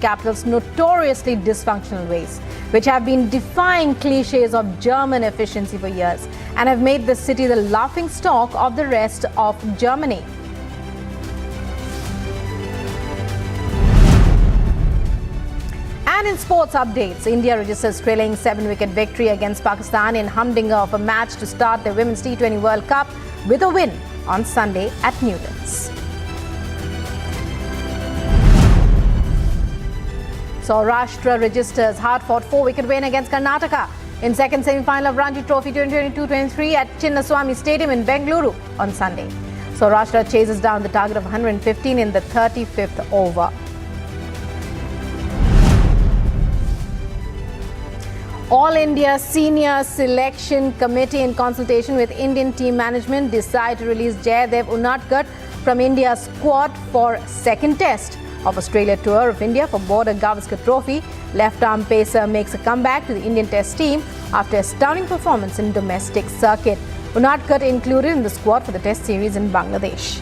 capital's notoriously dysfunctional ways, which have been defying cliches of German efficiency for years and have made the city the laughingstock of the rest of Germany. And in sports updates, India registers trailing 7-wicket victory against Pakistan in humdinger of a match to start the Women's T20 World Cup with a win on Sunday at Newlands. Saurashtra registers hard-fought 4-wicket win against Karnataka in second semi-final of Ranji Trophy 2022-23 at Chinnaswamy Stadium in Bengaluru on Sunday. Saurashtra chases down the target of 115 in the 35th over. All India Senior Selection Committee, in consultation with Indian team management, decide to release Jaydev Unadkat from India's squad for second test of Australia Tour of India for Border Gavaskar Trophy. Left-arm pacer makes a comeback to the Indian Test team after a stunning performance in domestic circuit. Unadkat included in the squad for the Test series in Bangladesh.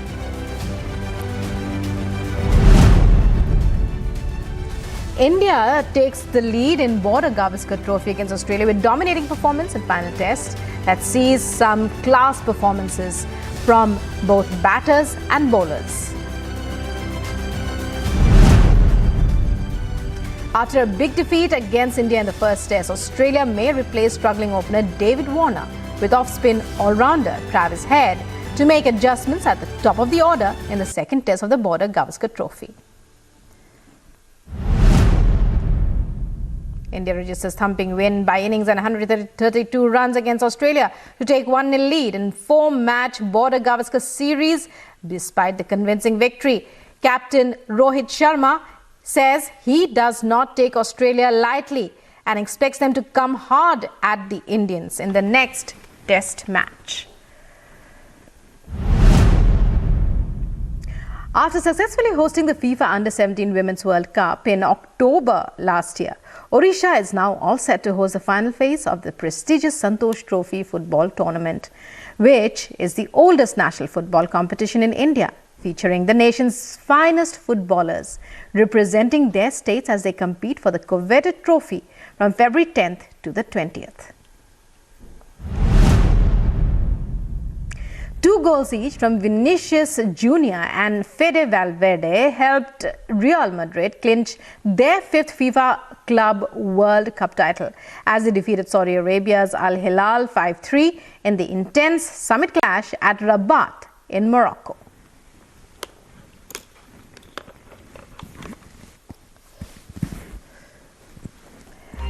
India takes the lead in Border Gavaskar Trophy against Australia with dominating performance in final test that sees some class performances from both batters and bowlers. After a big defeat against India in the first test, Australia may replace struggling opener David Warner with off-spin all-rounder Travis Head to make adjustments at the top of the order in the second test of the Border Gavaskar Trophy. India registers thumping win by innings and 132 runs against Australia to take 1-0 lead in 4-match Border Gavaskar series despite the convincing victory. Captain Rohit Sharma says he does not take Australia lightly and expects them to come hard at the Indians in the next test match. After successfully hosting the FIFA Under-17 Women's World Cup in October last year, Odisha is now all set to host the final phase of the prestigious Santosh Trophy football tournament, which is the oldest national football competition in India, featuring the nation's finest footballers representing their states as they compete for the coveted trophy from February 10th to the 20th. 2 goals each from Vinicius Jr. and Fede Valverde helped Real Madrid clinch their 5th FIFA Club World Cup title as they defeated Saudi Arabia's Al Hilal 5-3 in the intense summit clash at Rabat in Morocco.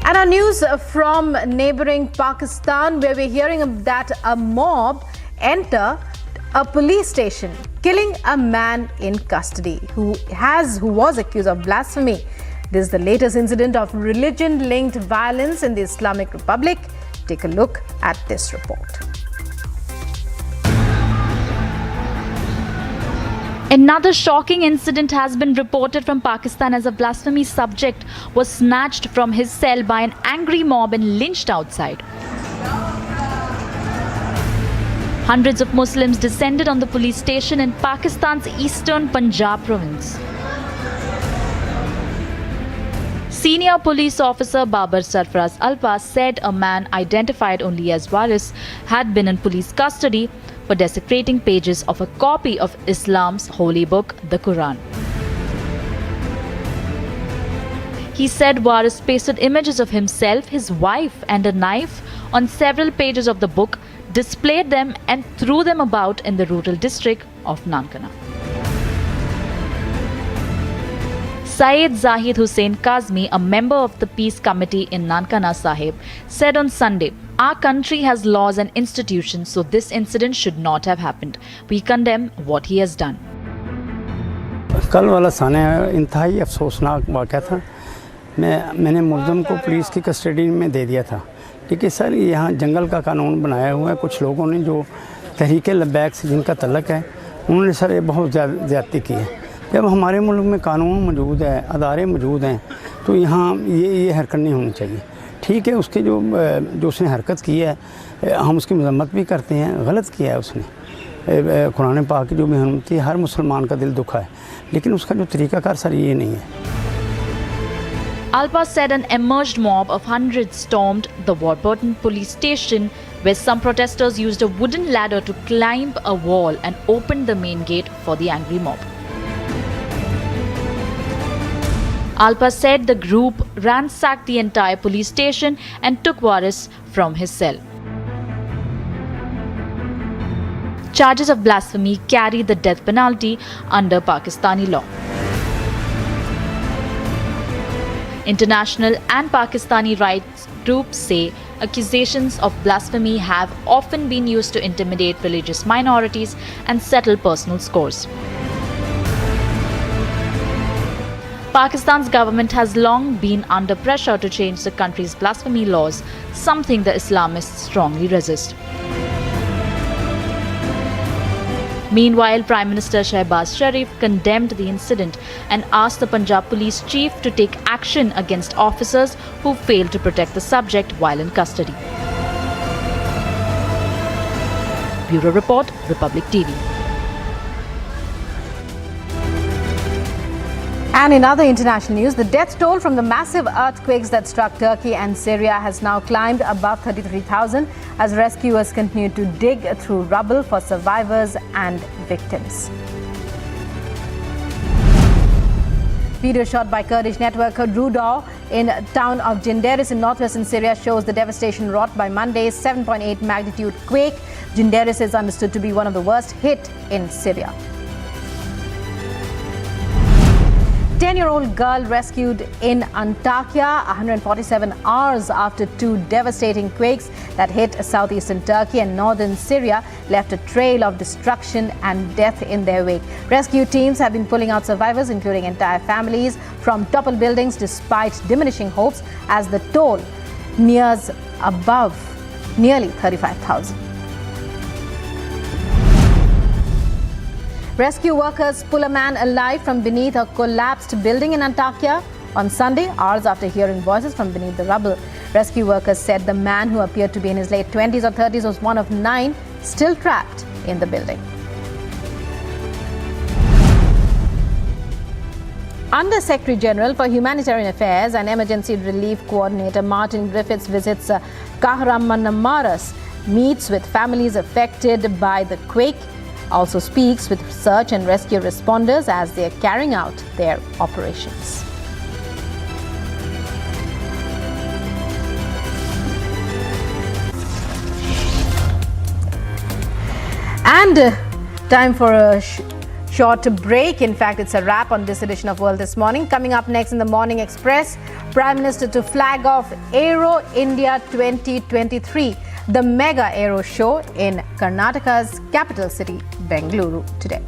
And our news from neighboring Pakistan, where we're hearing that a mob enter a police station, killing a man in custody who was accused of blasphemy. This is the latest incident of religion-linked violence in the Islamic Republic. Take a look at this report. Another shocking incident has been reported from Pakistan as a blasphemy subject was snatched from his cell by an angry mob and lynched outside. Hundreds of Muslims descended on the police station in Pakistan's eastern Punjab province. Senior police officer Babar Sarfaraz Alpa said a man identified only as Waris had been in police custody for desecrating pages of a copy of Islam's holy book, the Quran. He said Waris pasted images of himself, his wife and a knife on several pages of the book, displayed them and threw them about in the rural district of Nankana. Syed Zahid Hussain Kazmi, a member of the Peace Committee in Nankana Sahib, said on Sunday, "Our country has laws and institutions, so this incident should not have happened. We condemn what he has done." कल वाला साने इंतहाई अफसोसनाक वाक़या था। मैंने मुल्ज़म को police की custody में दे दिया था, लेकिन सर यहाँ जंगल का कानून बनाया हुआ है। कुछ लोगों ने जो तहरीक लब्बैक से जिनका तल्लक है, उन्होंने सर ये बहुत ज़्यादती की है। जब हमारे मुल्क में कानून मौजूद है, अदारे मौजूद हैं, तो यहाँ ये हरकत नहीं होनी चाहिए। ठीक है, उसके जो उसने हरकत की है, हम उसकी मज़म्मत भी करते हैं। गलत किया है उसने, कुरान पाक की जो मेहनत थी, हर मुसलमान का दिल दुखा है, लेकिन उसका जो तरीक़ाकार सर ये नहीं है। Alpa said an emerged mob of hundreds stormed the Warburton police station, where some protesters used a wooden ladder to climb a wall and opened the main gate for the angry mob. Alpa said the group ransacked the entire police station and took Waris from his cell. Charges of blasphemy carry the death penalty under Pakistani law. International and Pakistani rights groups say accusations of blasphemy have often been used to intimidate religious minorities and settle personal scores. Pakistan's government has long been under pressure to change the country's blasphemy laws, something the Islamists strongly resist. Meanwhile, Prime Minister Shehbaz Sharif condemned the incident and asked the Punjab police chief to take action against officers who failed to protect the subject while in custody. Bureau Report, Republic TV. And in other international news, the death toll from the massive earthquakes that struck Turkey and Syria has now climbed above 33,000 as rescuers continue to dig through rubble for survivors and victims. Video shot by Kurdish networker Rudaw in town of Cinderis in northwestern Syria shows the devastation wrought by Monday's 7.8 magnitude quake. Cinderis is understood to be one of the worst hit in Syria. 10-year-old girl rescued in Antakya 147 hours after two devastating quakes that hit southeastern Turkey and northern Syria left a trail of destruction and death in their wake. Rescue teams have been pulling out survivors, including entire families, from toppled buildings despite diminishing hopes as the toll nears above nearly 35,000. Rescue workers pull a man alive from beneath a collapsed building in Antakya on Sunday, hours after hearing voices from beneath the rubble. Rescue workers said the man, who appeared to be in his late 20s or 30s, was one of 9 still trapped in the building. Under Secretary General for Humanitarian Affairs and Emergency Relief Coordinator Martin Griffiths visits Kahramanmaras, meets with families affected by the quake, also speaks with search and rescue responders as they are carrying out their operations. And time for a short break. In fact, it's a wrap on this edition of World This Morning. Coming up next in the Morning Express, Prime Minister to flag off Aero India 2023, the mega aero show in Karnataka's capital city, Bengaluru, today.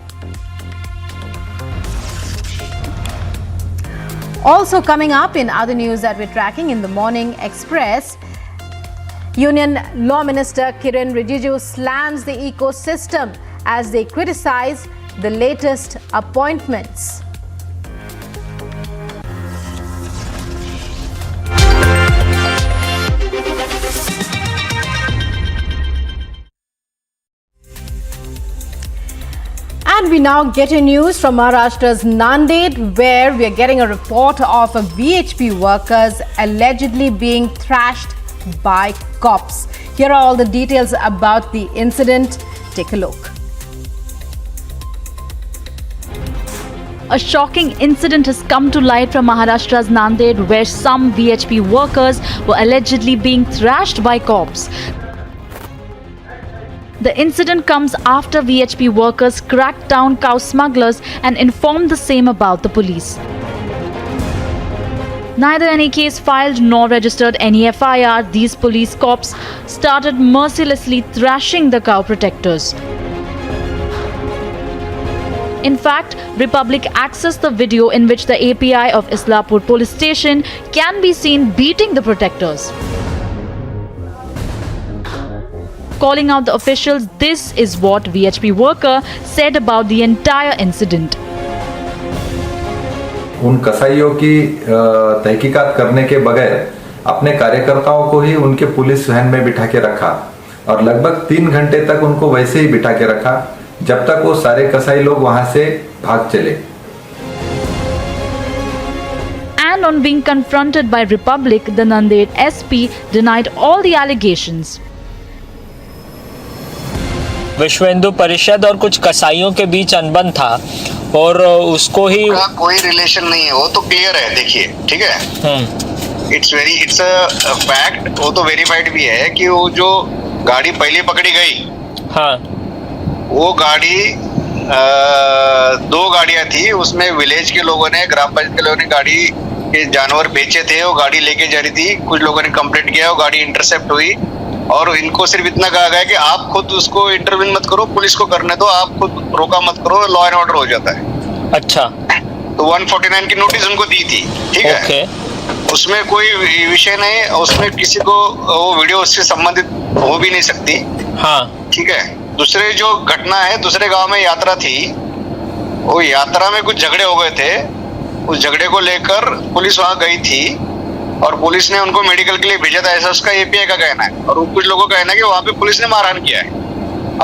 Also coming up in other news that we're tracking in the Morning Express, Union Law Minister Kiren Rijiju slams the ecosystem as they criticize the latest appointments. And we now get your news from Maharashtra's Nanded, where we are getting a report of VHP workers allegedly being thrashed by cops. Here are all the details about the incident. Take a look. A shocking incident has come to light from Maharashtra's Nanded, where some VHP workers were allegedly being thrashed by cops. The incident comes after VHP workers cracked down cow smugglers and informed the same about the police. Neither any case filed nor registered any FIR, these police cops started mercilessly thrashing the cow protectors. In fact, Republic accessed the video in which the API of Islapur police station can be seen beating the protectors. Calling out the officials, this is what VHP worker said about the entire incident. उन कसाईयों की तहकीकात करने के बगैर अपने कार्यकर्ताओं को ही उनके पुलिस वैन में बिठा के रखा और लगभग 3 घंटे तक उनको वैसे ही बिठा के रखा जब तक वो सारे कसाई लोग वहां से भाग चले. And on being confronted by Republic, the Nanded SP denied all the allegations. विश्व हिंदू परिषद और कुछ कसाईयों के बीच अनबन था और उसको ही कोई रिलेशन नहीं है, वो तो क्लियर है। देखिए, ठीक है, इट्स अ फैक्ट, वो तो वेरीफाइड भी है कि वो जो गाड़ी पहले पकड़ी गई, हाँ, वो गाड़ी 2 गाड़ियां थी, उसमें विलेज के लोगों ने, ग्राम पंचायत के लोगों ने गाड़ी के जानवर बेचे थे, वो गाड़ी लेके जा रही थी। कुछ लोगों ने कंप्लेंट किया, वो गाड़ी इंटरसेप्ट हुई और इनको सिर्फ इतना कहा गया कि आप खुद उसको इंटरवीन मत करो, पुलिस को करने दो, आप खुद रोका मत करो, लॉ एंड ऑर्डर हो जाता है। अच्छा, तो 149 की नोटिस उनको दी थी, ठीक है, उसमें कोई विषय नहीं, उसमें किसी को वो वीडियो उससे संबंधित हो भी नहीं सकती। हाँ, ठीक है। दूसरे जो घटना है, दूसरे गांव में यात्रा थी, वो यात्रा में कुछ झगड़े हो गए थे, उस झगड़े को लेकर पुलिस वहां गई थी और पुलिस ने उनको मेडिकल के लिए भेजा था, ऐसा उसका एपीआई का कहना है। और कुछ लोगों का कहना है कि वहां पे पुलिस ने मारहाण किया है।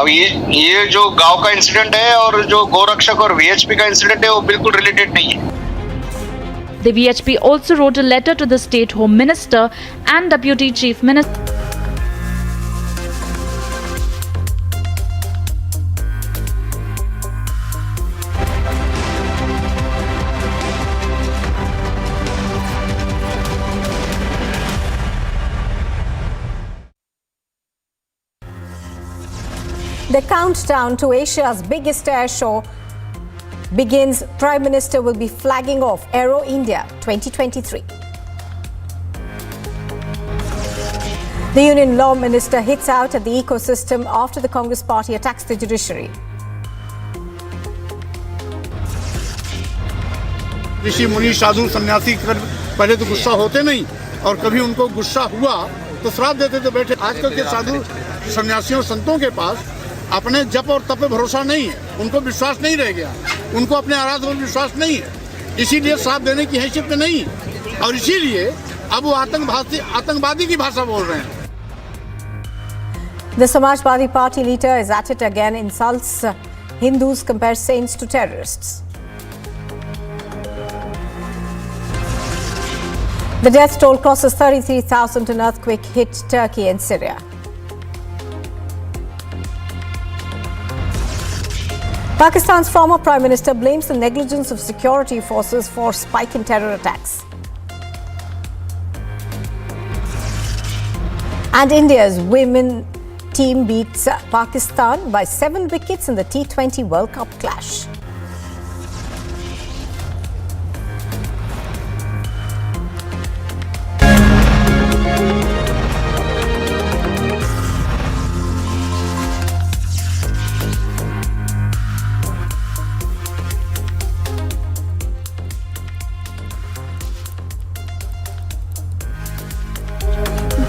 अब ये जो गांव का इंसिडेंट है और जो गोरक्षक और वीएचपी का इंसिडेंट है, वो बिल्कुल रिलेटेड नहीं है। The VHP also wrote a letter to the State Home Minister and Deputy Chief Minister. The countdown to Asia's biggest air show begins. Prime Minister will be flagging off Aero India 2023. The Union Law Minister hits out at the ecosystem after the Congress party attacks the judiciary. ऋषि मुनि साधु सन्यासी पहले तो गुस्सा होते नहीं, और कभी उनको गुस्सा हुआ तो श्राप देते थे बैठे। आजकल के साधु सन्यासियों संतों के पास अपने जप और तप पे भरोसा नहीं है, उनको विश्वास नहीं रह गया, उनको अपने आराध्य पर विश्वास नहीं है, इसीलिए श्राप देने की हैसियत में नहीं, और इसीलिए अब वो आतंकवादी की भाषा बोल रहे हैं। The Samajwadi Party leader is at it again, insults Hindus, compares saints to terrorists. The death toll crosses 33,000 in earthquake hit Turkey and Syria. Pakistan's former Prime Minister blames the negligence of security forces for spike in terror attacks. And India's women team beats Pakistan by 7 wickets in the T20 World Cup clash.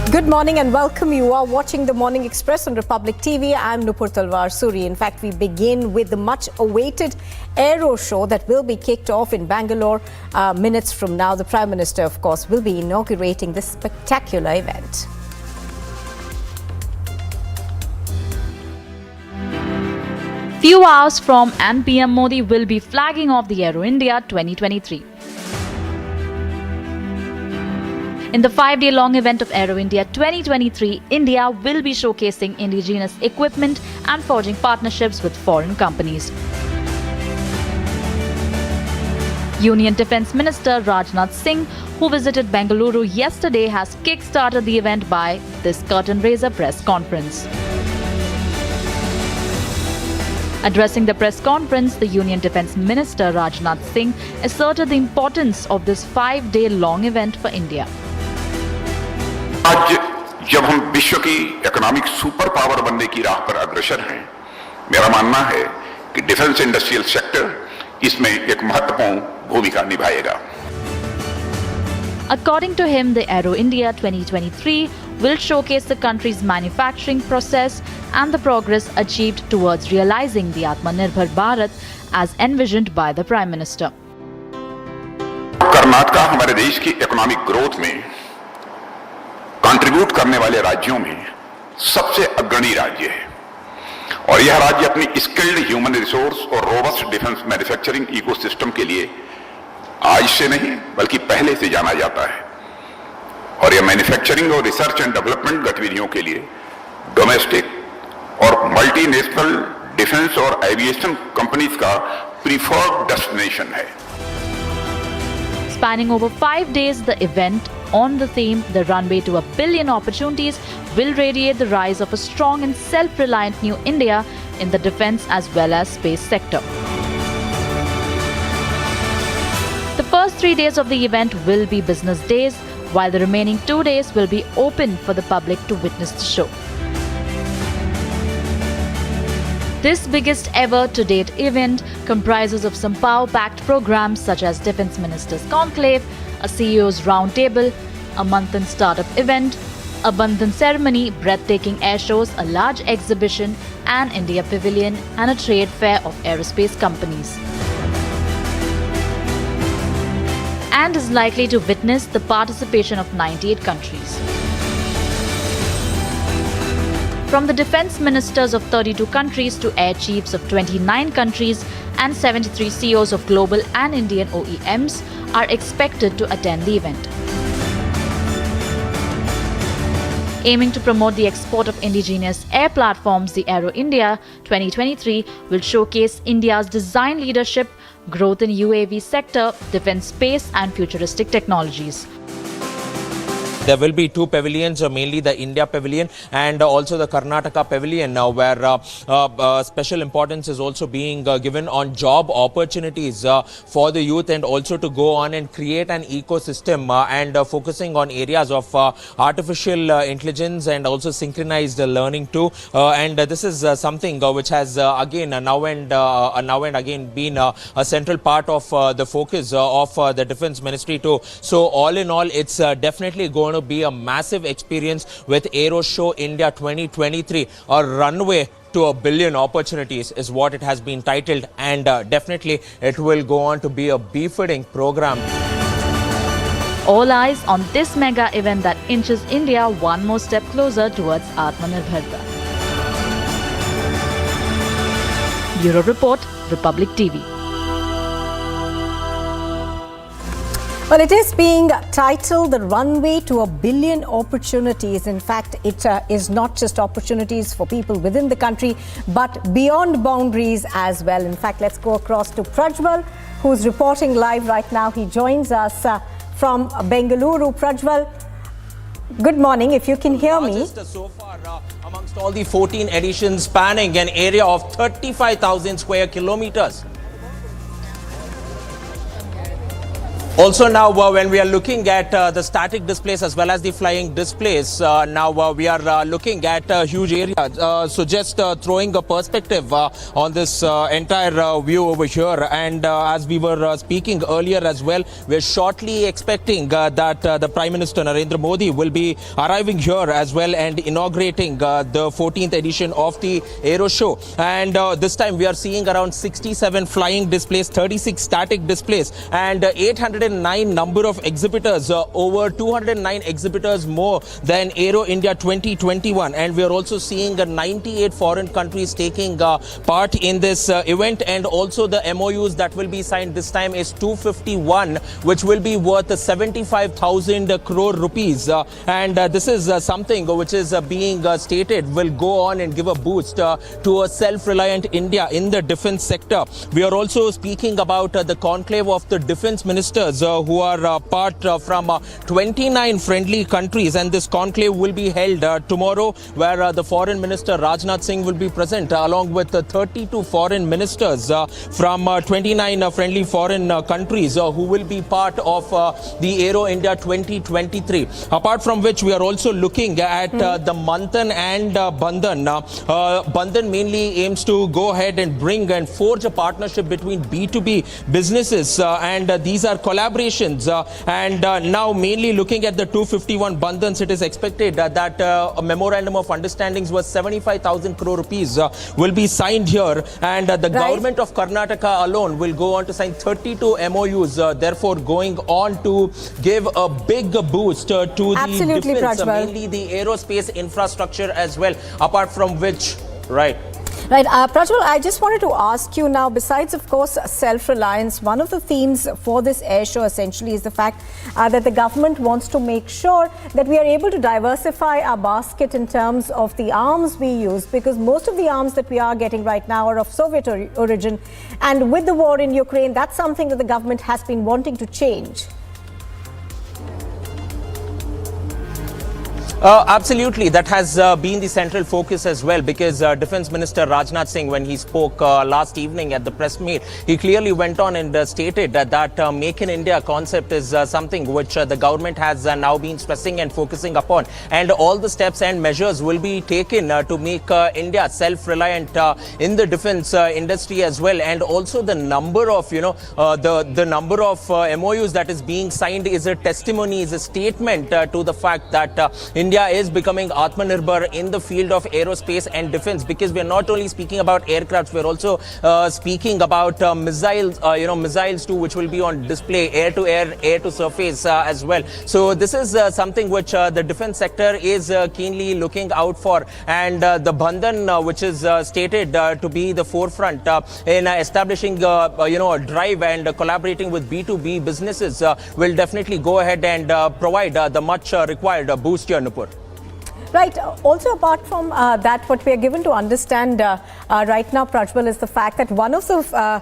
Good morning and welcome. You are watching the Morning Express on Republic TV. I'm Nupur Talwar Suri. In fact, we begin with the much awaited Aero show that will be kicked off in Bangalore minutes from now. The Prime Minister, of course, will be inaugurating this spectacular event. Few hours from and PM Modi will be flagging off the Aero India 2023. In the 5-day-long event of Aero India 2023, India will be showcasing indigenous equipment and forging partnerships with foreign companies. Union Defence Minister Rajnath Singh, who visited Bengaluru yesterday, has kick-started the event by this curtain-raiser press conference. Addressing the press conference, the Union Defence Minister Rajnath Singh asserted the importance of this 5-day-long event for India. आज जब हम विश्व की economic super power बनने की राह पर अग्रसर हैं, मेरा मानना है कि डिफेंस इंडस्ट्रियल सेक्टर इसमें एक महत्वपूर्ण भूमिका निभाएगा। According to him, the Aero India 2023 will showcase the country's manufacturing process and the progress achieved towards realizing the Atmanirbhar Bharat as envisioned by the Prime Minister. Karnataka हमारे देश की इकोनॉमिक ग्रोथ में contribute करने वाले राज्यों में सबसे अग्रणी राज्य है, और यह राज्य अपनी स्किल्ड ह्यूमन रिसोर्स और रोबस्ट डिफेंस मैन्युफैक्चरिंग इकोसिस्टम के लिए आज से नहीं बल्कि पहले से जाना जाता है और यह मैन्युफैक्चरिंग और रिसर्च एंड डेवलपमेंट गतिविधियों के लिए डोमेस्टिक और मल्टीनेशनल डिफेंस और एविएशन कंपनीज का प्रीफर्ड डेस्टिनेशन है. Spanning over 5 days, the event on the theme The Runway to a Billion Opportunities will radiate the rise of a strong and self-reliant new India in the defense as well as space sector. The first 3 days of the event will be business days, while the remaining 2 days will be open for the public to witness the show. This biggest ever to date event comprises of some power-packed programs such as Defence Ministers Conclave, a CEO's Roundtable, a Manthan startup event, a Bandhan ceremony, breathtaking air shows, a large exhibition, an India pavilion and a trade fair of aerospace companies. And is likely to witness the participation of 98 countries. From the defence ministers of 32 countries to air chiefs of 29 countries and 73 CEOs of global and Indian OEMs are expected to attend the event. Aiming to promote the export of indigenous air platforms, the Aero India 2023 will showcase India's design leadership, growth in UAV sector, defence space and futuristic technologies. There will be two pavilions, mainly the India pavilion and also the Karnataka pavilion, where special importance is also being given on job opportunities for the youth, and also to go on and create an ecosystem and focusing on areas of artificial intelligence and also synchronized learning too. And this is something which has again now and again been a central part of the focus of the Defence Ministry too. So all in all, it's definitely going to be a massive experience with Aero Show India 2023, a runway to a billion opportunities is what it has been titled, and definitely it will go on to be a befitting program. All eyes on this mega event that inches India one more step closer towards Atmanirbharta. Bureau Report, Republic TV. Well, it is being titled The Runway to a Billion Opportunities. In fact, it is not just opportunities for people within the country, but beyond boundaries as well. In fact, let's go across to Prajwal, who's reporting live right now. He joins us from Bengaluru. Prajwal, good morning, if you can hear me. So far, amongst all the 14 editions spanning an area of 35,000 square kilometers. Also now, when we are looking at the static displays as well as the flying displays, now we are looking at a huge area. So just throwing a perspective on this entire view over here. And as we were speaking earlier as well, we're shortly expecting that the Prime Minister Narendra Modi will be arriving here as well and inaugurating the 14th edition of the Aero Show. And this time we are seeing around 67 flying displays, 36 static displays, and 809 number of exhibitors, over 209 exhibitors more than Aero India 2021. And we are also seeing 98 foreign countries taking part in this event, and also the MOUs that will be signed this time is 251, which will be worth 75,000 crore rupees. And this is something which is being stated will go on and give a boost to a self-reliant India in the defense sector. We are also speaking about the conclave of the defense ministers who are part from 29 friendly countries, and this conclave will be held tomorrow, where the foreign minister Rajnath Singh will be present along with 32 foreign ministers from 29 friendly foreign countries who will be part of the Aero India 2023. Apart from which, we are also looking at the Manthan and Bandhan. Bandhan mainly aims to go ahead and bring and forge a partnership between B2B businesses, and these are collaborations. And now mainly looking at the 251 Bandhans, it is expected that a memorandum of understandings worth 75,000 crore rupees will be signed here, and the government of Karnataka alone will go on to sign 32 MOUs, therefore going on to give a big boost to the defense, mainly the aerospace infrastructure as well, apart from which, Right, Prajwal, I just wanted to ask you now, besides, of course, self-reliance, one of the themes for this air show essentially is the fact that the government wants to make sure that we are able to diversify our basket in terms of the arms we use, because most of the arms that we are getting right now are of Soviet origin. And with the war in Ukraine, that's something that the government has been wanting to change. Absolutely, that has been the central focus as well, because Defence Minister Rajnath Singh, when he spoke last evening at the press meet, he clearly went on and stated that Make in India concept is something which the government has now been stressing and focusing upon, and all the steps and measures will be taken to make India self-reliant in the defence industry as well. And also the number of the number of MOUs that is being signed is a testimony, is a statement to the fact that India is becoming Atmanirbhar in the field of aerospace and defense, because we are not only speaking about aircrafts, we are also speaking about missiles, missiles too, which will be on display, air to air, air to surface as well. So this is something which the defense sector is keenly looking out for, and the Bandhan, which is stated to be the forefront in establishing a drive and collaborating with B2B businesses, will definitely go ahead and provide the much required boost here, Nupur. Right. Also, apart from that, what we are given to understand right now, Prajwal, is the fact that one of the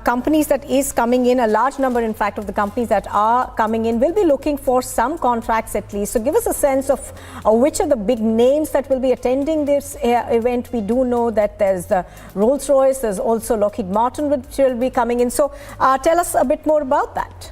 companies that is coming in, a large number, in fact, of the companies that are coming in, will be looking for some contracts at least. So give us a sense of which are the big names that will be attending this event. We do know that there's the Rolls-Royce, there's also Lockheed Martin, which will be coming in. So tell us a bit more about that.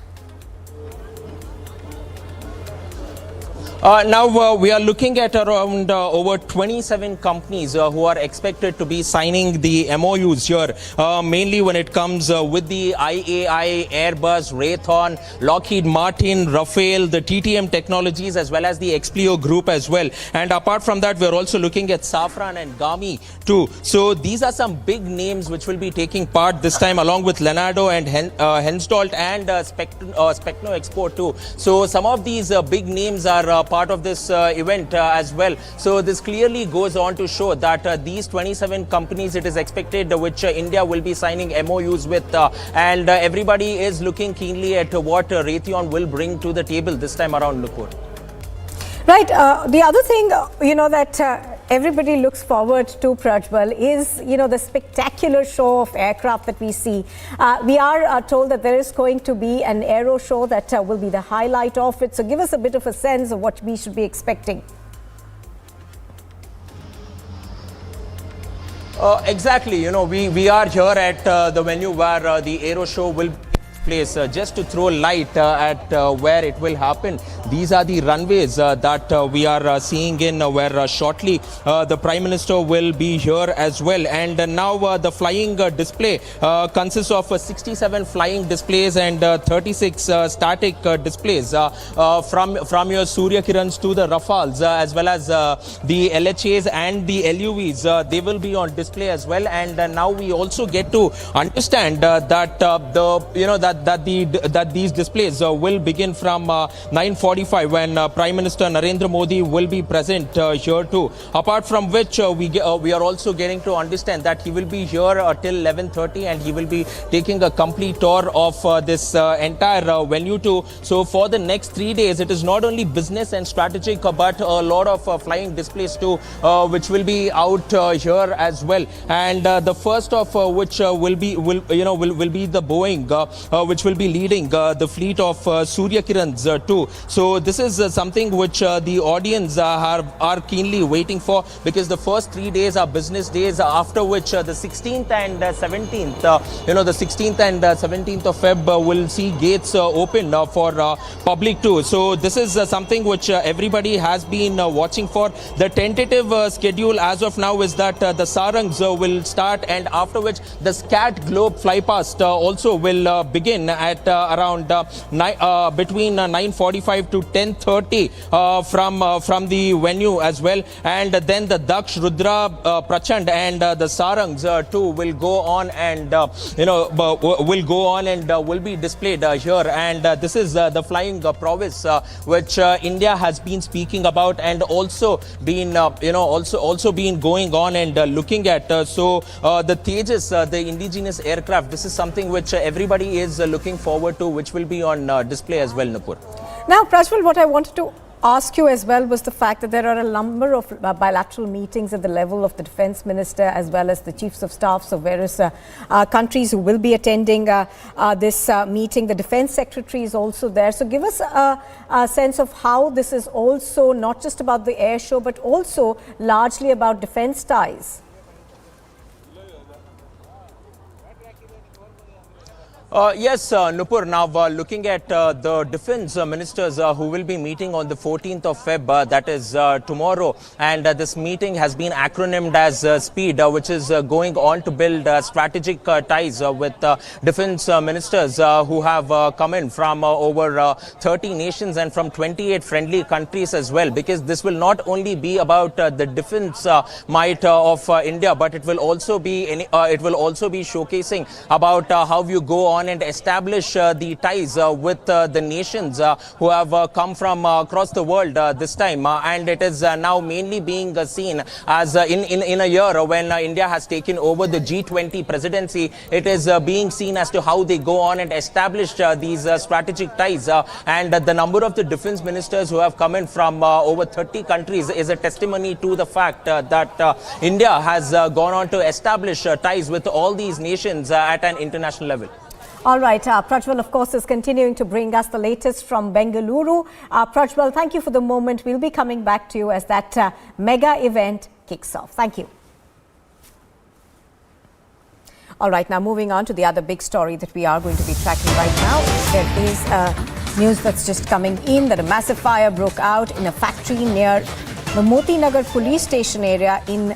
Now we are looking at around over 27 companies who are expected to be signing the MOUs here, mainly when it comes with the IAI, Airbus, Raytheon, Lockheed Martin, Rafael, the TTM Technologies, as well as the Explio Group as well. And apart from that, we are also looking at Safran and Gami too. So these are some big names which will be taking part this time, along with Leonardo and Hensoldt and Specno Export too. So some of these big names are part of this event as well. So this clearly goes on to show that these 27 companies, it is expected, which India will be signing MOUs with, and everybody is looking keenly at what Raytheon will bring to the table this time around, Nupur. Right. The other thing, that everybody looks forward to, Prajwal, is, the spectacular show of aircraft that we see. We are told that there is going to be an aero show that will be the highlight of it. So give us a bit of a sense of what we should be expecting. Exactly. We are here at the venue where the aero show will place. Just to throw light at where it will happen, these are the runways that we are seeing in where shortly the Prime Minister will be here as well. And now the flying display consists of 67 flying displays and 36 static displays from your Surya Kirans to the Rafales, as well as the LHAs and the LUVs. They will be on display as well. And now we also get to understand that these displays will begin from 9:45 when Prime Minister Narendra Modi will be present here too. Apart from which we are also getting to understand that he will be here till 11:30, and he will be taking a complete tour of this entire venue too. So for the next 3 days, it is not only business and strategic, but a lot of flying displays too, which will be out here as well. And the first of which will be the Boeing, which will be leading the fleet of Surya Kirans too. So this is something which the audience are keenly waiting for, because the first 3 days are business days, after which the 16th and 17th, the 16th and 17th of Feb will see gates open for public too. So this is something which everybody has been watching for. The tentative schedule as of now is that the Sarangs will start, and after which the Scat Globe Flypast also will begin. begin at around between 9:45 to 10:30 from the venue as well, and then the Daksh, Rudra, Prachand and the Sarangs too will go on and will go on and will be displayed here, and this is the flying province which India has been speaking about and also been also been going on and looking at. So the Tejas, the indigenous aircraft, this is something which everybody is looking forward to, which will be on display as well, Nupur. Now, Prajwal, what I wanted to ask you as well was the fact that there are a number of bilateral meetings at the level of the defense minister as well as the chiefs of staffs of various countries who will be attending this meeting. The defense secretary is also there. So give us a sense of how this is also not just about the air show, but also largely about defense ties. Yes, Nupur, now looking at the defense ministers who will be meeting on the 14th of Feb, that is tomorrow, and this meeting has been acronymed as SPEED, which is going on to build strategic ties with defense ministers who have come in from over 30 nations and from 28 friendly countries as well, because this will not only be about the defense might of India, but it will also be showcasing about how you go on and establish the ties with the nations who have come from across the world this time, and it is now mainly being seen as in a year when India has taken over the G20 presidency. It is being seen as to how they go on and establish these strategic ties, and the number of the defense ministers who have come in from over 30 countries is a testimony to the fact that India has gone on to establish ties with all these nations at an international level. All right, Prajwal, of course, is continuing to bring us the latest from Bengaluru. Prajwal, thank you for the moment. We'll be coming back to you as that mega event kicks off. Thank you. All right, now moving on to the other big story that we are going to be tracking right now. There is news that's just coming in that a massive fire broke out in a factory near the Moti Nagar police station area in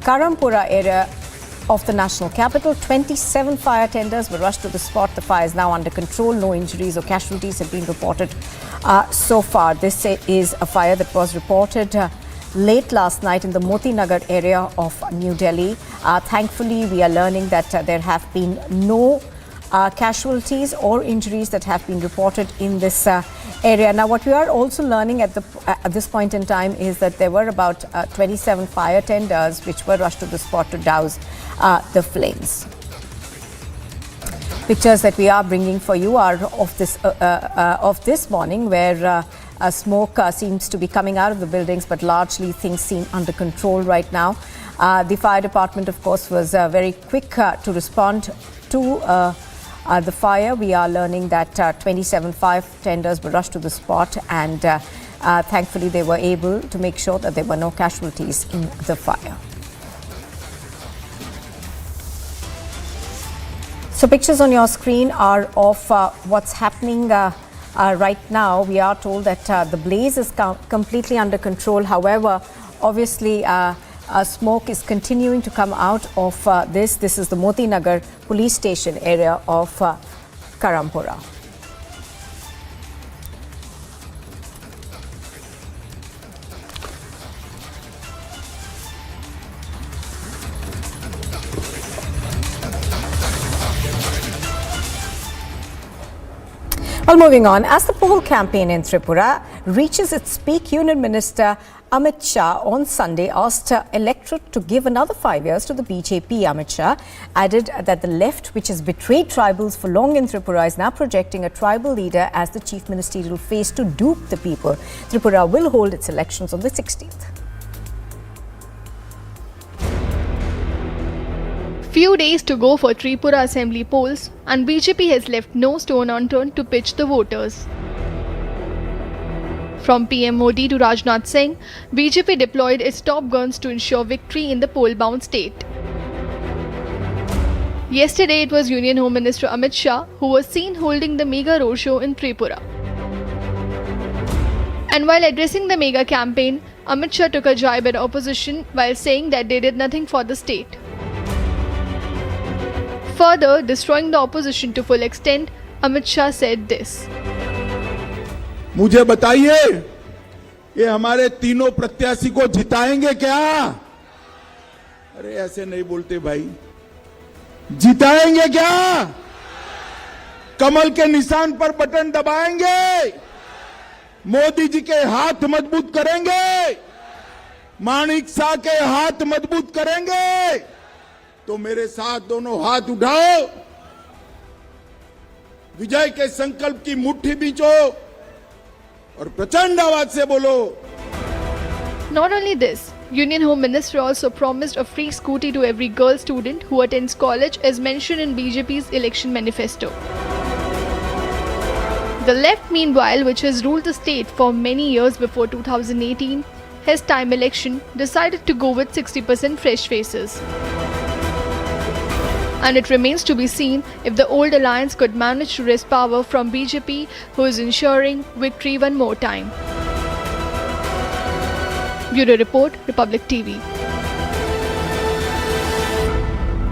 Karampura area of the national capital. 27 fire tenders were rushed to the spot. The fire is now under control. No injuries or casualties have been reported so far. This is a fire that was reported late last night in the Moti Nagar area of New Delhi. Thankfully, we are learning that there have been no casualties or injuries that have been reported in this area. Now, what we are also learning at this point in time is that there were about 27 fire tenders which were rushed to the spot to douse the flames. Pictures that we are bringing for you are of this morning, where smoke seems to be coming out of the buildings, but largely things seem under control right now. The fire department, of course, was very quick to respond to the fire. We are learning that 27 fire tenders were rushed to the spot, and thankfully they were able to make sure that there were no casualties in the fire. So pictures on your screen are of what's happening right now. We are told that the blaze is completely under control. However, obviously smoke is continuing to come out of this. This is the Moti Nagar police station area of Karampura. Well, moving on, as the poll campaign in Tripura reaches its peak, Union Minister Amit Shah on Sunday asked electorate to give another 5 years to the BJP. Amit Shah added that the left, which has betrayed tribals for long in Tripura, is now projecting a tribal leader as the chief ministerial face to dupe the people. Tripura will hold its elections on the 16th. Few days to go for Tripura Assembly polls, and BJP has left no stone unturned to pitch the voters. From PM Modi to Rajnath Singh, BJP deployed its top guns to ensure victory in the poll-bound state. Yesterday, it was Union Home Minister Amit Shah who was seen holding the mega roadshow in Tripura. And while addressing the mega campaign, Amit Shah took a jibe at opposition while saying that they did nothing for the state. Further, destroying the opposition to full extent, Amit Shah said this. मुझे बताइए, ये हमारे तीनों प्रत्याशी को जिताएंगे क्या? अरे ऐसे नहीं बोलते भाई, जिताएंगे क्या? कमल के निशान पर बटन दबाएंगे, मोदी जी के हाथ मजबूत करेंगे, माणिक शाह के हाथ मजबूत करेंगे, तो मेरे साथ दोनों हाथ उठाओ, विजय के संकल्प की मुट्ठी बींचो और प्रचंड आवाज से बोलो. Not only this, Union Home Minister also promised a free scooty to every girl student who attends college as mentioned in BJP's election manifesto. The left, meanwhile, which has ruled the state for many years before 2018, has time election decided to go with 60% fresh faces. And it remains to be seen if the old alliance could manage to wrest power from BJP, who is ensuring victory one more time. Bureau Report, Republic TV.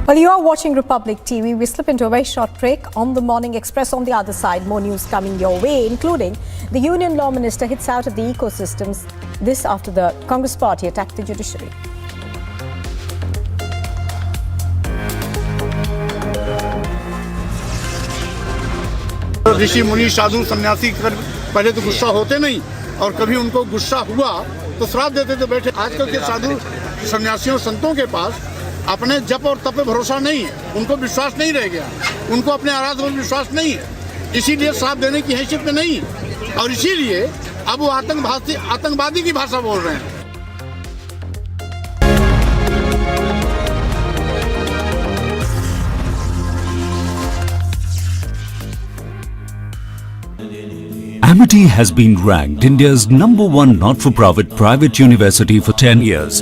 Well, you are watching Republic TV. We slip into a very short break on the Morning Express. On the other side, more news coming your way, including the Union Law Minister hits out at the ecosystems. This after the Congress Party attacked the judiciary. ऋषि मुनि साधु सन्यासी पहले तो गुस्सा होते नहीं, और कभी उनको गुस्सा हुआ तो श्राप देते थे बैठे. आजकल के साधु सन्यासियों संतों के पास अपने जप और तप पे भरोसा नहीं है, उनको विश्वास नहीं रह गया, उनको अपने आराधना पर विश्वास नहीं है, इसीलिए श्राप देने की हैसियत में नहीं, और इसीलिए अब वो आतंकवादी की भाषा बोल रहे हैं. Amity has been ranked India's #1 not-for-profit private university for 10 years,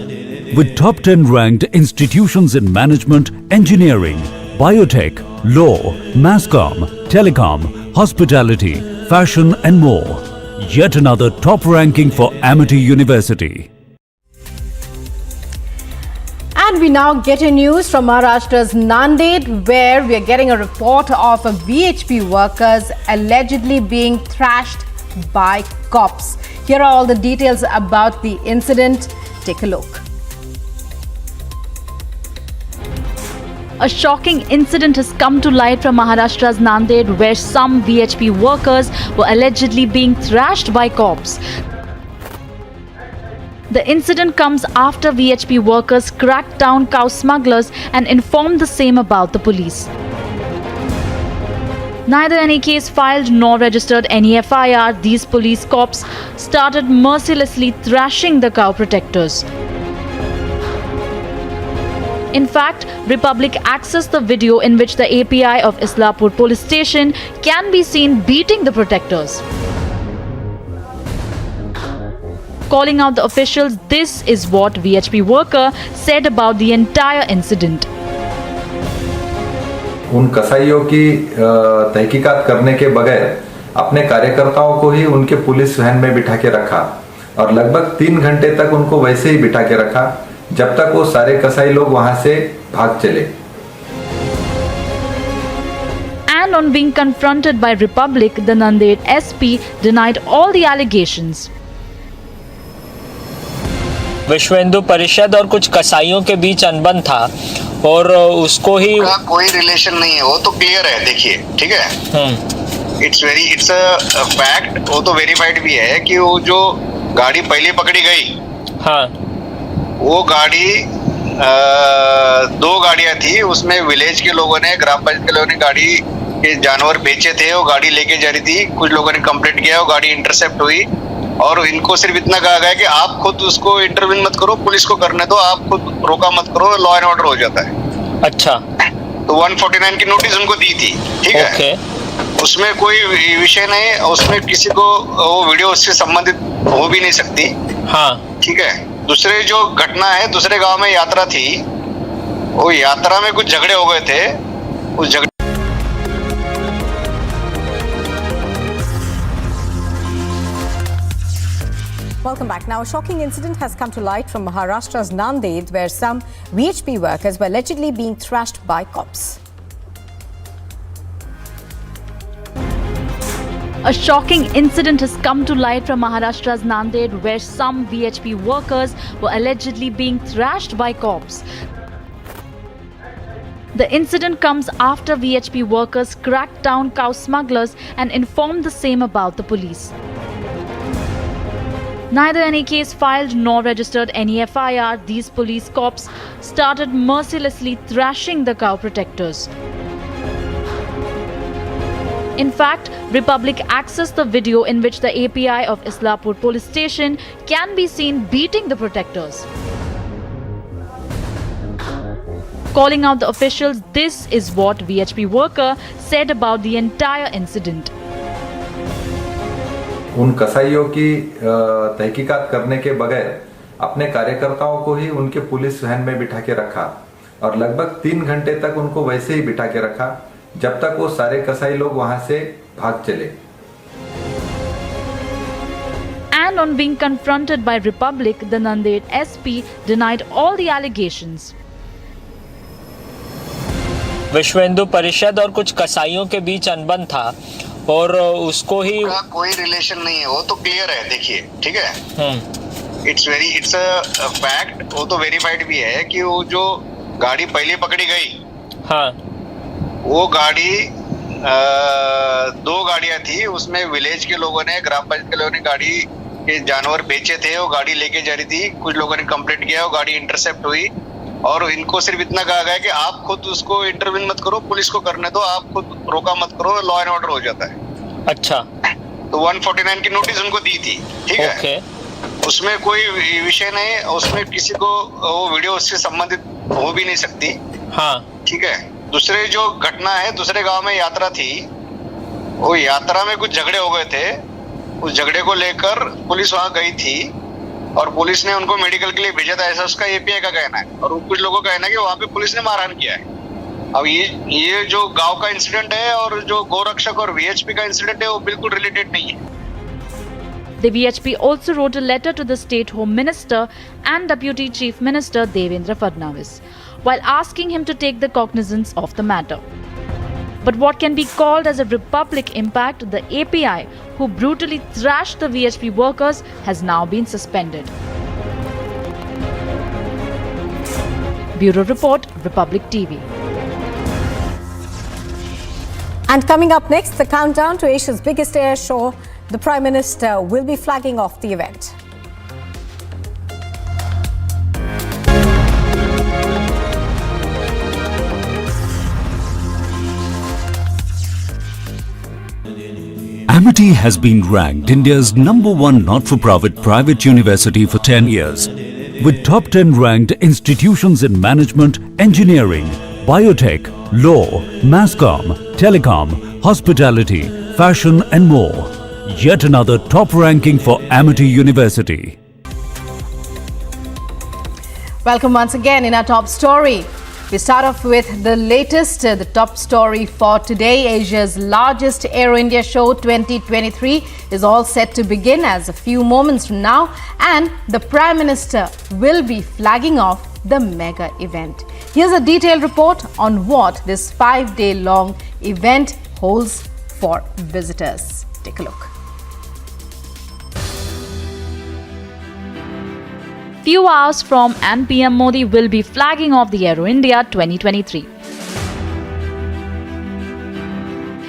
with top 10 ranked institutions in management, engineering, biotech, law, masscom, telecom, hospitality, fashion and more. Yet another top ranking for Amity University. And we now get a news from Maharashtra's Nanded, where we are getting a report of VHP workers allegedly being thrashed by cops. Here are all the details about the incident. Take a look. A shocking incident has come to light from Maharashtra's Nanded, where some VHP workers were allegedly being thrashed by cops. The incident comes after VHP workers cracked down cow smugglers and informed the same about the police. Neither any case filed nor registered any FIR, these police cops started mercilessly thrashing the cow protectors. In fact, Republic accessed the video in which the API of Islapur police station can be seen beating the protectors. Calling out the officials, this is what VHP worker said about the entire incident. उन कसाईयों की तहकीकात करने के बगैर अपने कार्यकर्ताओं को ही उनके पुलिस वैन में बिठा के रखा, और लगभग 3 घंटे तक उनको वैसे ही बिठा के रखा जब तक वो सारे कसाई लोग वहां से भाग चले. And on being confronted by Republic, the Nanded SP denied all the allegations. विश्व हिंदू परिषद और कुछ कसाईयों के बीच अनबन था, और उसको ही कोई रिलेशन नहीं है, वो तो क्लियर है. देखिए, ठीक है, इट्स अ फैक्ट, वो तो वेरीफाइड भी है कि वो जो गाड़ी पहले पकड़ी गई, हाँ, वो गाड़ी 2 गाड़ियां थी. उसमें विलेज के लोगों ने, ग्राम पंचायत के लोगों ने गाड़ी के जानवर बेचे थे, वो गाड़ी लेके जा रही थी. कुछ लोगों ने कंप्लेंट किया, वो गाड़ी इंटरसेप्ट हुई, और इनको सिर्फ इतना कहा गया कि आप खुद उसको इंटरवीन मत करो, पुलिस को करने दो, आप खुद रोका मत करो, लॉ एंड ऑर्डर हो जाता है. अच्छा, तो 149 की नोटिस उनको दी थी, ठीक है, उसमें कोई विषय नहीं, उसमें किसी को वो वीडियो उससे संबंधित हो भी नहीं सकती. हाँ, ठीक है. दूसरे जो घटना है, दूसरे गांव में यात्रा थी, वो यात्रा में कुछ झगड़े हो गए थे. उस झगड़े Welcome back. Now, a shocking incident has come to light from Maharashtra's Nanded, where some VHP workers were allegedly being thrashed by cops. A shocking incident has come to light from Maharashtra's Nanded, where some VHP workers were allegedly being thrashed by cops. The incident comes after VHP workers cracked down cow smugglers and informed the same about the police. Neither any case filed nor registered any FIR, these police cops started mercilessly thrashing the cow protectors. In fact, Republic accessed the video in which the API of Islapur police station can be seen beating the protectors. Calling out the officials, this is what VHP worker said about the entire incident. उन कसाईयों की तहकीकात करने के बगैर अपने कार्यकर्ताओं को ही उनके पुलिस वैन में बिठा के रखा और लगभग 3 घंटे तक उनको वैसे ही बिठा के रखा जब तक वो सारे कसाई लोग वहां से भाग चले. And on being confronted by Republic, the Nanded SP denied all the allegations. विश्व हिंदू परिषद और कुछ कसाईयों के बीच अनबन था और उसको ही कोई रिलेशन नहीं है, वो तो क्लियर है. देखिए, ठीक है, इट्स अ फैक्ट, वो तो वेरीफाइड भी है कि वो जो गाड़ी पहले पकड़ी गई, हाँ, वो गाड़ी 2 गाड़ियां थी. उसमें विलेज के लोगों ने, ग्राम पंचायत के लोगों ने गाड़ी के जानवर बेचे थे. वो गाड़ी लेके जा रही थी. कुछ लोगों ने कंप्लेंट किया, वो गाड़ी इंटरसेप्ट हुई और इनको सिर्फ इतना कहा गया कि आप खुद उसको इंटरवीन मत करो, पुलिस को करने दो, आप खुद रोका मत करो, लॉ एंड ऑर्डर हो जाता है. अच्छा, तो 149 की नोटिस उनको दी थी, ठीक है. ओके. उसमें कोई विषय नहीं, उसमें किसी को वो वीडियो उससे संबंधित हो भी नहीं सकती. हाँ, ठीक है. दूसरे जो घटना है, दूसरे गांव में यात्रा थी, वो यात्रा में कुछ झगड़े हो गए थे. उस झगड़े को लेकर पुलिस वहां गई थी और पुलिस ने उनको मेडिकल के लिए भेजा था, ऐसा उसका एपीआई का कहना है. और कुछ लोगों का कहना है कि वहां पे पुलिस ने मारहान किया है. अब ये जो गांव का इंसिडेंट है और जो गोरक्षक और वीएचपी का इंसिडेंट है, वो बिल्कुल रिलेटेड नहीं है. The VHP also wrote a letter to the State Home Minister and Deputy Chief Minister Devendra Fadnavis, while asking him to take the cognizance of the matter. But what can be called as a Republic impact, the API, who brutally thrashed the VHP workers, has now been suspended. Bureau Report, Republic TV. And coming up next, the countdown to Asia's biggest air show. The Prime Minister will be flagging off the event. Amity has been ranked India's #1 not-for-profit private university for 10 years, with top 10 ranked institutions in management, engineering, biotech, law, masscom, telecom, hospitality, fashion and more. Yet another top ranking for Amity University. Welcome once again in our top story. We start off with the latest, the top story for today. Asia's largest Aero India show 2023 is all set to begin as a few moments from now, and the Prime Minister will be flagging off the mega event. Here's a detailed report on what this 5-day long event holds for visitors. Take a look. Few hours from and PM Modi will be flagging off the Aero India 2023.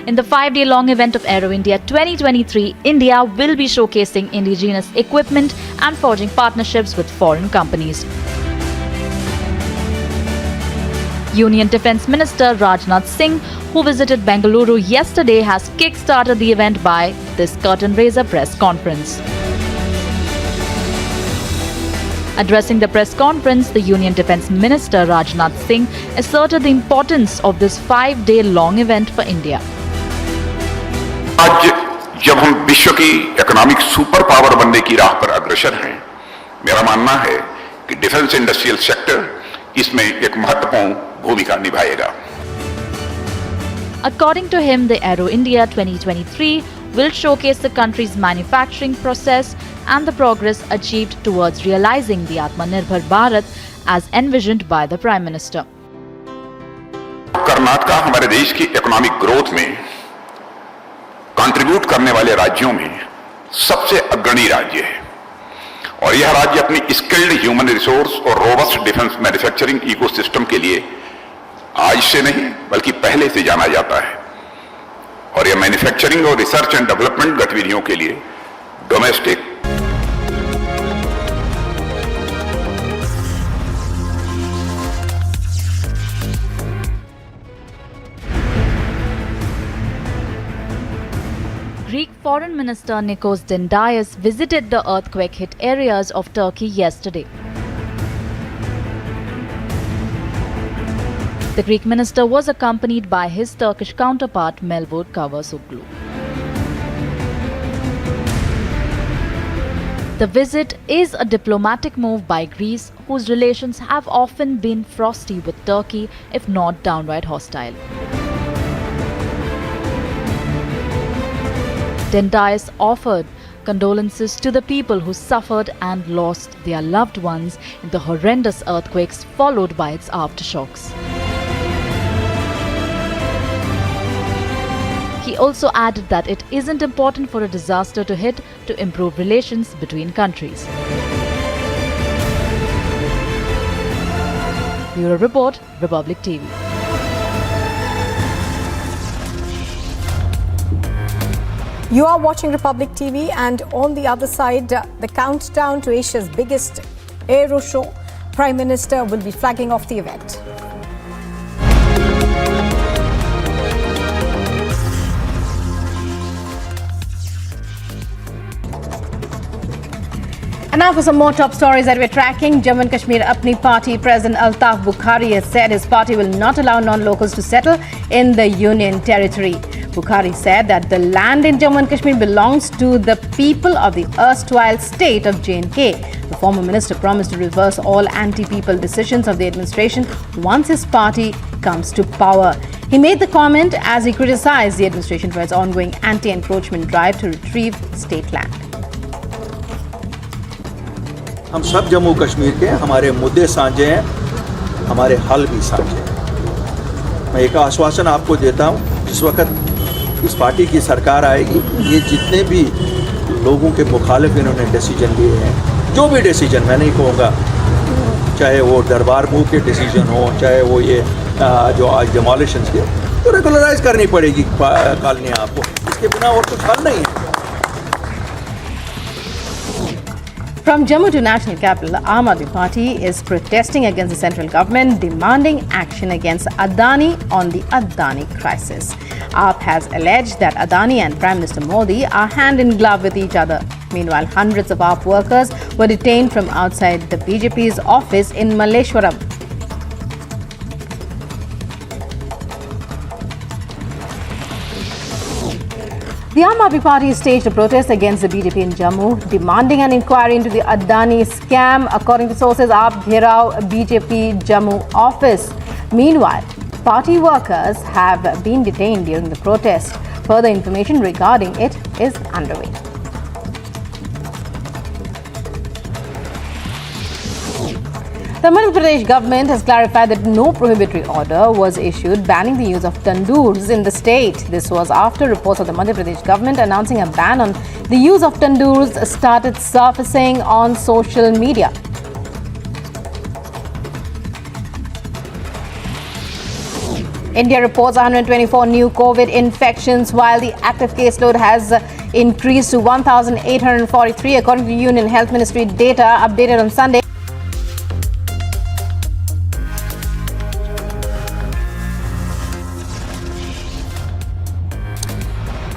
In the 5-day long event of Aero India 2023, India will be showcasing indigenous equipment and forging partnerships with foreign companies. Union Defence Minister Rajnath Singh, who visited Bengaluru yesterday, has kick-started the event by this curtain-raiser press conference. Addressing the press conference, the Union Defence Minister Rajnath Singh asserted the importance of this 5-day long event for India. आज जब हम विश्व की economic super power बनने की राह पर अग्रसर हैं, मेरा मानना है कि डिफेंस इंडस्ट्रियल सेक्टर इसमें एक महत्वपूर्ण भूमिका निभाएगा. According to him, the Aero India 2023 will showcase the country's manufacturing process and the progress achieved towards realizing the Atmanirbhar Bharat as envisioned by the Prime Minister. Karnataka हमारे देश की इकोनॉमिक ग्रोथ में contribute करने वाले राज्यों में सबसे अग्रणी राज्य है और यह राज्य अपनी स्किल्ड ह्यूमन रिसोर्स और रोबस्ट डिफेंस मैन्युफैक्चरिंग इकोसिस्टम के लिए आज से नहीं बल्कि पहले से जाना जाता है और यह मैन्युफैक्चरिंग और रिसर्च एंड डेवलपमेंट गतिविधियों के लिए domestic Greek Foreign Minister Nikos Dendias visited the earthquake-hit areas of Turkey yesterday. The Greek minister was accompanied by his Turkish counterpart Mevlut Cavusoglu. The visit is a diplomatic move by Greece, whose relations have often been frosty with Turkey, if not downright hostile. Dendias offered condolences to the people who suffered and lost their loved ones in the horrendous earthquakes followed by its aftershocks. He also added that it isn't important for a disaster to hit to improve relations between countries. Bureau Report, Republic TV. You are watching Republic TV, and on the other side, the countdown to Asia's biggest aero show. Prime Minister will be flagging off the event. And now for some more top stories that we're tracking. Jammu and Kashmir Apni Party President Altaf Bukhari has said his party will not allow non-locals to settle in the Union Territory. Bukhari said that the land in Jammu and Kashmir belongs to the people of the erstwhile state of J&K. The former minister promised to reverse all anti-people decisions of the administration once his party comes to power. He made the comment as he criticized the administration for its ongoing anti-encroachment drive to retrieve state land. हम सब जम्मू कश्मीर के हमारे मुद्दे साझे हैं, हमारे हल भी साझे हैं। मैं एक आश्वासन आपको देता हूं, जिस वक्त इस पार्टी की सरकार आएगी, ये जितने भी लोगों के मुखालिफ इन्होंने डिसीजन लिए हैं, जो भी डिसीजन, मैं नहीं कहूँगा चाहे वो दरबार मूव के डिसीजन हो, चाहे वो ये जो आज डिमोलिशन के, तो रेगुलराइज करनी पड़ेगी कॉलोनी आपको, इसके बिना और कुछ हल नहीं है। From Jammu to national capital, the Aam Aadmi Party is protesting against the central government, demanding action against Adani on the Adani crisis. AAP has alleged that Adani and Prime Minister Modi are hand in glove with each other. Meanwhile, hundreds of AAP workers were detained from outside the BJP's office in Malleshwaram. The Aam Aadmi Party staged a protest against the BJP in Jammu, demanding an inquiry into the Adani scam. According to sources, AAP Ghirao BJP Jammu office. Meanwhile, party workers have been detained during the protest. Further information regarding it is underway. The Madhya Pradesh government has clarified that no prohibitory order was issued banning the use of tandoors in the state. This was after reports of the Madhya Pradesh government announcing a ban on the use of tandoors started surfacing on social media. India reports 124 new COVID infections, while the active caseload has increased to 1,843 according to Union Health Ministry data updated on Sunday.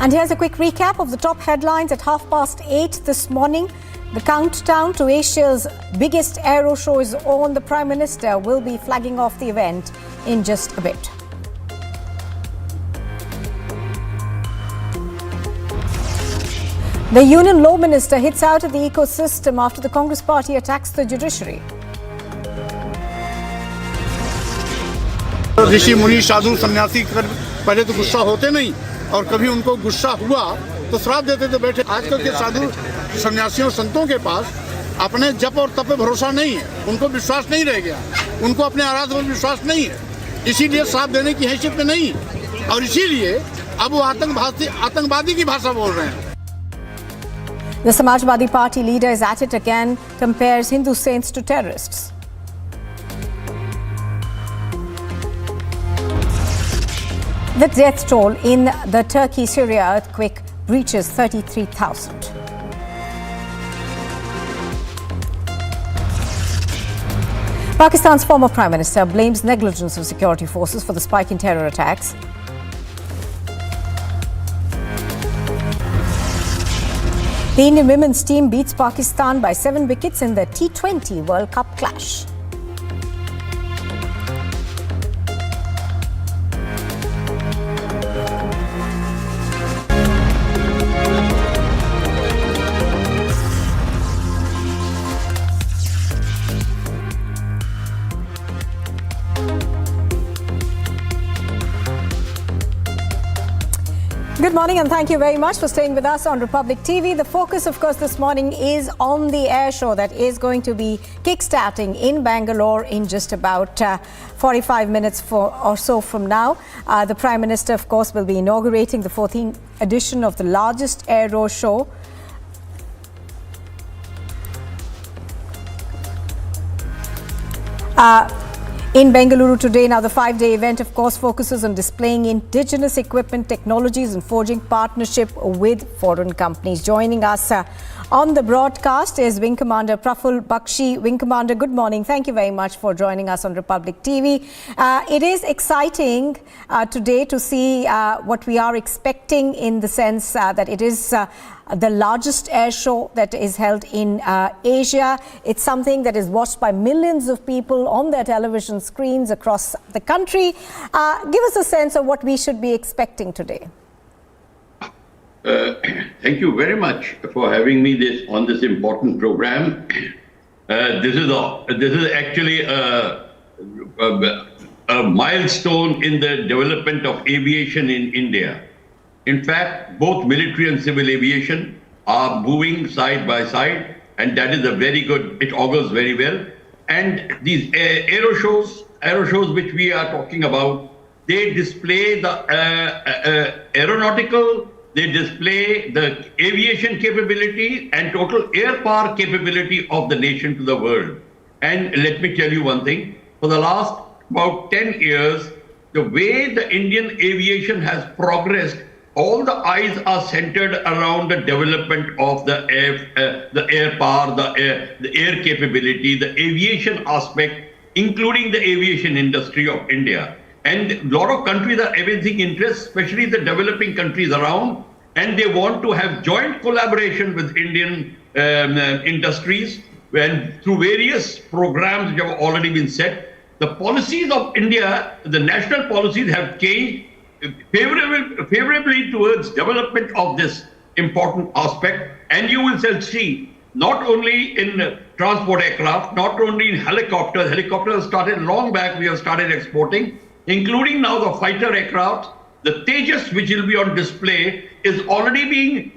And here's a quick recap of the top headlines at 8:30 this morning. The countdown to Asia's biggest aero show is on. The Prime Minister will be flagging off the event in just a bit. The Union Law Minister hits out at the ecosystem after the Congress party attacks the judiciary. ऋषि मुनि साधु सन्यासी पहले तो गुस्सा होते नहीं, और कभी उनको गुस्सा हुआ तो श्राप देते थे बैठे। आजकल के साधु सन्यासियों संतों के पास अपने जप और तप पे भरोसा नहीं है, उनको विश्वास नहीं रह गया, उनको अपने आराधना पर विश्वास नहीं है, इसीलिए श्राप देने की हैसियत में नहीं। और इसीलिए अब वो आतंकवादी की भाषा बोल रहे हैं। The Samajwadi Party leader is at it again, compares Hindu saints to terrorists. The death toll in the Turkey-Syria earthquake breaches 33,000. Pakistan's former Prime Minister blames negligence of security forces for the spike in terror attacks. The Indian women's team beats Pakistan by 7 wickets in the T20 World Cup clash. Good morning and thank you very much for staying with us on Republic TV. The focus, of course, this morning is on the air show that is going to be kickstarting in Bangalore in just about 45 minutes or so from now. The Prime Minister, of course, will be inaugurating the 14th edition of the largest aero show. In Bengaluru today. Now, the 5-day event, of course, focuses on displaying indigenous equipment, technologies and forging partnership with foreign companies. Joining us on the broadcast is Wing Commander Praful Bakshi. Wing Commander, good morning. Thank you very much for joining us on Republic TV. It is exciting today to see what we are expecting, in the sense that it is the largest air show that is held in Asia. It's something that is watched by millions of people on their television screens across the country. Give us a sense of what we should be expecting today. Thank you very much for having me on this important program. This is actually a milestone in the development of aviation in India. In fact, both military and civil aviation are moving side by side, and that is a very good, it augurs very well. And these aero shows which we are talking about, they display the aeronautical, they display the aviation capability and total air power capability of the nation to the world. And let me tell you one thing, for the last about 10 years, the way the Indian aviation has progressed, all the eyes are centered around the development of the air power, the air capability, the aviation aspect, including the aviation industry of India. And a lot of countries are evincing interest, especially the developing countries around, and they want to have joint collaboration with Indian industries, and through various programs which have already been set. The policies of India, the national policies have changed favorably towards development of this important aspect, and you will see not only in transport aircraft, not only in helicopters started long back, we have started exporting, including now the fighter aircraft. The Tejas, which will be on display, is already being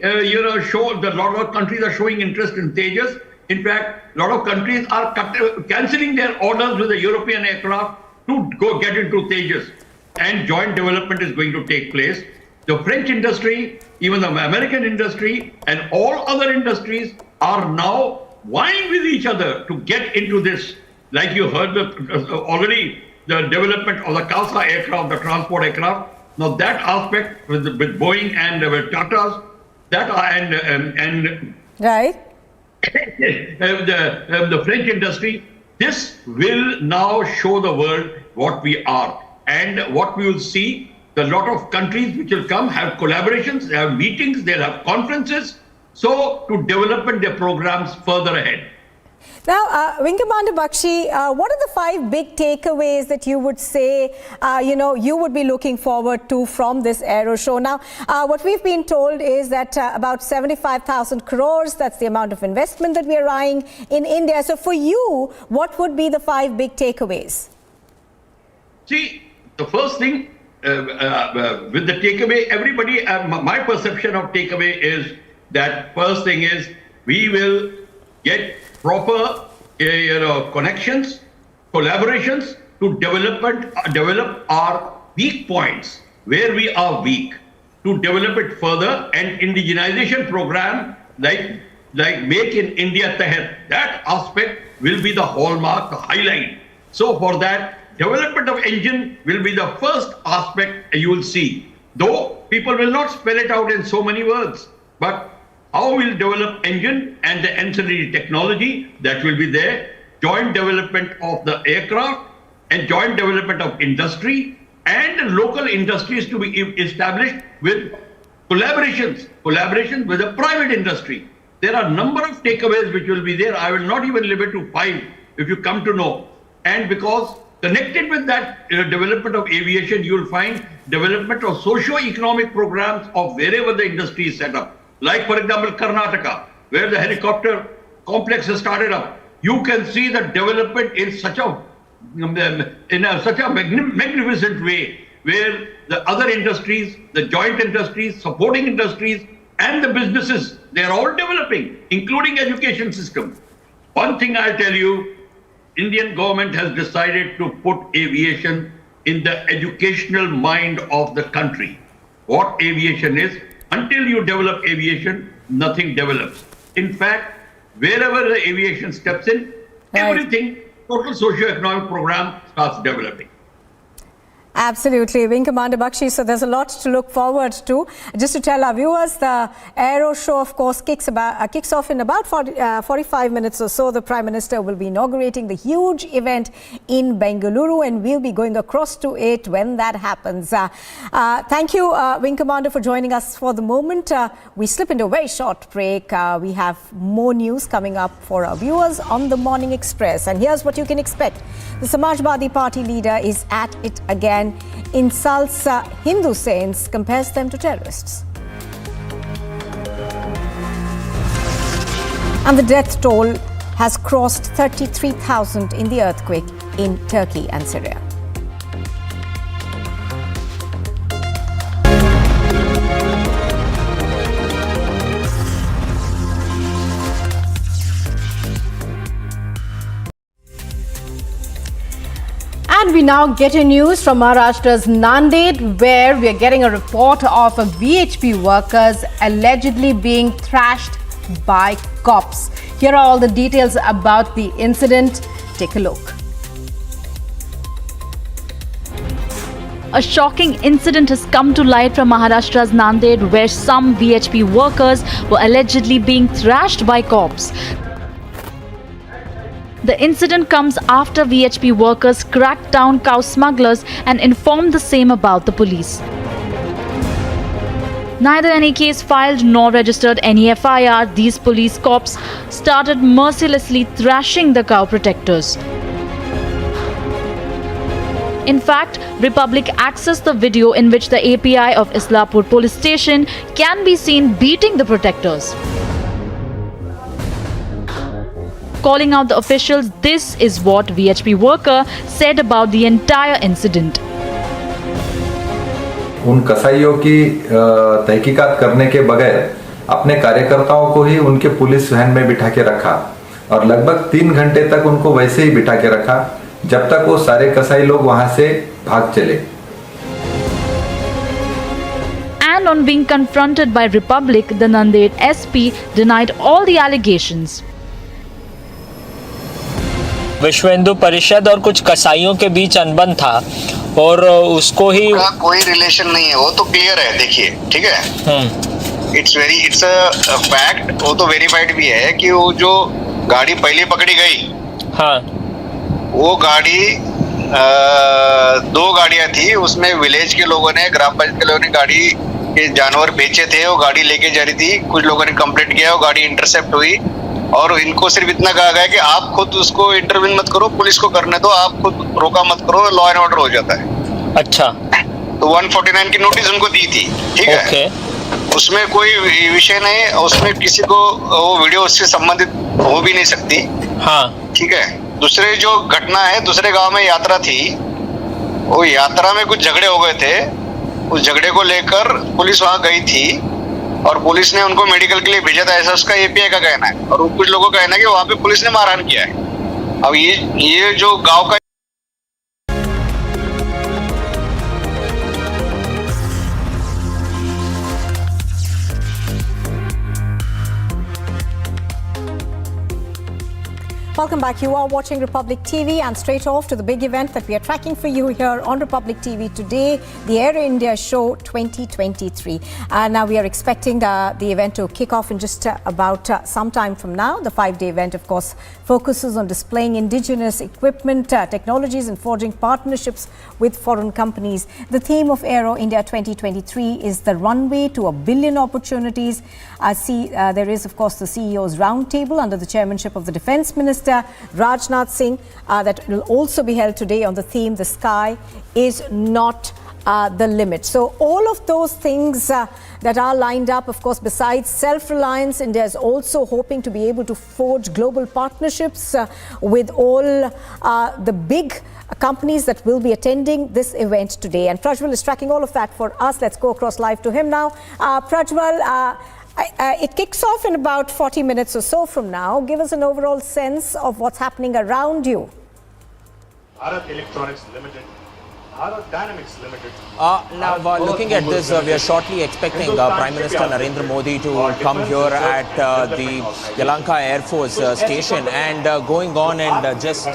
shown. A lot of countries are showing interest in Tejas. In fact, a lot of countries are cancelling their orders with the European aircraft to go get into Tejas. And joint development is going to take place. The French industry, even the American industry, and all other industries are now vying with each other to get into this. Like you heard already, the development of the CASA aircraft, the transport aircraft. Now that aspect with Boeing and with Tata's, right. The French industry, this will now show the world what we are. And what we will see, a lot of countries which will come have collaborations, they have meetings, they'll have conferences, so to develop their programs further ahead. Now, Wing Commander Bakshi, what are the 5 big takeaways that you would say, you would be looking forward to from this aero show? Now, what we've been told is that about 75,000 crores, that's the amount of investment that we are eyeing in India. So for you, what would be the 5 big takeaways? See, the first thing with the takeaway, everybody, my perception of takeaway is that first thing is we will get proper connections, collaborations to develop our weak points, where we are weak. to develop it further, and indigenization program like Make in India Tahat, that aspect will be the hallmark, the highlight. So for that, development of engine will be the first aspect you will see. Though people will not spell it out in so many words, but how we'll develop engine and the ancillary technology that will be there, joint development of the aircraft and joint development of industry and local industries to be established with collaborations with the private industry. There are a number of takeaways which will be there. I will not even limit to 5 if you come to know. And because connected with that development of aviation, you will find development of socio-economic programs of wherever the industry is set up. Like, for example, Karnataka, where the helicopter complex has started up. You can see the development in such a magnificent way, where the other industries, the joint industries, supporting industries, and the businesses, they are all developing, including education system. One thing I'll tell you, Indian government has decided to put aviation in the educational mind of the country. What aviation is, until you develop aviation, nothing develops. In fact, wherever the aviation steps in, everything, total socio-economic program starts developing. Absolutely. Wing Commander Bakshi, so there's a lot to look forward to. Just to tell our viewers, the Aero Show, of course, kicks off in about 45 minutes or so. The Prime Minister will be inaugurating the huge event in Bengaluru, and we'll be going across to it when that happens. Thank you, Wing Commander, for joining us for the moment. We slip into a very short break. We have more news coming up for our viewers on the Morning Express. And here's what you can expect. The Samajwadi Party leader is at it again. Insults Hindu saints, compares them to terrorists. And the death toll has crossed 33,000 in the earthquake in Turkey and Syria. And we now get a news from Maharashtra's Nanded, where we are getting a report of VHP workers allegedly being thrashed by cops. Here are all the details about the incident. Take a look. A shocking incident has come to light from Maharashtra's Nanded, where some VHP workers were allegedly being thrashed by cops. The incident comes after VHP workers cracked down cow smugglers and informed the same about the police. Neither any case filed nor registered any FIR, these police cops started mercilessly thrashing the cow protectors. In fact, Republic accessed the video in which the API of Islapur police station can be seen beating the protectors. Calling out the officials, this is what VHP worker said about the entire incident. उन कसाईयों की तहकीकात करने के बगैर अपने कार्यकर्ताओं को ही उनके पुलिस वैन में बिठा के रखा और लगभग 3 घंटे तक उनको वैसे ही बिठा के रखा जब तक वो सारे कसाई लोग वहां से भाग चले. And on being confronted by Republic, the Nanded SP denied all the allegations. विश्व हिंदू परिषद और कुछ कसाईयों के बीच अनबन था और उसको ही कोई रिलेशन नहीं है, वो तो क्लियर है. देखिए, ठीक है, इट्स अ फैक्ट, वो तो वेरीफाइड भी है कि वो जो गाड़ी पहले पकड़ी गई, हाँ, वो गाड़ी 2 गाड़ियां थी. उसमें विलेज के लोगों ने, ग्राम पंचायत के लोगों ने गाड़ी के जानवर बेचे थे, वो गाड़ी लेके जा रही थी. कुछ लोगों ने कंप्लेंट किया, वो गाड़ी इंटरसेप्ट हुई और इनको सिर्फ इतना कहा गया कि आप खुद उसको इंटरवीन मत करो, पुलिस को करने दो, आप खुद रोका मत करो, लॉ एंड ऑर्डर हो जाता है. अच्छा, तो 149 की नोटिस उनको दी थी, ठीक है. उसमें कोई विषय नहीं, उसमें किसी को वो वीडियो उससे संबंधित हो भी नहीं सकती. हाँ, ठीक है. दूसरे जो घटना है, दूसरे गांव में यात्रा थी, वो यात्रा में कुछ झगड़े हो गए थे. उस झगड़े को लेकर पुलिस वहां गई थी और पुलिस ने उनको मेडिकल के लिए भेजा था, ऐसा उसका एपीआई का कहना है. और कुछ लोगों का कहना है कि वहां पे पुलिस ने मारहाण किया है. अब ये जो गांव का Welcome back. You are watching Republic TV, and straight off to the big event that we are tracking for you here on Republic TV today, the Aero India Show 2023. Now we are expecting the event to kick off in just about some time from now. The 5-day event, of course, focuses on displaying indigenous equipment, technologies and forging partnerships with foreign companies. The theme of Aero India 2023 is the runway to $1 billion opportunities. There is, of course, the CEO's roundtable under the chairmanship of the Defence Minister Rajnath Singh that will also be held today on the theme "The Sky is Not the Limit." So all of those things that are lined up, of course, besides self-reliance, India is also hoping to be able to forge global partnerships with all the big companies that will be attending this event today. And Prajwal is tracking all of that for us. Let's go across live to him now. Prajwal, it kicks off in about 40 minutes or so from now. Give us an overall sense of what's happening around you. Bharat Electronics Limited, Bharat Dynamics Limited. Now, looking at this, we are shortly expecting Prime Minister Narendra Modi to come here at the Yelahanka Air Force Station and going on and just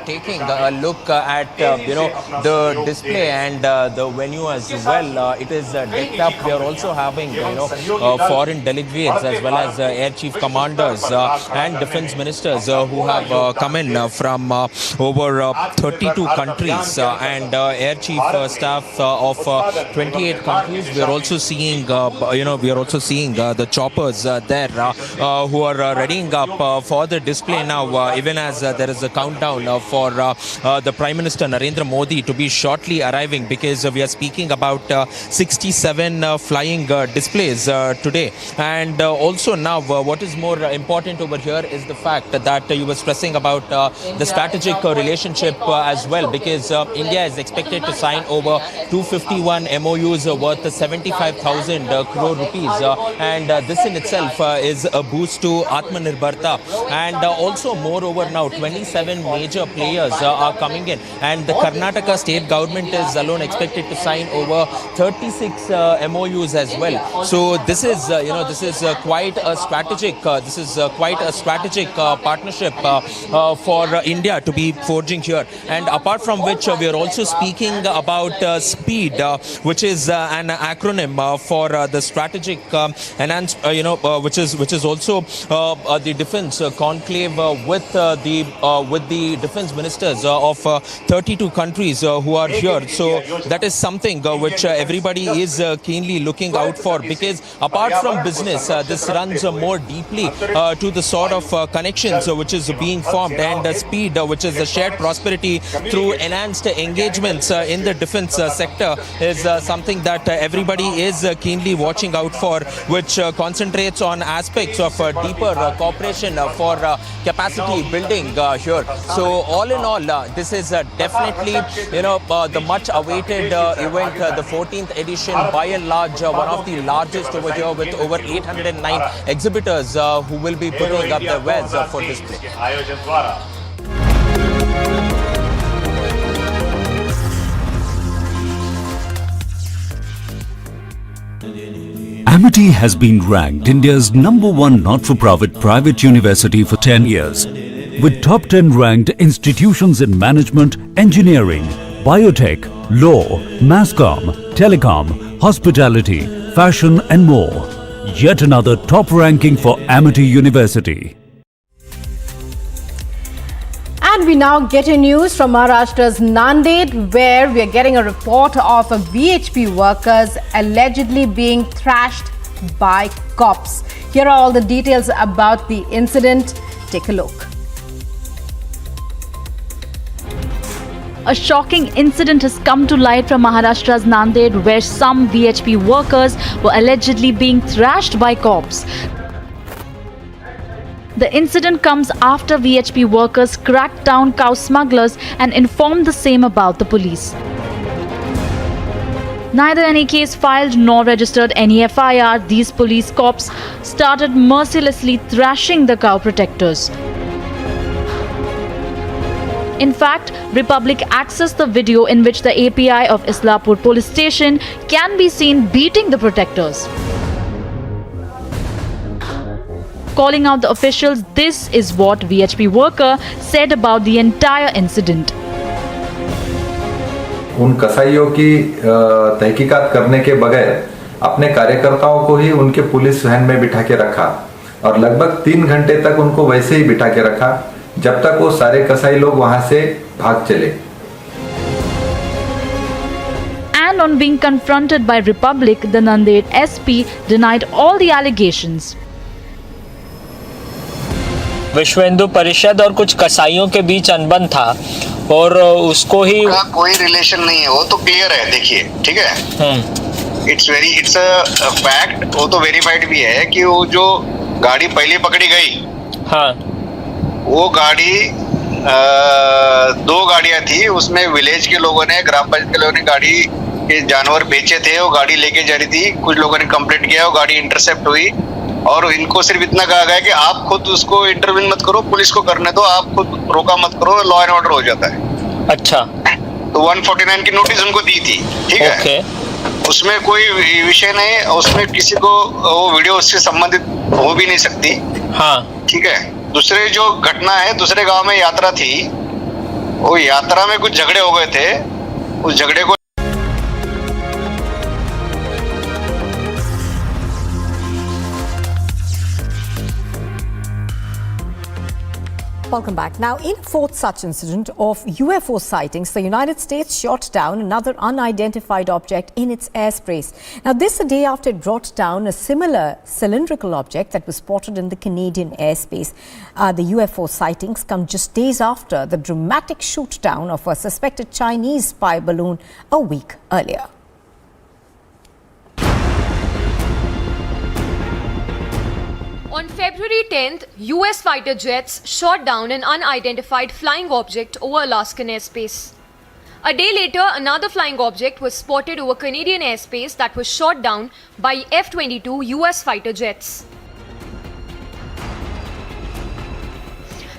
taking a look at the display and the venue as well. It is decked up. We are also having foreign delegates as well as air chief commanders and defense ministers who have come in from over 32 countries and air chief staff of 28 countries. We are also seeing the choppers there who are readying up for the display now, even as there is a countdown for the Prime Minister Narendra Modi to be shortly arriving, because we are speaking about 67 flying displays today. And also now what is more important over here is the fact that you were stressing about the strategic relationship as well, because India is expected to sign over 251 MOUs worth 75,000 crore rupees, and this in itself is a boost to Atmanirbharta. And also moreover now 27 major players are coming in, and the Karnataka state government is alone expected to sign over 36 MOUs as well. So this is quite a strategic partnership for India to be forging here. And apart from which we are also speaking about SPEED, which is an acronym for the strategic which is also the defense conclave with the defense ministers of 32 countries who are here. So that is something which everybody is keenly looking out for, because apart from business, this runs more deeply to the sort of connections which is being formed, and SPEED, which is the shared prosperity through enhanced engagements in the defense sector, is something that everybody is keenly watching out for, which concentrates on aspects of deeper cooperation for capacity building here. So all in all, this is definitely the much awaited event, the 14th edition, by and large one of the largest over here, with over 809 exhibitors who will be putting up their wares for display. Amity has been ranked India's #1 not-for-profit private university for 10 years, with top 10 ranked institutions in management, engineering, biotech, law, masscom, telecom, hospitality, fashion and more. Yet another top ranking for Amity University. And we now get a news from Maharashtra's Nanded, where we are getting a report of VHP workers allegedly being thrashed by cops. Here are all the details about the incident. Take a look. A shocking incident has come to light from Maharashtra's Nanded, where some VHP workers were allegedly being thrashed by cops. The incident comes after VHP workers cracked down cow smugglers and informed the same about the police. Neither any case filed nor registered any FIR, these police cops started mercilessly thrashing the cow protectors. In fact, Republic accessed the video in which the API of Islapur police station can be seen beating the protectors. Calling out the officials, this is what VHP worker said about the entire incident. उन कसाईयों की तहकीकात करने के बगैर अपने कार्यकर्ताओं को ही उनके पुलिस वैन में बिठा के रखा और लगभग 3 घंटे तक उनको वैसे ही बिठा के रखा जब तक वो सारे कसाई लोग वहां से भाग चले. And on being confronted by Republic, the Nanded SP denied all the allegations. विश्व हिंदू परिषद और कुछ कसाईयों के बीच अनबन था और उसको ही कोई रिलेशन नहीं है, वो तो क्लियर है. देखिए, ठीक है, इट्स अ फैक्ट. वो तो वेरीफाइड भी है कि वो जो गाड़ी पहले पकड़ी गई, हाँ, वो गाड़ी 2 गाड़ियां थी. उसमें विलेज के लोगों ने, ग्राम पंचायत के लोगों ने गाड़ी के जानवर बेचे थे. वो गाड़ी लेके जा रही थी. कुछ लोगों ने कंप्लेंट किया, वो गाड़ी इंटरसेप्ट हुई और इनको सिर्फ इतना कहा गया कि आप खुद उसको इंटरवीन मत करो, पुलिस को करने दो, आप खुद रोका मत करो, लॉ एंड ऑर्डर हो जाता है. अच्छा, तो 149 की नोटिस उनको दी थी. ठीक है, उसमें कोई विषय नहीं, उसमें किसी को वो वीडियो उससे संबंधित हो भी नहीं सकती. हाँ, ठीक है. दूसरे जो घटना है, दूसरे गांव में यात्रा थी, वो यात्रा में कुछ झगड़े हो गए थे. उस झगड़े को Welcome back. Now, in a fourth such incident of UFO sightings, the United States shot down another unidentified object in its airspace. Now, this a day after it brought down a similar cylindrical object that was spotted in the Canadian airspace. The UFO sightings come just days after the dramatic shoot-down of a suspected Chinese spy balloon a week earlier. On February 10th, US fighter jets shot down an unidentified flying object over Alaskan airspace. A day later, another flying object was spotted over Canadian airspace that was shot down by F-22 US fighter jets.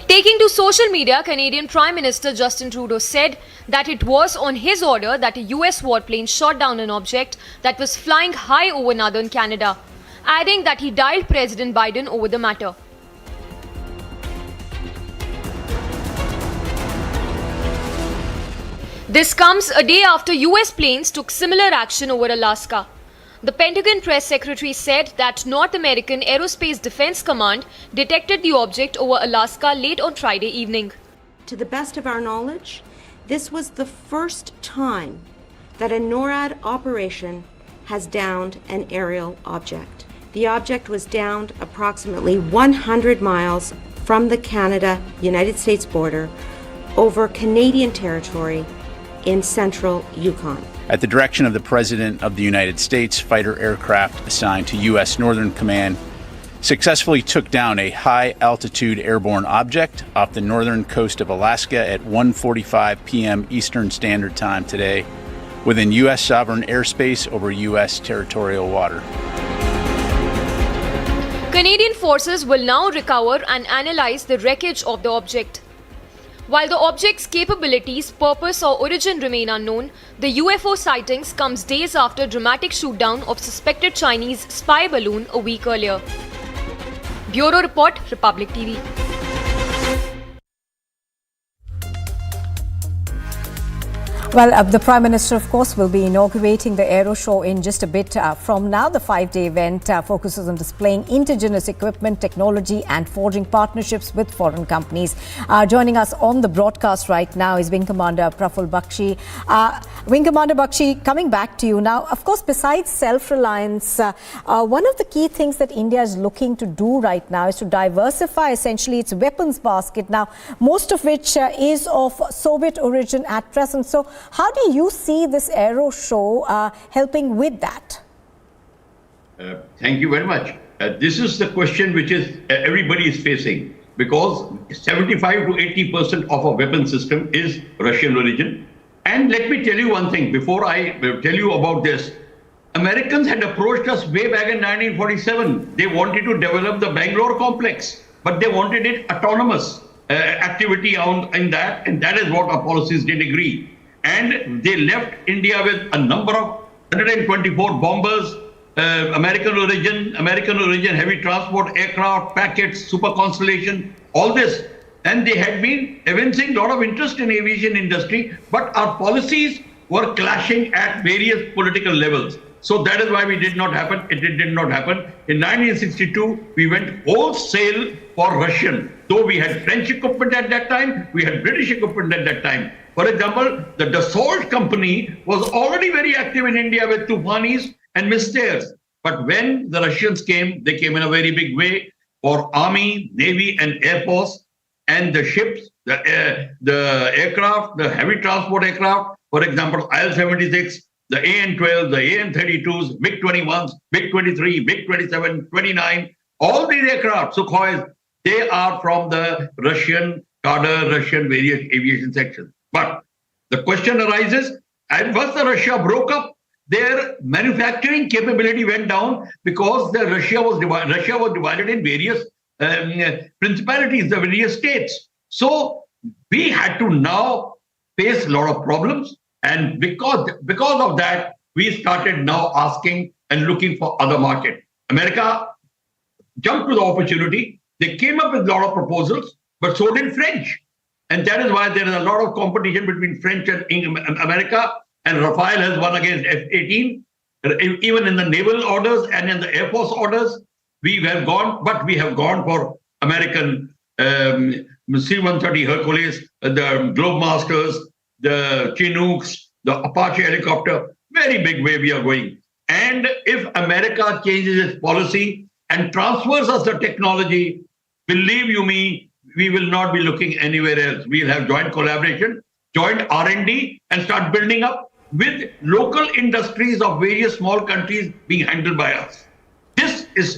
Taking to social media, Canadian Prime Minister Justin Trudeau said that it was on his order that a US warplane shot down an object that was flying high over northern Canada, adding that he dialed President Biden over the matter. This comes a day after US planes took similar action over Alaska. The Pentagon press secretary said that North American Aerospace Defense Command detected the object over Alaska late on Friday evening. To the best of our knowledge, this was the first time that a NORAD operation has downed an aerial object. The object was downed approximately 100 miles from the Canada-United States border over Canadian territory in central Yukon. At the direction of the President of the United States, fighter aircraft assigned to U.S. Northern Command successfully took down a high-altitude airborne object off the northern coast of Alaska at 1:45 p.m. Eastern Standard Time today within U.S. sovereign airspace over U.S. territorial water. Canadian forces will now recover and analyze the wreckage of the object. While the object's capabilities, purpose or origin remain unknown, the UFO sightings comes days after dramatic shoot-down of suspected Chinese spy balloon a week earlier. Bureau Report, Republic TV. Well, the Prime Minister, of course, will be inaugurating the Aero Show in just a bit from now. The 5-day event focuses on displaying indigenous equipment, technology and forging partnerships with foreign companies. Joining us on the broadcast right now is Wing Commander Praful Bakshi. Wing Commander Bakshi, coming back to you now, of course, besides self-reliance, one of the key things that India is looking to do right now is to diversify essentially its weapons basket now, most of which is of Soviet origin at present. So, how do you see this Aero Show helping with that? Thank you very much. This is the question which is everybody is facing, because 75 to 80% of our weapon system is Russian origin. And let me tell you one thing before I tell you about this. Americans had approached us way back in 1947. They wanted to develop the Bangalore complex, but they wanted it autonomous activity in that, and that is what our policies did agree. And they left India with a number of 124 bombers, American origin heavy transport aircraft, packets, Super Constellation, all this. And they had been evincing a lot of interest in aviation industry, but our policies were clashing at various political levels. So that is why it did not happen. In 1962, we went wholesale for Russian. Though we had French equipment at that time, we had British equipment at that time. For example, the Dassault company was already very active in India with Tufanis and Mystairs. But when the Russians came, they came in a very big way for Army, Navy, and Air Force, and the ships, the aircraft, the heavy transport aircraft, for example, IL-76, the AN-12, the AN-32s, MiG-21s, MiG-23, MiG-27, 29, all these aircraft, Sukhois, they are from the Russian cadre, Russian various aviation sections. But the question arises, and once the Russia broke up, their manufacturing capability went down because Russia was divided in various principalities, the various states. So we had to now face a lot of problems. And because of that, we started now asking and looking for other market. America jumped to the opportunity. They came up with a lot of proposals, but so did French. And that is why there is a lot of competition between French and America. And Rafale has won against F-18. Even in the naval orders and in the Air Force orders, we have gone for American C-130 Hercules, the Globemasters, the Chinooks, the Apache helicopter, very big way we are going. And if America changes its policy and transfers us the technology, believe you me, we will not be looking anywhere else. We'll have joint collaboration, joint R&D, and start building up with local industries of various small countries being handled by us. This is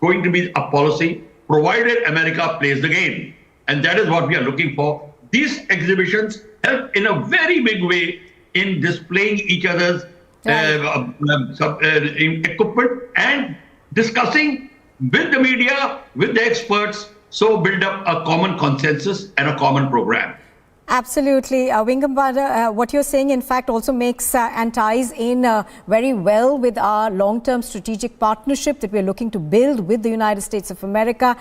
going to be a policy, provided America plays the game. And that is what we are looking for. These exhibitions help in a very big way in displaying each other's equipment and discussing with the media, with the experts, so build up a common consensus and a common program. Absolutely. Vingambada, what you're saying, in fact, also makes and ties in very well with our long-term strategic partnership that we're looking to build with the United States of America.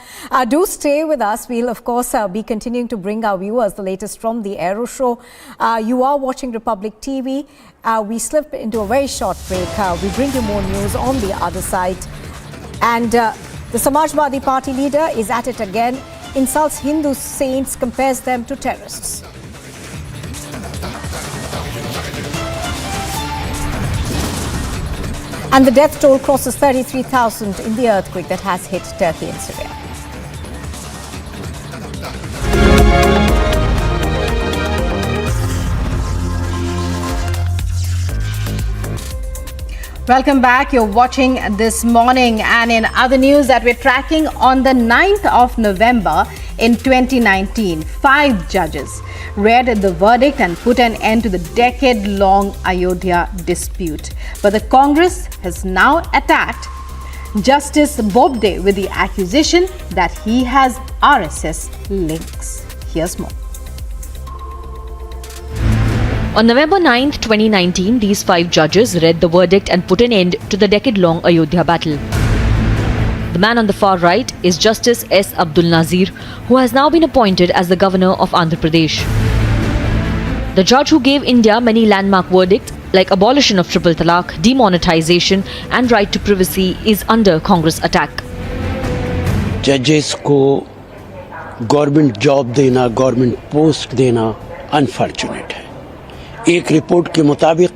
Do stay with us. We'll, of course, be continuing to bring our viewers the latest from the Aero Show. You are watching Republic TV. We slip into a very short break. We bring you more news on the other side. And the Samajwadi Party leader is at it again, insults Hindu saints, compares them to terrorists. And the death toll crosses 33,000 in the earthquake that has hit Turkey and Syria. Welcome back. You're watching This Morning, and in other news that we're tracking, on the 9th of November in 2019, 5 judges read the verdict and put an end to the decade-long Ayodhya dispute. But the Congress has now attacked Justice Bobde with the accusation that he has RSS links. Here's more. On November 9, 2019, these 5 judges read the verdict and put an end to the decade-long Ayodhya battle. The man on the far right is Justice S. Abdul Nazir, who has now been appointed as the governor of Andhra Pradesh. The judge who gave India many landmark verdicts like abolition of triple talaq, demonetization and right to privacy is under Congress attack. Judges को government job देना, government post देना unfortunate है। एक report के मुताबिक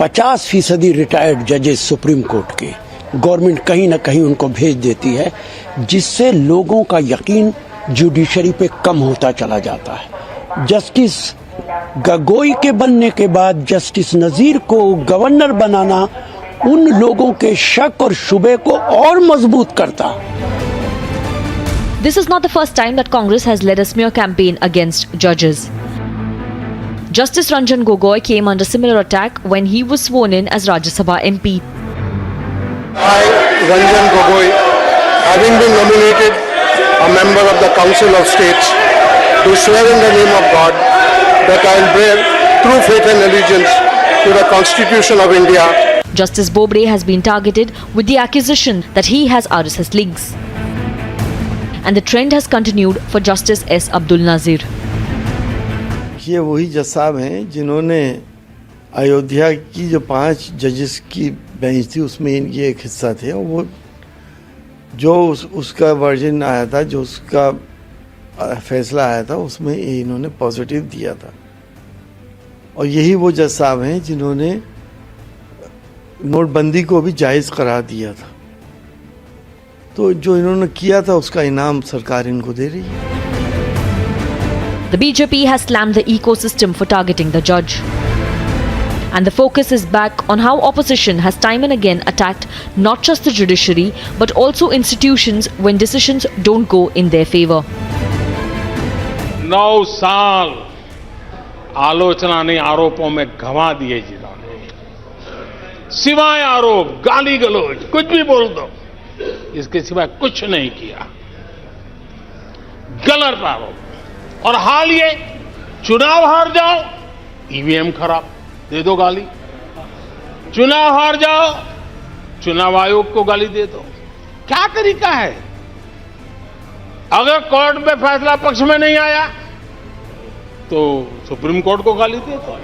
50% retired जजेस supreme court के government कहीं ना कहीं उनको भेज देती है, जिससे लोगों का यकीन जुडिशरी पे कम होता चला जाता है। जस्टिस गगोई के बनने के बाद जस्टिस नजीर को गवर्नर बनाना उन लोगों के शक और शुबे को और मजबूत करता। This is not the first time that Congress has led a smear campaign against judges. Justice Ranjan Gogoi came under similar attack when he was sworn in as Rajya Sabha MP. I, Ranjan Gogoi, having been nominated a member of the Council of States, do swear in the name of God that I will bear true faith and allegiance to the Constitution of India Justice Bobde has been targeted with the accusation that he has RSS links. And the trend has continued for Justice S. Abdul Nazir. ये वही जज साहब हैं जिन्होंने अयोध्या की जो 5 जजेस की बेंच थी उसमें इनकी एक हिस्सा थे और वो जो उसका वर्जन आया था, जो उसका फैसला आया था, उसमें इन्होंने पॉजिटिव दिया था। और यही वो जज साहब हैं जिन्होंने नोटबंदी को भी जायज़ करार दिया था। तो जो इन्होंने किया था उसका इनाम सरकार इनको दे रही है। The BJP has slammed the ecosystem for targeting the judge. And the focus is back on how opposition has time and again attacked not just the judiciary but also institutions when decisions don't go in their favor. 9 साल आलोचना ने आरोपों में गंवा दिए जिन्होंने, सिवाय आरोप, गाली गलौज, कुछ भी बोल दो, इसके सिवाय कुछ नहीं किया। गलत आरोप। और हाल ये चुनाव हार जाओ, ईवीएम खराब, दे दो गाली। चुनाव हार जाओ, चुनाव आयोग को गाली दे दो। क्या तरीका है? अगर कोर्ट में फैसला पक्ष में नहीं आया तो सुप्रीम कोर्ट को गाली दे दो।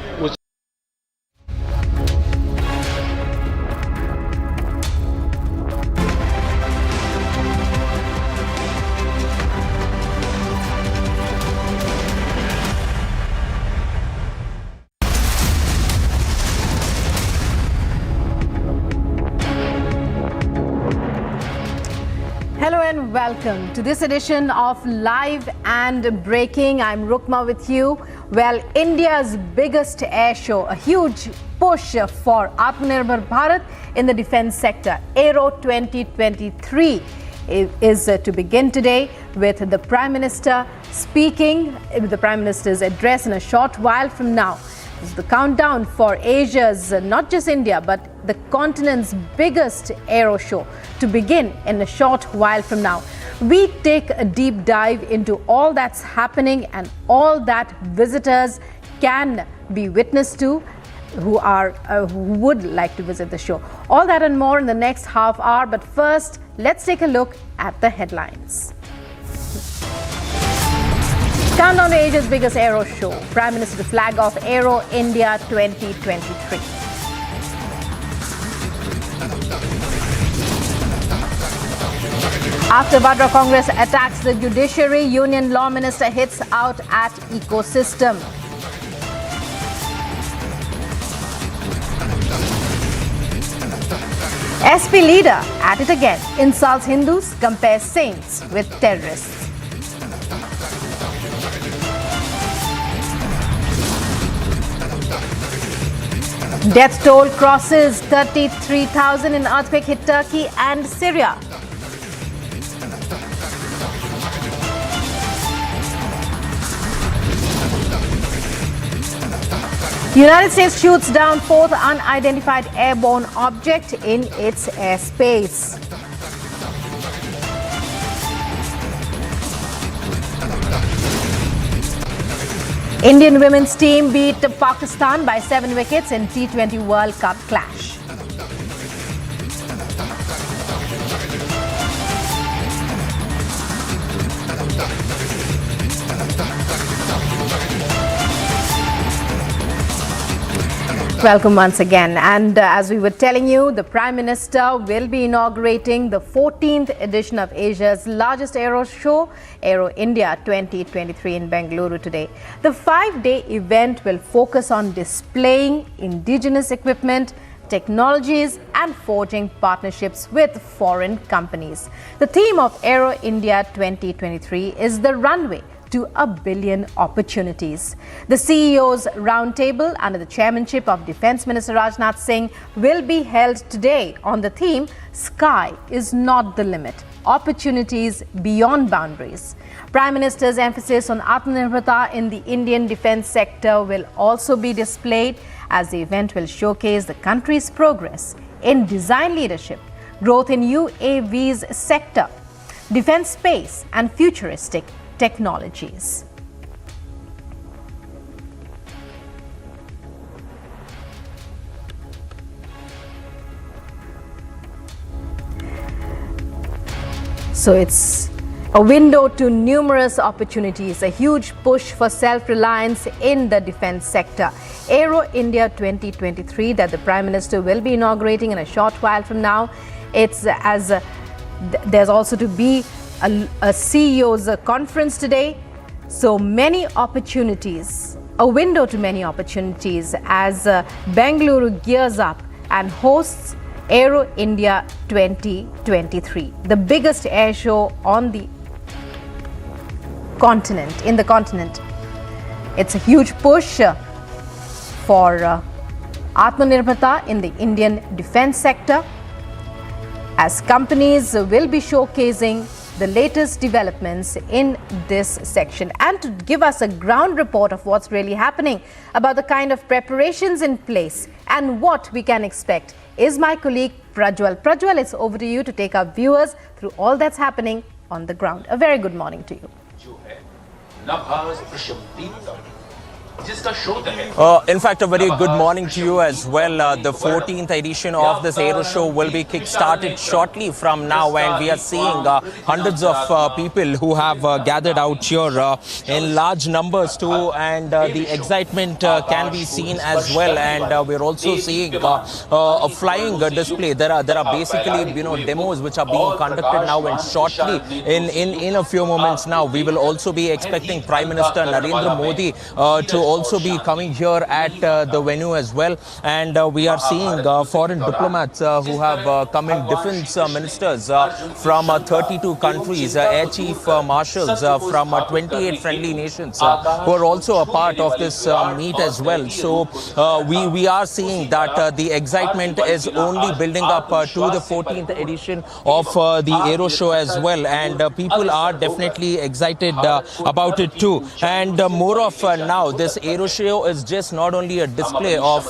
Hello and welcome to this edition of Live and Breaking. I'm Rukma with you. Well, India's biggest air show, a huge push for Atmanirbhar Bharat in the defense sector, Aero 2023, is to begin today with the Prime Minister speaking, the Prime Minister's address in a short while from now. This is the countdown for Asia's, not just India, but the continent's biggest aero show to begin in a short while from now. We take a deep dive into all that's happening and all that visitors can be witness to who would like to visit the show. All that and more in the next half hour. But first, let's take a look at the headlines. Countdown to Asia's biggest aero show. Prime Minister to flag off Aero India 2023. After Vadra Congress attacks the judiciary, Union Law Minister hits out at ecosystem. SP leader at it again. Insults Hindus, compares saints with terrorists. Death toll crosses 33,000 in earthquake hit Turkey and Syria. United States shoots down 4th unidentified airborne object in its airspace. Indian women's team beat Pakistan by 7 wickets in T20 World Cup clash. Welcome once again. And as we were telling you, the Prime Minister will be inaugurating the 14th edition of Asia's largest aero show, Aero India 2023 in Bengaluru today. The 5-day event will focus on displaying indigenous equipment, technologies and forging partnerships with foreign companies. The theme of Aero India 2023 is the runway to 1 billion opportunities. The CEO's roundtable under the chairmanship of Defence Minister Rajnath Singh will be held today on the theme Sky is not the limit, opportunities beyond boundaries. Prime Minister's emphasis on Atmanirbharta in the Indian defence sector will also be displayed, as the event will showcase the country's progress in design leadership, growth in UAV's sector, defence space and futuristic technologies. So it's a window to numerous opportunities, a huge push for self-reliance in the defense sector. Aero India 2023 that the Prime Minister will be inaugurating in a short while from now. There's also to be a CEO's conference today. So many opportunities, a window to many opportunities as Bengaluru gears up and hosts Aero India 2023, the biggest air show on the continent. It's a huge push for Atmanirbharta in the Indian defense sector, as companies will be showcasing the latest developments in this section. And to give us a ground report of what's really happening, about the kind of preparations in place and what we can expect, is my colleague Prajwal. Prajwal, it's over to you to take our viewers through all that's happening on the ground. A very good morning to you. In fact, a very good morning to you as well. The 14th edition of this Aero Show will be kick-started shortly from now, and we are seeing hundreds of people who have gathered out here in large numbers too, and the excitement can be seen as well. And we're also seeing a flying display. There are basically demos which are being conducted now, and shortly in a few moments now we will also be expecting Prime Minister Narendra Modi to also be coming here at the venue as well. And we are seeing foreign diplomats who have come in, defense ministers from 32 countries, air chief marshals from 28 friendly nations who are also a part of this meet as well. So we are seeing that the excitement is only building up to the 14th edition of the Aero Show as well, and people are definitely excited about it too. And more of now, this Aero Show is just not only a display of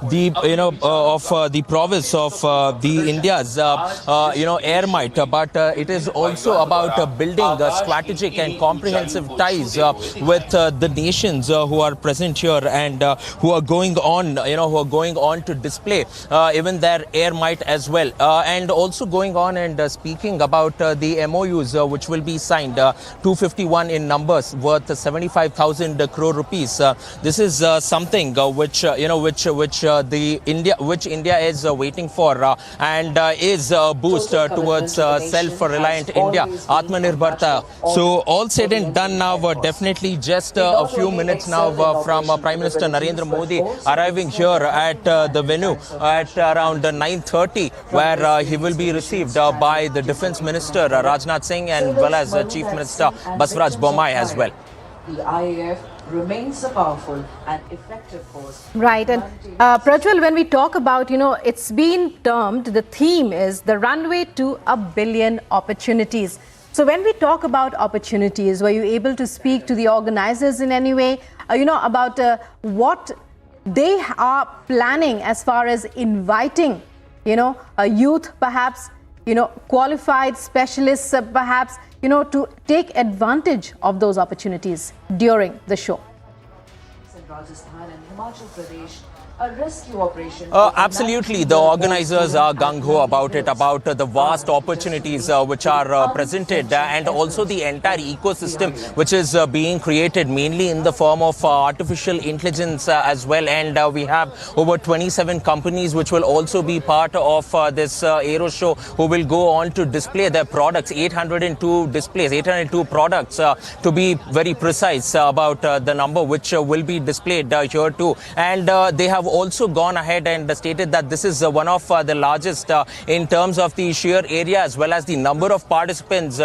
the prowess of the India's air might, but it is also about building strategic and comprehensive ties with the nations who are present here, and who are going on to display even their air might as well, and also going on and speaking about the MOUs which will be signed, 251 in numbers, worth 75,000 crore rupees. This is something which India is waiting for, and is a boost towards self-reliant India, Atmanirbharta. So all said and done now, definitely just a few minutes now from Prime Minister Narendra Modi arriving here at the venue at around 9:30, where he will be received by the Defence Minister Rajnath Singh, and well as Chief Minister Basavaraj Bommai as well. The IAF remains a powerful and effective force. Right, and Prajwal, when we talk about, it's been termed, the theme is the runway to 1 billion opportunities. So when we talk about opportunities, were you able to speak to the organizers in any way, about what they are planning as far as inviting, a youth perhaps, qualified specialists perhaps, to take advantage of those opportunities during the show? Rajasthan and Himachal Pradesh, a rescue operation. Absolutely, the organizers are gung-ho about it, about the vast opportunities which are presented, and also the entire ecosystem which is being created, mainly in the form of artificial intelligence as well. And we have over 27 companies which will also be part of this Aero Show, who will go on to display their products. 802 displays, 802 products to be very precise about the number which will be displayed here too. And they have also gone ahead and stated that this is one of the largest in terms of the sheer area as well as the number of participants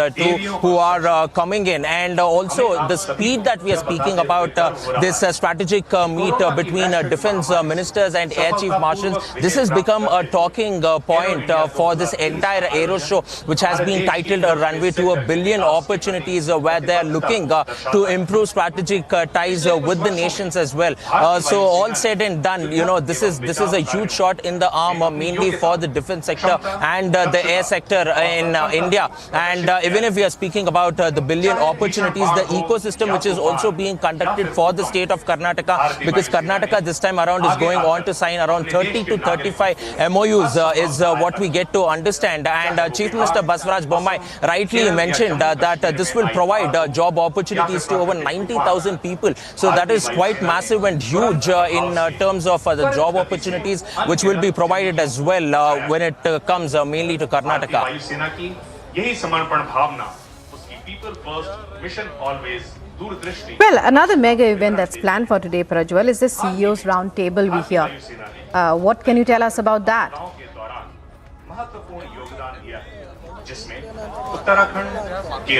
who are coming in, and also the speed that we are speaking about this strategic meet between defense ministers and air chief marshals. This has become a talking point for this entire Aero Show, which has been titled A Runway to 1 Billion Opportunities, where they are looking to improve strategic ties with the nations as well. So all said and done, this is a huge shot in the arm, mainly for the defense sector and the air sector in India. And even if we are speaking about the billion opportunities, the ecosystem which is also being conducted for the state of Karnataka, because Karnataka this time around is going on to sign around 30 to 35 MOUs is what we get to understand. And Chief Minister Basavaraj Bommai rightly mentioned that this will provide job opportunities to over 90,000 people. So that is quite massive and huge in terms of the job opportunities which will be provided as well when it comes mainly to Karnataka. Well, another mega event that's planned for today, Prajwal, is the CEO's roundtable we hear. What can you tell us about that?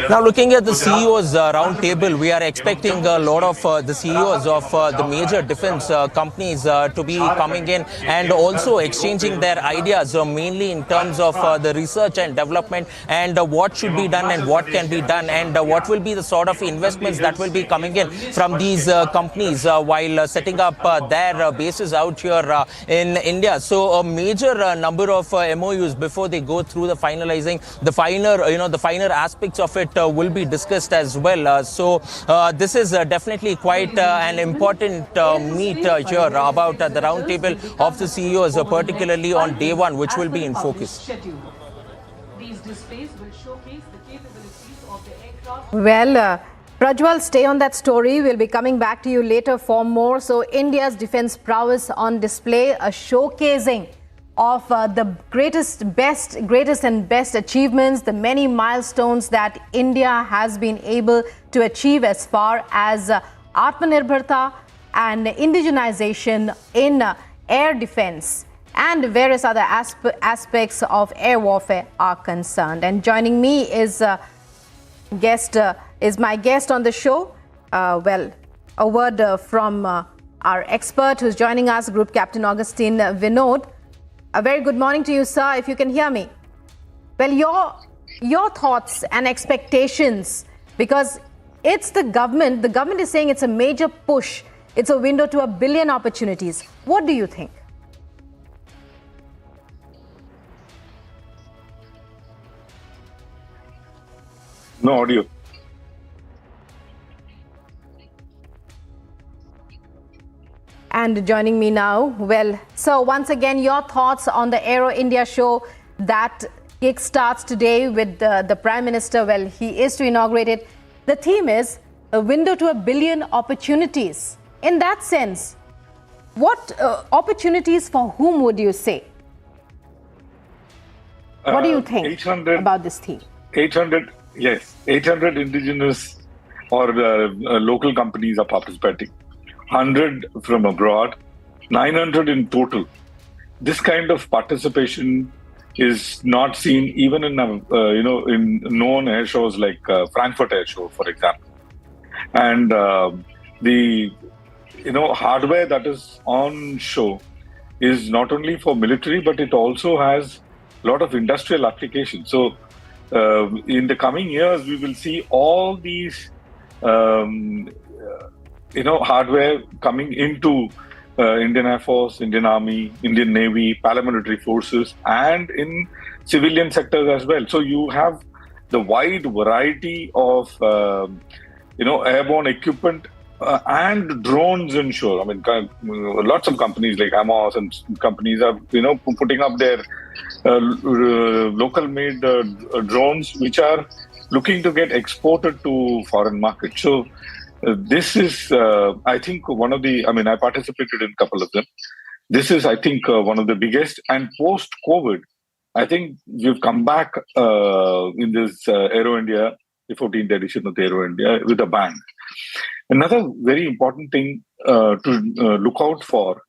Now, looking at the CEOs round table, we are expecting a lot of the CEOs of the major defense companies to be coming in and also exchanging their ideas, mainly in terms of the research and development and what should be done and what can be done and what will be the sort of investments that will be coming in from these companies while setting up their bases out here in India. So a major number of MOUs before they go through the finalizing, the finer aspects of it will be discussed as well. So this is definitely quite an important meet here about the roundtable of the CEOs, particularly on day one, which will be in focus. These displays will showcase the capabilities of the aircraft. Well, Prajwal, stay on that story. We'll be coming back to you later for more. So India's defense prowess on display, a showcasing of the greatest and best achievements, the many milestones that India has been able to achieve as far as Atmanirbharta and indigenization in air defense and various other aspects of air warfare are concerned. And joining me is my guest on the show. Well, a word from our expert who's joining us, Group Captain Augustine Vinod. A very good morning to you, sir, if you can hear me. Well, your thoughts and expectations, because it's the government is saying it's a major push. It's a window to 1 billion opportunities. What do you think? No audio. And joining me now, well, so once again, your thoughts on the Aero India show that kickstarts today with the Prime Minister. Well, he is to inaugurate it. The theme is a window to 1 billion opportunities. In that sense, what opportunities for whom would you say? What do you think about this theme? 800 indigenous or local companies are participating. 100 from abroad, 900 in total. This kind of participation is not seen even in in known air shows like Frankfurt Air Show, for example. And the hardware that is on show is not only for military, but it also has a lot of industrial applications. So in the coming years, we will see all these hardware coming into Indian Air Force, Indian Army, Indian Navy, paramilitary forces, and in civilian sectors as well. So you have the wide variety of, airborne equipment and drones in shore. I mean, lots of companies like Amos and companies are, putting up their local-made drones, which are looking to get exported to foreign markets. So this is, I think, one of the, I participated in a couple of them. This is, I think, one of the biggest. And post-COVID, I think we've come back in this Aero India, the 14th edition of the Aero India, with a bang. Another very important thing to look out for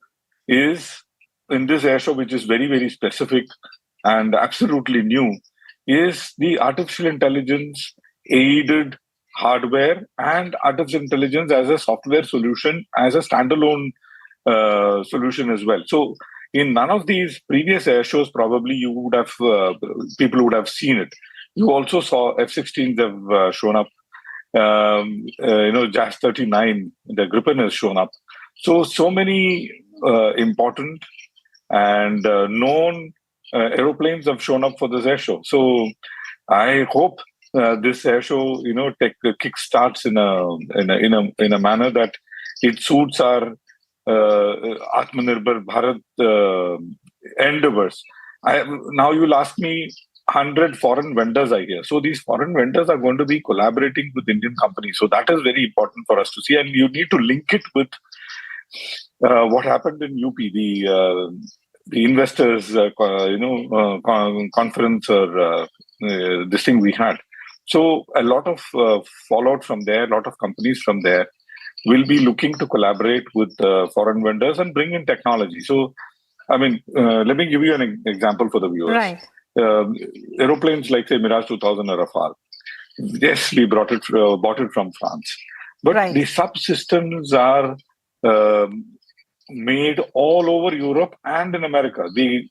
is, in this air show, which is very, very specific and absolutely new, is the artificial intelligence aided hardware and artificial intelligence as a software solution, as a standalone solution as well. So in none of these previous air shows, probably you would have, people would have seen it. You also saw F-16s have shown up, JAS-39, the Gripen has shown up. So many important and known aeroplanes have shown up for this air show. So I hope this air show, kick starts in a manner that it suits our Atmanirbhar Bharat endeavors. Now you'll ask me 100 foreign vendors I hear. So these foreign vendors are going to be collaborating with Indian companies. So that is very important for us to see. And you need to link it with what happened in UP, the investors, conference or this thing we had. So a lot of fallout from there, a lot of companies from there will be looking to collaborate with foreign vendors and bring in technology. So, let me give you an example for the viewers. Right. Aeroplanes like, say, Mirage 2000 or Rafale. Yes, we bought it from France. But the subsystems are made all over Europe and in America. The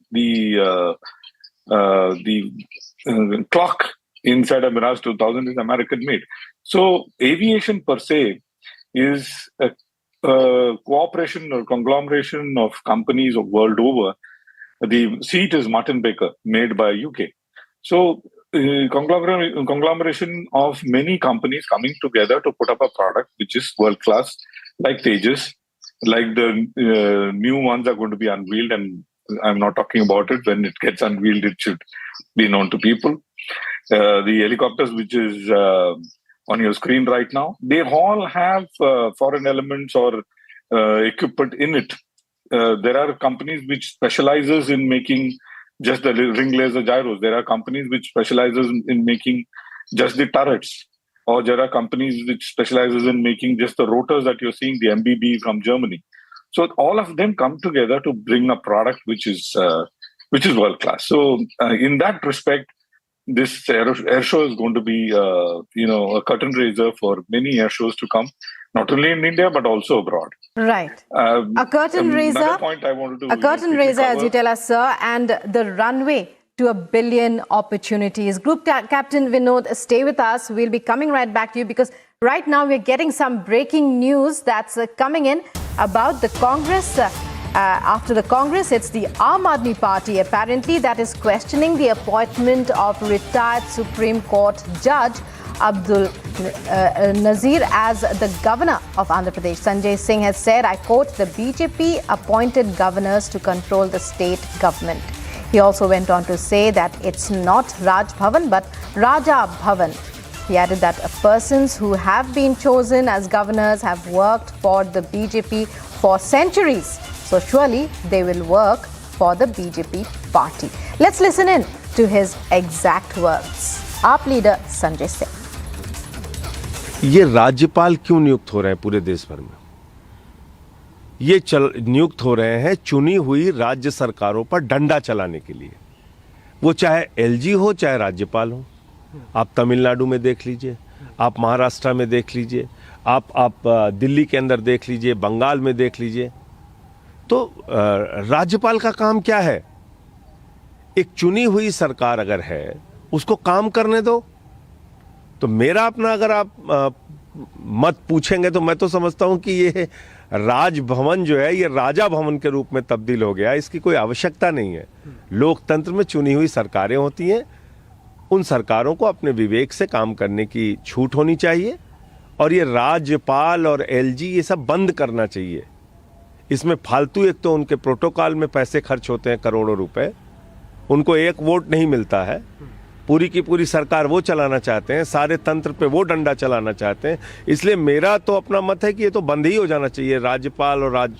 clock inside a Mirage 2000 is American made. So aviation per se is a cooperation or conglomeration of companies of world over. The seat is Martin Baker, made by UK. So conglomeration of many companies coming together to put up a product which is world class, like Tejas, like the new ones are going to be unveiled, and I'm not talking about it. When it gets unveiled, it should be known to people. The helicopters, which is on your screen right now, they all have foreign elements or equipment in it. There are companies which specializes in making just the ring laser gyros. There are companies which specializes in making just the turrets. Or there are companies which specializes in making just the rotors that you're seeing, the MBB from Germany. So all of them come together to bring a product which is world class. So in that respect, this air show is going to be a curtain raiser for many air shows to come, not only in India but also abroad. Right. A curtain raiser. Another point I wanted to a curtain raiser, as you tell us, sir, and the runway to 1 billion opportunities. Group Captain Vinod, stay with us. We'll be coming right back to you because right now we're getting some breaking news that's coming in about the Congress. After the Congress, it's the Aam Aadmi Party, apparently, that is questioning the appointment of retired Supreme Court Judge Abdul Nazir as the governor of Andhra Pradesh. Sanjay Singh has said, I quote, the BJP appointed governors to control the state government. He also went on to say that it's not Raj Bhavan but Raja Bhavan. He added that persons who have been chosen as governors have worked for the BJP for centuries. So surely they will work for the BJP party. Let's listen in to his exact words. AAP leader Sanjay Singh. ये राज्यपाल क्यों नियुक्त हो रहे हैं पूरे देश भर में? ये नियुक्त हो रहे हैं चुनी हुई राज्य सरकारों पर डंडा चलाने के लिए। वो चाहे एलजी हो चाहे राज्यपाल हो। आप तमिलनाडु में देख लीजिए, आप महाराष्ट्र में देख लीजिए, आप दिल्ली के अंदर देख लीजिए, बंगाल में देख लीजिए। तो राज्यपाल का काम क्या है? एक चुनी हुई सरकार अगर है उसको काम करने दो। तो मेरा अपना अगर आप मत पूछेंगे तो मैं तो समझता हूं कि ये राजभवन जो है ये राजा भवन के रूप में तब्दील हो गया। इसकी कोई आवश्यकता नहीं है। लोकतंत्र में चुनी हुई सरकारें होती हैं, उन सरकारों को अपने विवेक से काम करने की छूट होनी चाहिए और ये राज्यपाल और एलजी ये सब बंद करना चाहिए। इसमें फालतू एक तो उनके प्रोटोकॉल में पैसे खर्च होते हैं करोड़ों रुपए, उनको एक वोट नहीं मिलता है, पूरी की पूरी सरकार वो चलाना चाहते हैं, सारे तंत्र पे वो डंडा चलाना चाहते हैं। इसलिए मेरा तो अपना मत है कि ये तो बंद ही हो जाना चाहिए, राज्यपाल और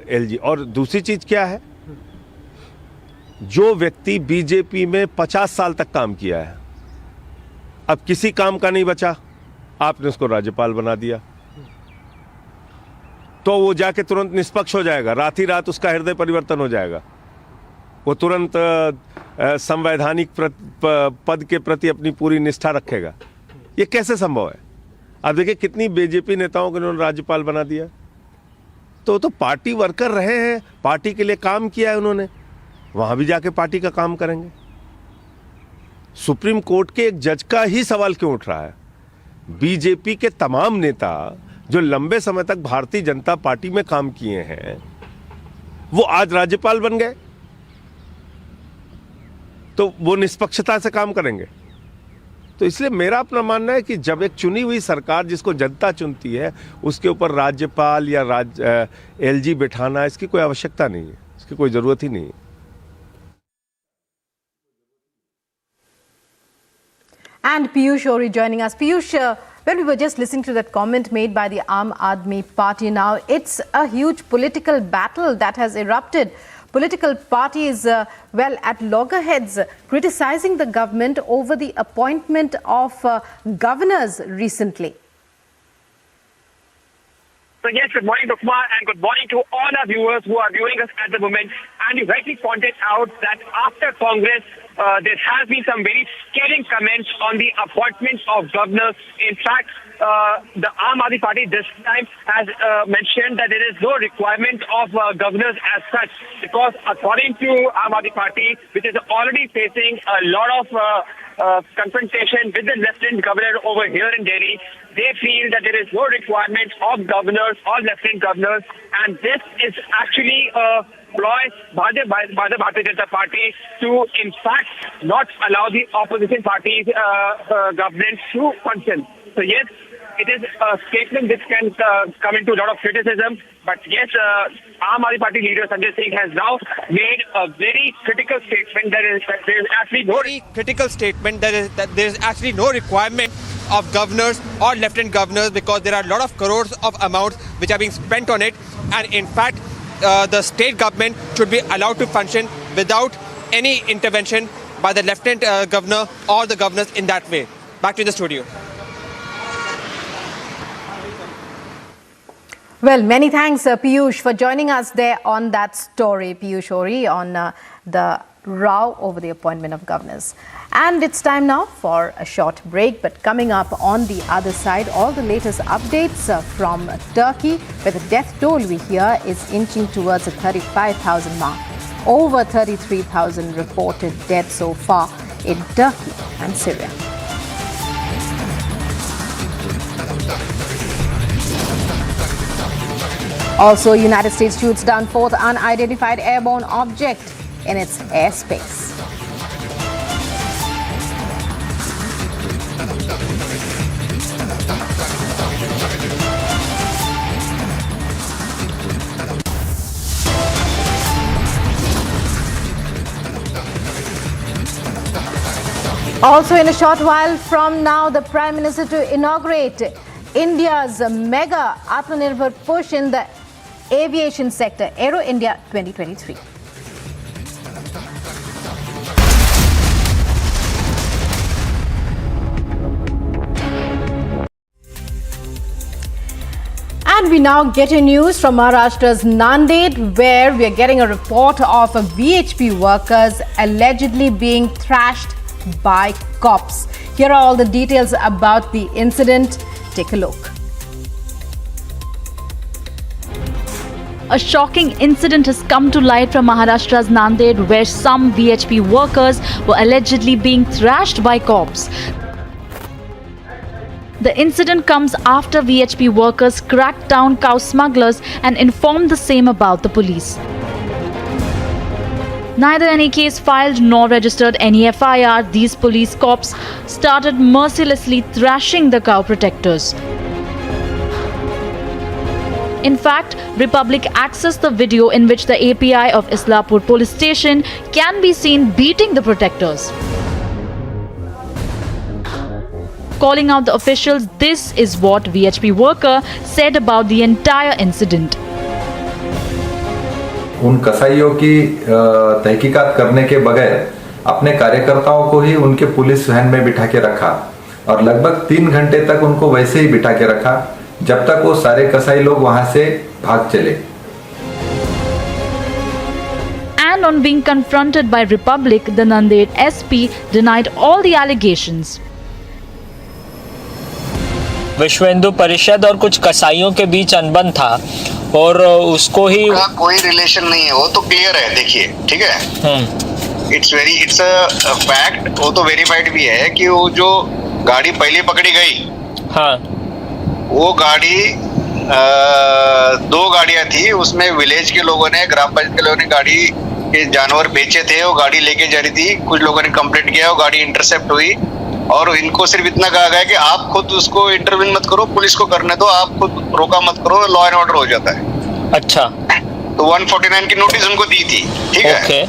एलजी। और दूसरी चीज क्या है, जो व्यक्ति बीजेपी में 50 साल तक काम किया है, अब किसी काम का नहीं बचा, आपने उसको राज्यपाल बना दिया तो वो जाके तुरंत निष्पक्ष हो जाएगा, रात ही रात उसका हृदय परिवर्तन हो जाएगा, वो तुरंत संवैधानिक पद के प्रति अपनी पूरी निष्ठा रखेगा। ये कैसे संभव है? अब देखिए कितनी बीजेपी नेताओं को उन्होंने राज्यपाल बना दिया। तो पार्टी वर्कर रहे हैं, पार्टी के लिए काम किया है उन्होंने, वहां भी जाके पार्टी का काम करेंगे। सुप्रीम कोर्ट के एक जज का ही सवाल क्यों उठ रहा है? बीजेपी के तमाम नेता जो लंबे समय तक भारतीय जनता पार्टी में काम किए हैं, वो आज राज्यपाल बन गए तो वो निष्पक्षता से काम करेंगे। तो इसलिए मेरा अपना मानना है कि जब एक चुनी हुई सरकार जिसको जनता चुनती है उसके ऊपर राज्यपाल या एलजी बिठाना, इसकी कोई आवश्यकता नहीं है, इसकी कोई जरूरत ही नहीं है। And Piyush Ori joining us. Piyush, when we were just listening to that comment made by the Aam Aadmi Party, now it's a huge political battle that has erupted. Political parties, at loggerheads, criticizing the government over the appointment of governors recently. So yes, good morning, Dukma, and good morning to all our viewers who are viewing us at the moment. And you rightly pointed out that after Congress, there has been some very scathing comments on the appointments of governors. In fact, the Aam Aadmi Party this time has mentioned that there is no requirement of governors as such, because according to Aam Aadmi Party, which is already facing a lot of confrontation with the Lieutenant Governor over here in Delhi, they feel that there is no requirement of governors or Lieutenant Governors, and this is actually a ploy by the Bharatiya Janata Party to, in fact, not allow the opposition parties' governance to function. So yes, it is a statement which can come into a lot of criticism. But yes, Aam Aadmi Party leader Sanjay Singh has now made a very critical statement that there is actually no requirement of governors or lieutenant governors, because there are a lot of crores of amounts which are being spent on it, and in fact the state government should be allowed to function without any intervention by the lieutenant governor or the governors in that way. Back to the studio. Well, many thanks, Piyush, for joining us there on that story, Piyush Ori, on the row over the appointment of governors. And it's time now for a short break. But coming up on the other side, all the latest updates from Turkey, where the death toll we hear is inching towards the 35,000 mark. Over 33,000 reported dead so far in Turkey and Syria. Also, United States shoots down fourth unidentified airborne object in its airspace. Also, in a short while from now, the Prime Minister to inaugurate India's mega Atmanirbhar push in the aviation sector, Aero India 2023. And we now get a news from Maharashtra's Nanded, where we are getting a report of VHP workers allegedly being thrashed by cops. Here are all the details about the incident. Take a look. A shocking incident has come to light from Maharashtra's Nanded, where some VHP workers were allegedly being thrashed by cops. The incident comes after VHP workers cracked down cow smugglers and informed the same about the police. Neither any case filed nor registered any FIR, these police cops started mercilessly thrashing the cow protectors. In fact, Republic accessed the video in which the API of Islapur police station can be seen beating the protectors. Calling out the officials, this is what VHP worker said about the entire incident. उन कसाईयों की तहकीकात करने के बगैर अपने कार्यकर्ताओं को ही उनके पुलिस वैन में बिठा के रखा और लगभग 3 घंटे तक उनको वैसे ही बिठा के रखा जब तक वो सारे कसाई लोग वहां से भाग चले. And on being confronted by Republic, the Nanded SP denied all the allegations. विश्व हिंदू परिषद और कुछ कसाईयों के बीच अनबन था और उसको ही कोई रिलेशन नहीं है, वो तो क्लियर है. देखिए, ठीक है, इट्स अ फैक्ट, वो तो वेरीफाइड भी है कि वो जो गाड़ी पहले पकड़ी गई, हाँ, वो गाड़ी 2 गाड़ियां थी, उसमें विलेज के लोगों ने, ग्राम पंचायत के लोगों ने गाड़ी के जानवर बेचे थे, वो गाड़ी लेके जा रही थी। कुछ लोगों ने कंप्लेंट किया, वो गाड़ी इंटरसेप्ट हुई और इनको सिर्फ इतना कहा गया कि आप खुद उसको इंटरवीन मत करो, पुलिस को करने दो, आप खुद रोका मत करो, लॉ एंड ऑर्डर हो जाता है। अच्छा, तो 149 की नोटिस उनको दी थी, ठीक है।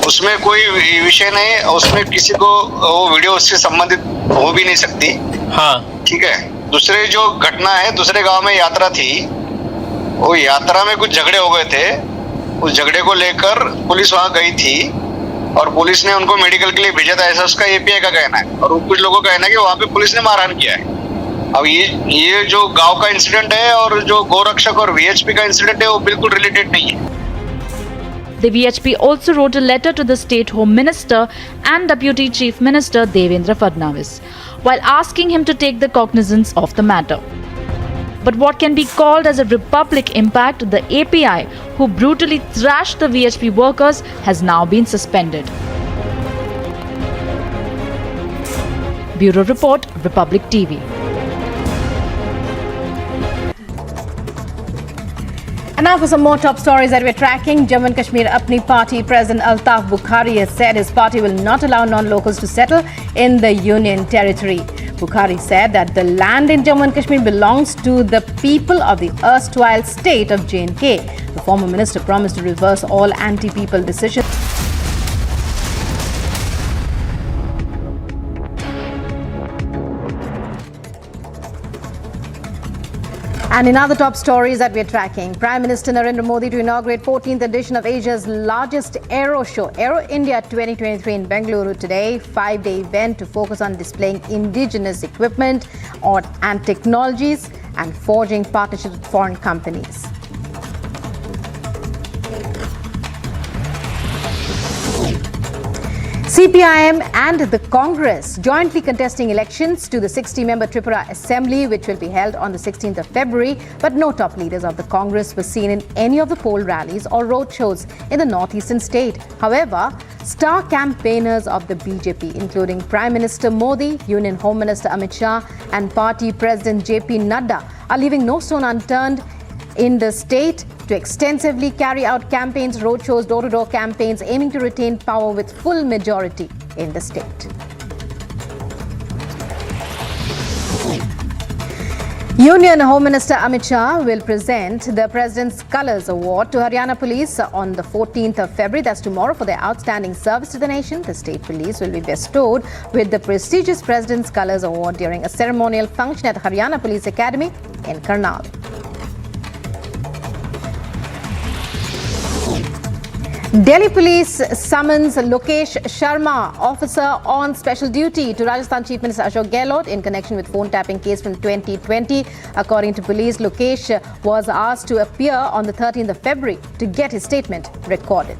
उसमें कोई विषय नहीं, उसमें किसी को वो वीडियो उससे संबंधित हो भी नहीं सकती। हाँ, ठीक है। दूसरे जो घटना है, दूसरे गांव में यात्रा थी, वो यात्रा में कुछ झगड़े हो गए थे, उस झगड़े को लेकर पुलिस वहां गई थी और पुलिस ने उनको मेडिकल के लिए भेजा था, ऐसा उसका एपीआई का कहना है। और कुछ लोगों का कहना है कि वहां पे पुलिस ने मारहाण किया है। अब ये जो गांव का इंसिडेंट है और जो गोरक्षक और वीएचपी का इंसिडेंट है, वो बिल्कुल रिलेटेड नहीं है। The VHP also wrote a letter to the State Home Minister and Deputy Chief Minister Devendra Fadnavis, while asking him to take the cognizance of the matter. But what can be called as a Republic impact, the API, who brutally thrashed the VHP workers, has now been suspended. Bureau Report, Republic TV. And now for some more top stories that we're tracking. Jammu and Kashmir Apni Party President Altaf Bukhari has said his party will not allow non-locals to settle in the Union Territory. Bukhari said that the land in Jammu and Kashmir belongs to the people of the erstwhile state of J&K. The former minister promised to reverse all anti-people decisions. And in other top stories that we're tracking, Prime Minister Narendra Modi to inaugurate 14th edition of Asia's largest aero show, Aero India 2023 in Bengaluru today. 5-day event to focus on displaying indigenous equipment and technologies and forging partnerships with foreign companies. CPIM and the Congress jointly contesting elections to the 60-member Tripura Assembly, which will be held on the 16th of February. But no top leaders of the Congress were seen in any of the poll rallies or roadshows in the northeastern state. However, star campaigners of the BJP, including Prime Minister Modi, Union Home Minister Amit Shah, and Party President JP Nadda, are leaving no stone unturned in the state to extensively carry out campaigns, roadshows, door-to-door campaigns, aiming to retain power with full majority in the state. Union Home Minister Amit Shah will present the President's Colours Award to Haryana Police on the 14th of February, that's tomorrow, for their outstanding service to the nation. The state police will be bestowed with the prestigious President's Colours Award during a ceremonial function at Haryana Police Academy in Karnal. Delhi Police summons Lokesh Sharma, officer on special duty, to Rajasthan Chief Minister Ashok Gehlot in connection with phone tapping case from 2020. According to police, Lokesh was asked to appear on the 13th of February to get his statement recorded.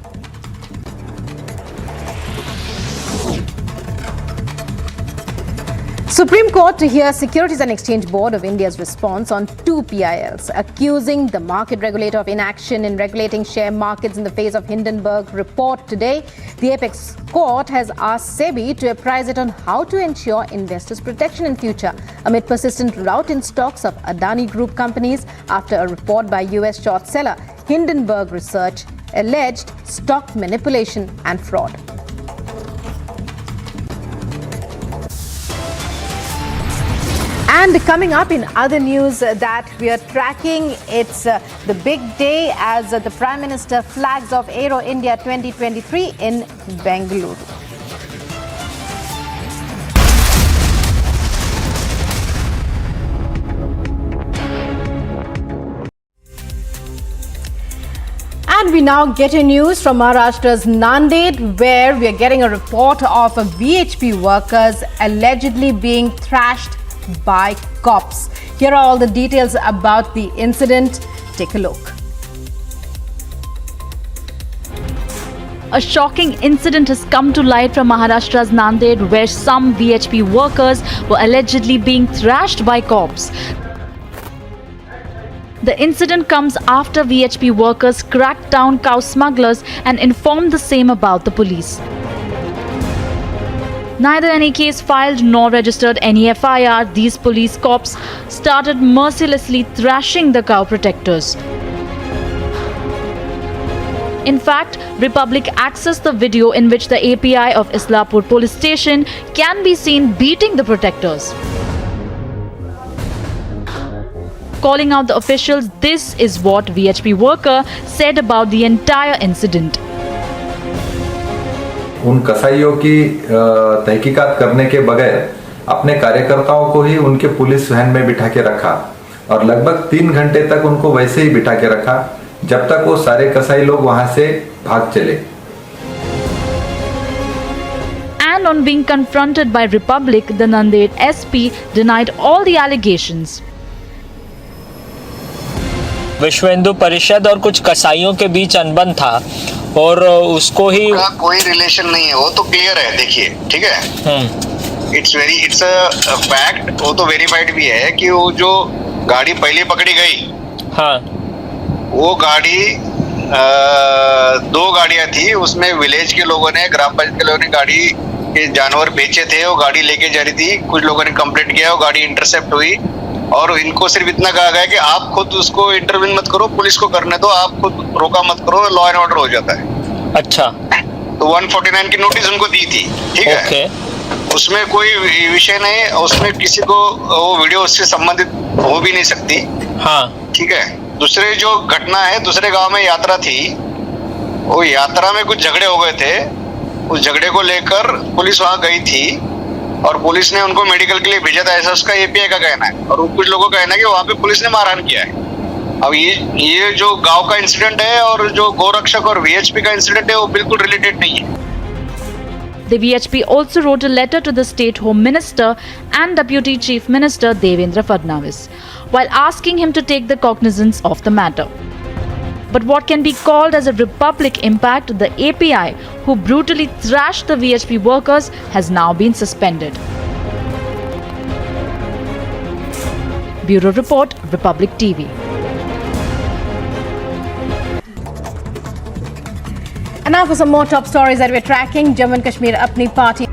Supreme Court to hear Securities and Exchange Board of India's response on 2 PILs, accusing the market regulator of inaction in regulating share markets in the face of Hindenburg report today. The apex court has asked SEBI to apprise it on how to ensure investors' protection in future amid persistent rout in stocks of Adani Group companies after a report by US short seller Hindenburg Research alleged stock manipulation and fraud. And coming up in other news that we are tracking, it's the big day as the Prime Minister flags off Aero India 2023 in Bengaluru. And we now get a news from Maharashtra's Nanded, where we are getting a report of VHP workers allegedly being thrashed by cops. Here are all the details about the incident. Take a look. A shocking incident has come to light from Maharashtra's Nanded, where some VHP workers were allegedly being thrashed by cops. The incident comes after VHP workers cracked down cow smugglers and informed the same about the police. Neither any case filed nor registered any FIR, these police cops started mercilessly thrashing the cow protectors. In fact, Republic accessed the video in which the API of Islapur police station can be seen beating the protectors. Calling out the officials, this is what VHP worker said about the entire incident. उन कसाईयों की तहकीकात करने के बगैर अपने कार्यकर्ताओं को ही उनके पुलिस वैन में बिठा के रखा और लगभग 3 घंटे तक उनको वैसे ही बिठा के रखा जब तक वो सारे कसाई लोग वहां से भाग चले. And on being confronted by Republic, the Nanded SP denied all the allegations. विश्व हिंदू परिषद और कुछ कसाईयों के बीच अनबन था और उसको ही कोई रिलेशन नहीं है, वो तो क्लियर है. देखिए, ठीक है, इट्स अ फैक्ट, वो तो वेरीफाइड भी है कि वो जो गाड़ी पहले पकड़ी गई, हाँ, वो गाड़ी 2 गाड़ियां थी. उसमें विलेज के लोगों ने, ग्राम पंचायत के लोगों ने गाड़ी के जानवर बेचे थे. वो गाड़ी लेके जा रही थी. कुछ लोगों ने कंप्लेंट किया, वो गाड़ी इंटरसेप्ट हुई और इनको सिर्फ इतना कहा गया कि आप खुद उसको इंटरवीन मत करो, पुलिस को करने दो, आप खुद रोका मत करो, लॉ एंड ऑर्डर हो जाता है. अच्छा, तो 149 की नोटिस उनको दी थी, ठीक है. उसमें कोई विषय नहीं, उसमें किसी को वो वीडियो उससे संबंधित हो भी नहीं सकती. हाँ, ठीक है. दूसरे जो घटना है, दूसरे गांव में यात्रा थी, वो यात्रा में कुछ झगड़े हो गए थे. उस झगड़े को लेकर पुलिस वहां गई थी और पुलिस ने उनको मेडिकल के लिए भेजा था, ऐसा उसका एपीआई का कहना है. और कुछ लोगों का कहना है कि वहां पे पुलिस ने मारहान किया है. अब ये जो गांव का इंसिडेंट है और जो गोरक्षक और वीएचपी का इंसिडेंट है, वो बिल्कुल रिलेटेड नहीं है. The VHP also wrote a letter to the State Home Minister and Deputy Chief Minister Devendra Fadnavis, while asking him to take the cognizance of the matter. But what can be called as a Republic impact, the API, who brutally thrashed the VHP workers, has now been suspended. Bureau Report, Republic TV. And now for some more top stories that we're tracking. Jammu and Kashmir apni party.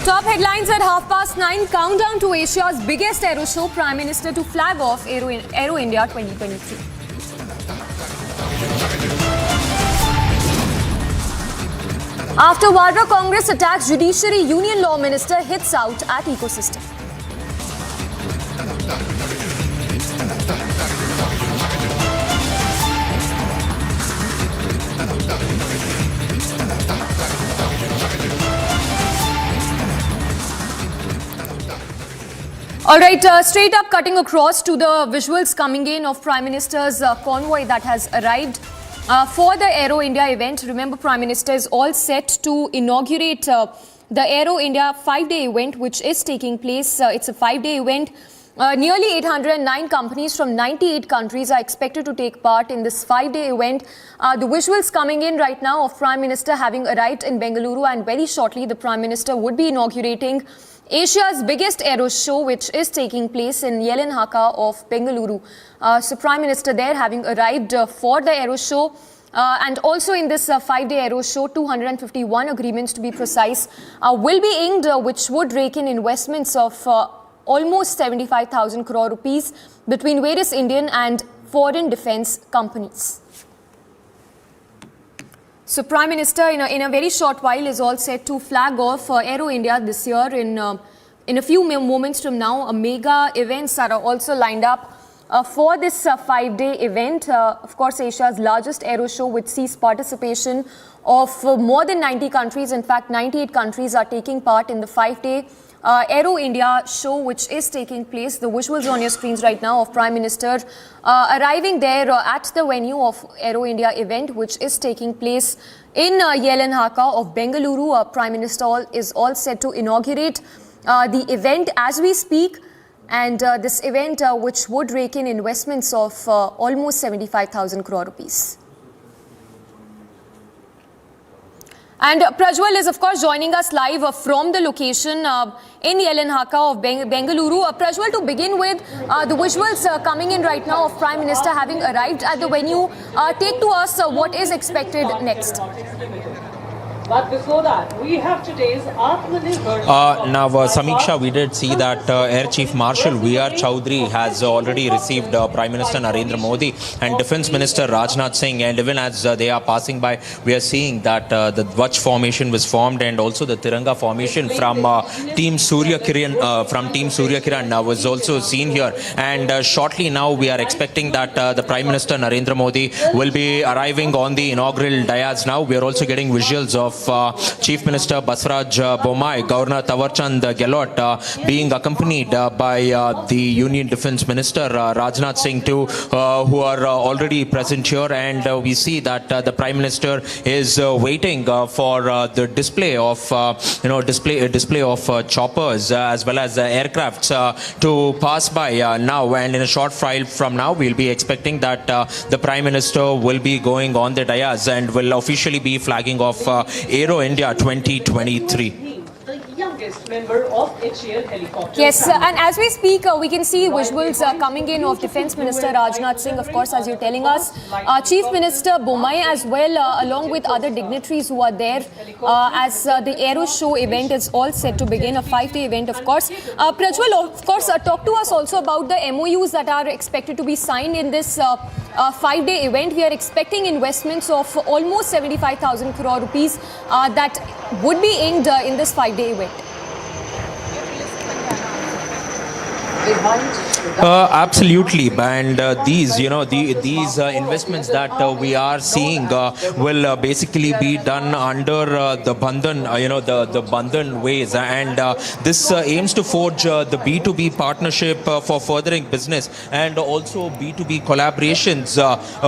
Top headlines at 9:30. Countdown to Asia's biggest aero show. Prime Minister to flag off Aero India 2023. After Vadra Congress attacks Judiciary, Union Law Minister hits out at ecosystem. All right, straight up cutting across to the visuals coming in of Prime Minister's convoy that has arrived for the Aero India event. Remember, Prime Minister is all set to inaugurate the Aero India 5-day event, which is taking place. It's a 5-day event. Nearly 809 companies from 98 countries are expected to take part in this 5-day event. The visuals coming in right now of Prime Minister having arrived in Bengaluru, and very shortly the Prime Minister would be inaugurating Asia's biggest aero show, which is taking place in Yelanhaka of Bengaluru. So Prime Minister there having arrived for the aero show. And also in this 5-day aero show, 251 agreements to be precise, will be inked, which would rake in investments of almost 75,000 crore rupees between various Indian and foreign defense companies. So Prime Minister in a very short while is all set to flag off Aero India this year. In a few moments from now, mega events are also lined up for this 5-day event. Of course, Asia's largest aero show, which sees participation of more than 90 countries. In fact, 98 countries are taking part in the 5-day Aero India show, which is taking place. The visuals on your screens right now of Prime Minister arriving there at the venue of Aero India event, which is taking place in Yelanhaka of Bengaluru. Prime Minister is all set to inaugurate the event as we speak. And this event, which would rake in investments of almost 75,000 crore rupees. And Prajwal is, of course, joining us live from the location in Yelanhaka of Bengaluru. Prajwal, to begin with, the visuals coming in right now of Prime Minister having arrived at the venue. Take to us what is expected next. But before that, we have today's Atmanirbhar. Now, Samiksha, we did see that Air Chief Marshal V.R. Chaudhary has already received Prime Minister Narendra Modi and Defence Minister Rajnath Singh, and even as they are passing by, we are seeing that the Dwaj formation was formed, and also the Tiranga formation from Team Surya Kiran was also seen here. And shortly now, we are expecting that the Prime Minister Narendra Modi will be arriving on the inaugural dais now. We are also getting visuals of Chief Minister Baswaraj Bommai, Governor Tawarchand Gehlot being accompanied by the Union Defence Minister Rajnath Singh too, who are already present here. And we see that the Prime Minister is waiting for the display of display of choppers as well as aircrafts to pass by now. And in a short while from now, we'll be expecting that the Prime Minister will be going on the dais and will officially be flagging off Aero India 2023. The youngest member of HAL helicopter. Yes, and as we speak, we can see visuals coming in of Defence Minister Rajnath Singh, of course, as you're telling us. Chief Minister Bommai as well, along with other dignitaries who are there, as the Aero Show event is all set to begin, a 5-day event, of course. Prajwal, of course, talk to us also about the MOUs that are expected to be signed in this 5-day event. We are expecting investments of almost 75,000 crore rupees that would be inked in this 5-day event. Absolutely, and these investments that we are seeing will basically be done under the Bandhan, the Bandhan ways, and this aims to forge the B2B partnership for furthering business and also B2B collaborations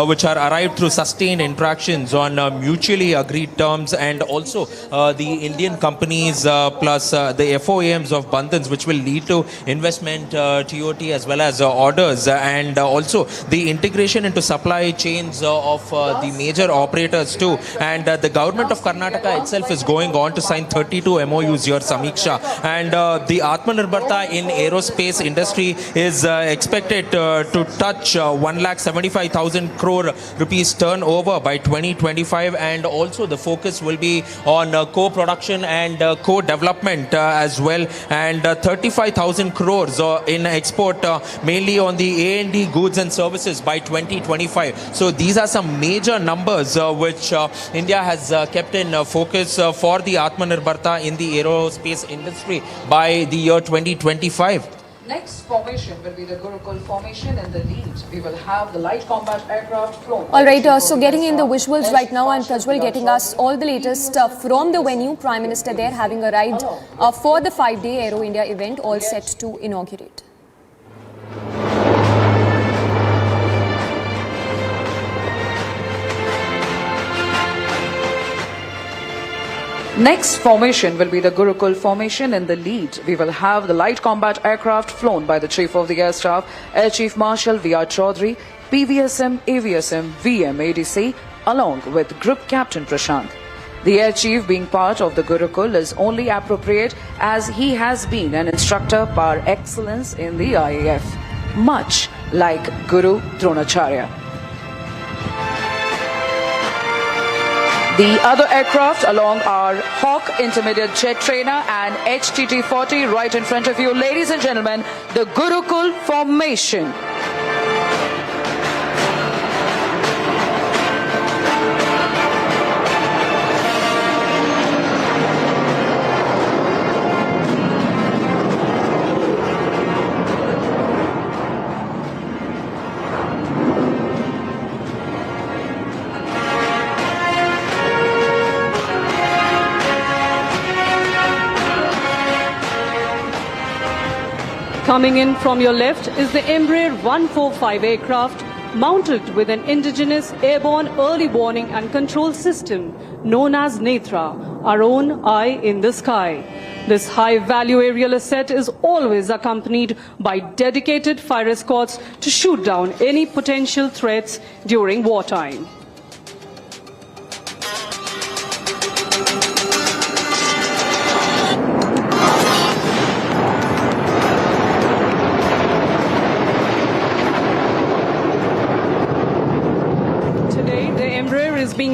which are arrived through sustained interactions on mutually agreed terms, and also the Indian companies plus the FOAMs of Bandhans, which will lead to investment, TOT as well as orders, and also the integration into supply chains of the major operators too. And the government of Karnataka itself is going on to sign 32 MOUs here, Samiksha, and the Atmanirbharta in aerospace industry is expected to touch 1,75,000 crore rupees turnover by 2025, and also the focus will be on co-production and co-development as well, and 35,000 crores in export, mainly on the A&D goods and services by 2025. So these are some major numbers which India has kept in focus for the Atmanirbharta in the aerospace industry by the year 2025. Next formation will be the Gurukul formation in the lead. We will have the light combat aircraft flown. All right, so getting in the visuals right now, and Prajwal getting us all the latest from the venue. Prime Minister there having arrived for the 5-day Aero India event, all set to inaugurate. Next formation will be the Gurukul formation in the lead. We will have the light combat aircraft flown by the Chief of the Air Staff, Air Chief Marshal V.R. Chaudhary, PVSM, AVSM, VM, ADC, along with Group Captain Prashant. The Air Chief being part of the Gurukul is only appropriate as he has been an instructor par excellence in the IAF, much like Guru Dronacharya. The other aircraft along are Hawk Intermediate Jet Trainer and HTT-40 right in front of you. Ladies and gentlemen, the Gurukul formation. Coming in from your left is the Embraer 145 aircraft mounted with an indigenous airborne early warning and control system known as Netra, our own eye in the sky. This high-value aerial asset is always accompanied by dedicated fire escorts to shoot down any potential threats during wartime.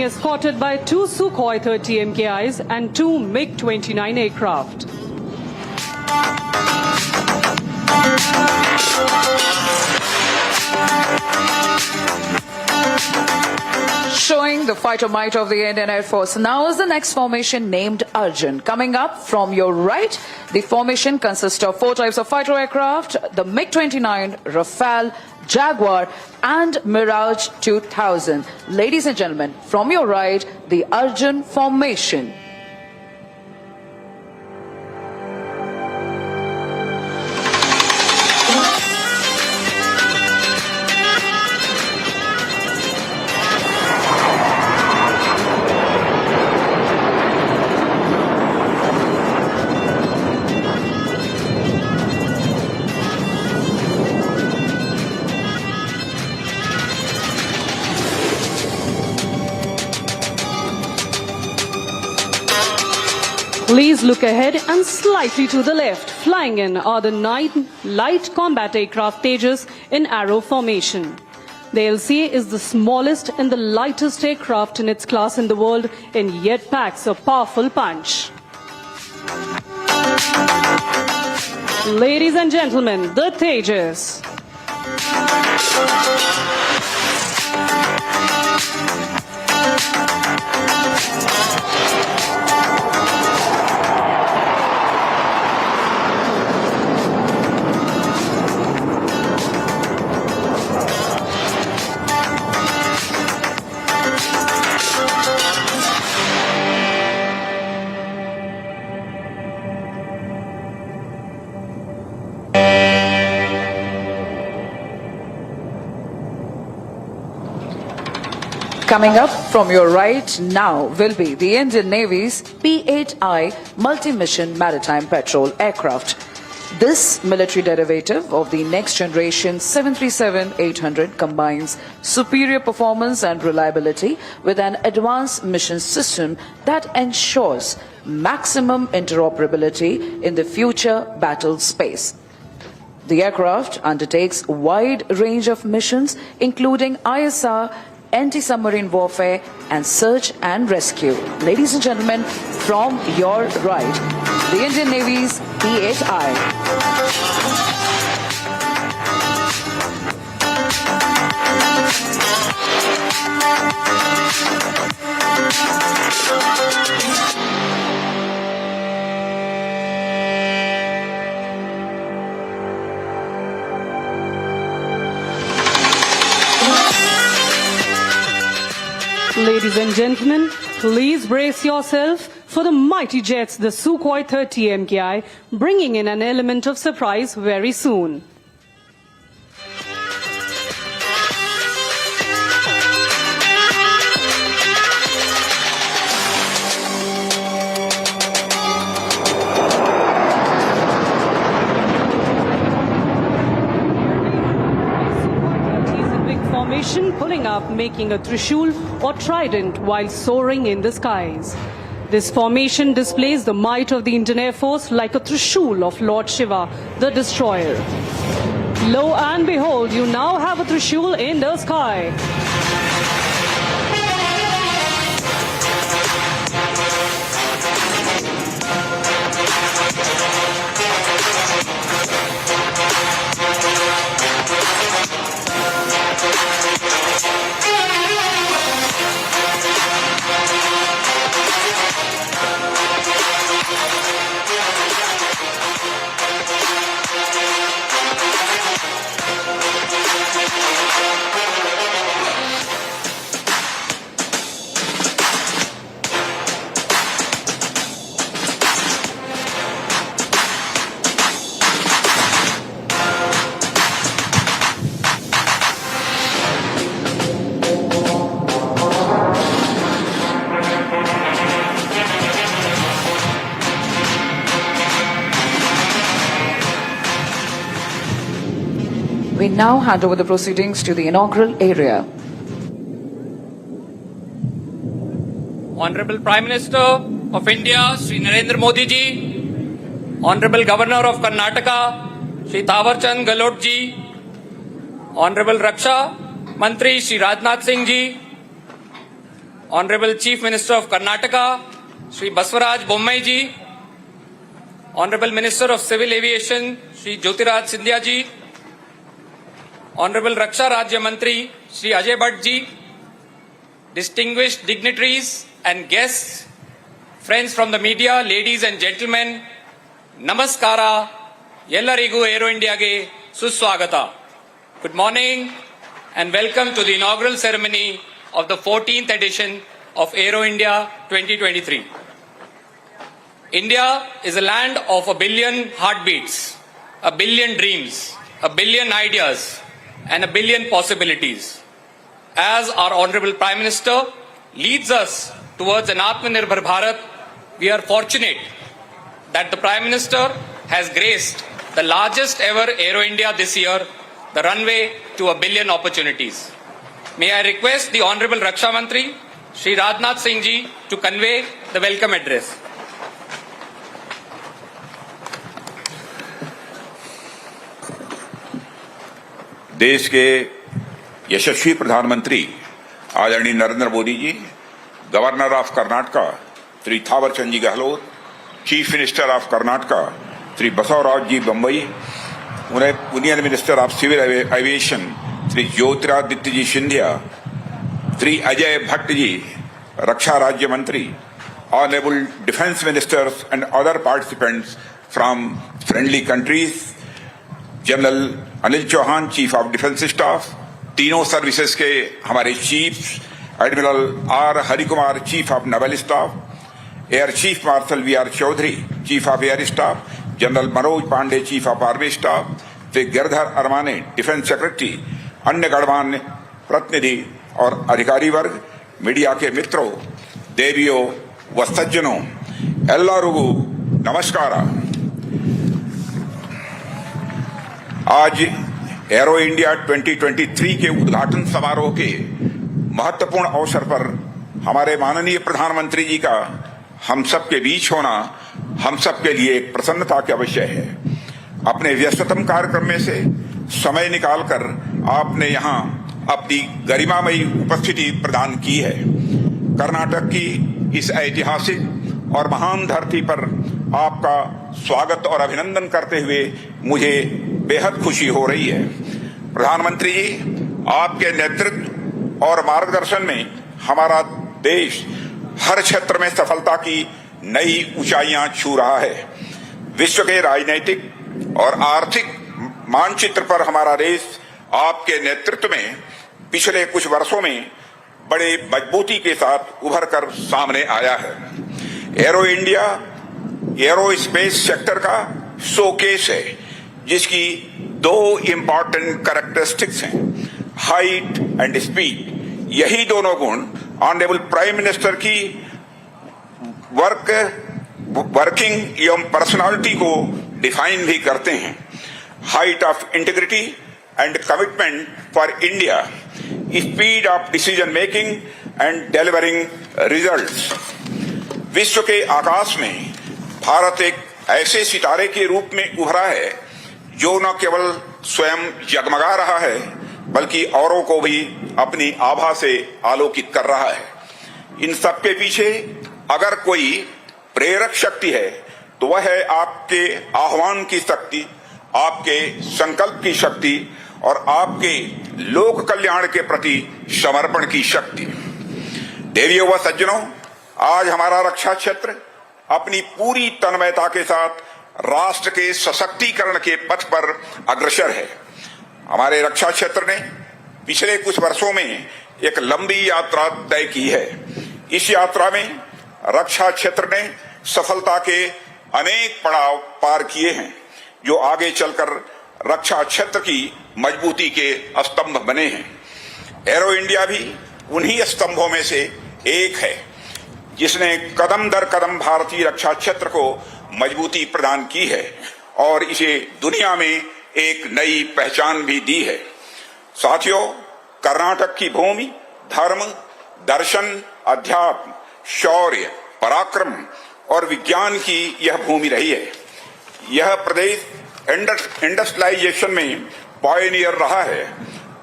being escorted by 2 Sukhoi 30 MKIs and 2 MiG-29 aircraft. Showing the fighter might of the Indian Air Force. Now is the next formation named Arjun. Coming up from your right, the formation consists of 4 types of fighter aircraft: the MiG-29, Rafale, Jaguar and Mirage 2000. Ladies and gentlemen, from your right, the Arjun formation. Please look ahead and slightly to the left. Flying in are the 9 light combat aircraft Tejas in arrow formation. The LCA is the smallest and the lightest aircraft in its class in the world and yet packs a powerful punch. Ladies and gentlemen, the Tejas. Coming up from your right now will be the Indian Navy's P-8I multi-mission maritime patrol aircraft. This military derivative of the next generation 737-800 combines superior performance and reliability with an advanced mission system that ensures maximum interoperability in the future battle space. The aircraft undertakes a wide range of missions including ISR, anti-submarine warfare and search and rescue. Ladies and gentlemen, from your right, the Indian Navy's P-8I. Ladies and gentlemen, please brace yourself for the mighty jets, the Sukhoi 30 MKI, bringing in an element of surprise very soon. Pulling up, making a Trishul or trident while soaring in the skies. This formation displays the might of the Indian Air Force like a Trishul of Lord Shiva, the destroyer. Lo and behold, you now have a Trishul in the sky. We now hand over the proceedings to the inaugural area. Honorable Prime Minister of India, Shri Narendra Modi ji, Honorable Governor of Karnataka, Shri Thawar Chand Gehlot ji, Honorable Raksha Mantri Shri Rajnath Singh ji, Honorable Chief Minister of Karnataka, Shri Baswaraj Bommai ji, Honorable Minister of Civil Aviation, Shri Jyotiraj Scindia ji, Honorable Raksha Rajya Mantri, Shri Ajay Bhatt ji, distinguished dignitaries and guests, friends from the media, ladies and gentlemen, Namaskara, Yellarigu Aero India ge Suswagata. Good morning and welcome to the inaugural ceremony of the 14th edition of Aero India 2023. India is a land of a billion heartbeats, a billion dreams, a billion ideas, and a billion possibilities. As our Honorable Prime Minister leads us towards an Atmanirbhar Bharat, we are fortunate that the Prime Minister has graced the largest ever Aero India this year, the runway to a billion opportunities. May I request the Honorable Raksha Mantri, Shri Rajnath Singh ji, to convey the welcome address. देश के यशस्वी प्रधानमंत्री आदरणीय Narendra Modi ji, governor of Karnataka Shri Thawarchand ji Gehlot, chief minister of Karnataka Shri Basavaraj ji Bommai, union minister of civil aviation Shri Jyotiraditya ji Scindia, Shri Ajay Bhatt ji, रक्षा राज्य मंत्री, honourable defence ministers and other participants from friendly countries, general Anil Chauhan, chief of defence staff, तीनों services के हमारे chiefs, admiral R Harikumar, chief of naval staff, air chief marshal we are Chaudhari, chief of air staff, general Manoj Pande, chief of army staff, Shri Giridhar Aramane, defence secretary, अन्य गणमान्य प्रतिनिधि और अधिकारी वर्ग, media के मित्रों, देवियों व सज्जनों, एल्लारुगु नमस्कार। आज एरो इंडिया 2023 के उद्घाटन समारोह के महत्वपूर्ण अवसर पर हमारे माननीय प्रधानमंत्री जी का हम सब के बीच होना हम सब के लिए एक प्रसन्नता का विषय है। अपने व्यस्ततम कार्यक्रम में से समय निकालकर आपने यहाँ अपनी गरिमामयी उपस्थिति प्रदान की है। कर्नाटक की इस ऐतिहासिक और महान धरती पर आपका स्वागत और अभिनंदन करते हुए मुझे बेहद खुशी हो रही है। प्रधानमंत्री जी, आपके नेतृत्व और मार्गदर्शन में हमारा देश हर क्षेत्र में सफलता की नई ऊंचाइयां छू रहा है। विश्व के राजनीतिक और आर्थिक मानचित्र पर हमारा देश आपके नेतृत्व में पिछले कुछ वर्षों में बड़े मजबूती के साथ उभर कर सामने आया है। Arrow India arrow space sector का शोकेस है, जिसकी दो इंपॉर्टेंट कैरेक्टरिस्टिक्स हैं, हाइट एंड स्पीड। यही दोनों गुण ऑनरेबल प्राइम मिनिस्टर की वर्किंग एवं पर्सनालिटी को डिफाइन भी करते हैं। Height of integrity and commitment for India, speed of decision making and delivering results. विश्व के आकाश में भारत एक ऐसे सितारे के रूप में उभरा है जो न केवल स्वयं जगमगा रहा है बल्कि औरों को भी अपनी आभा से आलोकित कर रहा है। इन सब के पीछे अगर कोई प्रेरक शक्ति है तो वह है आपके आह्वान की शक्ति, आपके संकल्प की शक्ति और आपके लोक कल्याण के प्रति समर्पण की शक्ति। देवियों व सज्जनों, आज हमारा रक्षा क्षेत्र अपनी पूरी तन्मयता के साथ राष्ट्र के सशक्तिकरण के पथ पर अग्रसर है। हमारे रक्षा क्षेत्र ने पिछले कुछ वर्षों में एक लंबी यात्रा तय की है। इस यात्रा में रक्षा क्षेत्र ने सफलता के अनेक पड़ाव पार किए हैं, जो आगे चलकर रक्षा क्षेत्र की मजबूती के स्तंभ बने हैं। एरो इंडिया भी उन्हीं स्तंभों में से एक है, जिसने कदम दर कदम भारतीय रक्षा क्षेत्र को मजबूती प्रदान की है और इसे दुनिया में एक नई पहचान भी दी है। साथियों, कर्नाटक की भूमि धर्म, दर्शन, अध्यात्म, शौर्य, पराक्रम और विज्ञान की यह भूमि रही है। यह प्रदेश इंडस्ट्रियलाइजेशन में पायनियर रहा है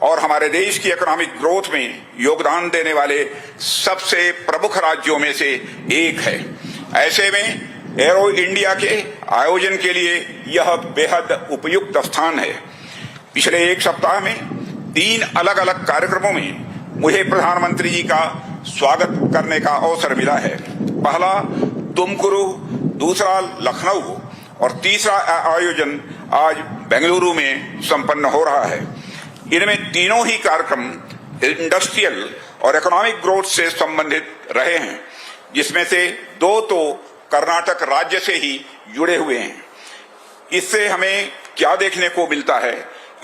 और हमारे देश की इकोनॉमिक ग्रोथ में योगदान देने वाले सबसे प्रमुख राज्यों में से एक है। ऐसे में एरो इंडिया के आयोजन के लिए यह बेहद उपयुक्त स्थान है। पिछले एक सप्ताह में 3 अलग अलग कार्यक्रमों में मुझे प्रधानमंत्री जी का स्वागत करने का अवसर मिला है। पहला तुमकुरु, दूसरा लखनऊ और तीसरा आयोजन आज बेंगलुरु में संपन्न हो रहा है। इनमें तीनों ही कार्यक्रम इंडस्ट्रियल और इकोनॉमिक ग्रोथ से संबंधित रहे हैं, जिसमें से 2 तो कर्नाटक राज्य से ही जुड़े हुए हैं। इससे हमें क्या देखने को मिलता है?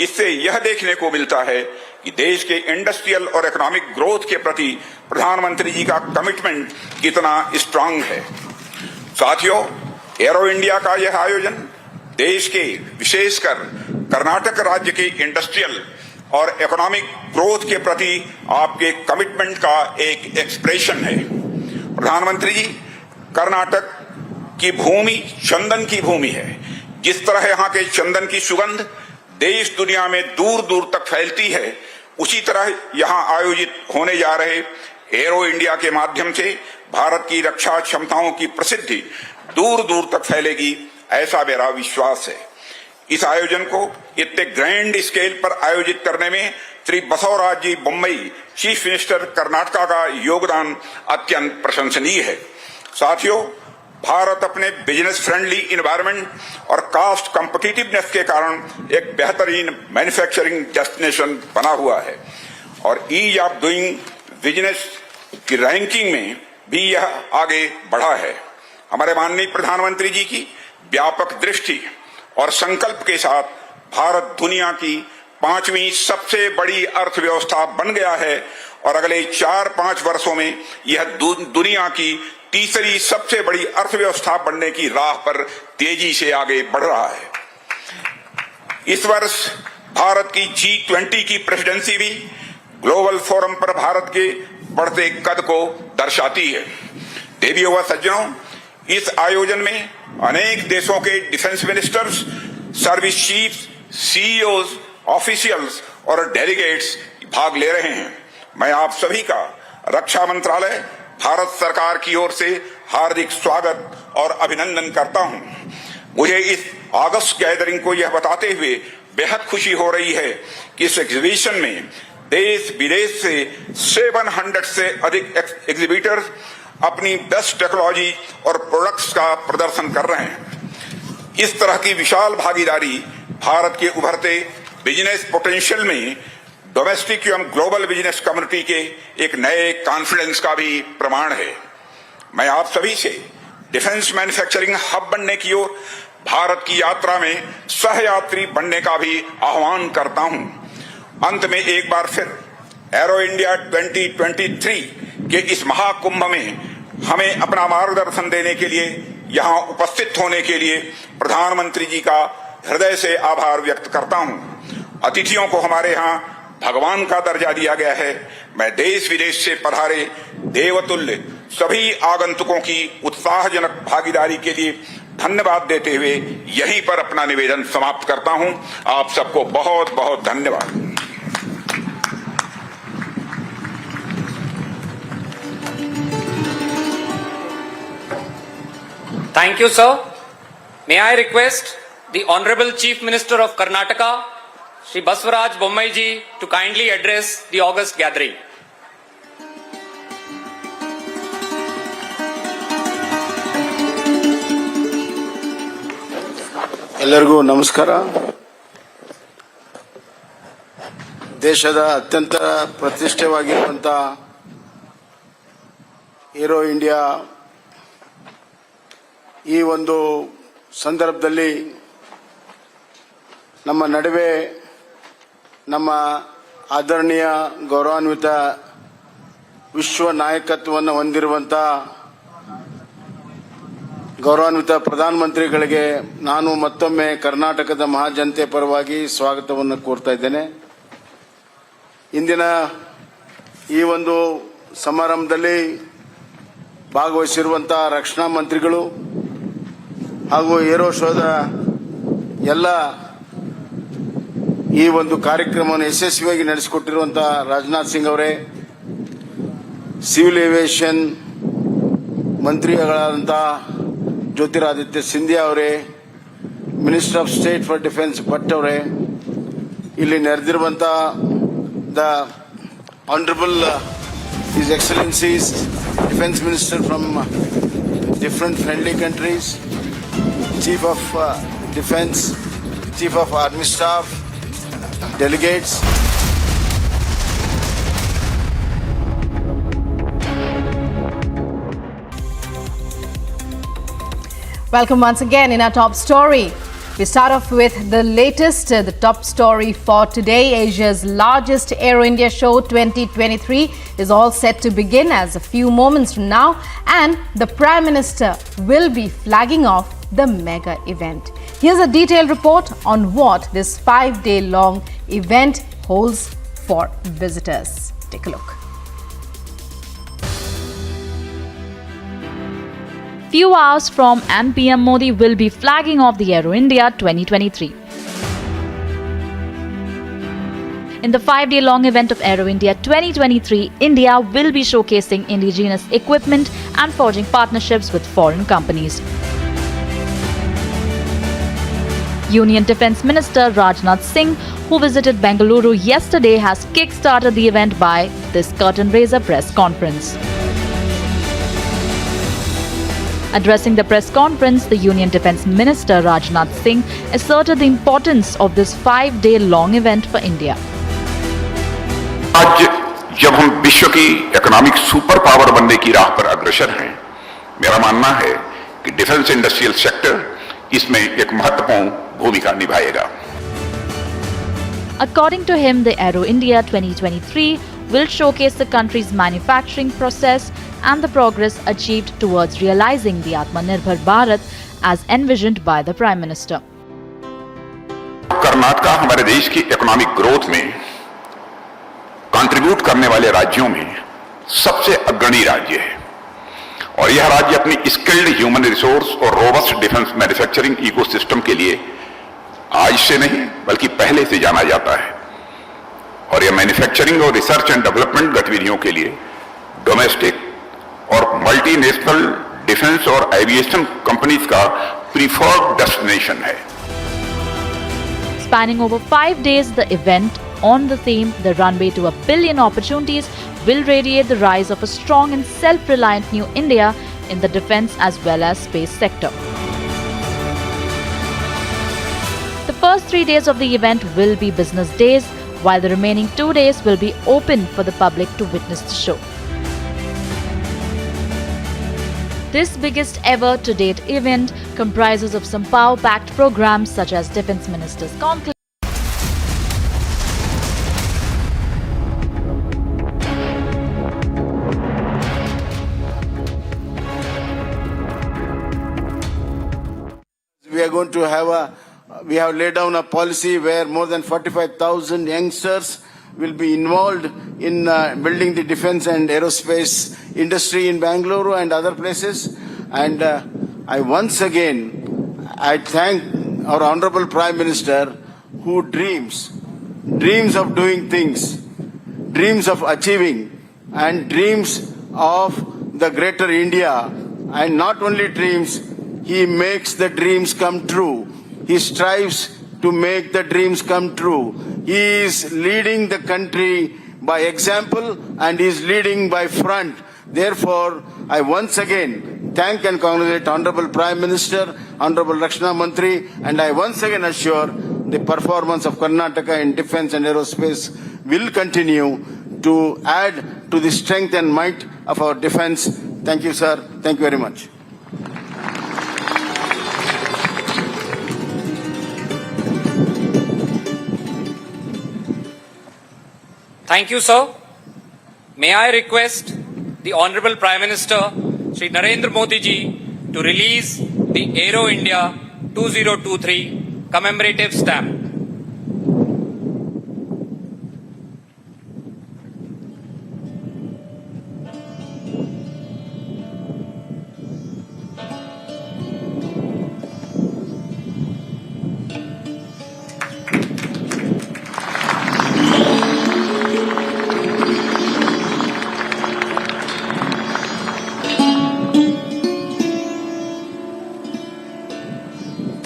इससे यह देखने को मिलता है कि देश के इंडस्ट्रियल और इकोनॉमिक ग्रोथ के प्रति प्रधानमंत्री जी का कमिटमेंट कितना स्ट्रांग है। साथियों, एरो इंडिया का यह आयोजन देश के, विशेषकर कर्नाटक राज्य के इंडस्ट्रियल और इकोनॉमिक ग्रोथ के प्रति आपके कमिटमेंट का एक एक्सप्रेशन है। प्रधानमंत्री जी, कर्नाटक की भूमि चंदन की भूमि है। जिस तरह यहाँ के चंदन की सुगंध देश दुनिया में दूर दूर तक फैलती है, उसी तरह यहाँ आयोजित होने जा रहे एरो इंडिया के माध्यम से भारत की रक्षा क्षमताओं की प्रसिद्धि दूर दूर तक फैलेगी, ऐसा मेरा विश्वास है। इस आयोजन को इतने ग्रैंड स्केल पर आयोजित करने में श्री बसवराज जी बोम्मई, चीफ मिनिस्टर कर्नाटका का योगदान अत्यंत प्रशंसनीय है। साथियों, भारत अपने बिजनेस फ्रेंडली इन्वायरमेंट और कास्ट कॉम्पिटिटिवनेस के कारण एक बेहतरीन मैन्युफैक्चरिंग डेस्टिनेशन बना हुआ है और ईज ऑफ डूइंग बिजनेस की रैंकिंग में भी यह आगे बढ़ा है। हमारे माननीय प्रधानमंत्री जी की व्यापक दृष्टि और संकल्प के साथ भारत दुनिया की 5वीं सबसे बड़ी अर्थव्यवस्था बन गया है और अगले 4-5 वर्षों में यह दुनिया की तीसरी सबसे बड़ी अर्थव्यवस्था बनने की राह पर तेजी से आगे बढ़ रहा है। इस वर्ष भारत की G20 की प्रेसिडेंसी भी ग्लोबल फोरम पर भारत के बढ़ते कद को दर्शाती है। देवियों व सज्जनों, इस आयोजन में अनेक देशों के defence ministers, service chiefs, CEOs, officials और डेलीगेट्स भाग ले रहे हैं। मैं आप सभी का रक्षा मंत्रालय, भारत सरकार की ओर से हार्दिक स्वागत और अभिनंदन करता हूं। मुझे इस अगस्त गैदरिंग को यह बताते हुए बेहद खुशी हो रही है कि इस एग्जीबिशन में देश विदेश से 700 से अधिक एग्जीबिटर्स अपनी बेस्ट टेक्नोलॉजी और प्रोडक्ट्स का प्रदर्शन कर रहे हैं। इस तरह की विशाल भागीदारी भारत के उभरते बिजनेस पोटेंशियल में डोमेस्टिक एवं ग्लोबल बिजनेस कम्युनिटी के एक नए कॉन्फिडेंस का भी प्रमाण है। मैं आप सभी से डिफेंस मैन्युफैक्चरिंग हब बनने की ओर भारत की यात्रा में सहयात्री बनने का भी आह्वान करता हूं। अंत में एक बार फिर एरो इंडिया 2023 के इस महाकुंभ में हमें अपना मार्गदर्शन देने के लिए, यहाँ उपस्थित होने के लिए प्रधानमंत्री जी का हृदय से आभार व्यक्त करता हूं। अतिथियों को हमारे यहाँ भगवान का दर्जा दिया गया है। मैं देश विदेश से पधारे देवतुल्य सभी आगंतुकों की उत्साहजनक भागीदारी के लिए धन्यवाद देते हुए यहीं पर अपना निवेदन समाप्त करता हूं। आप सबको बहुत बहुत धन्यवाद। Thank you, sir. May I request the Honorable Chief Minister of Karnataka, Shri Baswaraj Bommai ji, to kindly address the August gathering. ಎಲ್ಲರಿಗೂ ನಮಸ್ಕಾರ. ದೇಶದ ಅತ್ಯಂತ ಪ್ರತಿಷ್ಠೆವಾಗಿರುವಂಥ ಏರೋ ಇಂಡಿಯಾ ಈ ಒಂದು ಸಂದರ್ಭದಲ್ಲಿ ನಮ್ಮ ನಡುವೆ ನಮ್ಮ ಆದರಣೀಯ ಗೌರವಾನ್ವಿತ ವಿಶ್ವ ನಾಯಕತ್ವವನ್ನು ಹೊಂದಿರುವಂಥ ಗೌರವಾನ್ವಿತ ಪ್ರಧಾನಮಂತ್ರಿಗಳಿಗೆ ನಾನು ಮತ್ತೊಮ್ಮೆ ಕರ್ನಾಟಕದ ಮಹಾಜನತೆ ಪರವಾಗಿ ಸ್ವಾಗತವನ್ನು ಕೋರ್ತಾ ಇದ್ದೇನೆ. ಇಂದಿನ ಈ ಒಂದು ಸಮಾರಂಭದಲ್ಲಿ ಭಾಗವಹಿಸಿರುವಂಥ ರಕ್ಷಣಾ ಮಂತ್ರಿಗಳು ಹಾಗೂ ಏರೋ ಶೋದ ಎಲ್ಲ ಈ ಒಂದು ಕಾರ್ಯಕ್ರಮವನ್ನು ಯಶಸ್ವಿಯಾಗಿ ನಡೆಸಿಕೊಟ್ಟಿರುವಂತಹ ರಾಜನಾಥ್ ಸಿಂಗ್ ಅವರೇ, ಸಿವಿಲ್ ಏವಿಯೇಷನ್ ಮಂತ್ರಿಗಳಾದಂತಹ ಜ್ಯೋತಿರಾದಿತ್ಯ ಸಿಂಧಿಯಾ ಅವರೇ, minister of state for defence Bhatt ಅವರೇ, ಇಲ್ಲಿ ನೆರೆದಿರುವಂತಹ the honourable His Excellencies, Defence Minister from different friendly countries, Chief of Defence, Chief of Army Staff, delegates. Welcome once again in our top story. We start off with the latest, the top story for today. Asia's largest Aero India show 2023 is all set to begin as a few moments from now, and the Prime Minister will be flagging off the mega event. Here's a detailed report on what this 5-day-long event holds for visitors. Take a look. Few hours from and PM Modi will be flagging off the Aero India 2023. In the 5-day-long event of Aero India 2023, India will be showcasing indigenous equipment and forging partnerships with foreign companies. Union Defence Minister Rajnath Singh, who visited Bengaluru yesterday, has kick-started the event by this curtain-raiser press conference. Addressing the press conference, the Union Defence Minister Rajnath Singh asserted the importance of this 5-day-long event for India. आज जब हम विश्व की economic super power बनने की राह पर अग्रसर हैं, मेरा मानना है कि डिफेंस इंडस्ट्रियल सेक्टर इसमें एक महत्वपूर्ण भूमिका निभाएगा. According to him, the Aero India 2023 will showcase the country's manufacturing process and the progress achieved towards realizing the Atmanirbhar Bharat as envisioned by the Prime Minister. Karnataka हमारे देश की इकोनॉमिक ग्रोथ में contribute करने वाले राज्यों में सबसे अग्रणी राज्य है और यह राज्य अपनी स्किल्ड ह्यूमन रिसोर्स और रोबस्ट डिफेंस मैन्युफैक्चरिंग इकोसिस्टम के लिए आज से नहीं बल्कि पहले से जाना जाता है और यह मैन्युफैक्चरिंग और रिसर्च एंड डेवलपमेंट गतिविधियों के लिए डोमेस्टिक और मल्टीनेशनल डिफेंस और एविएशन कंपनीज का प्रीफर्ड डेस्टिनेशन है. Spanning over 5 days, the event on the theme "The Runway to a Billion Opportunities" will radiate the rise of a strong and self-reliant new India in the defense as well as space sector. The first 3 days of the event will be business days, while the remaining 2 days will be open for the public to witness the show. This biggest ever to date event comprises of some power-packed programs such as Defence Ministers' Conclave, we have laid down a policy where more than 45,000 youngsters will be involved in building the defense and aerospace industry in Bangalore and other places. And I once again thank our Honorable Prime Minister who dreams of doing things, dreams of achieving, and dreams of the greater India. And not only dreams, he makes the dreams come true. He strives to make the dreams come true. He is leading the country by example and he is leading by front. Therefore, I once again thank and congratulate Honorable Prime Minister, Honorable Rakshana Mantri, and I once again assure the performance of Karnataka in defense and aerospace will continue to add to the strength and might of our defense. Thank you, sir. Thank you very much. Thank you, sir. May I request the Honorable Prime Minister, Shri Narendra Modi ji, to release the Aero India 2023 commemorative stamp.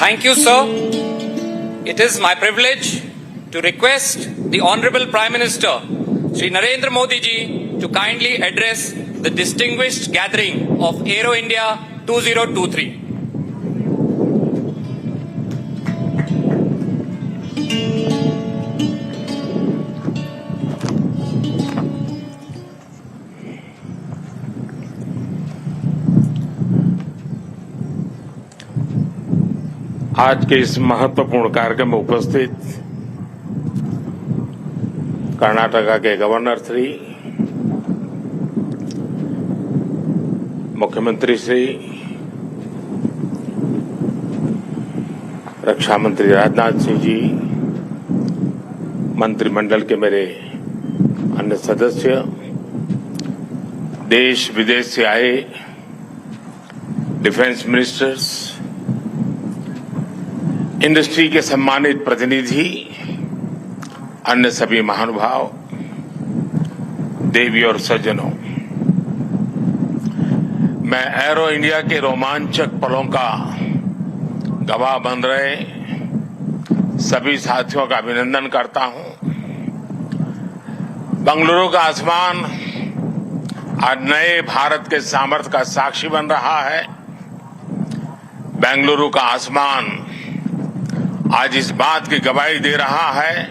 Thank you, sir. It is my privilege to request the Honorable Prime Minister, Shri Narendra Modi ji, to kindly address the distinguished gathering of Aero India 2023. आज के इस महत्वपूर्ण कार्यक्रम में उपस्थित कर्नाटका के governor Shri, मुख्यमंत्री श्री, रक्षा मंत्री राजनाथ सिंह जी, मंत्रिमंडल के मेरे अन्य सदस्य, देश विदेश से आए डिफेंस मिनिस्टर्स, इंडस्ट्री के सम्मानित प्रतिनिधि, अन्य सभी महानुभाव, देवी और सज्जनों, मैं एरो इंडिया के रोमांचक पलों का गवाह बन रहे सभी साथियों का अभिनंदन करता हूं। बंगलुरु का आसमान आज नए भारत के सामर्थ्य का साक्षी बन रहा है। बेंगलुरु का आसमान आज इस बात की गवाही दे रहा है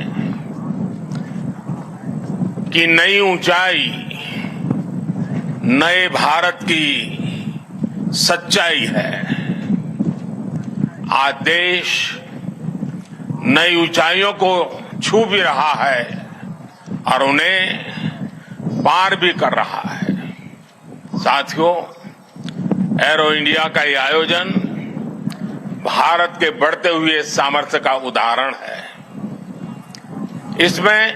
कि नई ऊंचाई, नए भारत की सच्चाई है। आज देश नई ऊंचाइयों को छू भी रहा है और उन्हें पार भी कर रहा है। साथियों, एरो इंडिया का ये आयोजन भारत के बढ़ते हुए सामर्थ्य का उदाहरण है। इसमें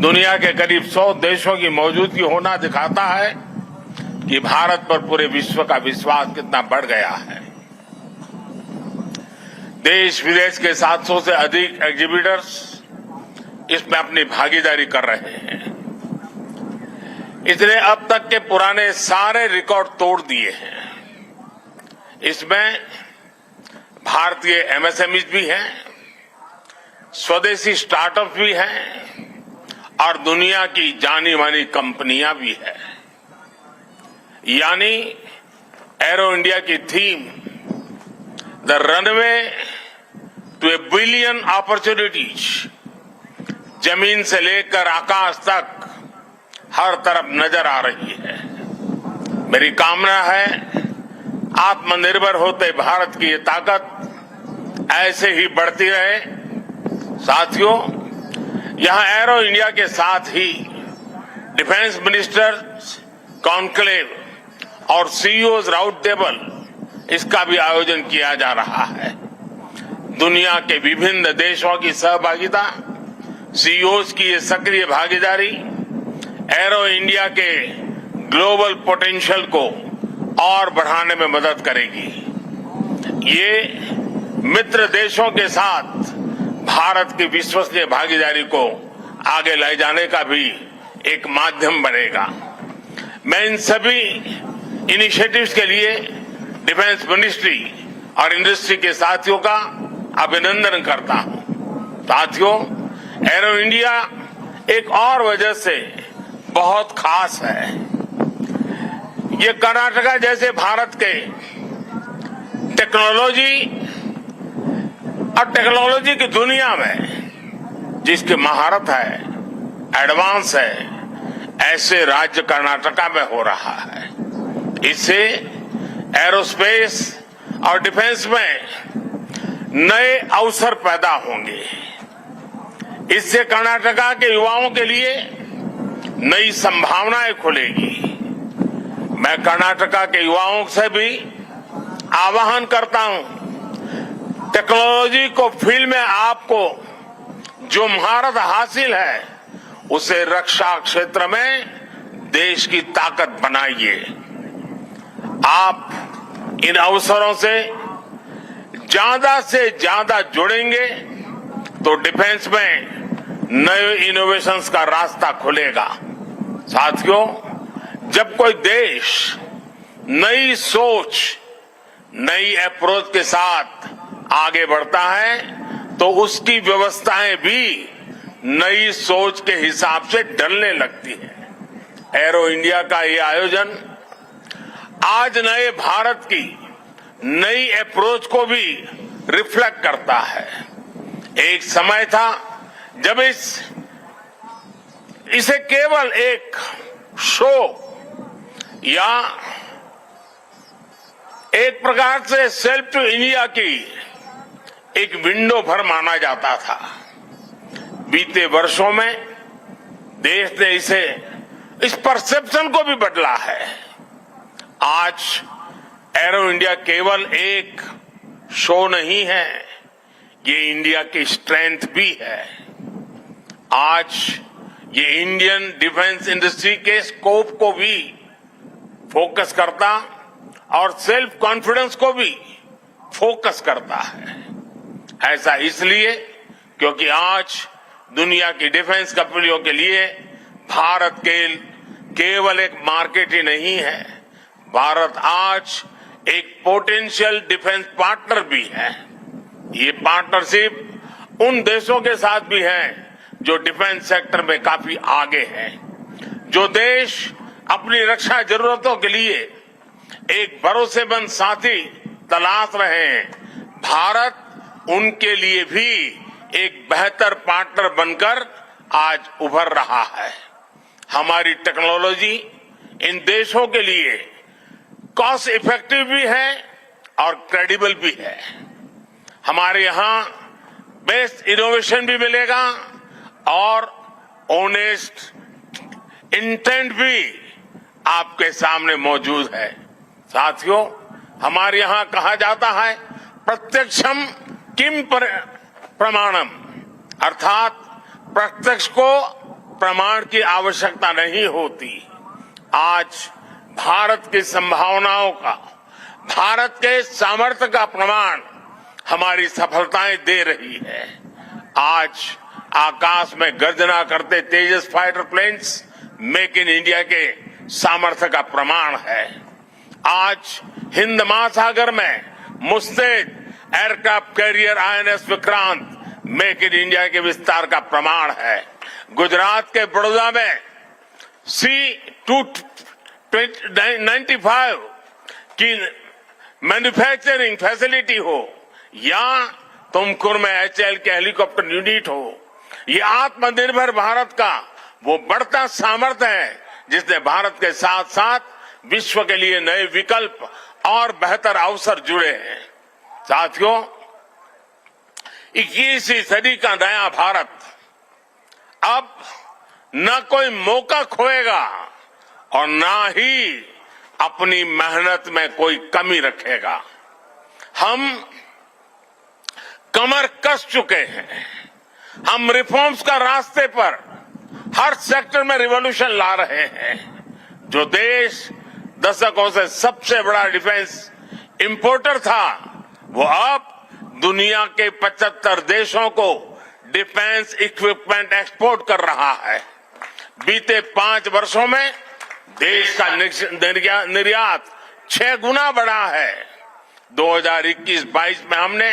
दुनिया के करीब 100 देशों की मौजूदगी होना दिखाता है कि भारत पर पूरे विश्व का विश्वास कितना बढ़ गया है। देश विदेश के 700 से अधिक एग्जीबिटर्स इसमें अपनी भागीदारी कर रहे हैं। इसने अब तक के पुराने सारे रिकॉर्ड तोड़ दिए हैं। इसमें भारतीय एमएसएमईज भी हैं, स्वदेशी स्टार्टअप भी हैं और दुनिया की जानी मानी कंपनियां भी हैं। यानी एरो इंडिया की theme the runway to a billion opportunities, जमीन से लेकर आकाश तक हर तरफ नजर आ रही है। मेरी कामना है आत्मनिर्भर होते भारत की ये ताकत ऐसे ही बढ़ती रहे। साथियों, यहां एरो इंडिया के साथ ही डिफेंस मिनिस्टर्स कॉन्क्लेव और सीईओज राउंड टेबल, इसका भी आयोजन किया जा रहा है। दुनिया के विभिन्न देशों की सहभागिता, सीईओज की ये सक्रिय भागीदारी एरो इंडिया के ग्लोबल पोटेंशियल को और बढ़ाने में मदद करेगी। ये मित्र देशों के साथ भारत की विश्वसनीय भागीदारी को आगे ले जाने का भी एक माध्यम बनेगा। मैं इन सभी इनिशिएटिव्स के लिए डिफेंस मिनिस्ट्री और इंडस्ट्री के साथियों का अभिनंदन करता हूं। साथियों, एरो इंडिया एक और वजह से बहुत खास है। ये कर्नाटका जैसे भारत के टेक्नोलॉजी की दुनिया में जिसकी महारत है, एडवांस है, ऐसे राज्य कर्नाटका में हो रहा है। इससे एरोस्पेस और डिफेंस में नए अवसर पैदा होंगे। इससे कर्नाटका के युवाओं के लिए नई संभावनाएं खुलेगी। मैं कर्नाटका के युवाओं से भी आह्वान करता हूं, टेक्नोलॉजी को फील्ड में आपको जो महारत हासिल है उसे रक्षा क्षेत्र में देश की ताकत बनाइए। आप इन अवसरों से ज्यादा जुड़ेंगे तो डिफेंस में नए इनोवेशंस का रास्ता खुलेगा। साथियों, जब कोई देश नई सोच, नई अप्रोच के साथ आगे बढ़ता है तो उसकी व्यवस्थाएं भी नई सोच के हिसाब से ढलने लगती है। एरो इंडिया का ये आयोजन आज नए भारत की नई अप्रोच को भी रिफ्लेक्ट करता है। एक समय था जब इसे केवल एक शो या एक प्रकार से सेल्फ टू इंडिया की एक विंडो भर माना जाता था। बीते वर्षों में देश ने इस परसेप्शन को भी बदला है। आज एरो इंडिया केवल एक शो नहीं है, ये इंडिया की स्ट्रेंथ भी है। आज ये इंडियन डिफेंस इंडस्ट्री के स्कोप को भी फोकस करता और सेल्फ कॉन्फिडेंस को भी फोकस करता है। ऐसा इसलिए क्योंकि आज दुनिया की डिफेंस कंपनियों के लिए भारत केवल एक मार्केट ही नहीं है, भारत आज एक पोटेंशियल डिफेंस पार्टनर भी है। ये पार्टनरशिप उन देशों के साथ भी है जो डिफेंस सेक्टर में काफी आगे हैं, जो देश अपनी रक्षा जरूरतों के लिए एक भरोसेमंद साथी तलाश रहे हैं। भारत उनके लिए भी एक बेहतर पार्टनर बनकर आज उभर रहा है। हमारी टेक्नोलॉजी इन देशों के लिए कॉस्ट इफेक्टिव भी है और क्रेडिबल भी है। हमारे यहां बेस्ट इनोवेशन भी मिलेगा और ऑनेस्ट इंटेंट भी आपके सामने मौजूद है। साथियों, हमारे यहां कहा जाता है प्रत्यक्षम किम प्रमाणम, अर्थात प्रत्यक्ष को प्रमाण की आवश्यकता नहीं होती। आज भारत की संभावनाओं का, भारत के सामर्थ्य का प्रमाण हमारी सफलताएं दे रही है। आज आकाश में गर्जना करते Tejas fighter planes make in India के सामर्थ्य का प्रमाण है। आज हिंद महासागर में मुस्तैद aircraft carrier INS Vikrant make in India के विस्तार का प्रमाण है। गुजरात के बड़ौदा में C-295 की मैन्युफैक्चरिंग फैसिलिटी हो या तुमकुर में HAL के हेलीकॉप्टर यूनिट हो, ये आत्मनिर्भर भारत का वो बढ़ता सामर्थ्य है जिसने भारत के साथ साथ विश्व के लिए नए विकल्प और बेहतर अवसर जुड़े हैं। साथियों, 21वीं सदी का नया भारत अब न कोई मौका खोएगा और न ही अपनी मेहनत में कोई कमी रखेगा। हम कमर कस चुके हैं। हम रिफॉर्म्स का रास्ते पर हर सेक्टर में रिवॉल्यूशन ला रहे हैं। जो देश दशकों से सबसे बड़ा डिफेंस इंपोर्टर था, वो अब दुनिया के 75 देशों को डिफेंस इक्विपमेंट एक्सपोर्ट कर रहा है। बीते 5 वर्षों में देश का निर्यात 6 गुना बढ़ा है। 2021-22 में हमने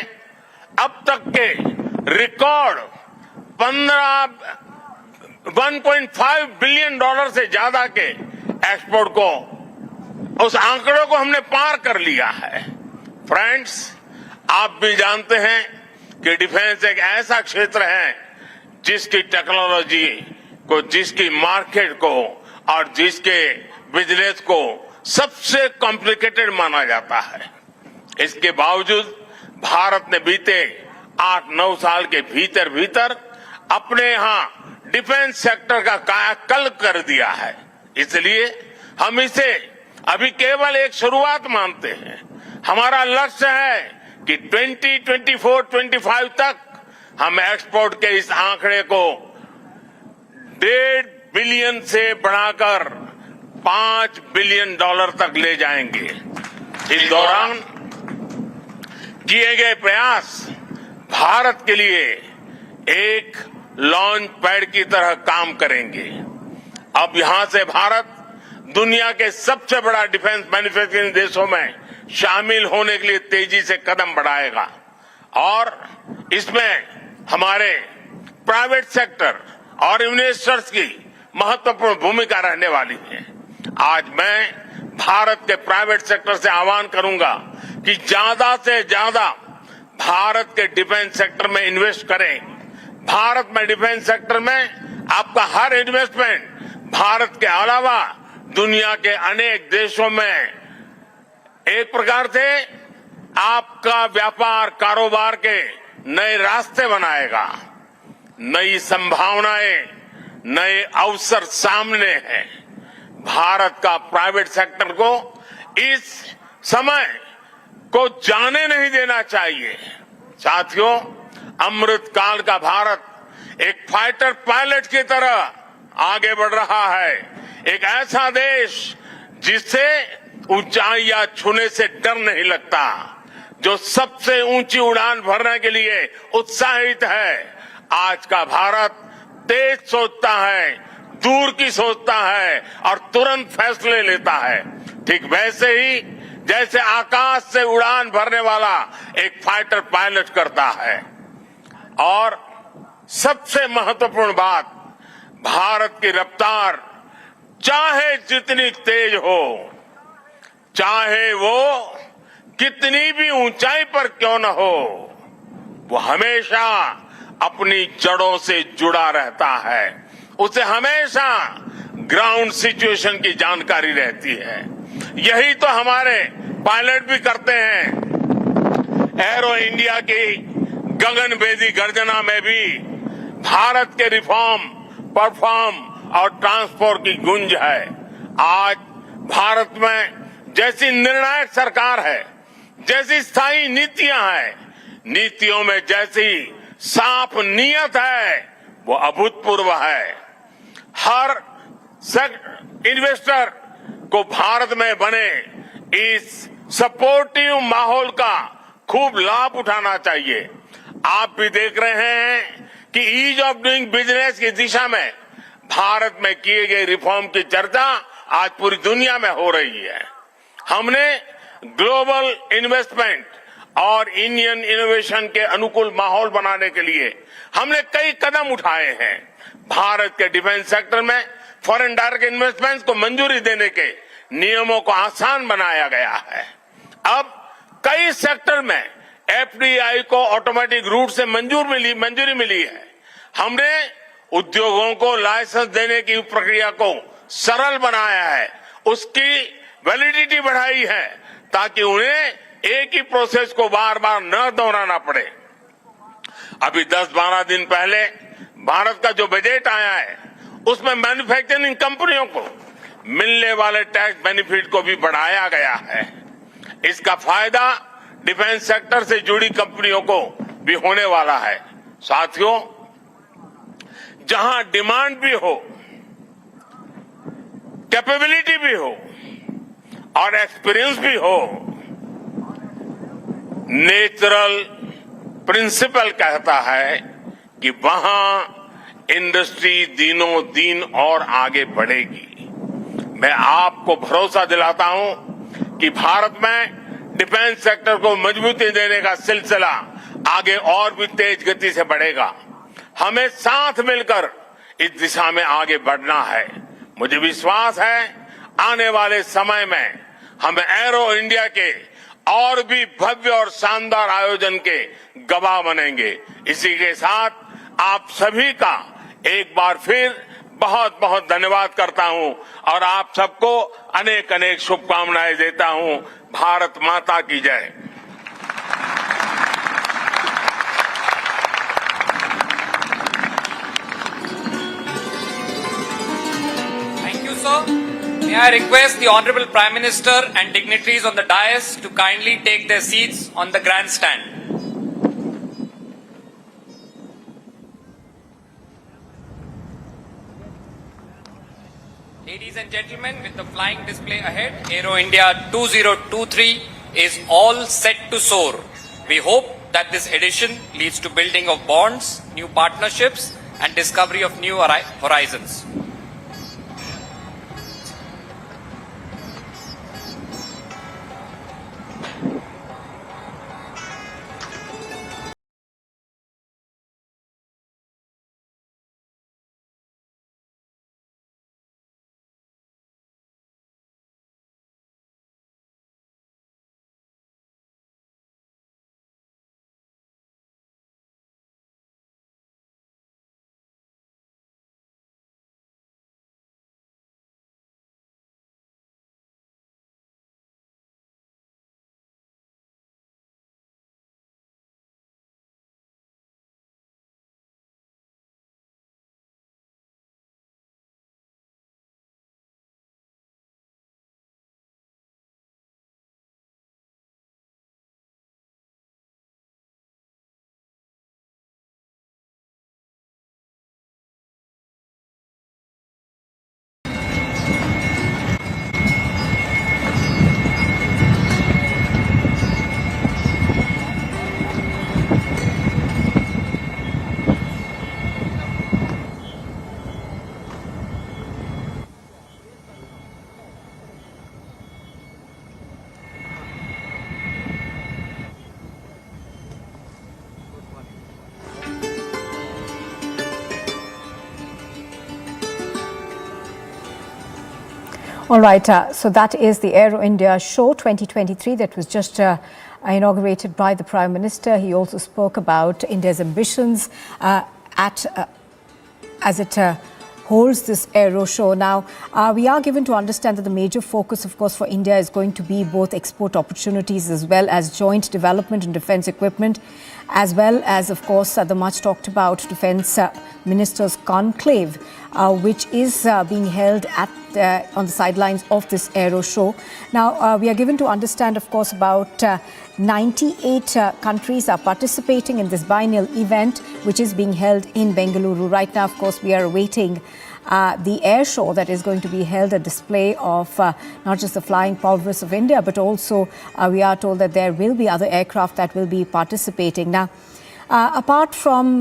अब तक के रिकॉर्ड 1.5 बिलियन डॉलर से ज्यादा के एक्सपोर्ट को, उस आंकड़ों को हमने पार कर लिया है। फ्रेंड्स, आप भी जानते हैं कि डिफेंस एक ऐसा क्षेत्र है जिसकी टेक्नोलॉजी को, जिसकी मार्केट को और जिसके बिजनेस को सबसे कॉम्प्लिकेटेड माना जाता है। इसके बावजूद भारत ने बीते 8-9 साल के भीतर अपने यहां डिफेंस सेक्टर का कायाकल्प कर दिया है। इसलिए हम इसे अभी केवल एक शुरुआत मानते हैं। हमारा लक्ष्य है कि 2024-25 तक हम एक्सपोर्ट के इस आंकड़े को 1.5 बिलियन से बढ़ाकर 5 बिलियन डॉलर तक ले जाएंगे। इस दौरान किए गए प्रयास भारत के लिए एक लॉन्च पैड की तरह काम करेंगे। अब यहां से भारत दुनिया के सबसे बड़ा डिफेंस मैन्युफैक्चरिंग देशों में शामिल होने के लिए तेजी से कदम बढ़ाएगा और इसमें हमारे प्राइवेट सेक्टर और इन्वेस्टर्स की महत्वपूर्ण भूमिका रहने वाली है। आज मैं भारत के प्राइवेट सेक्टर से आह्वान करूंगा कि ज्यादा से ज्यादा भारत के डिफेंस सेक्टर में इन्वेस्ट करें। भारत में डिफेंस सेक्टर में आपका हर इन्वेस्टमेंट भारत के अलावा दुनिया के अनेक देशों में एक प्रकार से आपका व्यापार कारोबार के नए रास्ते बनाएगा। नई संभावनाएं, नए अवसर सामने हैं। भारत का प्राइवेट सेक्टर को इस समय को जाने नहीं देना चाहिए। साथियों, अमृत काल का भारत एक फाइटर पायलट की तरह आगे बढ़ रहा है। एक ऐसा देश जिससे ऊंचाइयां छूने से डर नहीं लगता, जो सबसे ऊंची उड़ान भरने के लिए उत्साहित है। आज का भारत तेज सोचता है, दूर की सोचता है और तुरंत फैसले लेता है। ठीक वैसे ही जैसे आकाश से उड़ान भरने वाला एक फाइटर पायलट करता है। और सबसे महत्वपूर्ण बात, भारत की रफ्तार चाहे जितनी तेज हो, चाहे वो कितनी भी ऊंचाई पर क्यों न हो, वो हमेशा अपनी जड़ों से जुड़ा रहता है। उसे हमेशा ग्राउंड सिचुएशन की जानकारी रहती है। यही तो हमारे पायलट भी करते हैं। एरो इंडिया की गगनभेदी गर्जना में भी भारत के रिफॉर्म, परफॉर्म और ट्रांसपोर्ट की गूंज है। आज भारत में जैसी निर्णायक सरकार है, जैसी स्थायी नीतियां हैं, नीतियों में जैसी साफ नीयत है, वो अभूतपूर्व है। हर इन्वेस्टर को भारत में बने इस सपोर्टिव माहौल का खूब लाभ उठाना चाहिए। आप भी देख रहे हैं कि ईज ऑफ डूइंग बिजनेस की दिशा में भारत में किए गए रिफॉर्म की चर्चा आज पूरी दुनिया में हो रही है। हमने ग्लोबल इन्वेस्टमेंट और इंडियन इनोवेशन के अनुकूल माहौल बनाने के लिए हमने कई कदम उठाए हैं। भारत के डिफेंस सेक्टर में फॉरेन डायरेक्ट इन्वेस्टमेंट्स को मंजूरी देने के नियमों को आसान बनाया गया है। अब कई सेक्टर में एफडीआई को ऑटोमेटिक रूट से मंजूरी मिली है। हमने उद्योगों को लाइसेंस देने की प्रक्रिया को सरल बनाया है, उसकी वैलिडिटी बढ़ाई है, ताकि उन्हें एक ही प्रोसेस को बार बार न दोहराना पड़े। अभी 10-12 दिन पहले भारत का जो बजट आया है, उसमें मैन्युफैक्चरिंग कंपनियों को मिलने वाले टैक्स बेनिफिट को भी बढ़ाया गया है। इसका फायदा डिफेंस सेक्टर से जुड़ी कंपनियों को भी होने वाला है। साथियों, जहां डिमांड भी हो, कैपेबिलिटी भी हो और एक्सपीरियंस भी हो, नेचुरल प्रिंसिपल कहता है कि वहां इंडस्ट्री दिनों दिन और आगे बढ़ेगी। मैं आपको भरोसा दिलाता हूं कि भारत में डिफेंस सेक्टर को मजबूती देने का सिलसिला आगे और भी तेज गति से बढ़ेगा। हमें साथ मिलकर इस दिशा में आगे बढ़ना है। मुझे विश्वास है आने वाले समय में हम एरो इंडिया के और भी भव्य और शानदार आयोजन के गवाह बनेंगे। इसी के साथ आप सभी का एक बार फिर बहुत बहुत धन्यवाद करता हूं और आप सबको अनेक अनेक शुभकामनाएं देता हूं। भारत माता की जय। Thank you, sir. May I request the Honorable Prime Minister and dignitaries on the dais to kindly take their seats on the grandstand. Ladies and gentlemen, with the flying display ahead, Aero India 2023 is all set to soar. We hope that this edition leads to building of bonds, new partnerships, and discovery of new horizons. All right, so that is the Aero India Show 2023 that was just inaugurated by the Prime Minister. He also spoke about India's ambitions as it holds this Aero Show. Now, we are given to understand that the major focus, of course, for India is going to be both export opportunities as well as joint development in defence equipment, as well as, of course, the much talked about Defence Ministers' Conclave, which is being held on the sidelines of this Aero Show. Now, we are given to understand, of course, about 98 countries are participating in this biennial event, which is being held in Bengaluru. Right now, of course, we are awaiting the air show that is going to be held, a display of not just the flying prowess of India, but also we are told that there will be other aircraft that will be participating. Now, apart from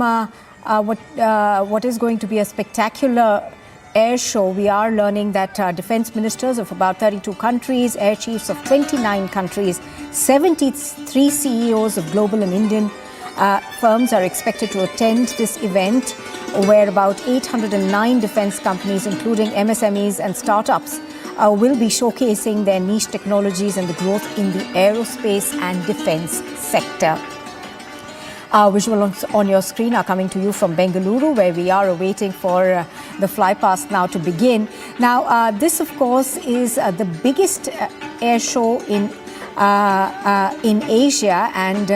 what is going to be a spectacular air show, we are learning that defense ministers of about 32 countries, air chiefs of 29 countries, 73 CEOs of global and Indian firms are expected to attend this event, where about 809 defense companies, including MSMEs and startups, will be showcasing their niche technologies and the growth in the aerospace and defense sector. Visuals on your screen are coming to you from Bengaluru, where we are awaiting for the flypast now to begin. Now, this, of course, is the biggest air show in Asia, and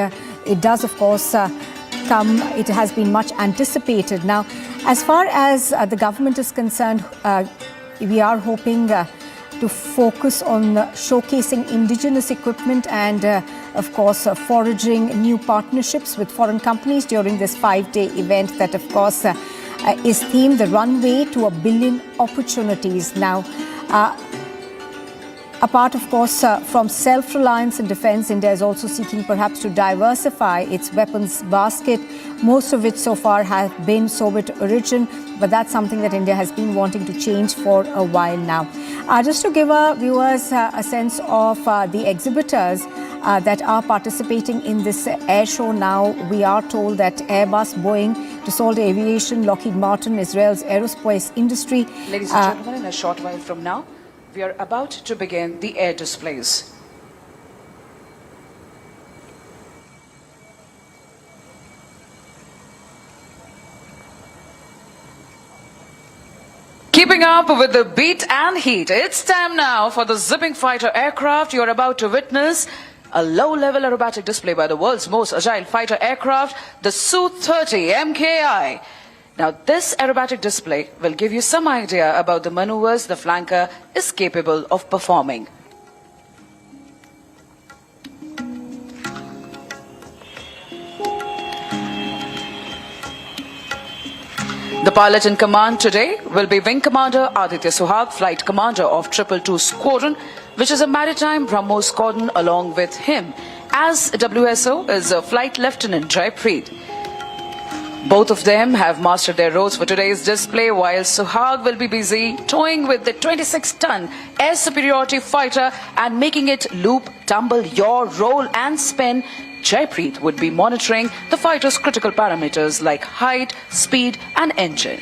it does, of course, it has been much anticipated. Now, as far as the government is concerned, we are hoping to focus on showcasing indigenous equipment and, of course, forging new partnerships with foreign companies during this 5-day event that, of course, is themed The Runway to a Billion Opportunities. Now, apart, of course, from self-reliance in defense, India is also seeking perhaps to diversify its weapons basket. Most of it so far have been Soviet origin, but that's something that India has been wanting to change for a while now. Just to give our viewers a sense of the exhibitors that are participating in this air show now, we are told that Airbus, Boeing, Dassault Aviation, Lockheed Martin, Israel's aerospace industry. Ladies and gentlemen, in a short while from now, we are about to begin the air displays. Keeping up with the beat and heat, it's time now for the zipping fighter aircraft. You're about to witness a low-level aerobatic display by the world's most agile fighter aircraft, the Su-30 MKI. Now, this aerobatic display will give you some idea about the maneuvers the flanker is capable of performing. The pilot in command today will be Wing Commander Aditya Suhag, Flight Commander of 222 Squadron, which is a maritime BrahMos squadron. Along with him as WSO is Flight Lieutenant Jaipreet. Both of them have mastered their roles for today's display, while Suhag will be busy toying with the 26-ton air superiority fighter and making it loop, tumble, yaw, roll and spin. Jaipreet would be monitoring the fighter's critical parameters like height, speed and engine.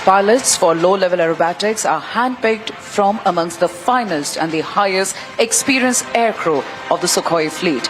Pilots for low-level aerobatics are handpicked from amongst the finest and the highest experienced aircrew of the Sukhoi fleet.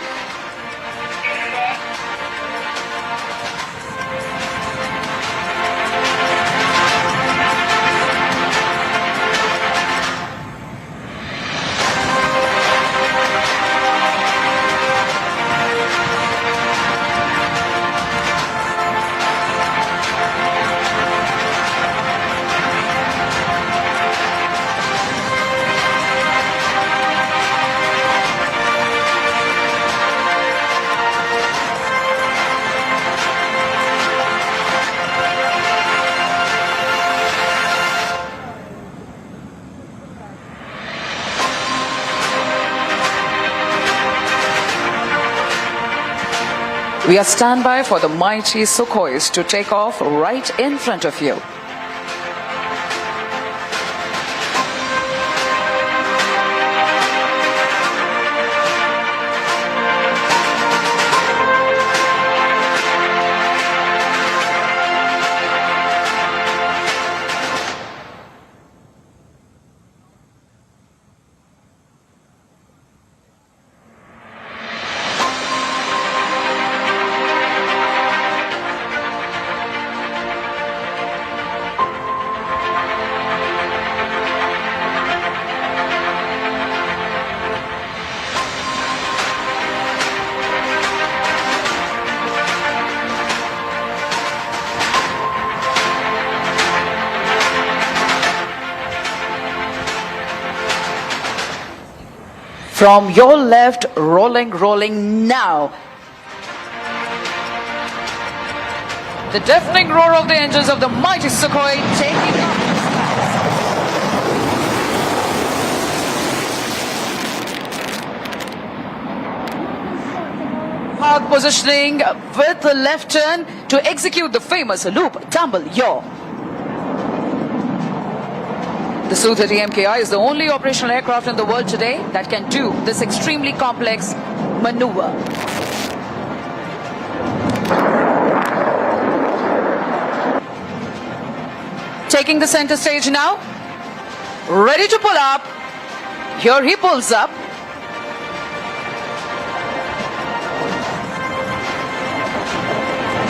We are standby for the mighty Sukhois to take off right in front of you. From your left, rolling now. The deafening roar of the engines of the mighty Sukhoi taking off. Park positioning with the left turn to execute the famous loop tumble yaw. The Su-30 MKI is the only operational aircraft in the world today that can do this extremely complex maneuver. Taking the center stage now, ready to pull up. Here he pulls up.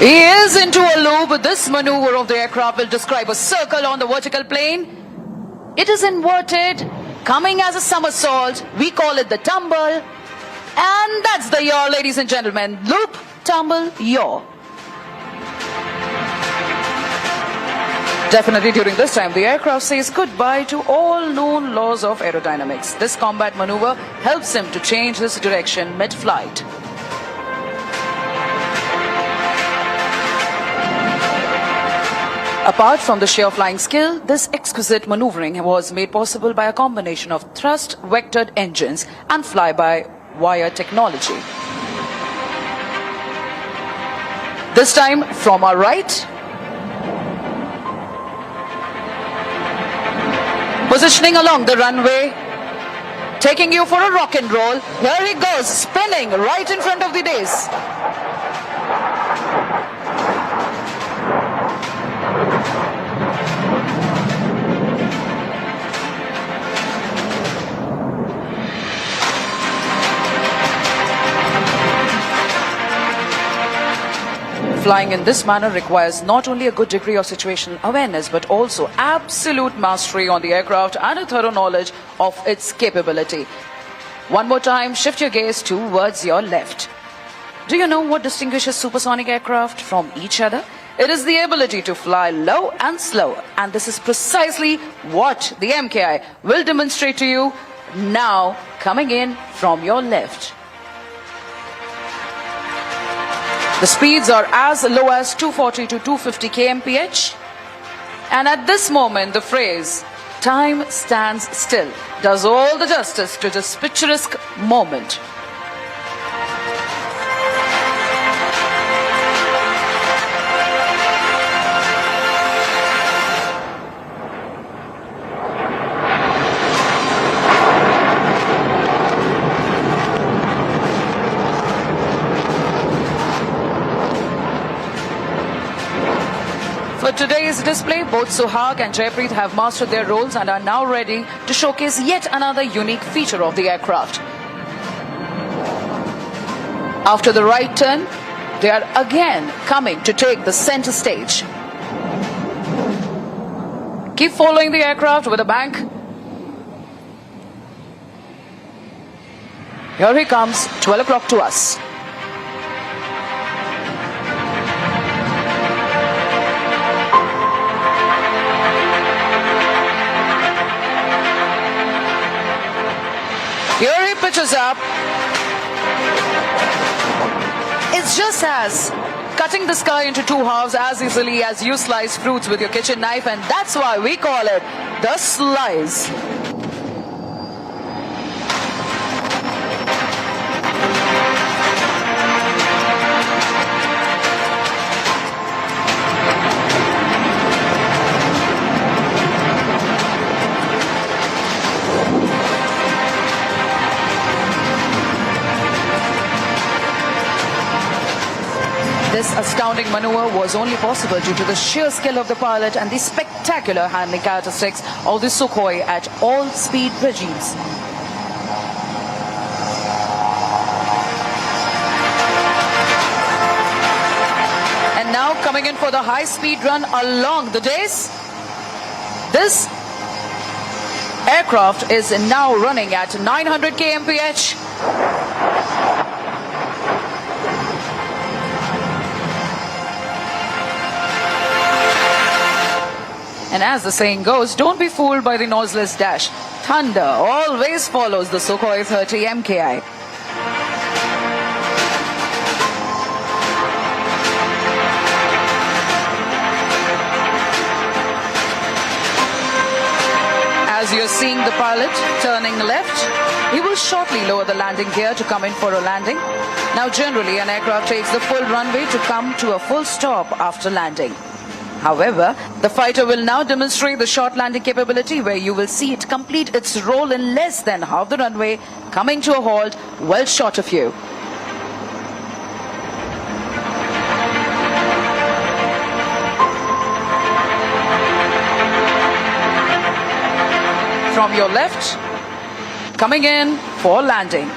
He is into a loop. This maneuver of the aircraft will describe a circle on the vertical plane. It is inverted, coming as a somersault. We call it the tumble. And that's the yaw, ladies and gentlemen. Loop, tumble, yaw. Definitely during this time, the aircraft says goodbye to all known laws of aerodynamics. This combat maneuver helps him to change his direction mid-flight. Apart from the sheer flying skill, this exquisite maneuvering was made possible by a combination of thrust-vectored engines and fly-by-wire technology. This time from our right, positioning along the runway, taking you for a rock and roll. Here he goes, spinning right in front of the dais. Flying in this manner requires not only a good degree of situational awareness but also absolute mastery on the aircraft and a thorough knowledge of its capability. One more time, shift your gaze towards your left. Do you know what distinguishes supersonic aircraft from each other? It is the ability to fly low and slow, and this is precisely what the MKI will demonstrate to you now, coming in from your left. The speeds are as low as 240 to 250 kmph. And at this moment, the phrase, "time stands still," does all the justice to this picturesque moment. For today's display, both Suhag and Jaipreet have mastered their roles and are now ready to showcase yet another unique feature of the aircraft. After the right turn, they are again coming to take the center stage. Keep following the aircraft with a bank. Here he comes, 12 o'clock to us. Here he pitches up. It's just as cutting the sky into two halves as easily as you slice fruits with your kitchen knife, and that's why we call it the slice. astounding maneuver was only possible due to the sheer skill of the pilot and the spectacular handling characteristics of the Sukhoi at all speed regimes. And now coming in for the high-speed run along the dais, this aircraft is now running at 900 kmph. And as the saying goes, don't be fooled by the noiseless dash. Thunder always follows the Sukhoi 30 MKI. As you're seeing the pilot turning left, he will shortly lower the landing gear to come in for a landing. Now generally an aircraft takes the full runway to come to a full stop after landing. However, the fighter will now demonstrate the short landing capability where you will see it complete its roll in less than half the runway, coming to a halt well short of you. From your left, coming in for landing.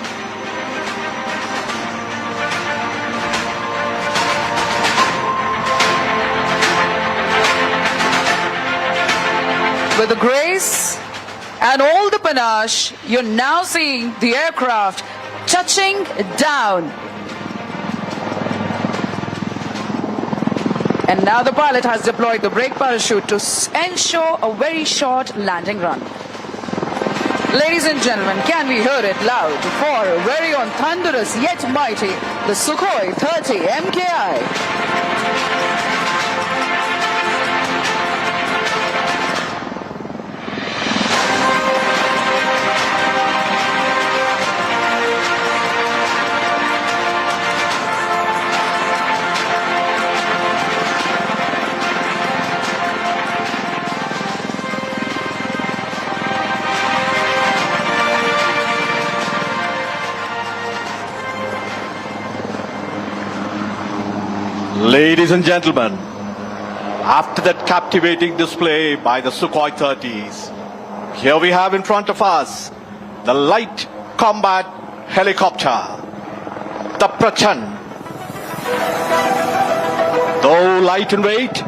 With the grace and all the panache, you're now seeing the aircraft touching down. And now the pilot has deployed the brake parachute to ensure a very short landing run. Ladies and gentlemen, can we hear it loud for a very on thunderous yet mighty, the Sukhoi 30 MKI. Ladies and gentlemen, after that captivating display by the Sukhoi 30s, here we have in front of us the light combat helicopter, the Prachand. Though light in weight,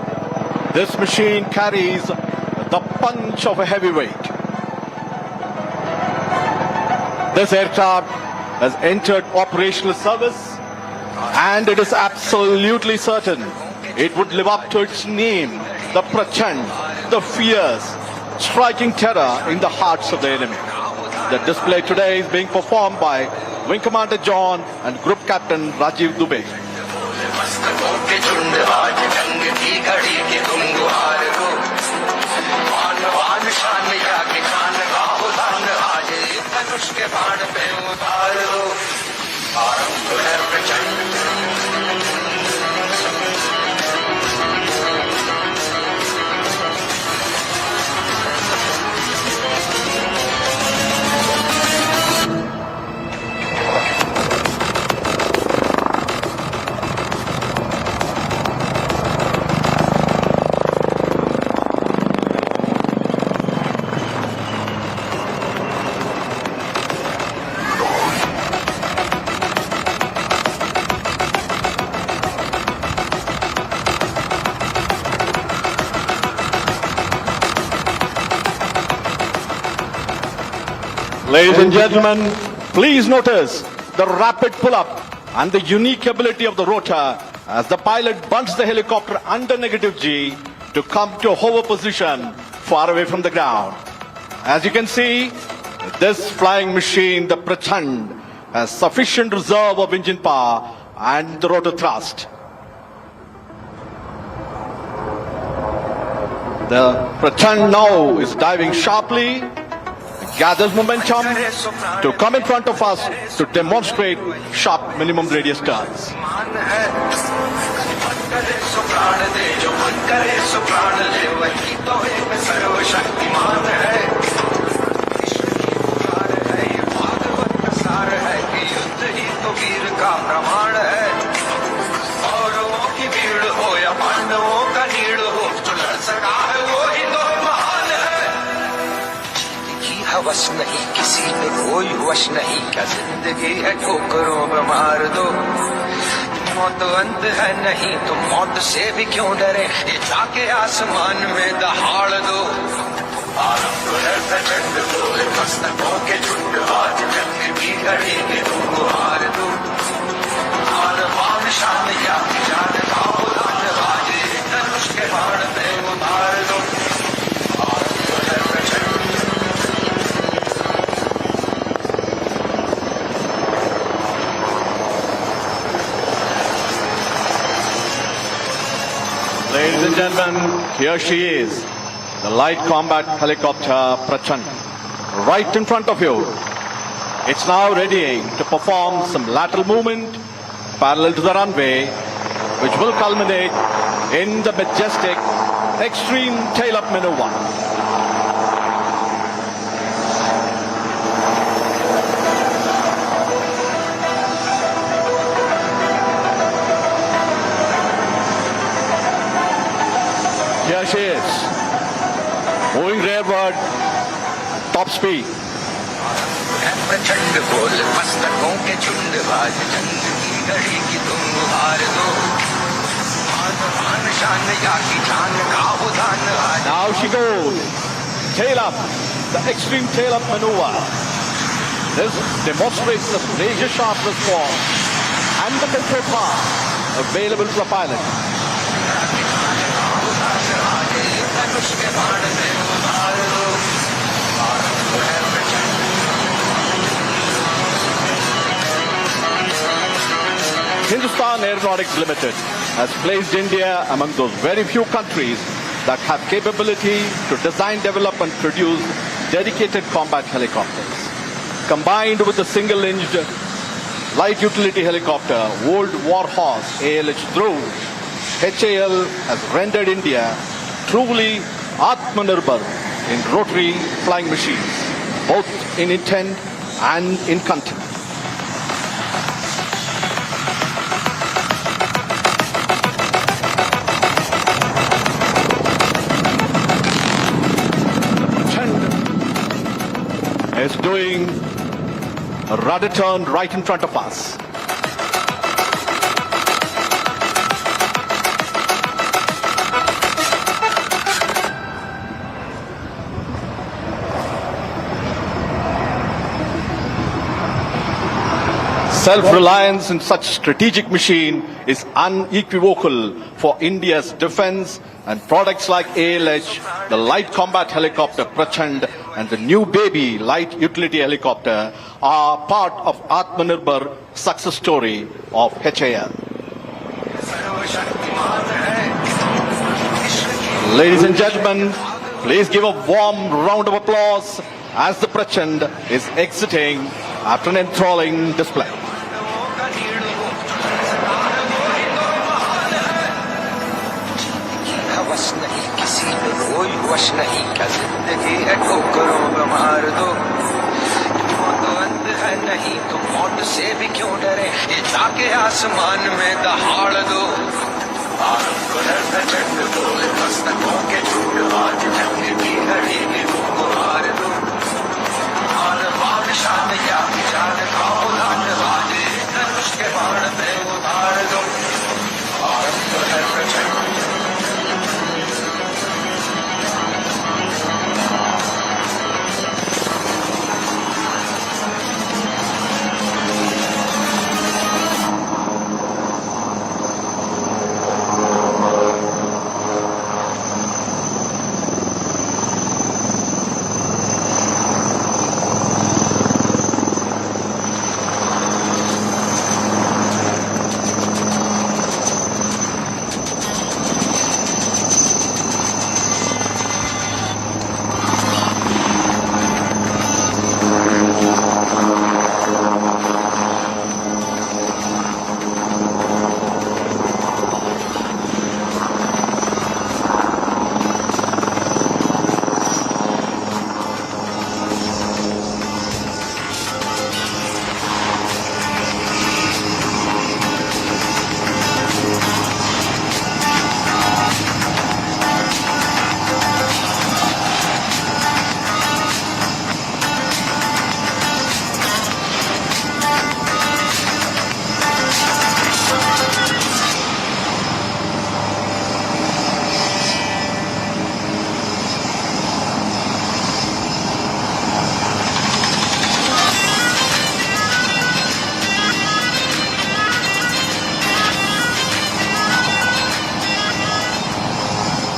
this machine carries the punch of a heavyweight. This aircraft has entered operational service, and it is absolutely certain it would live up to its name, the Prachand, the fierce, striking terror in the hearts of the enemy. The display today is being performed by Wing Commander John and Group Captain Rajiv Dubey. Ladies and gentlemen, please notice the rapid pull-up and the unique ability of the rotor as the pilot bunts the helicopter under negative G to come to a hover position far away from the ground. As you can see, this flying machine, the Prachand, has sufficient reserve of engine power and the rotor thrust. The Prachand now is diving sharply, gathers momentum to come in front of us to demonstrate sharp minimum radius turns. हवस नहीं किसी पे कोई वश नहीं, क्या जिंदगी है ठोकरों में मार दो, मौत अंत है नहीं तो मौत से भी क्यों डरे, ये जाके आसमान में दहाड़ दो। आरंभ है प्रचंड बोले मस्तकों के झुंड, आज जंग की घड़ी में तुमको हार दो, आरमान शान या जान का उदान बाजे, धनुष के बाण पे उतार दो। आरंभ है प्रचंड। Ladies and gentlemen, here she is, the light combat helicopter Prachand, right in front of you. It's now readying to perform some lateral movement parallel to the runway, which will culminate in the majestic extreme tail-up maneuver. Here she is, moving rearward, top speed. प्रचंड बोल मस्तकों के झुंड, आज जंग की घड़ी की तुम हार दो, आन शान या की जान का उदान आज। Now she goes, tail up, the extreme tail up maneuver. This demonstrates the razor sharp response and the control path available to the pilot. Hindustan Aeronautics Limited has placed India among those very few countries that have capability to design, develop and produce dedicated combat helicopters. Combined with the single-enged light utility helicopter World War Horse ALH-3, HAL has rendered India truly Atmanirbhar in rotary flying machines, both in intent and in content. Is doing a rudder turn right in front of us. Self-reliance in such strategic machine is unequivocal for India's defense, and products like ALH, the light combat helicopter Prachand and the new baby light utility helicopter are part of Atmanirbhar success story of HAL. Ladies and gentlemen, please give a warm round of applause as the Prachand is exiting after an enthralling display. हवस नहीं किसी पे कोई वश नहीं, क्या जिंदगी है ठोकरों में मार दो, मौत अंत है नहीं तो मौत से भी क्यों डरे, ये जाके आसमान में दहाड़ दो। आरंभ है प्रचंड बोले मस्तकों के झुंड, आज जंग की घड़ी में तुमको हार दो, आरमान शान या जान का उदान बाजे, धनुष के बाण पे उतार दो। आरंभ है प्रचंड।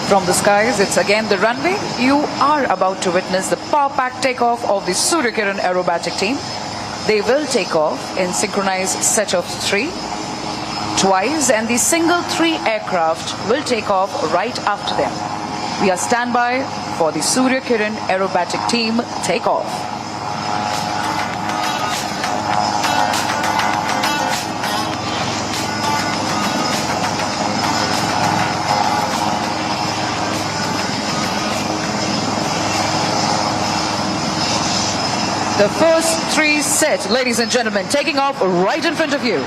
From the skies, it's again the runway. You are about to witness the power-packed takeoff of the Surya Kiran aerobatic team. They will take off in synchronized set of 3 twice, and the single 3 aircraft will take off right after them. We are standby for the Surya Kiran aerobatic team takeoff. The first 3 set, ladies and gentlemen, taking off right in front of you.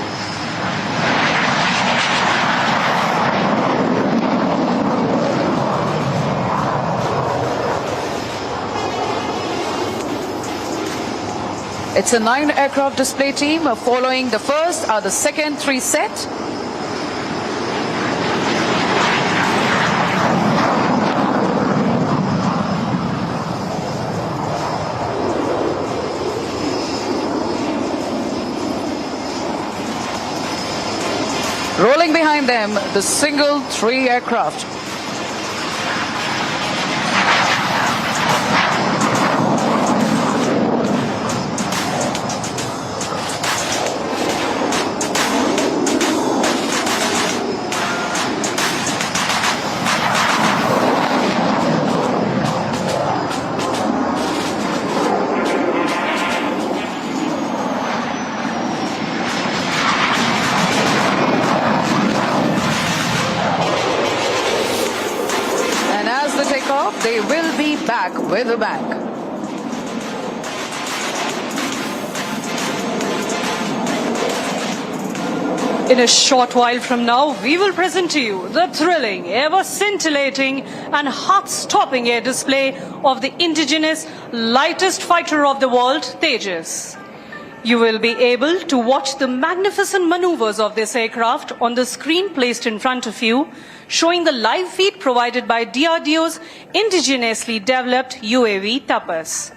It's a 9 aircraft display team. Following the first are the second 3 set. Rolling behind them, the single 3 aircraft. They will be back with a bang. In a short while from now, we will present to you the thrilling, ever-scintillating and heart-stopping air display of the indigenous lightest fighter of the world, Tejas. You will be able to watch the magnificent maneuvers of this aircraft on the screen placed in front of you, showing the live feed provided by DRDO's indigenously developed UAV Tapas.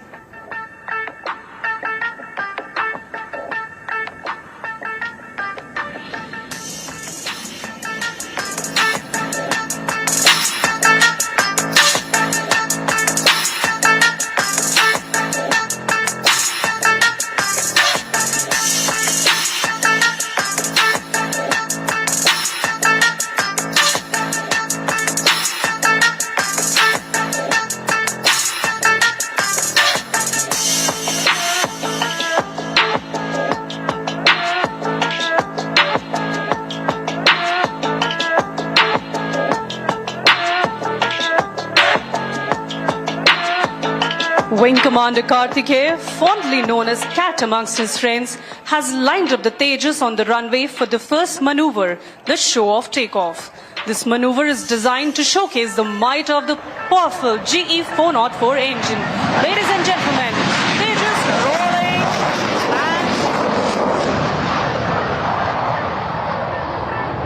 Wing Commander Karthikeya, fondly known as Cat amongst his friends, has lined up the Tejas on the runway for the first maneuver, the show-off takeoff. This maneuver is designed to showcase the might of the powerful GE 404 engine. Ladies and gentlemen, Tejas rolling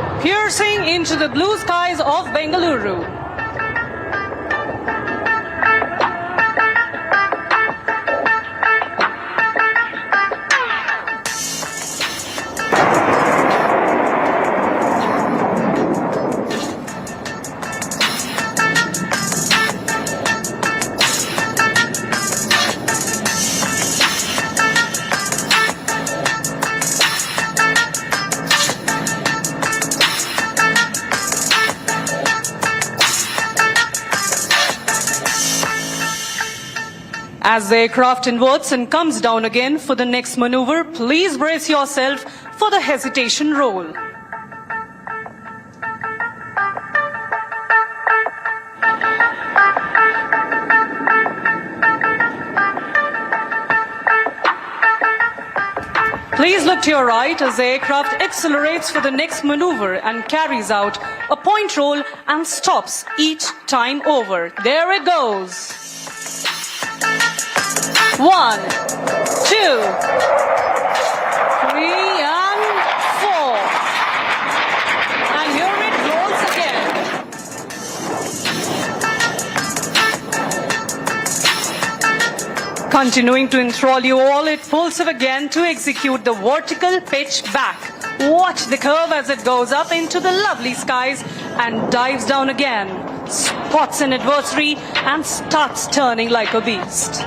and piercing into the blue skies of Bengaluru. As the aircraft inverts and comes down again for the next maneuver, please brace yourself for the hesitation roll. Please look to your right as the aircraft accelerates for the next maneuver and carries out a point roll and stops each time over. There it goes. 1, 2, 3, and 4. And here it rolls again. Continuing to enthrall you all, it pulls up again to execute the vertical pitch back. Watch the curve as it goes up into the lovely skies and dives down again. spots an adversary and starts turning like a beast.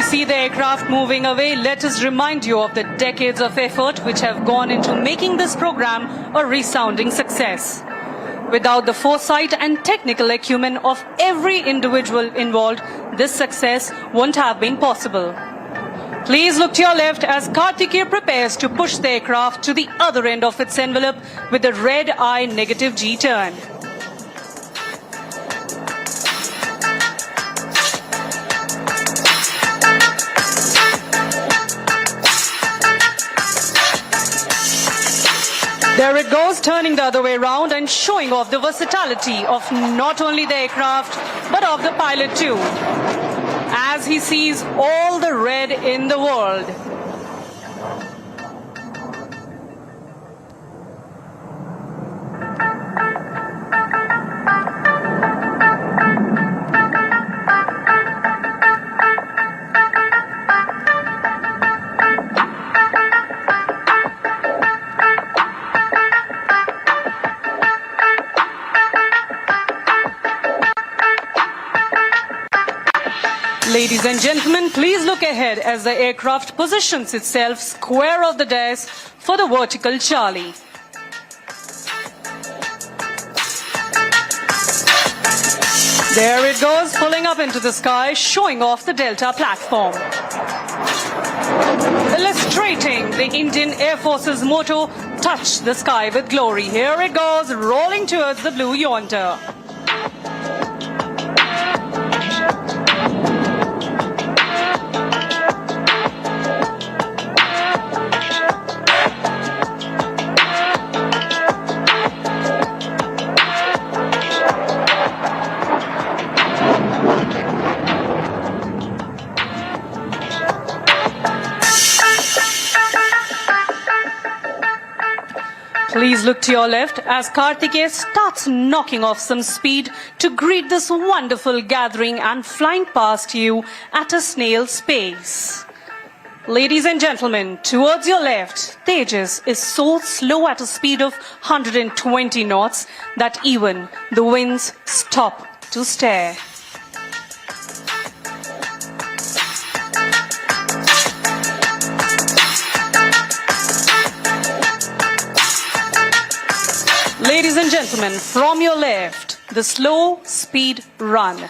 See the aircraft moving away, let us remind you of the decades of effort which have gone into making this program a resounding success. Without the foresight and technical acumen of every individual involved, this success wouldn't have been possible. Please look to your left as Kartikeya prepares to push the aircraft to the other end of its envelope with the red eye negative G turn. There it goes, turning the other way around and showing off the versatility of not only the aircraft, but of the pilot too, as he sees all the red in the world. Ladies and gentlemen, please look ahead as the aircraft positions itself square of the dais for the vertical Charlie. There it goes, pulling up into the sky, showing off the Delta platform. Illustrating the Indian Air Force's motto, touch the sky with glory. Here it goes, rolling towards the blue yonder. Please look to your left as Kartikeya starts knocking off some speed to greet this wonderful gathering and flying past you at a snail's pace. Ladies and gentlemen, towards your left, Tejas is so slow at a speed of 120 knots that even the winds stop to stare. Ladies and gentlemen, from your left, the slow speed run.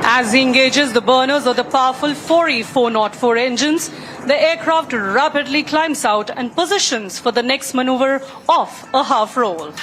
As he engages the burners of the powerful 4E404 engines, the aircraft rapidly climbs out and positions for the next maneuver of a half roll.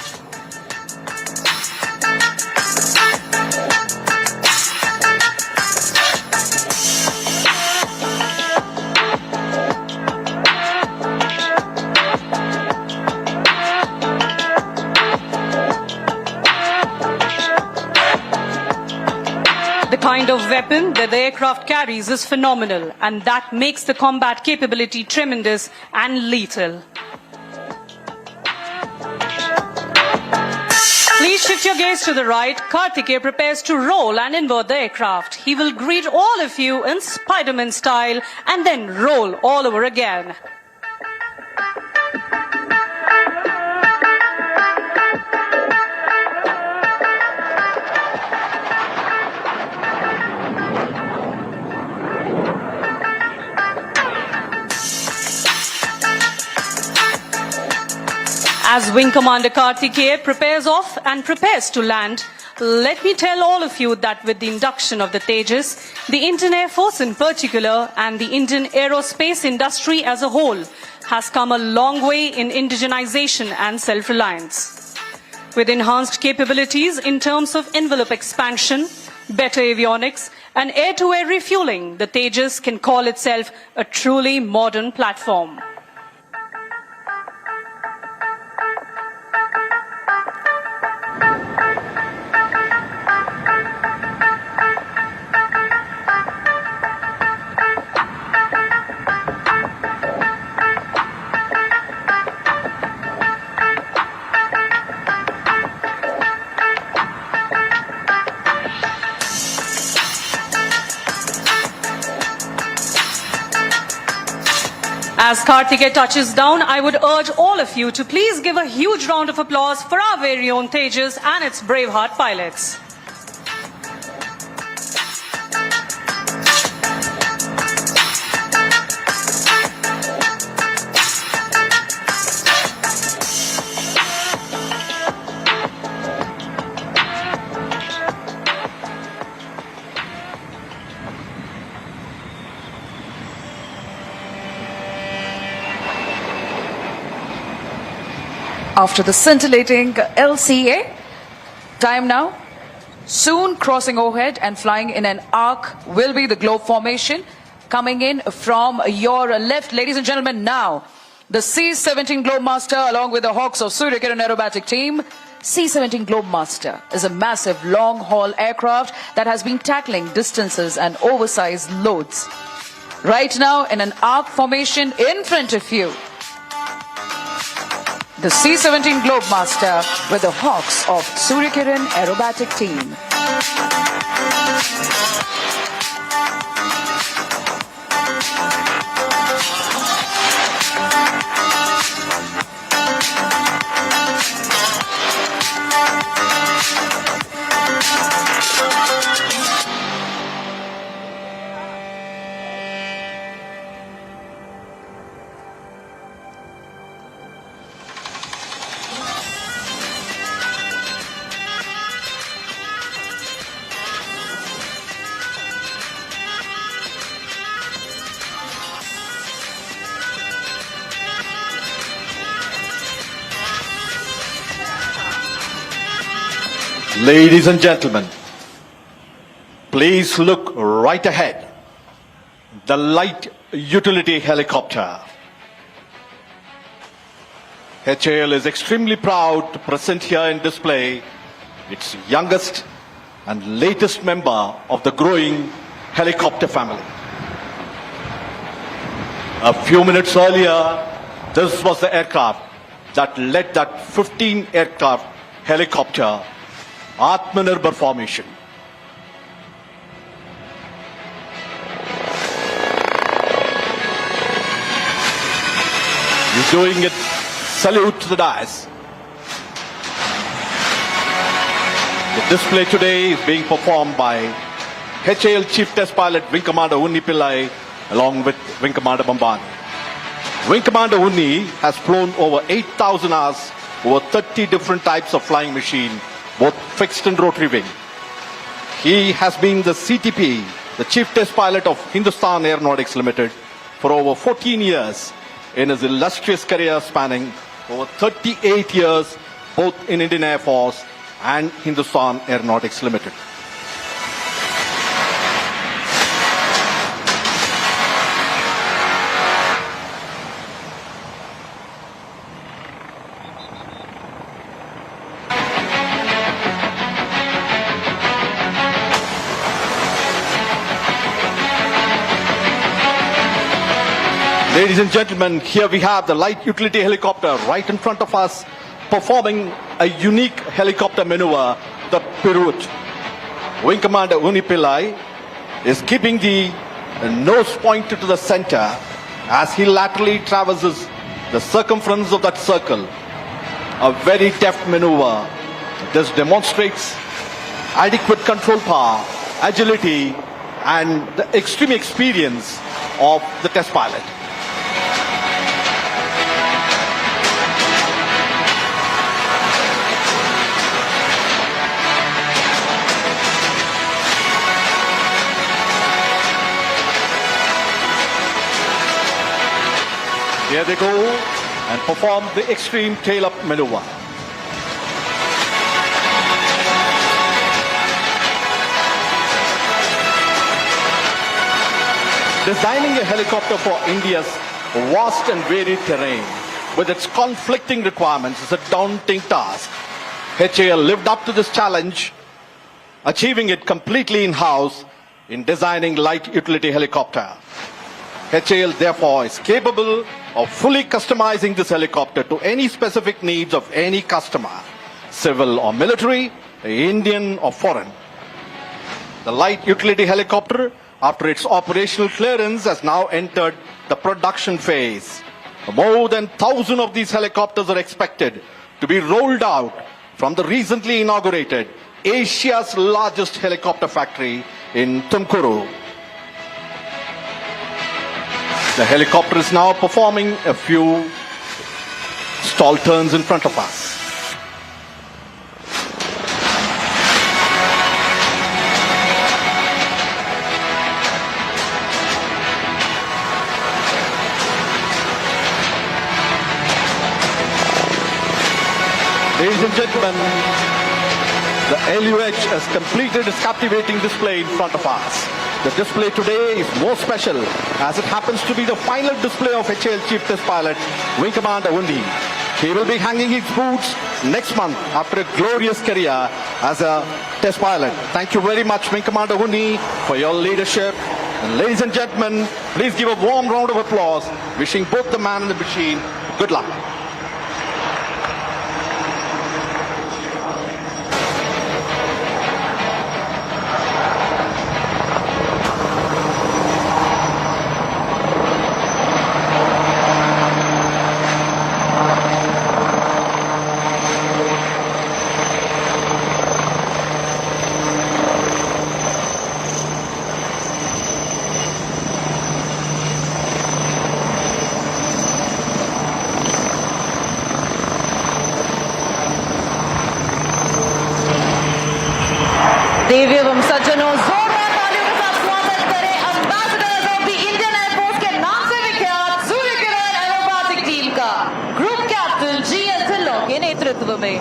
The kind of weapon that the aircraft carries is phenomenal, and that makes the combat capability tremendous and lethal. Please shift your gaze to the right. Kartikeya prepares to roll and invert the aircraft. He will greet all of you in Spider-Man style and then roll all over again. As Wing Commander Kartikeya prepares off and prepares to land, Let me tell all of you that with the induction of the Tejas, the Indian Air Force in particular and the Indian aerospace industry as a whole has come a long way in indigenization and self-reliance. With enhanced capabilities in terms of envelope expansion, better avionics, and air-to-air refueling, the Tejas can call itself a truly modern platform. As Karthikeya touches down, I would urge all of you to please give a huge round of applause for our very own Tejas and its Braveheart pilots. After the scintillating LCA, time now, soon crossing overhead and flying in an arc will be the globe formation. Coming in from your left, ladies and gentlemen, now, the C-17 Globemaster along with the Hawks of Surya Kiran Aerobatic Team. C-17 Globemaster is a massive long-haul aircraft that has been tackling distances and oversized loads. Right now, in an arc formation in front of you, the C-17 Globemaster with the Hawks of Surya Kiran Aerobatic Team. Ladies and gentlemen, please look right ahead. The light utility helicopter. HAL is extremely proud to present here in display its youngest and latest member of the growing helicopter family. A few minutes earlier, this was the aircraft that led that 15 aircraft helicopter Atmanirbhar formation. You're doing it. Salute to the dais. The display today is being performed by HAL Chief Test Pilot Wing Commander Unni Pillai along with Wing Commander Bambani. Wing Commander Unni has flown over 8,000 hours over 30 different types of flying machine, both fixed and rotary wing. He has been the CTP, the Chief Test Pilot of Hindustan Aeronautics Limited, for over 14 years in his illustrious career spanning over 38 years both in Indian Air Force and Hindustan Aeronautics Limited. Ladies and gentlemen, here we have the light utility helicopter right in front of us, performing a unique helicopter maneuver, the Piroot. Wing Commander Unni Pillai is keeping the nose pointed to the center as he laterally traverses the circumference of that circle. A very deft maneuver. This demonstrates adequate control power, agility, and the extreme experience of the test pilot. Here they go and perform the extreme tail-up maneuver. Designing a helicopter for India's vast and varied terrain with its conflicting requirements is a daunting task. HAL lived up to this challenge, achieving it completely in-house in designing light utility helicopter. HAL therefore is capable of fully customizing this helicopter to any specific needs of any customer, civil or military, Indian or foreign. The light utility helicopter, after its operational clearance, has now entered the production phase. More than 1,000 of these helicopters are expected to be rolled out from the recently inaugurated Asia's largest helicopter factory in Tumkuru. The helicopter is now performing a few stall turns in front of us. Ladies and gentlemen, the LUH has completed its captivating display in front of us. The display today is more special as it happens to be the final display of HAL Chief Test Pilot Wing Commander Undi. He will be hanging his boots next month after a glorious career as a test pilot. Thank you very much, Wing Commander Undi, for your leadership. And ladies and gentlemen, please give a warm round of applause, wishing both the man and the machine good luck. देवी एवं सज्जनों, जोरदार तालियों के साथ स्वागत करें ambassadors of the Indian air force के नाम से विख्यात सूर्य किरण एरोबैटिक टीम का ग्रुप कैप्टन GL ढिल्लों के नेतृत्व में।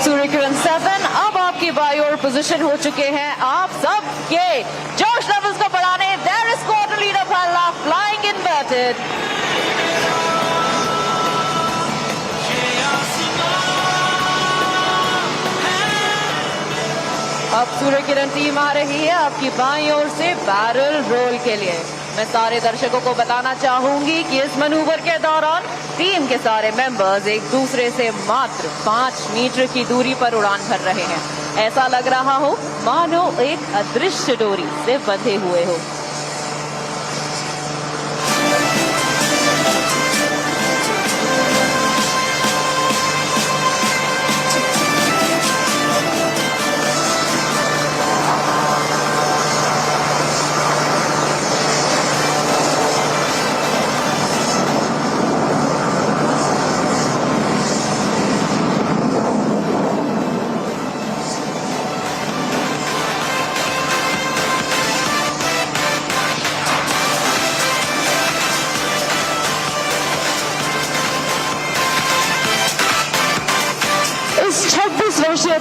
सूर्य किरण 7 अब आपकी बाई ओर पोजीशन हो चुके हैं। आप सब के जोश लेवल्स को बढ़ाने देयर इज स्क्वाड्रन लीडर पहला फ्लाइंग इन्वर्टेड। अब सूर्य किरण टीम आ रही है आपकी बाईं ओर से बैरल रोल के लिए। मैं सारे दर्शकों को बताना चाहूंगी कि इस मैनूवर के दौरान टीम के सारे मेंबर्स एक दूसरे से मात्र 5 मीटर की दूरी पर उड़ान भर रहे हैं। ऐसा लग रहा हो मानो एक अदृश्य डोरी से बंधे हुए हो।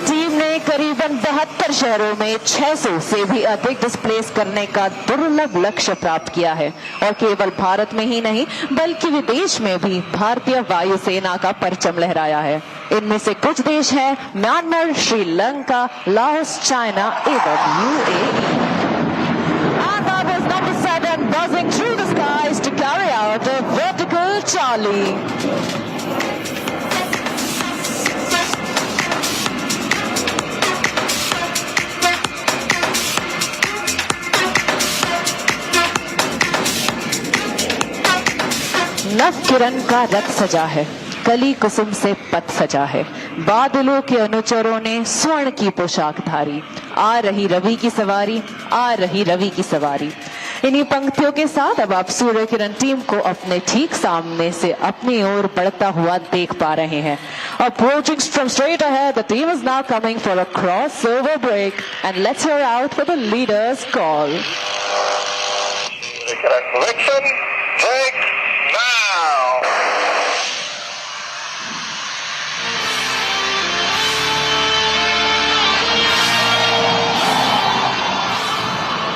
टीम ने करीबन 72 शहरों में 600 से भी अधिक डिस्प्लेस करने का दुर्लभ लक्ष्य प्राप्त किया है और केवल भारत में ही नहीं बल्कि विदेश में भी भारतीय वायुसेना का परचम लहराया है। इनमें से कुछ देश हैं म्यांमार, श्रीलंका, लाओस, चाइना एवं UAE। And that was number 7 buzzing through the skies to carry out a vertical Charlie. नव किरण का रथ सजा है, कली कुसुम से पथ सजा है, बादलों के अनुचरों ने स्वर्ण की पोशाक धारी, आ रही रवि की सवारी, आ रही रवि की सवारी। इन्हीं पंक्तियों के साथ अब आप सूर्य किरण टीम को अपने ठीक सामने से अपनी ओर बढ़ता हुआ देख पा रहे हैं। Approaching from straight ahead, the team is now coming for a crossover break, and let's hear out for the leader's call. Correction, break now.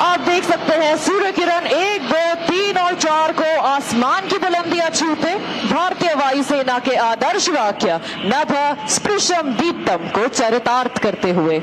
आप देख सकते हैं सूर्य किरण 1, 2, 3 और 4 को आसमान की बुलंदियां छूते भारतीय वायुसेना के आदर्श वाक्य नभ स्पृशम दीप्तम को चरितार्थ करते हुए।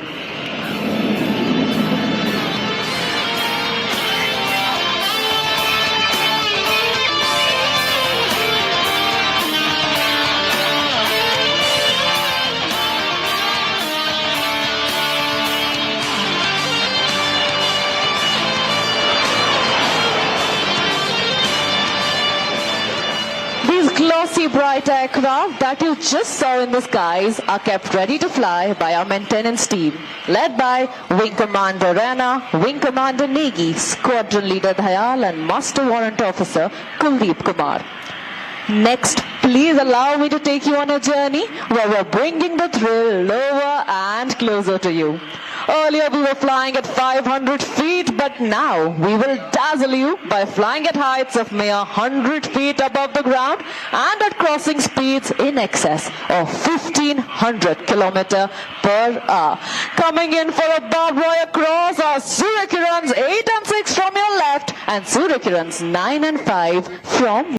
Glossy bright aircraft that you just saw in the skies are kept ready to fly by our maintenance team, led by Wing Commander Rana, Wing Commander Negi, Squadron Leader Dayal and Master Warrant Officer Kuldeep Kumar. Next, please allow me to take you on a journey where we're bringing the thrill lower and closer to you. Earlier we were flying at 500 feet, but now we will dazzle you by flying at heights of mere 100 feet above the ground and at crossing speeds in excess of 1500 km per hour. Coming in for a barbed wire cross are Surya Kirans 8 and 6 from your left and Surya Kirans 9 and 5 from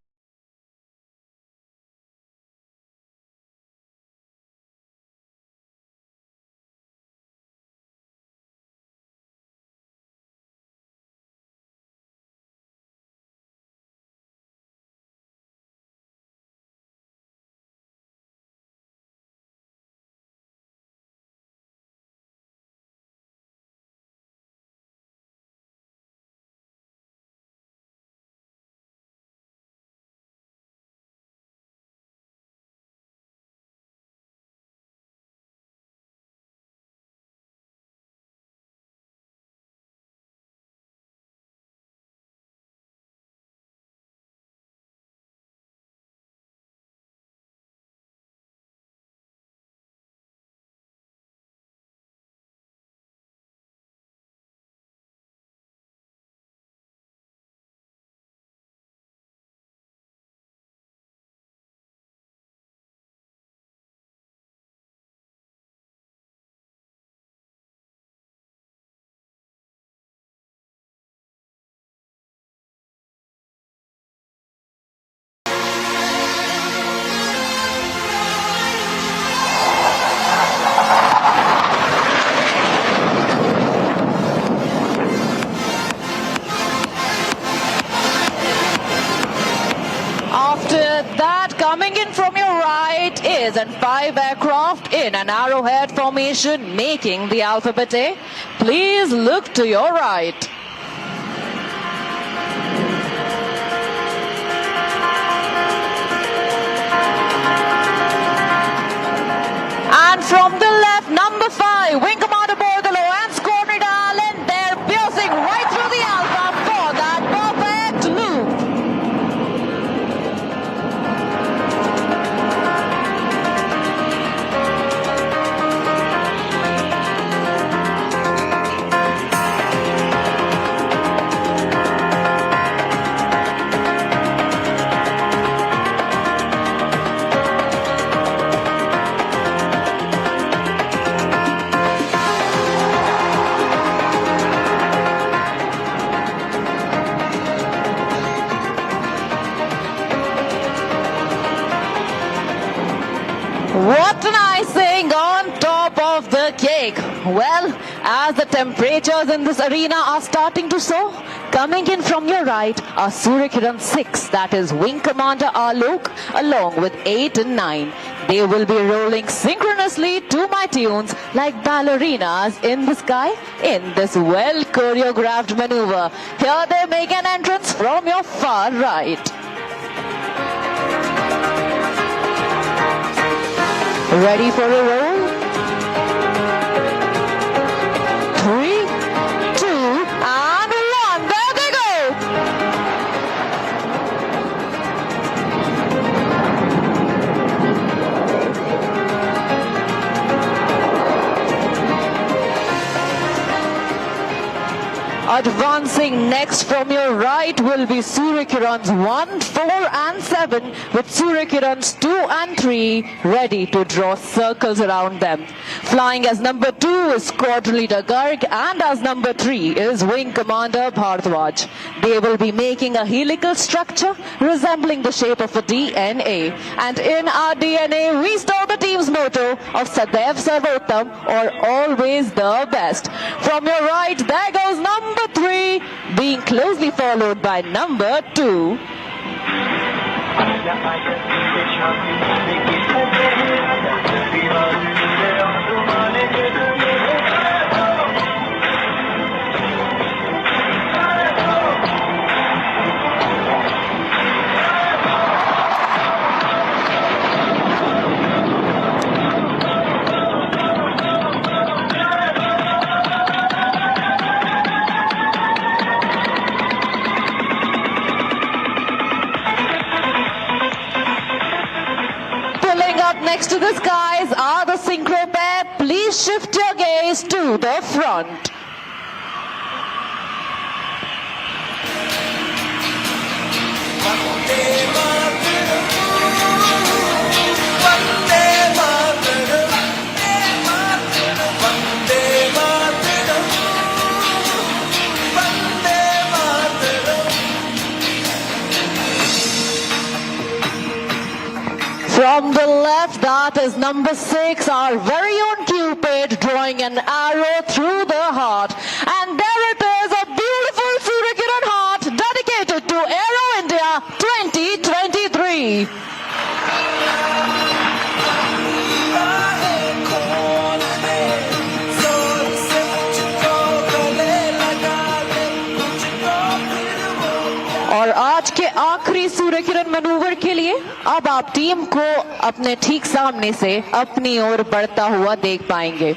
and 5 aircraft in an arrowhead formation making the alphabet A. Please look to your right. And from the left, number 5, Wing Commander Borgalo and Squadron Allen, they're piercing right through the alpha for that perfect loop. What an icing on top of the cake. Well, as the temperatures in this arena are starting to soar, Coming in from your right are Surya Kiran 6, that is Wing Commander Alok, along with 8 and 9. They will be rolling synchronously to my tunes like ballerinas in the sky in this well choreographed maneuver. Here they make an entrance from your far right. Ready for a roll? 3, 2, and 1. There they go! Advancing next from your right will be Surya Kiran's 1, 4 and 7 with Surya Kiran's 2 and 3 ready to draw circles around them. Flying as number 2 is Squadron Leader Garg and as number 3 is Wing Commander Bhardwaj. They will be making a helical structure resembling the shape of a DNA. And in our DNA we store the team's motto of Sadaiv Sarvottam, or always the best. From your right there goes number 3, being closely followed by number 2. Next to the skies are the synchro pair. Please shift your gaze to the front. From the left, that is number 6, our very own Cupid, drawing an arrow through the heart. And there it is, a beautiful Surya Kiran heart dedicated to Aero India 2023. और आज के आखिरी Surya Kiran manoeuvre के लिए अब आप team को अपने ठीक सामने से अपनी ओर बढ़ता हुआ देख पाएंगे।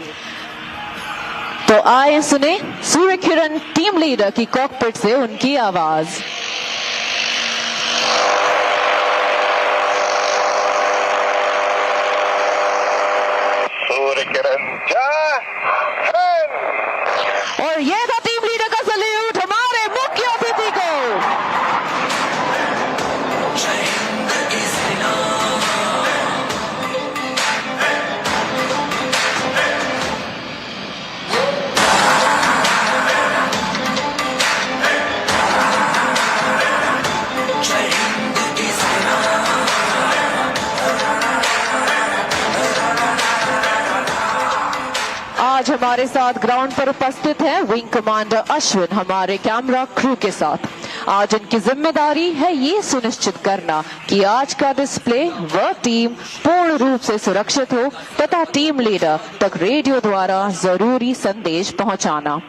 तो आए सुने सूर्य किरण टीम लीडर की कॉकपिट से उनकी आवाज। सूर्य किरण और ये था टीम लीडर का सल्यूट हमारे मुख्य अतिथि को। आज हमारे साथ ग्राउंड पर उपस्थित है विंग कमांडर अश्विन हमारे कैमरा क्रू के साथ। आज उनकी जिम्मेदारी है ये सुनिश्चित करना कि आज का डिस्प्ले व टीम पूर्ण रूप से सुरक्षित हो तथा टीम लीडर तक रेडियो द्वारा जरूरी संदेश पहुंचाना।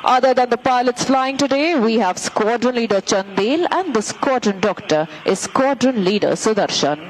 Other than the pilots flying today, we have Squadron Leader Chandel and the Squadron Doctor is Squadron Leader Sudarshan.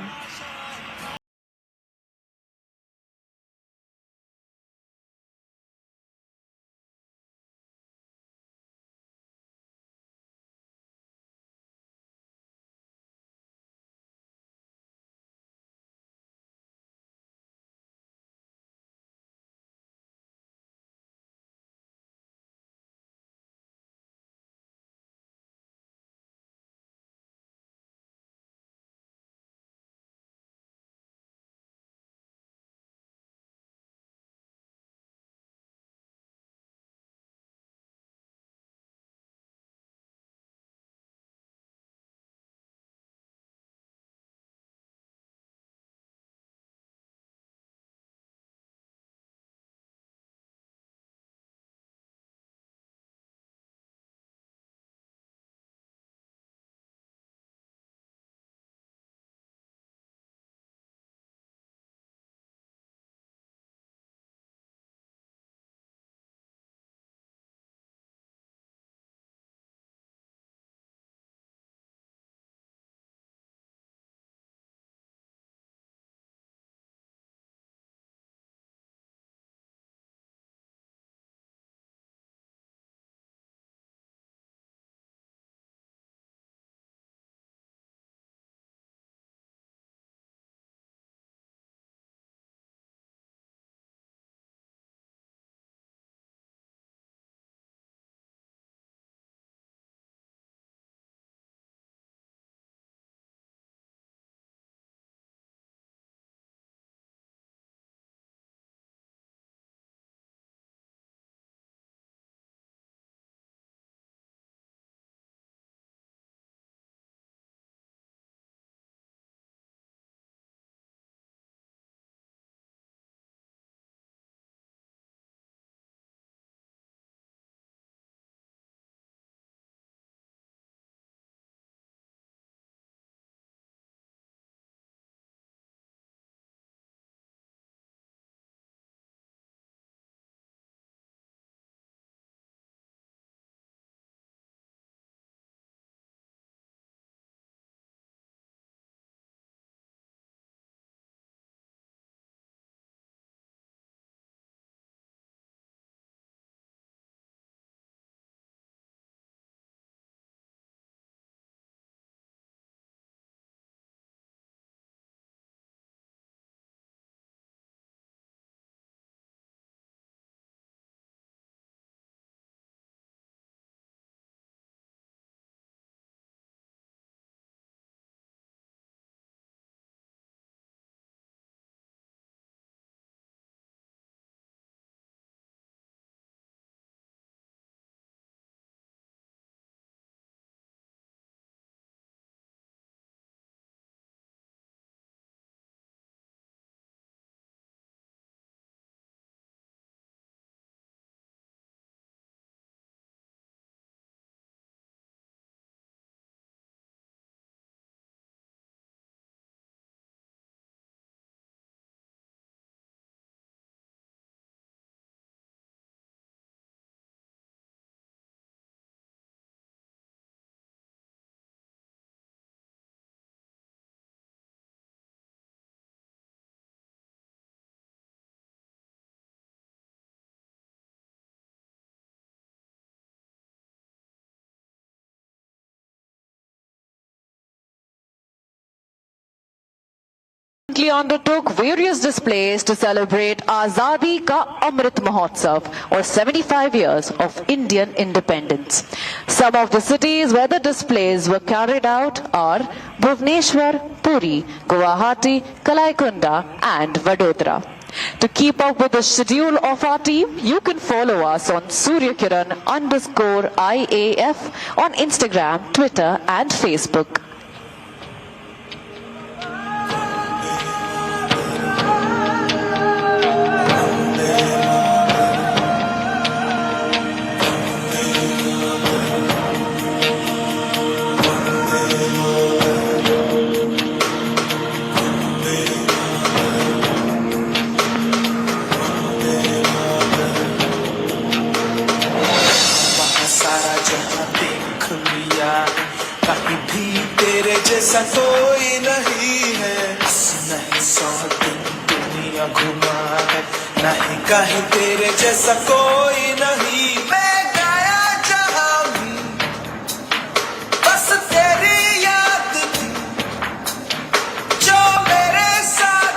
undertook various displays to celebrate Azadi Ka Amrit Mahotsav, or 75 years of Indian independence. Some of the cities where the displays were carried out are Bhubaneswar, Puri, Guwahati, Kalaikunda and Vadodara. To keep up with the schedule of our team, you can follow us on Suryakiran_IAF on Instagram, Twitter and Facebook. जैसा कोई नहीं है, नहीं 100 दिन दुनिया घुमा है, नहीं कहीं तेरे जैसा कोई नहीं। मैं गाया जहां भी बस तेरी याद थी, जो मेरे साथ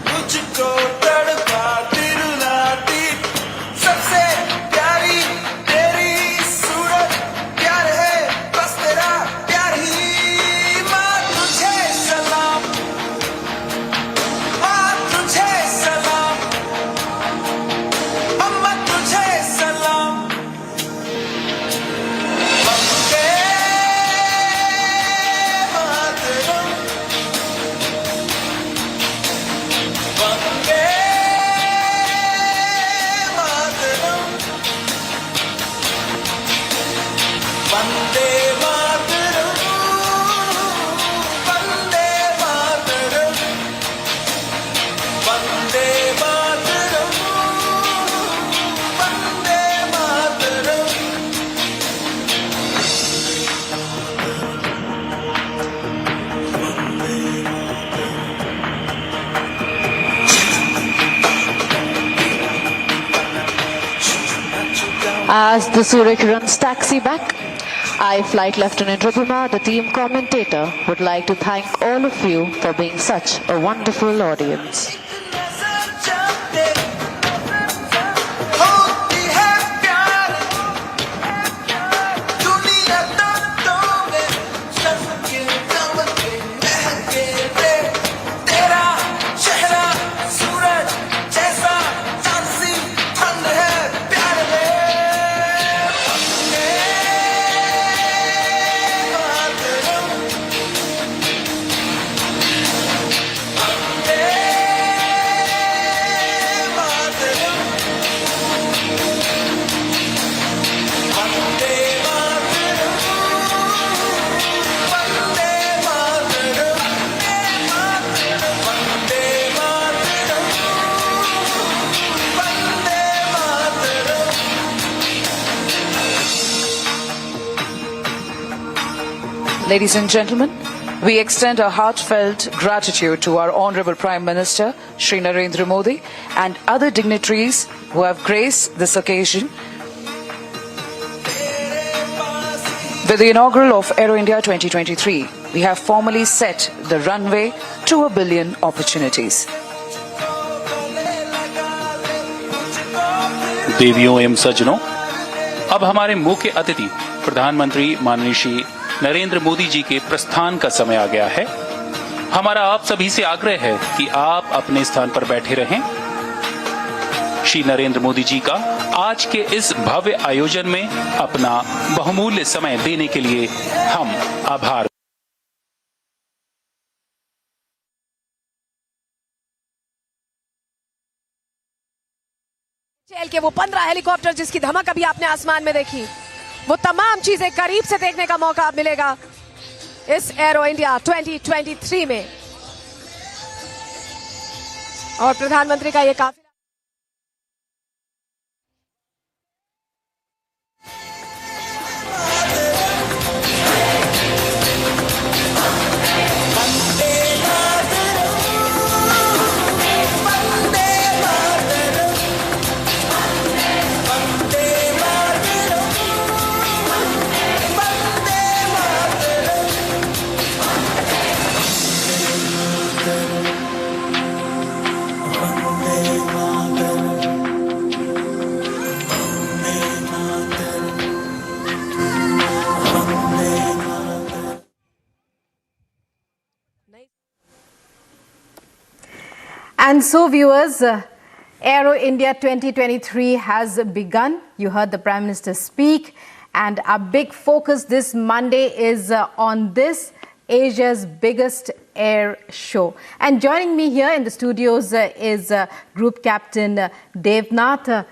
मुझको तड़पा तिरुनाटी। सबसे प्यारी तेरी सूरत, प्यार है बस तेरा प्यार ही। As the Suryakirans taxi back, I, Flight Lieutenant Rupima, the team commentator, would like to thank all of you for being such a wonderful audience. Ladies and gentlemen, we extend our heartfelt gratitude to our Honorable Prime Minister, Shri Narendra Modi, and other dignitaries who have graced this occasion. With the inaugural of Aero India 2023, we have formally set the runway to 1 billion opportunities. देवियों एवं सज्जनों, अब हमारे मुख्य अतिथि प्रधानमंत्री माननीय श्री नरेंद्र मोदी जी के प्रस्थान का समय आ गया है। हमारा आप सभी से आग्रह है कि आप अपने स्थान पर बैठे रहें। श्री नरेंद्र मोदी जी का आज के इस भव्य आयोजन में अपना बहुमूल्य समय देने के लिए हम आभार। चल के वो 15 हेलीकॉप्टर जिसकी धमक अभी आपने आसमान में देखी, वो तमाम चीजें करीब से देखने का मौका मिलेगा इस एरो इंडिया 2023 में। और प्रधानमंत्री का ये काफिला And so, viewers, Aero India 2023 has begun. You heard the Prime Minister speak, and our big focus this Monday is on this Asia's biggest air show. And joining me here in the studios is Group Captain Devnath.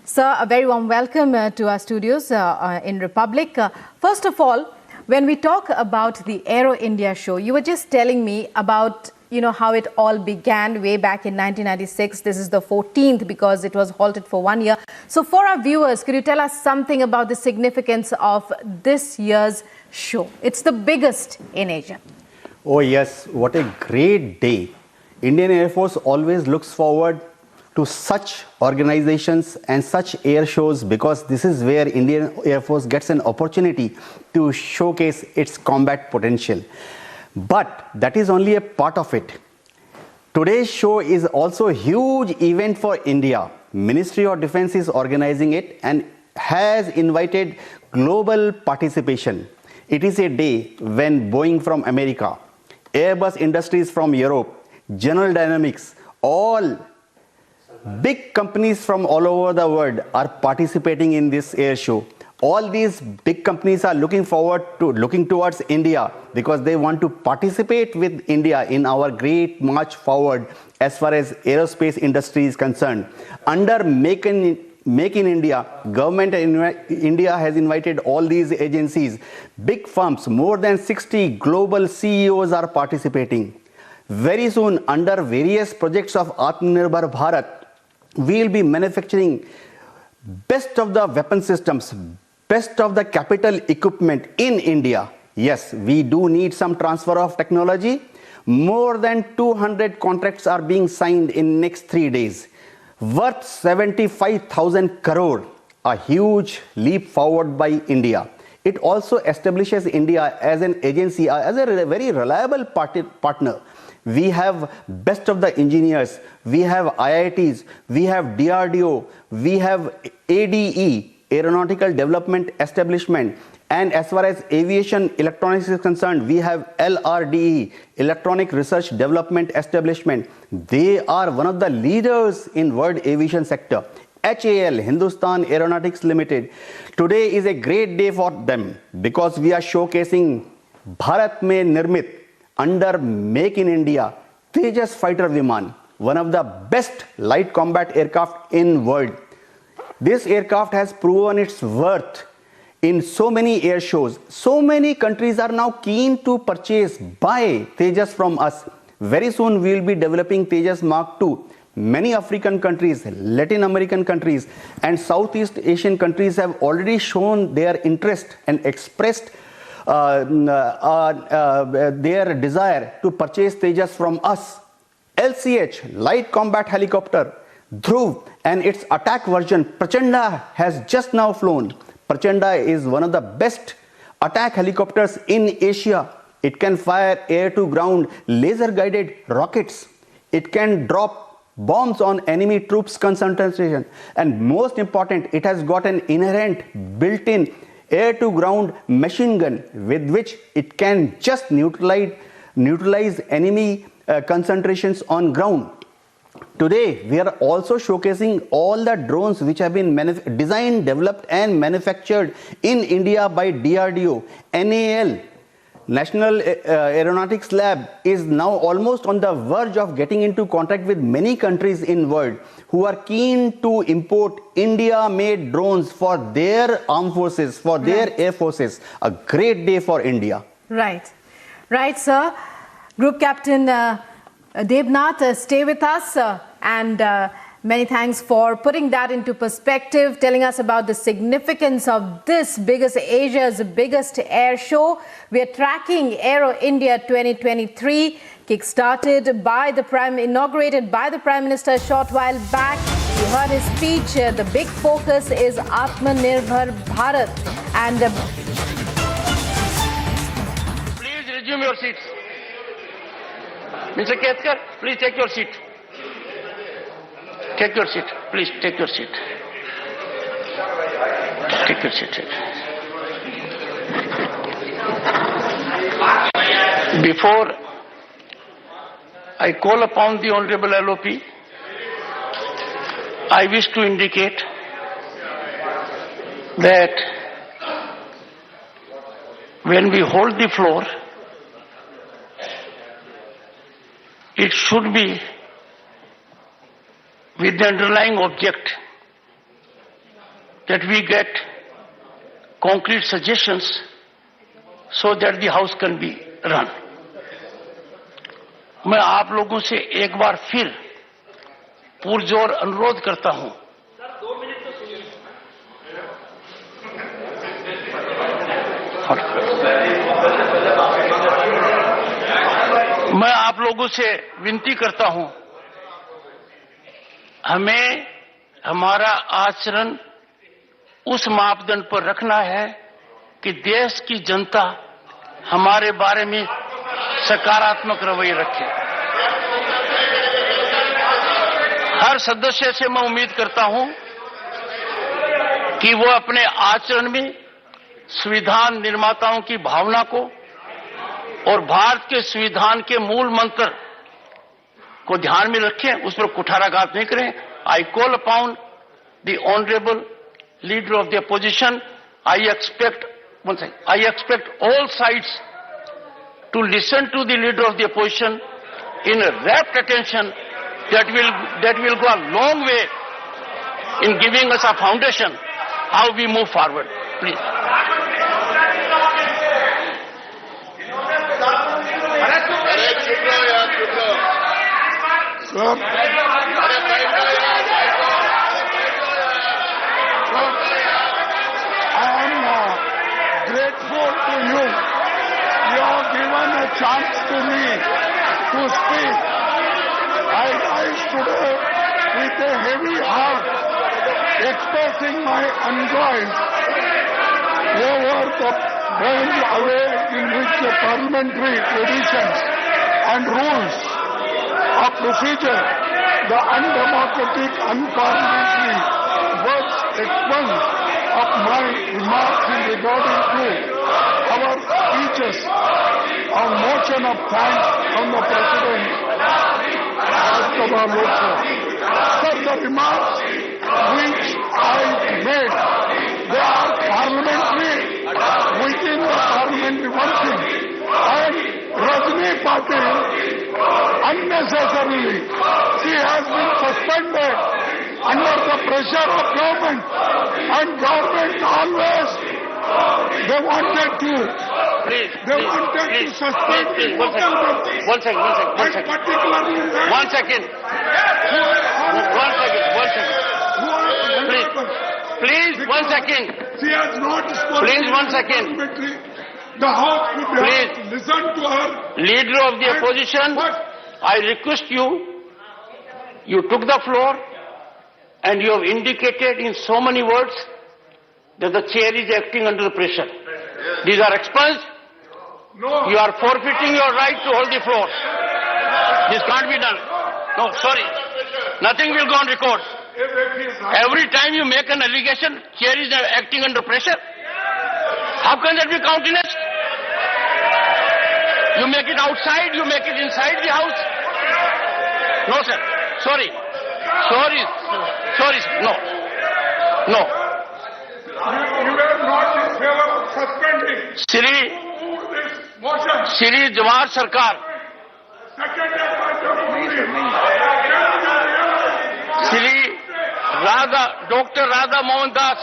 Sir, a very warm welcome to our studios in Republic. First of all, when we talk about the Aero India show, you were just telling me about how it all began way back in 1996. This is the 14th because it was halted for 1 year. So for our viewers, could you tell us something about the significance of this year's show? It's the biggest in Asia. Oh yes, what a great day. Indian Air Force always looks forward to such organizations and such air shows because this is where Indian Air Force gets an opportunity to showcase its combat potential. But that is only a part of it. Today's show is also a huge event for India. Ministry of Defense is organizing it and has invited global participation. It is a day when Boeing from America, Airbus Industries from Europe, General Dynamics, all big companies from all over the world are participating in this air show. All these big companies are looking towards India because they want to participate with India in our great march forward as far as aerospace industry is concerned. Under Make in India, Government of India has invited all these agencies. Big firms, more than 60 global CEOs are participating. Very soon, under various projects of Atmanirbhar Bharat, we will be manufacturing best of the weapon systems, best of the capital equipment in India. Yes, we do need some transfer of technology. More than 200 contracts are being signed in next 3 days, worth 75,000 crore, a huge leap forward by India. It also establishes India as an agency, as a very reliable partner. We have best of the engineers, we have IITs, we have DRDO, we have ADE, Aeronautical Development Establishment, and as far as aviation electronics is concerned, we have LRDE, Electronic Research Development Establishment. They are one of the leaders in world aviation sector. HAL, Hindustan Aeronautics Limited. Today is a great day for them because we are showcasing Bharat Mein Nirmit under Make in India, Tejas Fighter Viman, one of the best light combat aircraft in world. This aircraft has proven its worth in so many air shows. So many countries are now keen to purchase, buy Tejas from us. Very soon we will be developing Tejas Mark II. Many African countries, Latin American countries, and Southeast Asian countries have already shown their interest and expressed their desire to purchase Tejas from us. LCH, Light Combat Helicopter, Dhruv, and its attack version, Prachanda, has just now flown. Prachanda is one of the best attack helicopters in Asia. It can fire air-to-ground laser-guided rockets. It can drop bombs on enemy troops concentration. And most important, it has got an inherent built-in air-to-ground machine gun with which it can just neutralize enemy concentrations on ground. Today, we are also showcasing all the drones which have been designed, developed and manufactured in India by DRDO. NAL, National Aeronautics Lab, is now almost on the verge of getting into contact with many countries in world who are keen to import India-made drones for their armed forces, for their air forces. A great day for India. Right, sir. Group Captain Devnath, stay with us and many thanks for putting that into perspective, telling us about the significance of this Asia's biggest air show. We are tracking Aero India 2023, inaugurated by the Prime Minister a short while back. You heard his speech. The big focus is Atmanirbhar Bharat. And please resume your seats. Mr. Ketkar, please take your seat. Take your seat. Please take your seat. Take your seat. I call upon the Honorable LOP. I wish to indicate that when we hold the floor, it should be with the underlying object that we get concrete suggestions so that the house can be run. मैं आप लोगों से एक बार फिर पुरजोर अनुरोध करता हूं मैं आप लोगों से विनती करता हूं हमें हमारा आचरण उस मापदंड पर रखना है कि देश की जनता हमारे बारे में सकारात्मक रवैया रखे। हर सदस्य से मैं उम्मीद करता हूं कि वो अपने आचरण में संविधान निर्माताओं की भावना को और भारत के संविधान के मूल मंत्र को ध्यान में रखें, उस पर कुठाराघात नहीं करें। I call upon the honourable leader of the opposition, I expect all sides to listen to the leader of the opposition in rapt attention. That will go a long way in giving us a foundation how we move forward. Please. I am grateful to you. You have given a chance to me to speak. I rise today with a heavy heart, expressing my anguish over the bent way in which the parliamentary traditions and rules of procedure, the undemocratic, unparliamentary words expunged of my remarks in regarding to our speeches on motion of thanks from the President of our Lok Sabha. Sir, the remarks which I made, they are parliamentary, within the parliamentary working. And Rajni Patil, unnecessarily, she has been suspended under the pressure of government, and government always they wanted to suspend One second. Please, 1 second. She has not spoken. Please, 1 second. The House could Please. have listened to her. Leader of the opposition, I request you, you took the floor and you have indicated in so many words that the chair is acting under pressure. These are expunged. No. You are forfeiting your right to hold the floor. This can't be done. No, sorry. Nothing will go on record. Every time you make an allegation, chair is acting under pressure. How can that be countenanced? You make it outside, you make it inside the house. No, sir. Sorry. No. You were not in favor of suspending. Shri Jawahar Sarkar. Shri Dr. Radha Mohan Das.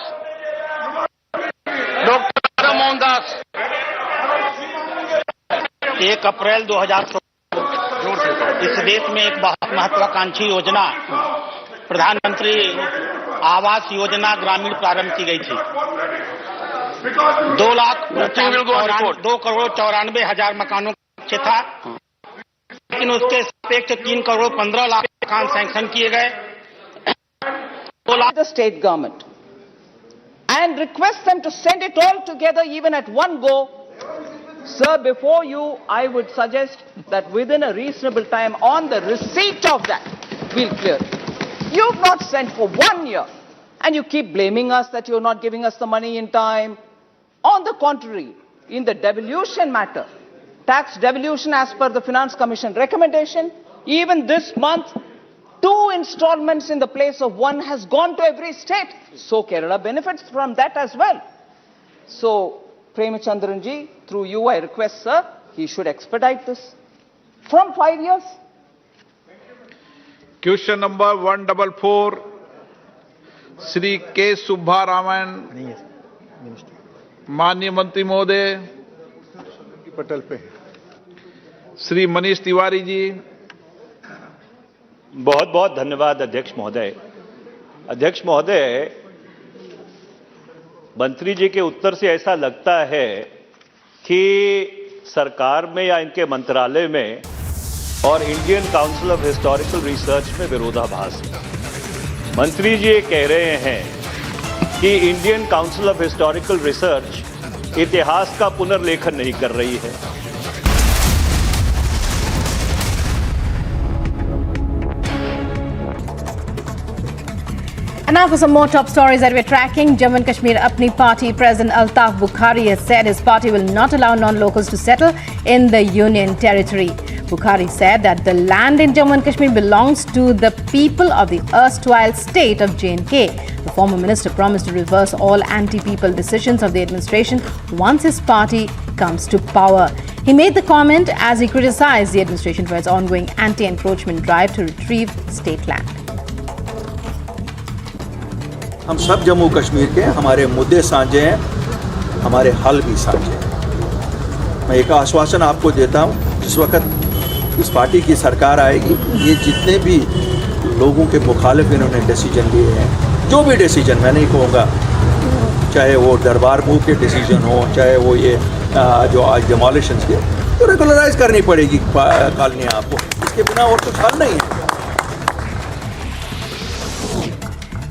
Dr. Radha Mohan Das. 1 अप्रैल 2016 इस देश में एक बहुत महत्वाकांक्षी योजना प्रधानमंत्री आवास योजना ग्रामीण प्रारंभ की गई थी। 2,94,000 मकानों का लक्ष्य था, लेकिन उसके सापेक्ष 3,15 लाख मकान सैंक्शन किए गए। The state government and request them to send it all together even at one go. Sir, before you, I would suggest that within a reasonable time on the receipt of that, we'll clear it. You've not sent for 1 year and you keep blaming us that you're not giving us the money in time. On the contrary, in the devolution matter, tax devolution as per the Finance Commission recommendation, Even this month, 2 installments in the place of 1 has gone to every state. So Kerala benefits from that as well. So, Premachandran ji, through you I request, sir, he should expedite this from 5 years. Question number 144, Shri K. Subbaramayan, माननीय मंत्री महोदय पटल पे श्री मनीष तिवारी जी। बहुत बहुत धन्यवाद अध्यक्ष महोदय। अध्यक्ष महोदय, मंत्री जी के उत्तर से ऐसा लगता है कि सरकार में या इनके मंत्रालय में और Indian council of historical research में विरोधाभास है। मंत्री जी ये कह रहे हैं कि Indian council of historical research इतिहास का पुनर्लेखन नहीं कर रही है। And now for some more top stories that we're tracking. Jammu and Kashmir Apni Party President Altaf Bukhari has said his party will not allow non-locals to settle in the Union territory. Bukhari said that the land in Jammu and Kashmir belongs to the people of the erstwhile state of J&K. The former minister promised to reverse all anti-people decisions of the administration once his party comes to power. He made the comment as he criticized the administration for its ongoing anti-encroachment drive to retrieve state land. हम सब जम्मू कश्मीर के हमारे मुद्दे साझे हैं, हमारे हल भी साझे हैं। मैं एक आश्वासन आपको देता हूं, जिस वक्त इस पार्टी की सरकार आएगी, ये जितने भी लोगों के मुखालिफ इन्होंने डिसीजन लिए हैं, जो भी डिसीजन मैं नहीं कहूँगा, चाहे वो दरबार मूव के डिसीजन हो, चाहे वो ये जो आज डिमोलिशंस के, तो रेगुलराइज करनी पड़ेगी कॉलोनी आपको। इसके बिना और कुछ हल नहीं है।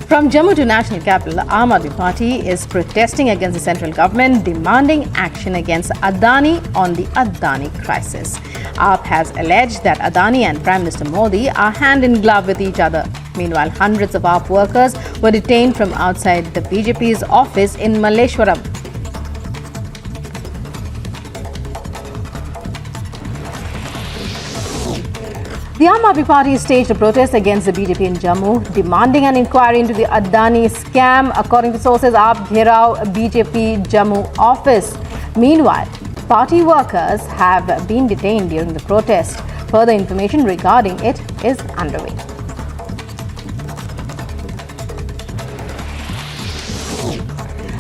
From Jammu to national capital, Aam Aadmi Party is protesting against the central government, demanding action against Adani on the Adani crisis. AAP has alleged that Adani and Prime Minister Modi are hand in glove with each other. Meanwhile, hundreds of AAP workers were detained from outside the BJP's office in Malleshwaram. The Aam Aadmi Party staged a protest against the BJP in Jammu, demanding an inquiry into the Adani scam. According to sources, AAP Ghirao BJP Jammu office. Meanwhile, party workers have been detained during the protest. Further information regarding it is underway.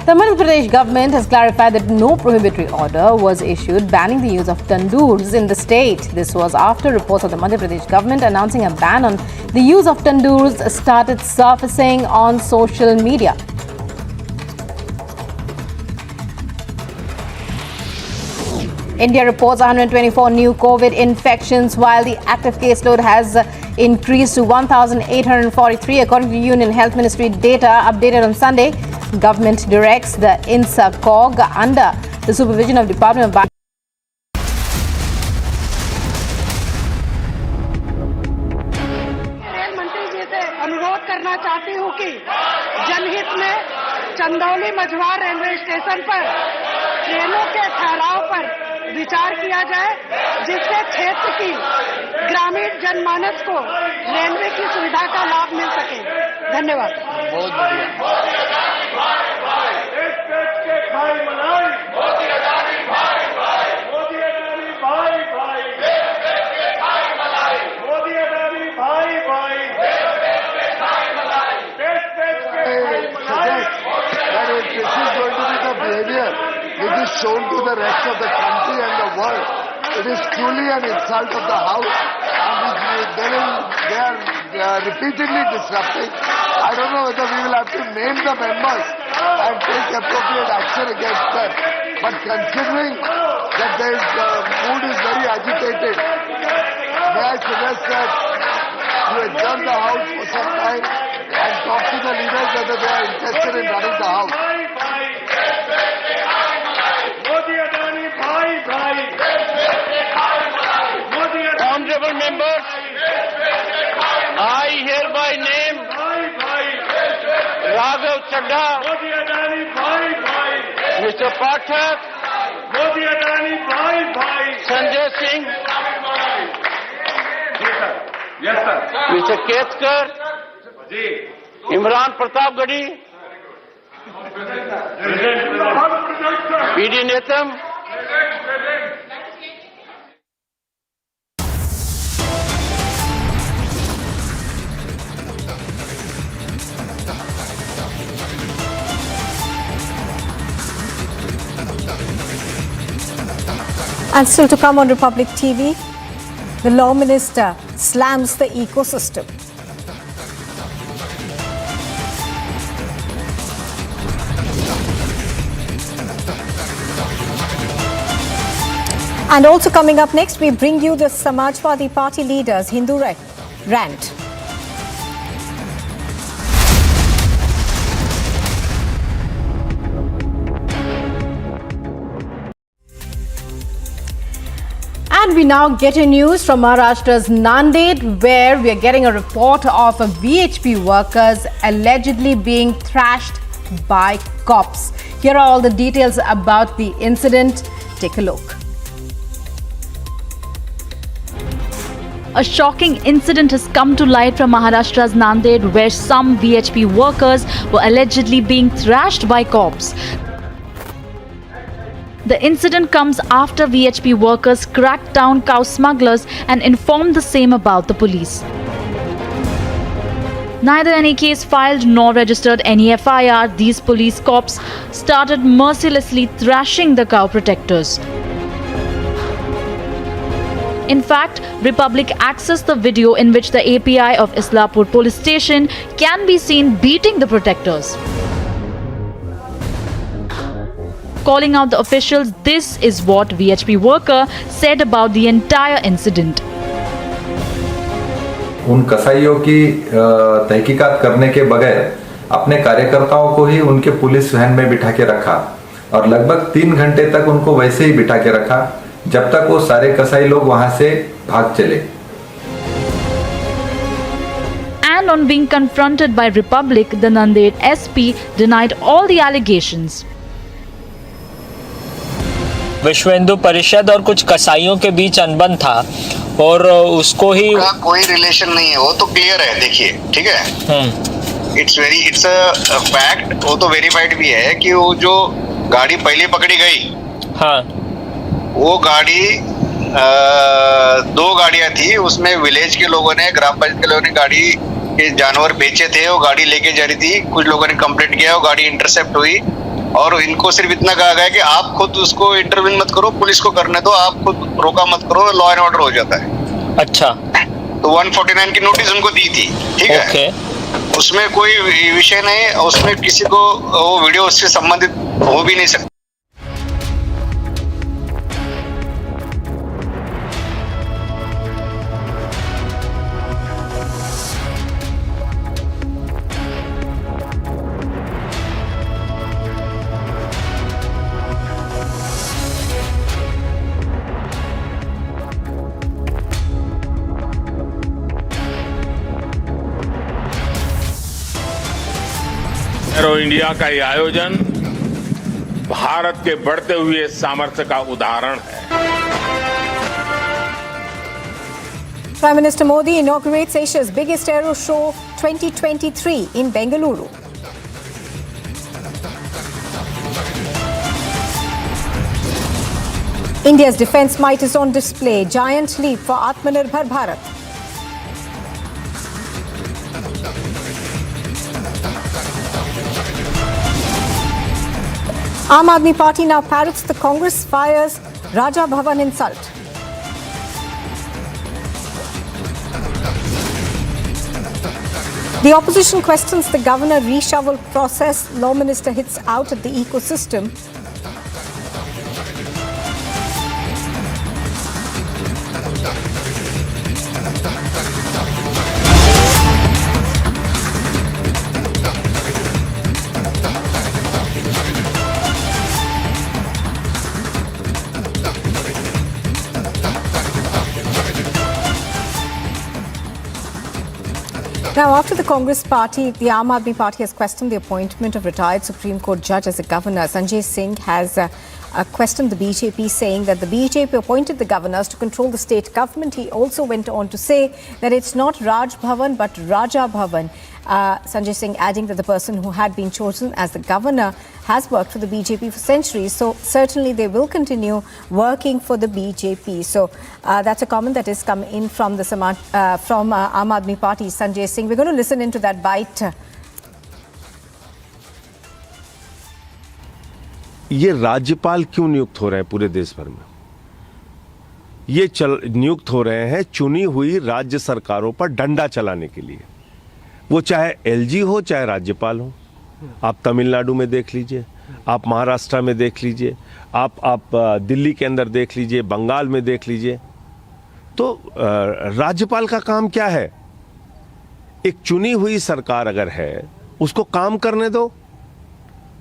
The Madhya Pradesh government has clarified that no prohibitory order was issued banning the use of tandoors in the state. This was after reports of the Madhya Pradesh government announcing a ban on the use of tandoors started surfacing on social media. India reports 124 new COVID infections, while the active caseload has increased to 1,843 according to Union Health Ministry data updated on Sunday. Government directs the INSA-COG under the supervision of Department of Bio. Rail मंत्री जी से अनुरोध करना चाहती हूं कि जनहित में चंदौली मझवार railway station पर ट्रेनों के ठहराव पर विचार किया जाए, जिससे क्षेत्र की ग्रामीण जनमानस को रेलवे की सुविधा का लाभ मिल सके। धन्यवाद। बहुत बढ़िया। It is shown to the rest of the country and the world. It is truly an insult of the House, and they are repeatedly disrupting. I don't know whether we will have to name the members and take appropriate action against them. But considering that the mood is very agitated, may I suggest that you adjourn the House for some time and talk to the leaders whether they are interested in running the House. Honorable members, I hereby name Raghav Chadha, Mr. Pathak, Sanjay Singh, mister Ketkar, Imran Pratapgarhi, PD Netam, And still to come on Republic TV, the Law Minister slams the ecosystem. And also coming up next, we bring you the Samajwadi Party leader's Hindu rant. And we now get a news from Maharashtra's Nanded, where we are getting a report of VHP workers allegedly being thrashed by cops. Here are all the details about the incident. Take a look. A shocking incident has come to light from Maharashtra's Nanded, where some VHP workers were allegedly being thrashed by cops. The incident comes after VHP workers cracked down cow smugglers and informed the same about the police. Neither any case filed nor registered any FIR, these police cops started mercilessly thrashing the cow protectors. In fact, Republic accessed the video in which the API of Islapur police station can be seen beating the protectors. Calling out the officials, this is what VHP worker said about the entire incident. उन कसाईयों की तहकीकात करने के बगैर अपने कार्यकर्ताओं को ही उनके पुलिस वैन में बिठा के रखा और लगभग 3 घंटे तक उनको वैसे ही बिठा के रखा जब तक वो सारे कसाई लोग वहां से भाग चले. And on being confronted by Republic, the Nanded SP denied all the allegations. विश्व हिंदू परिषद और कुछ कसाईयों के बीच अनबन था और उसको ही कोई रिलेशन नहीं है, वो तो क्लियर है. देखिए, ठीक है, इट्स अ फैक्ट. वो तो वेरीफाइड भी है कि वो जो गाड़ी पहले पकड़ी गई, हाँ, वो गाड़ी 2 गाड़ियां थी. उसमें विलेज के लोगों ने, ग्राम पंचायत के लोगों ने गाड़ी के जानवर बेचे थे. वो गाड़ी लेके जा रही थी. कुछ लोगों ने कंप्लेंट किया, वो गाड़ी इंटरसेप्ट हुई और इनको सिर्फ इतना कहा गया कि आप खुद उसको इंटरवीन मत करो, पुलिस को करने दो, आप खुद रोका मत करो, लॉ एंड ऑर्डर हो जाता है. अच्छा, तो 149 की नोटिस उनको दी थी, ठीक है. उसमें कोई विषय नहीं, उसमें किसी को वो वीडियो उससे संबंधित हो भी नहीं सकता. एरो इंडिया का ये आयोजन भारत के बढ़ते हुए सामर्थ्य का उदाहरण है. Prime Minister Modi inaugurates Asia's biggest aero show 2023 in Bengaluru. India's defence might is on display. Giant leap for Atmanirbhar Bharat. Aam Aadmi Party now parrots the Congress fires Raja Bhavan insult. The opposition questions the governor reshuffle process. Law Minister hits out at the ecosystem. Now, after the Congress party, the Aam Aadmi Party has questioned the appointment of retired Supreme Court judge as a governor. Sanjay Singh has questioned the BJP, saying that the BJP appointed the governors to control the state government. He also went on to say that it's not Raj Bhavan but Raja Bhavan. Sanjay Singh adding that the person who had been chosen as the governor has worked for the BJP for centuries, so certainly they will continue working for the BJP. So that's a comment that has come in from the Aam Aadmi Party, Sanjay Singh. We're going to listen into that bite. ये राज्यपाल क्यों नियुक्त हो रहे हैं पूरे देश भर में? ये नियुक्त हो रहे हैं चुनी हुई राज्य सरकारों पर डंडा चलाने के लिए। वो चाहे एलजी हो चाहे राज्यपाल हो। आप तमिलनाडु में देख लीजिए, आप महाराष्ट्र में देख लीजिए, आप दिल्ली के अंदर देख लीजिए, बंगाल में देख लीजिए। तो राज्यपाल का काम क्या है? एक चुनी हुई सरकार अगर है उसको काम करने दो।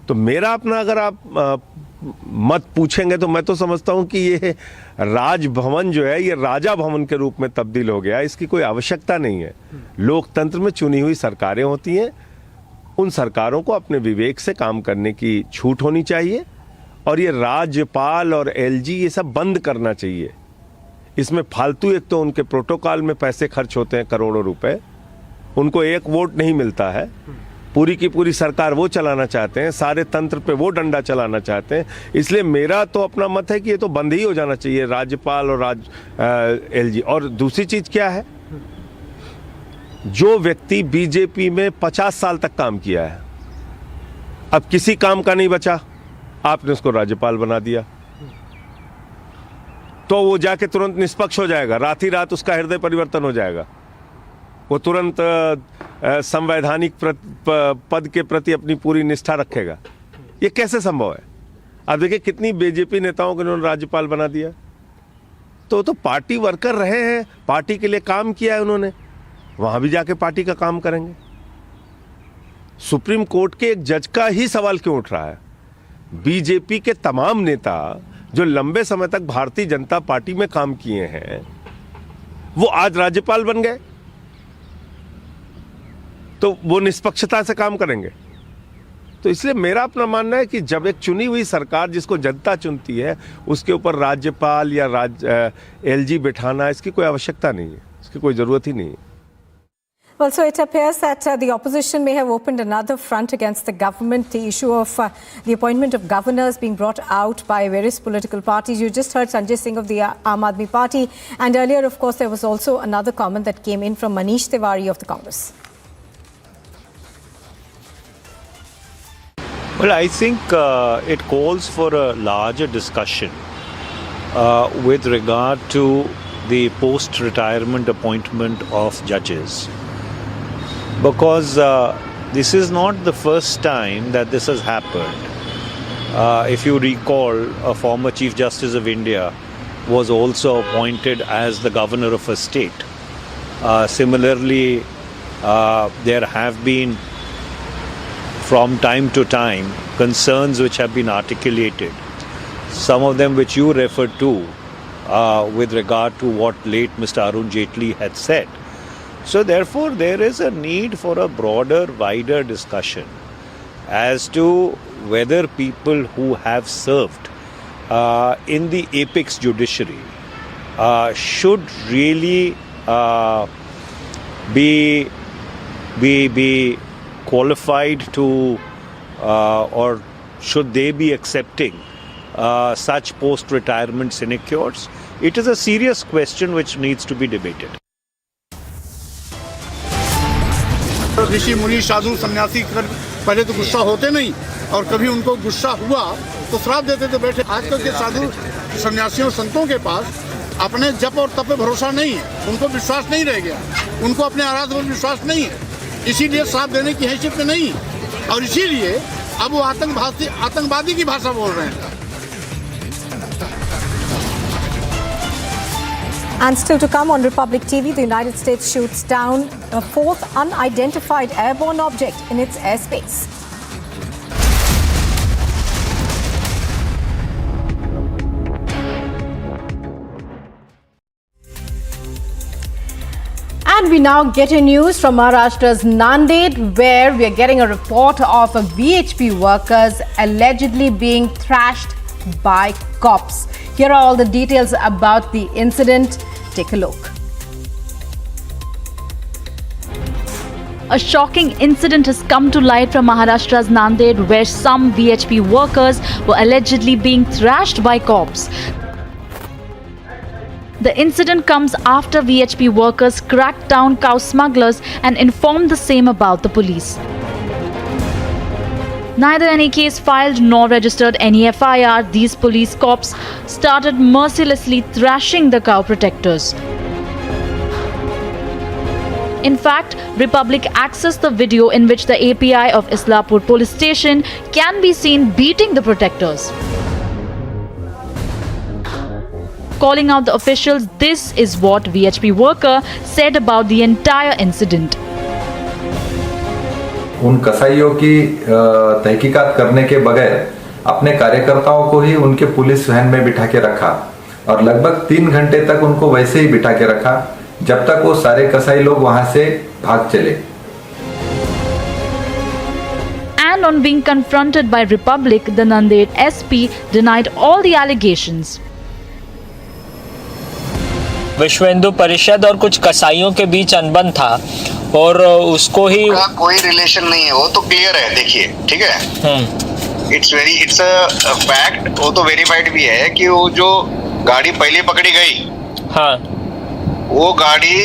तो मेरा अपना अगर आप मत पूछेंगे तो मैं तो समझता हूं कि ये राजभवन जो है ये राजा भवन के रूप में तब्दील हो गया। इसकी कोई आवश्यकता नहीं है। लोकतंत्र में चुनी हुई सरकारें होती हैं, उन सरकारों को अपने विवेक से काम करने की छूट होनी चाहिए और ये राज्यपाल और एलजी ये सब बंद करना चाहिए। इसमें फालतू एक तो उनके प्रोटोकॉल में पैसे खर्च होते हैं करोड़ों रुपए, उनको एक वोट नहीं मिलता है। पूरी की पूरी सरकार वो चलाना चाहते हैं, सारे तंत्र पे वो डंडा चलाना चाहते हैं। इसलिए मेरा तो अपना मत है कि ये तो बंद ही हो जाना चाहिए, राज्यपाल और एलजी। और दूसरी चीज क्या है, जो व्यक्ति बीजेपी में 50 साल तक काम किया है, अब किसी काम का नहीं बचा, आपने उसको राज्यपाल बना दिया तो वो जाके तुरंत निष्पक्ष हो जाएगा, रात ही रात उसका हृदय परिवर्तन हो जाएगा, वो तुरंत संवैधानिक पद के प्रति अपनी पूरी निष्ठा रखेगा। ये कैसे संभव है? अब देखिए कितनी बीजेपी नेताओं को उन्होंने राज्यपाल बना दिया। तो पार्टी वर्कर रहे हैं, पार्टी के लिए काम किया है उन्होंने, वहां भी जाके पार्टी का काम करेंगे। सुप्रीम कोर्ट के एक जज का ही सवाल क्यों उठ रहा है? बीजेपी के तमाम नेता जो लंबे समय तक भारतीय जनता पार्टी में काम किए हैं वो आज राज्यपाल बन गए, तो वो निष्पक्षता से काम करेंगे। तो इसलिए मेरा अपना मानना है कि जब एक चुनी हुई सरकार जिसको जनता चुनती है उसके ऊपर राज्यपाल या एलजी बिठाना, इसकी कोई आवश्यकता नहीं है, इसकी कोई जरूरत ही नहीं है। Well, so it appears that the opposition may have opened another front against the government. The issue of the appointment of governors being brought out by various political parties. You just heard Sanjay Singh of the Aam Aadmi Party. And earlier, of course, there was also another comment that came in from Manish Tiwari of the Congress. Well, I think it calls for a larger discussion with regard to the post-retirement appointment of judges. Because this is not the first time that this has happened. If you recall, a former Chief Justice of India was also appointed as the governor of a state. Similarly, there have been from time to time concerns which have been articulated. Some of them which you referred to with regard to what late Mr. Arun Jaitley had said. So therefore, there is a need for a broader, wider discussion as to whether people who have served in the apex judiciary should really be qualified to or should they be accepting such post-retirement sinecures. It is a serious question which needs to be debated. ऋषि मुनि साधु सन्यासी पहले तो गुस्सा होते नहीं, और कभी उनको गुस्सा हुआ तो श्राप देते थे बैठे। आजकल के साधु सन्यासियों संतों के पास अपने जप और तप पे भरोसा नहीं है, उनको विश्वास नहीं रह गया, उनको अपने आराध्य पर विश्वास नहीं है, इसीलिए श्राप देने की हैसियत में नहीं, और इसीलिए अब वो आतंकवादी की भाषा बोल रहे हैं। And still to come on Republic TV, the United States shoots down a fourth unidentified airborne object in its airspace. And we now get a news from Maharashtra's Nanded, where we are getting a report of VHP workers allegedly being thrashed by cops. Here are all the details about the incident. Take a look. A shocking incident has come to light from Maharashtra's Nanded, where some VHP workers were allegedly being thrashed by cops. The incident comes after VHP workers cracked down cow smugglers and informed the same about the police. Neither any case filed nor registered any FIR, these police cops started mercilessly thrashing the cow protectors. In fact, Republic accessed the video in which the API of Islapur police station can be seen beating the protectors. Calling out the officials, this is what VHP worker said about the entire incident. उन कसाईयों की तहकीकात करने के बगैर अपने कार्यकर्ताओं को ही उनके पुलिस वैन में बिठा के रखा और लगभग 3 घंटे तक उनको वैसे ही बिठा के रखा जब तक वो सारे कसाई लोग वहां से भाग चले. And on being confronted by Republic, the Nanded SP denied all the allegations. विश्व हिंदू परिषद और कुछ कसाईयों के बीच अनबन था और उसको ही कोई रिलेशन नहीं है, वो तो क्लियर है. देखिए, ठीक है, इट्स अ फैक्ट. वो तो वेरीफाइड भी है कि वो जो गाड़ी पहले पकड़ी गई, हाँ, वो गाड़ी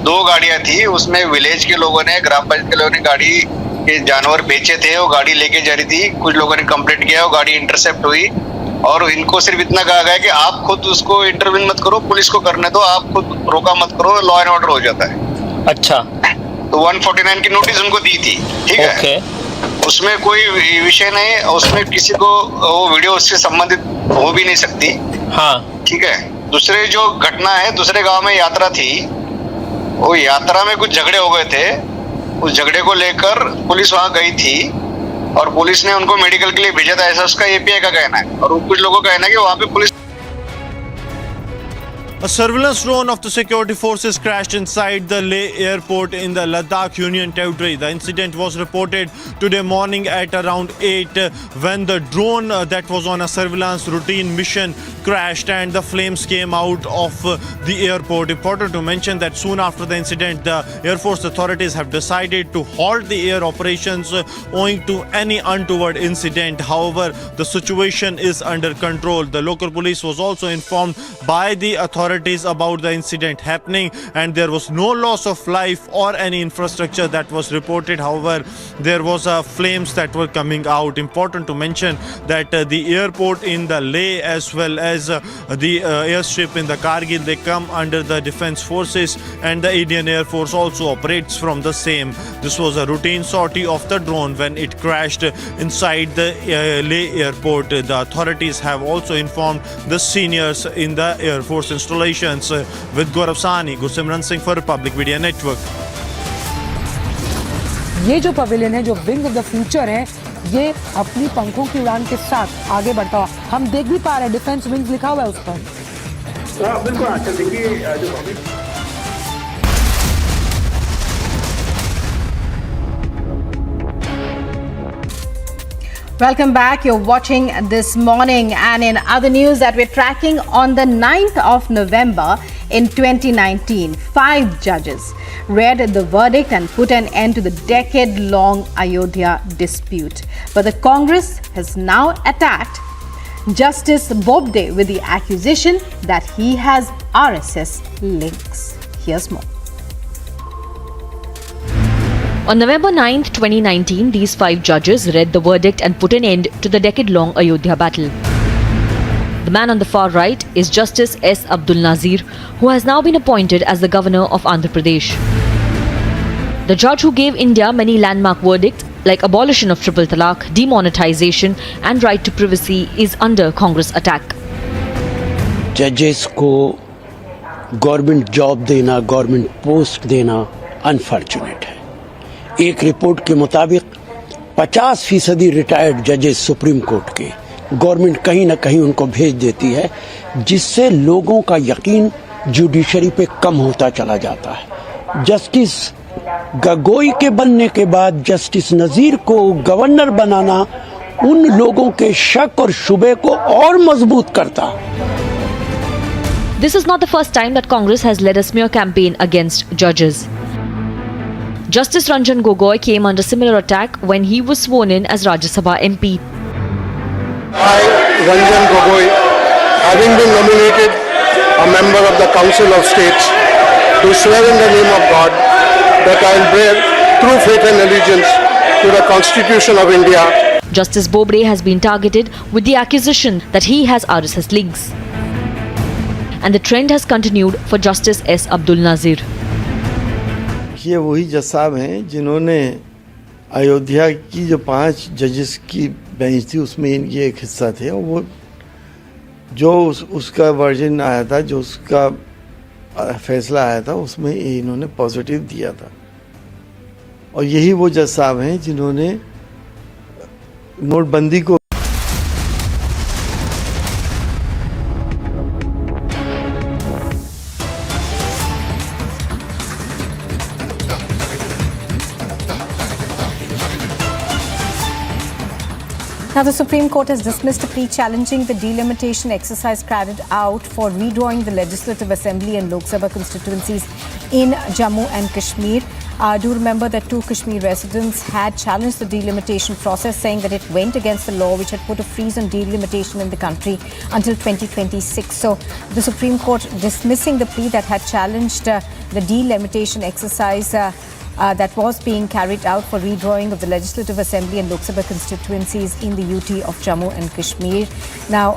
2 गाड़ियां थी. उसमें विलेज के लोगों ने, ग्राम पंचायत के लोगों ने गाड़ी के जानवर बेचे थे. वो गाड़ी लेके जा रही थी. कुछ लोगों ने कंप्लेंट किया, वो गाड़ी इंटरसेप्ट हुई और इनको सिर्फ इतना कहा गया कि आप खुद उसको इंटरवीन मत करो, पुलिस को करने दो, आप खुद रोका मत करो, लॉ एंड ऑर्डर हो जाता है. अच्छा, तो 149 की नोटिस उनको दी थी. ठीक है, उसमें कोई विषय नहीं. उसमें किसी को वो वीडियो उससे संबंधित हो भी नहीं सकती. हाँ, ठीक है. दूसरे जो घटना है, दूसरे गांव में यात्रा थी, वो यात्रा में कुछ झगड़े हो गए थे. उस झगड़े को लेकर पुलिस वहां गई थी और पुलिस ने उनको मेडिकल के लिए भेजा था, ऐसा उसका एपीआई का कहना है. और कुछ लोगों का कहना है कि वहां पे police A surveillance drone of the security forces crashed inside the Leh airport in the Ladakh Union Territory. The incident was reported today morning at around 8 when the drone that was on a surveillance routine mission crashed and the flames came out of the airport. Important to mention that soon after the incident, the Air Force authorities have decided to halt the air operations owing to any untoward incident. However, the situation is under control. The local police was also informed by the authorities about the incident happening and there was no loss of life or any infrastructure that was reported. However, there was flames that were coming out. Important to mention that the airport in the Leh as well as the airstrip in the Kargil, they come under the defense forces and the Indian Air Force also operates from the same. This was a routine sortie of the drone when it crashed inside the Leh airport. The authorities have also informed the seniors in the Air Force installation. With Gaurav Sahni, Gursimran Singh for Republic Media Network. ये जो pavilion है, जो wing of the future है, ये अपनी पंखों की उड़ान के साथ आगे बढ़ता हुआ हम देख भी पा रहे हैं. डिफेंस विंग्स लिखा हुआ है उस पर. बिल्कुल. अच्छा, देखिए, Welcome back. You're watching This Morning, and in other news that we're tracking, on the 9th of November in 2019, 5 judges read the verdict and put an end to the decade-long Ayodhya dispute. But the Congress has now attacked Justice Bobde with the accusation that he has RSS links. Here's more. On November 9, 2019, these 5 judges read the verdict and put an end to the decade-long Ayodhya battle. The man on the far right is Justice S. Abdul Nazir, who has now been appointed as the governor of Andhra Pradesh. The judge who gave India many landmark verdicts like abolition of triple talaq, demonetization and right to privacy is under Congress attack. Judges को government job देना, government post देना unfortunate है. एक report के मुताबिक 50% retired जजेस supreme court के government कहीं ना कहीं उनको भेज देती है, जिससे लोगों का यकीन जुडिशरी पे कम होता चला जाता है. जस्टिस गगोई के बनने के बाद जस्टिस नजीर को गवर्नर बनाना उन लोगों के शक और शुबे को और मजबूत करता। This is not the first time that Congress has led a smear campaign against judges. Justice Ranjan Gogoi came under similar attack when he was sworn in as Rajya Sabha MP. I, Ranjan Gogoi, having been nominated a member of the Council of States, do swear in the name of God that I will bear true faith and allegiance to the Constitution of India. Justice Bobde has been targeted with the accusation that he has RSS links. And the trend has continued for Justice S. Abdul Nazir. ये वही जज साहब हैं जिन्होंने अयोध्या की जो 5 जजेस की बेंच थी उसमें इनकी एक हिस्सा थे और वो जो उसका वर्जन आया था, जो उसका फैसला आया था, उसमें इन्होंने पॉजिटिव दिया था। और यही वो जज साहब हैं जिन्होंने नोटबंदी को Now, the Supreme Court has dismissed a plea challenging the delimitation exercise carried out for redrawing the Legislative Assembly and Lok Sabha constituencies in Jammu and Kashmir. Do remember that 2 Kashmir residents had challenged the delimitation process, saying that it went against the law which had put a freeze on delimitation in the country until 2026. So, the Supreme Court dismissing the plea that had challenged the delimitation exercise that was being carried out for redrawing of the Legislative Assembly and Lok Sabha constituencies in the UT of Jammu and Kashmir. Now,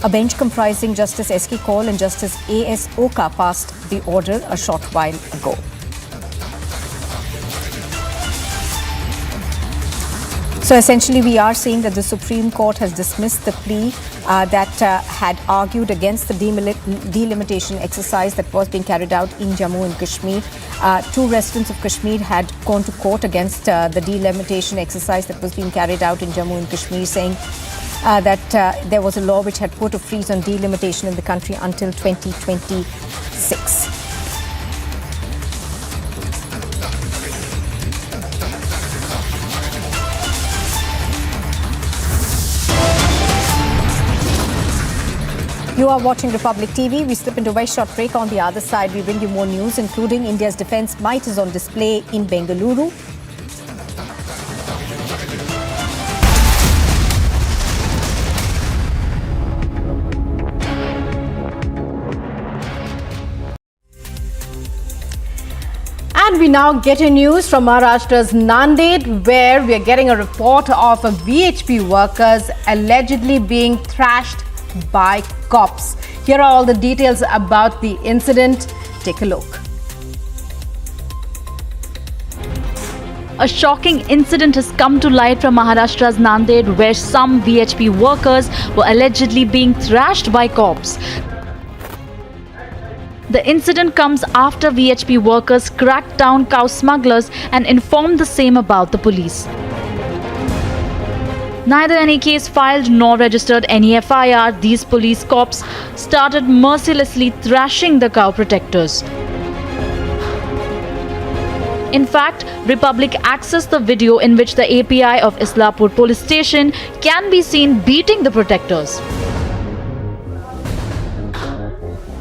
a bench comprising Justice S.K. Kaul and Justice A.S. Oka passed the order a short while ago. So essentially, we are seeing that the Supreme Court has dismissed the plea that had argued against the delimitation exercise that was being carried out in Jammu and Kashmir. 2 residents of Kashmir had gone to court against the delimitation exercise that was being carried out in Jammu and Kashmir, saying that there was a law which had put a freeze on delimitation in the country until 2026. You are watching Republic TV. We slip into a very short break. On the other side, we bring you more news, including India's defense might is on display in Bengaluru. And we now get a news from Maharashtra's Nanded, where we are getting a report of VHP workers allegedly being thrashed by cops. Here are all the details about the incident. Take a look. A shocking incident has come to light from Maharashtra's Nanded, where some VHP workers were allegedly being thrashed by cops. The incident comes after VHP workers cracked down cow smugglers and informed the same about the police. Neither any case filed nor registered any FIR, these police cops started mercilessly thrashing the cow protectors. In fact, Republic accessed the video in which the API of Islapur police station can be seen beating the protectors.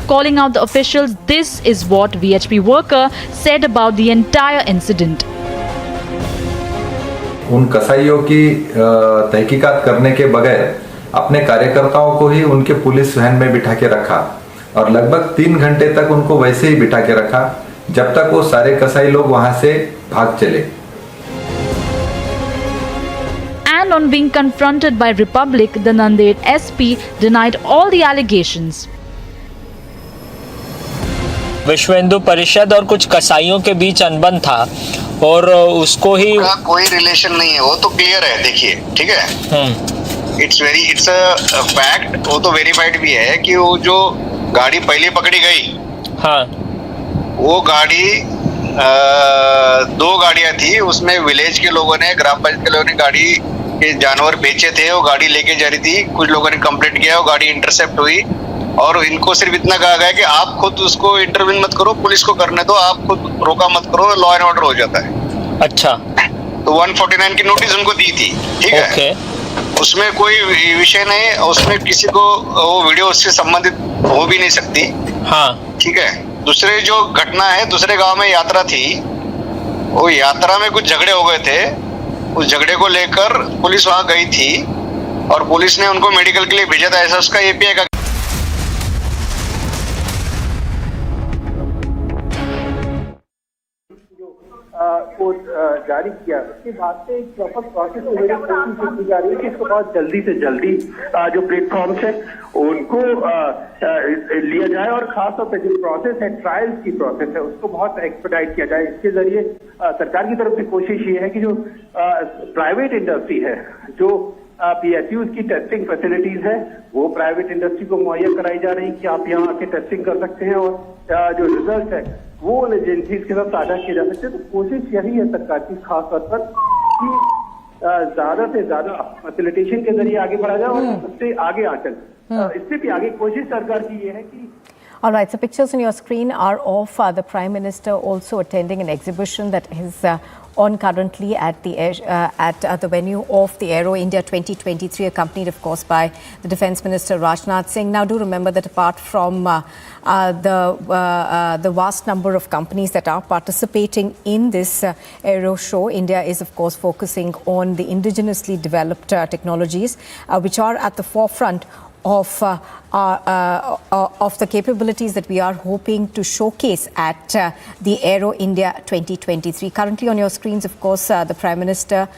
Calling out the officials, this is what VHP worker said about the entire incident. उन कसाईयों की तहकीकात करने के बगैर अपने कार्यकर्ताओं को ही उनके पुलिस वैन में बिठा के रखा और लगभग 3 घंटे तक उनको वैसे ही बिठा के रखा जब तक वो सारे कसाई लोग वहां से भाग चले. And on being confronted by Republic, the Nanded SP denied all the allegations. विश्व हिंदू परिषद और कुछ कसाईयों के बीच अनबन था और उसको ही कोई रिलेशन नहीं है, वो तो क्लियर है. देखिए, ठीक है, इट्स अ फैक्ट, वो तो वेरीफाइड भी है कि वो जो गाड़ी पहले पकड़ी गई, हाँ, वो गाड़ी 2 गाड़ियां थी. उसमें विलेज के लोगों ने, ग्राम पंचायत के लोगों ने गाड़ी के जानवर बेचे थे, वो गाड़ी लेके जा रही थी. कुछ लोगों ने कंप्लेंट किया, वो गाड़ी इंटरसेप्ट हुई और इनको सिर्फ इतना कहा गया कि आप खुद उसको इंटरवीन मत करो, पुलिस को करने दो, आप खुद रोका मत करो, लॉ एंड ऑर्डर हो जाता है. अच्छा, तो 149 की नोटिस उनको दी थी, ठीक है. उसमें कोई विषय नहीं, उसमें किसी को वो वीडियो उससे संबंधित हो भी नहीं सकती। हाँ ठीक है। दूसरे जो घटना है, दूसरे गांव में यात्रा थी, वो यात्रा में कुछ झगड़े हो गए थे। उस झगड़े को लेकर पुलिस वहां गई थी और पुलिस ने उनको मेडिकल के लिए भेजा था, ऐसा उसका एपीआई का को जारी किया। उसके बाद से एक प्रॉपर प्रोसेस की जा रही है कि इसको बहुत जल्दी से जल्दी जो प्लेटफॉर्म्स है उनको लिया जाए और खासतौर पर जो प्रोसेस है, ट्रायल्स की प्रोसेस है, उसको बहुत एक्सपर्टाइज किया जाए। इसके जरिए सरकार की तरफ से कोशिश ये है कि जो प्राइवेट इंडस्ट्री है, जो PSUs की टेस्टिंग फैसिलिटीज है, वो प्राइवेट इंडस्ट्री को मुहैया कराई जा रही कि आप यहाँ आके टेस्टिंग कर सकते हैं और जो रिजल्ट है वो उन एजेंसीज के साथ साझा किए जा सकते हैं। तो कोशिश यही है सरकार की खास तौर पर कि ज्यादा से ज्यादा फैसिलिटेशन के जरिए आगे बढ़ा जाए और उससे आगे आकर इससे भी आगे कोशिश सरकार की ये है कि All right, so pictures on your screen are of the Prime Minister also attending an exhibition that is on currently at the venue of the Aero India 2023, accompanied of course by the Defence Minister Rajnath Singh. Now do remember that apart from the vast number of companies that are participating in this aero show, India is of course focusing on the indigenously developed technologies which are at the forefront of the capabilities that we are hoping to showcase at the Aero India 2023. Currently on your screens, of course, the Prime Minister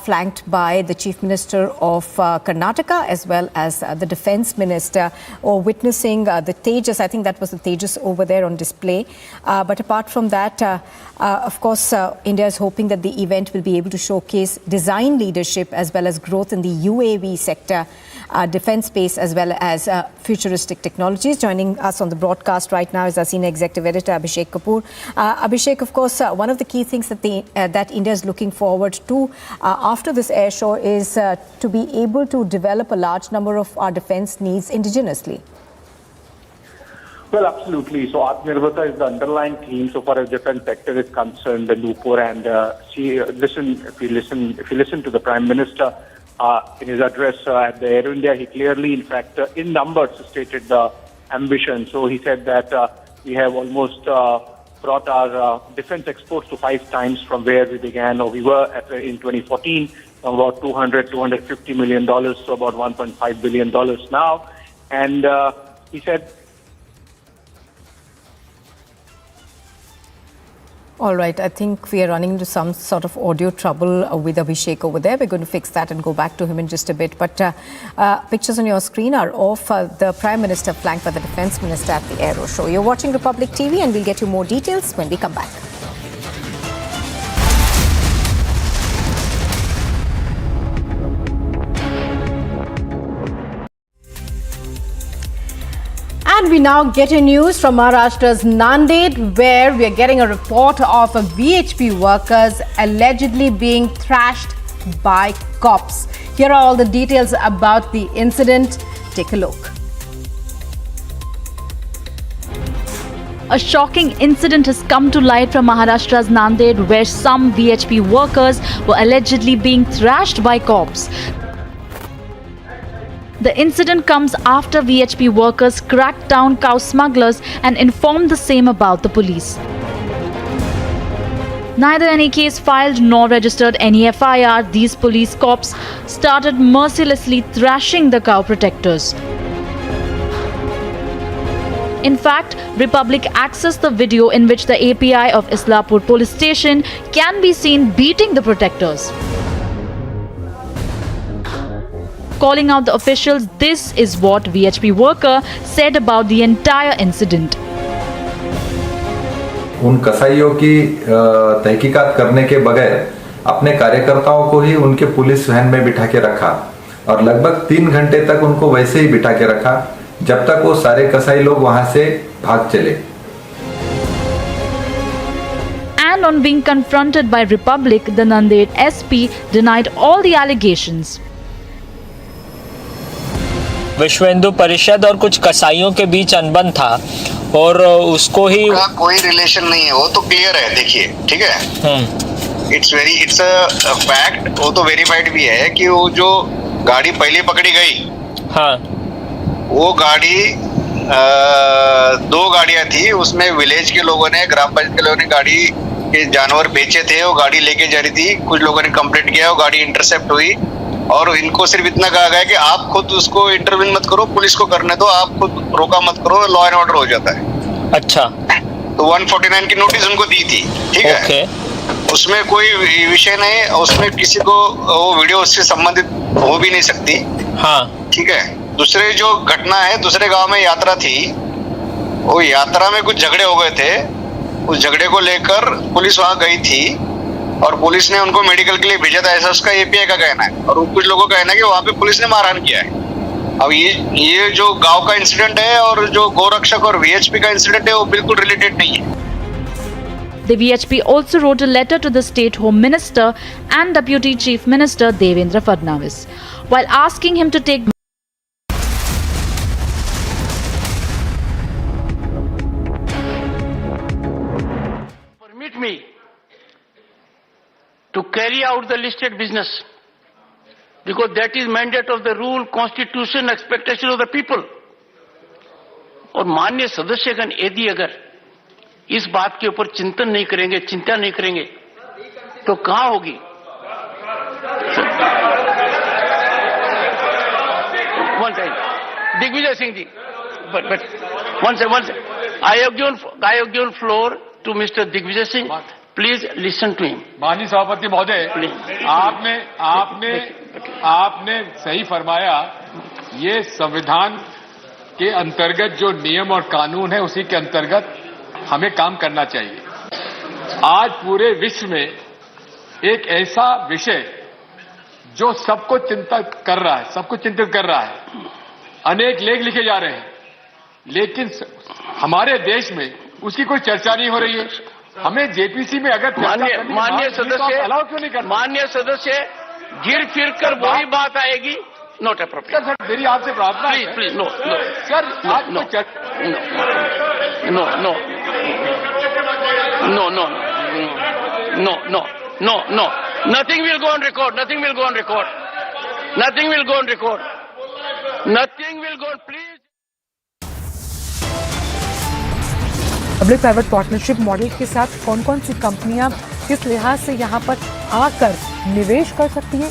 flanked by the Chief Minister of Karnataka as well as the Defence Minister, or witnessing the Tejas. I think that was the Tejas over there on display. But apart from that, of course, India is hoping that the event will be able to showcase design leadership as well as growth in the UAV sector, defence space as well as futuristic technologies. Joining us on the broadcast right now is our Senior Executive Editor Abhishek Kapoor. Abhishek, of course, one of the key things that India is looking forward to after this air show is to be able to develop a large number of our defence needs indigenously. Well, absolutely. So Atmanirbharta is the underlying theme so far as defence sector is concerned, the Nupur, and if you listen to the Prime Minister in his address at the Aero India, he clearly, in fact, in numbers stated the ambition. So he said that we have almost brought our defence exports to 5 times from where we began, or we were in 2014, from about $250 million to about $1.5 billion now. And he said, all right, I think we are running into some sort of audio trouble with Abhishek over there. We're going to fix that and go back to him in just a bit. But pictures on your screen are of the Prime Minister flanked by the Defence Minister at the Aero Show. You're watching Republic TV and we'll get you more details when we come back. And we now get a news from Maharashtra's Nanded, where we are getting a report of VHP workers allegedly being thrashed by cops. Here are all the details about the incident. Take a look. A shocking incident has come to light from Maharashtra's Nanded, where some VHP workers were allegedly being thrashed by cops. The incident comes after VHP workers cracked down cow smugglers and informed the same about the police. Neither any case filed nor registered any FIR, these police cops started mercilessly thrashing the cow protectors. In fact, Republic accessed the video in which the API of Islapur police station can be seen beating the protectors. Calling out the officials, this is what VHP worker said about the entire incident. उन कसाईयों की तहकीकात करने के बगैर अपने कार्यकर्ताओं को ही उनके पुलिस वैन में बिठा के रखा और लगभग 3 घंटे तक उनको वैसे ही बिठा के रखा जब तक वो सारे कसाई लोग वहां से भाग चले. And on being confronted by Republic, the Nanded SP denied all the allegations. विश्व हिंदू परिषद और कुछ कसाईयों के बीच अनबन था और उसको ही कोई रिलेशन नहीं है, वो तो क्लियर है. देखिए, ठीक है, इट्स अ फैक्ट, वो तो वेरीफाइड भी है कि वो जो गाड़ी पहले पकड़ी गई। हाँ। वो गाड़ी 2 गाड़ियां थी, उसमें विलेज के लोगों ने, ग्राम पंचायत के लोगों ने गाड़ी के जानवर बेचे थे, वो गाड़ी लेके जा रही थी। कुछ लोगों ने कंप्लेंट किया, वो गाड़ी इंटरसेप्ट हुई और इनको सिर्फ इतना कहा गया कि आप खुद उसको इंटरवीन मत करो, पुलिस को करने दो, आप खुद रोका मत करो, लॉ एंड ऑर्डर हो जाता है। अच्छा। तो 149 की नोटिस उनको दी थी, ठीक है। उसमें कोई विषय नहीं, उसमें किसी को वो वीडियो उससे संबंधित हो भी नहीं सकती। हाँ। ठीक है। दूसरे जो घटना है, दूसरे गांव में यात्रा थी, वो यात्रा में कुछ झगड़े हो गए थे। उस झगड़े को लेकर पुलिस वहां गई थी और पुलिस ने उनको मेडिकल के लिए भेजा था, ऐसा उसका एपीआई का कहना है। और कुछ लोगों का कहना है कि वहां पे पुलिस ने मारहान किया है। अब ये जो गांव का इंसिडेंट है और जो गोरक्षक और वीएचपी का इंसिडेंट है, वो बिल्कुल रिलेटेड नहीं है। The VHP also wrote a letter to the State Home Minister and Deputy Chief Minister Devendra Fadnavis, while asking him to take permit me to carry out the listed business, because that is mandate of the rule, constitution, expectation of the people. और माननीय सदस्यगण यदि अगर इस बात के ऊपर चिंतन नहीं करेंगे, चिंता नहीं करेंगे, तो कहां होगी? One time, Digvijay Singh ji, but once, I have given floor to Mr. Digvijay Singh. Please listen to him. माननीय सभापति महोदय, आपने सही फरमाया। ये संविधान के अंतर्गत जो नियम और कानून है, उसी के अंतर्गत हमें काम करना चाहिए। आज पूरे विश्व में एक ऐसा विषय जो सबको चिंतित कर रहा है, अनेक लेख लिखे जा रहे हैं, लेकिन हमारे देश में उसकी कोई चर्चा नहीं हो रही है। हमें जेपीसी में अगर माननीय सदस्य गिर फिर कर वही बात आएगी। Not appropriate. सर, मेरी आपसे प्रार्थना है। Please no sir, No. Nothing will go on record. Nothing will go on record. Please. Public private partnership model के साथ कौन कौन सी कंपनियां किस लिहाज से यहाँ पर आकर निवेश कर सकती हैं?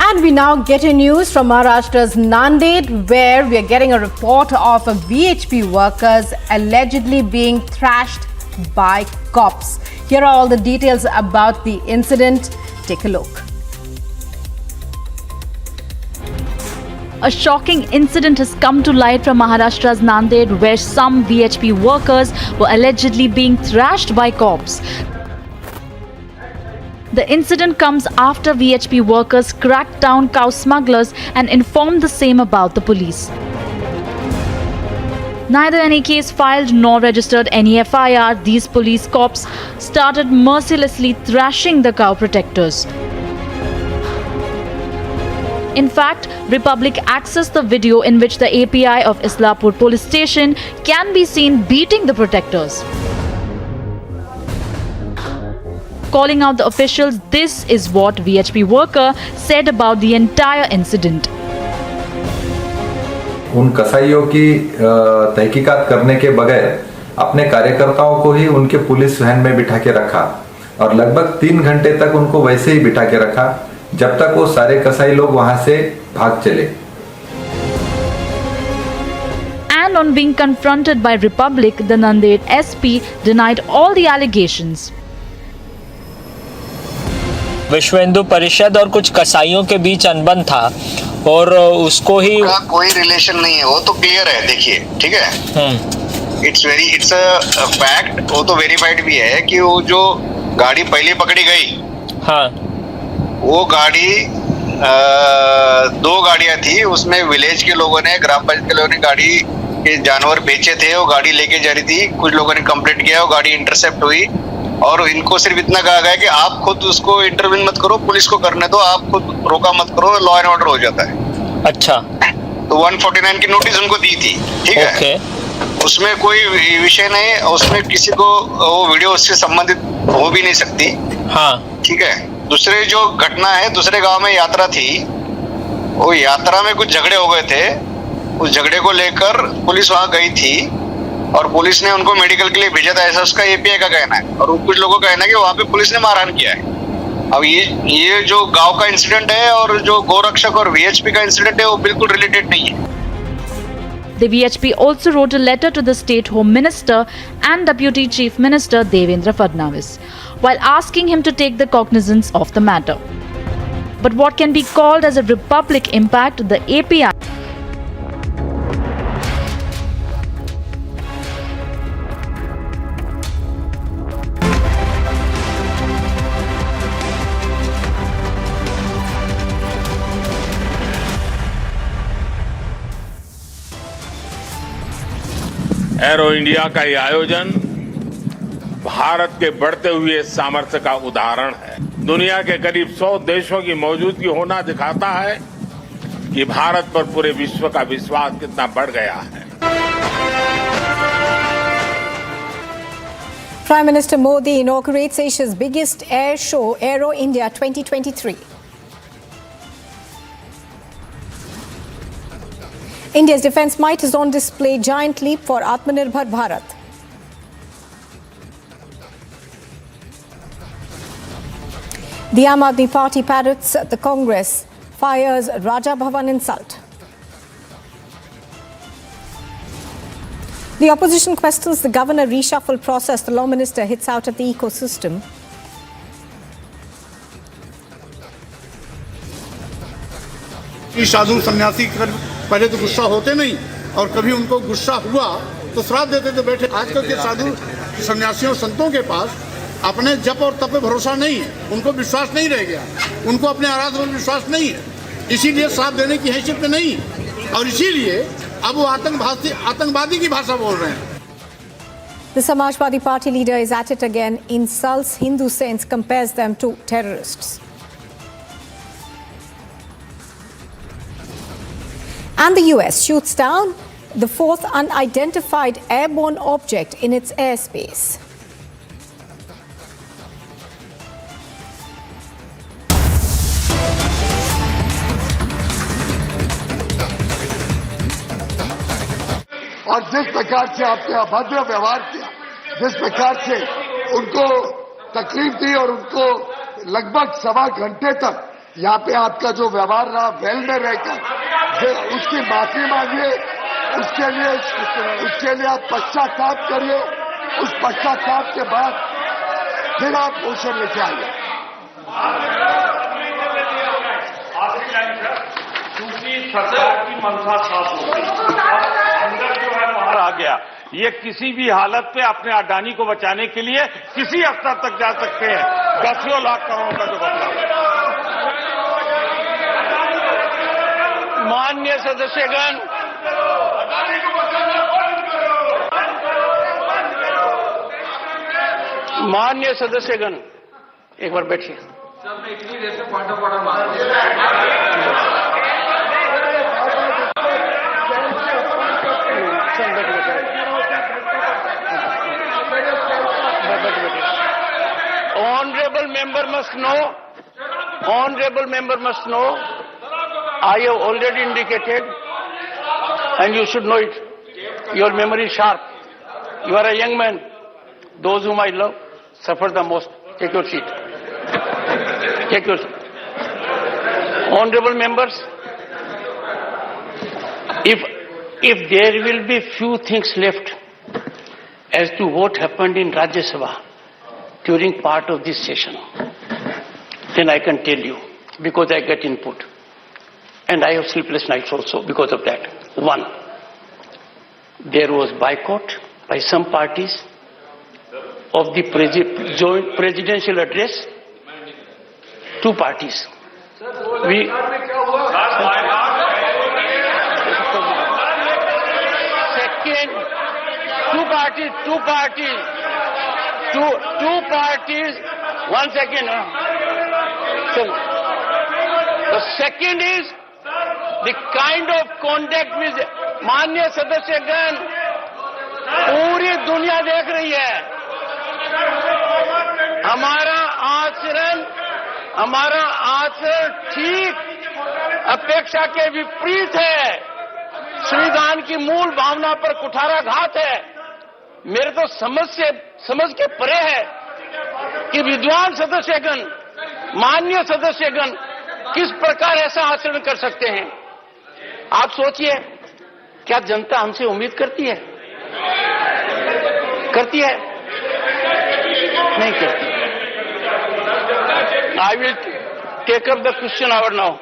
And we now get a news from Maharashtra's Nanded, where we are getting a report of VHP workers allegedly being thrashed by cops. Here are all the details about the incident. Take a look. A shocking incident has come to light from Maharashtra's Nanded, where some VHP workers were allegedly being thrashed by cops. The incident comes after VHP workers cracked down cow smugglers and informed the same about the police. Neither any case filed nor registered any FIR, these police cops started mercilessly thrashing the cow protectors. In fact, Republic accessed the video in which the API of Islapur police station can be seen beating the protectors. Calling out the officials, this is what VHP worker said about the entire incident. उन कसाईयों की तहकीकात करने के बगैर अपने कार्यकर्ताओं को ही उनके पुलिस वैन में बिठा के रखा और लगभग 3 घंटे तक उनको वैसे ही बिठा के रखा जब तक वो सारे कसाई लोग वहां से भाग चले. And on being confronted by Republic, the Nanded SP denied all the allegations. विश्व हिंदू परिषद और कुछ कसाईयों के बीच अनबन था और उसको ही कोई रिलेशन नहीं है, वो तो क्लियर है. देखिए, ठीक है, इट्स अ फैक्ट, वो तो वेरीफाइड भी है कि वो जो गाड़ी पहले पकड़ी गई, हाँ, वो गाड़ी 2 गाड़ियां थी. उसमें विलेज के लोगों ने, ग्राम पंचायत के लोगों ने गाड़ी के जानवर बेचे थे, वो गाड़ी लेके जा रही थी. कुछ लोगों ने कंप्लेंट किया, वो गाड़ी इंटरसेप्ट हुई और इनको सिर्फ इतना कहा गया कि आप खुद उसको इंटरवीन मत करो, पुलिस को करने दो, आप खुद रोका मत करो, लॉ एंड ऑर्डर हो जाता है. अच्छा. तो 149 की नोटिस उनको दी थी, ठीक है. उसमें कोई विषय नहीं, उसमें किसी को वो वीडियो उससे संबंधित हो भी नहीं सकती। हाँ ठीक है। दूसरे जो घटना है, दूसरे गांव में यात्रा थी, वो यात्रा में कुछ झगड़े हो गए थे। उस झगड़े को लेकर पुलिस वहां गई थी और पुलिस ने उनको मेडिकल के लिए भेजा था, ऐसा उसका एपीआई का कहना है। और कुछ लोगों का कहना है कि वहां पे पुलिस ने मारहाण किया है। अब ये जो गांव का इंसिडेंट है और जो गोरक्षक और वीएचपी का इंसिडेंट है, वो बिल्कुल रिलेटेड नहीं है। The VHP also wrote a letter to the State Home Minister and Deputy Chief Minister Devendra Fadnavis while asking him to take the cognizance of the matter. But what can be called as a republic impact, the API arrow India का ये आयोजन भारत के बढ़ते हुए सामर्थ्य का उदाहरण है। दुनिया के करीब 100 देशों की मौजूदगी होना दिखाता है कि भारत पर पूरे विश्व का विश्वास कितना बढ़ गया है। Prime Minister Modi inaugurates Asia's biggest air show, Aero India 2023. India's defence might is on display, giant leap for Atmanirbhar Bharat. The Aam Aadmi Party parrots the Congress, fires Raja Bhavan insult. The opposition questions the governor reshuffle process. The law minister hits out at the ecosystem. साधु सन्यासी पहले तो गुस्सा होते नहीं, और कभी उनको गुस्सा हुआ तो श्राप देते थे बैठे। आजकल के साधु सन्यासियों संतों के पास अपने जप और तप पे भरोसा नहीं है, उनको विश्वास नहीं रह गया, उनको अपने आराधना में विश्वास नहीं है, इसीलिए श्राप देने की हैसियत में नहीं, और इसीलिए अब वो आतंकवादी की भाषा बोल रहे हैं। The Samajwadi Party leader is at it again, insults Hindu saints, compares them to terrorists. And the US shoots down the fourth unidentified airborne object in its airspace. और जिस प्रकार से आपने अभद्र व्यवहार किया, जिस प्रकार से उनको तकलीफ दी और उनको लगभग 1.25 घंटे तक यहाँ पे आपका जो व्यवहार रहा वेल में रहकर, उसकी माफी मांगिए, उसके लिए आप पश्चाताप करिए, उस पश्चाताप के बाद फिर आप मोशन लेके आइए। क्योंकि सरकार की मंशा साफ हो गई और अंदर जो है बाहर आ गया, ये किसी भी हालत पे अपने अडानी को बचाने के लिए किसी स्तर तक जा सकते हैं। 10 लाख करोड़ का जो बदलाव। माननीय सदस्यगण, माननीय सदस्यगण, एक बार बैठिए। Honorable member must know, I have already indicated, and you should know it. Your memory is sharp. You are a young man. Those whom I love suffer the most. Take your seat. Take your seat. Honorable members, if there will be few things left as to what happened in Rajya Sabha during part of this session, then I can tell you, because I get input. And I have sleepless nights also because of that. One, there was boycott by some parties of the joint presidential address. 2 parties. Second, two parties. 1 second. So, the second is the kind of conduct with Manya Sadasyagan, पूरी दुनिया देख रही है। हमारा आचरण ठीक अपेक्षा के विपरीत है, संविधान की मूल भावना पर कुठाराघात है। मेरे तो समझ के परे है कि विद्वान सदस्यगण, माननीय सदस्यगण किस प्रकार ऐसा आचरण कर सकते हैं। आप सोचिए, क्या जनता हमसे उम्मीद करती है? करती है? नहीं करती। I will take up the question hour now.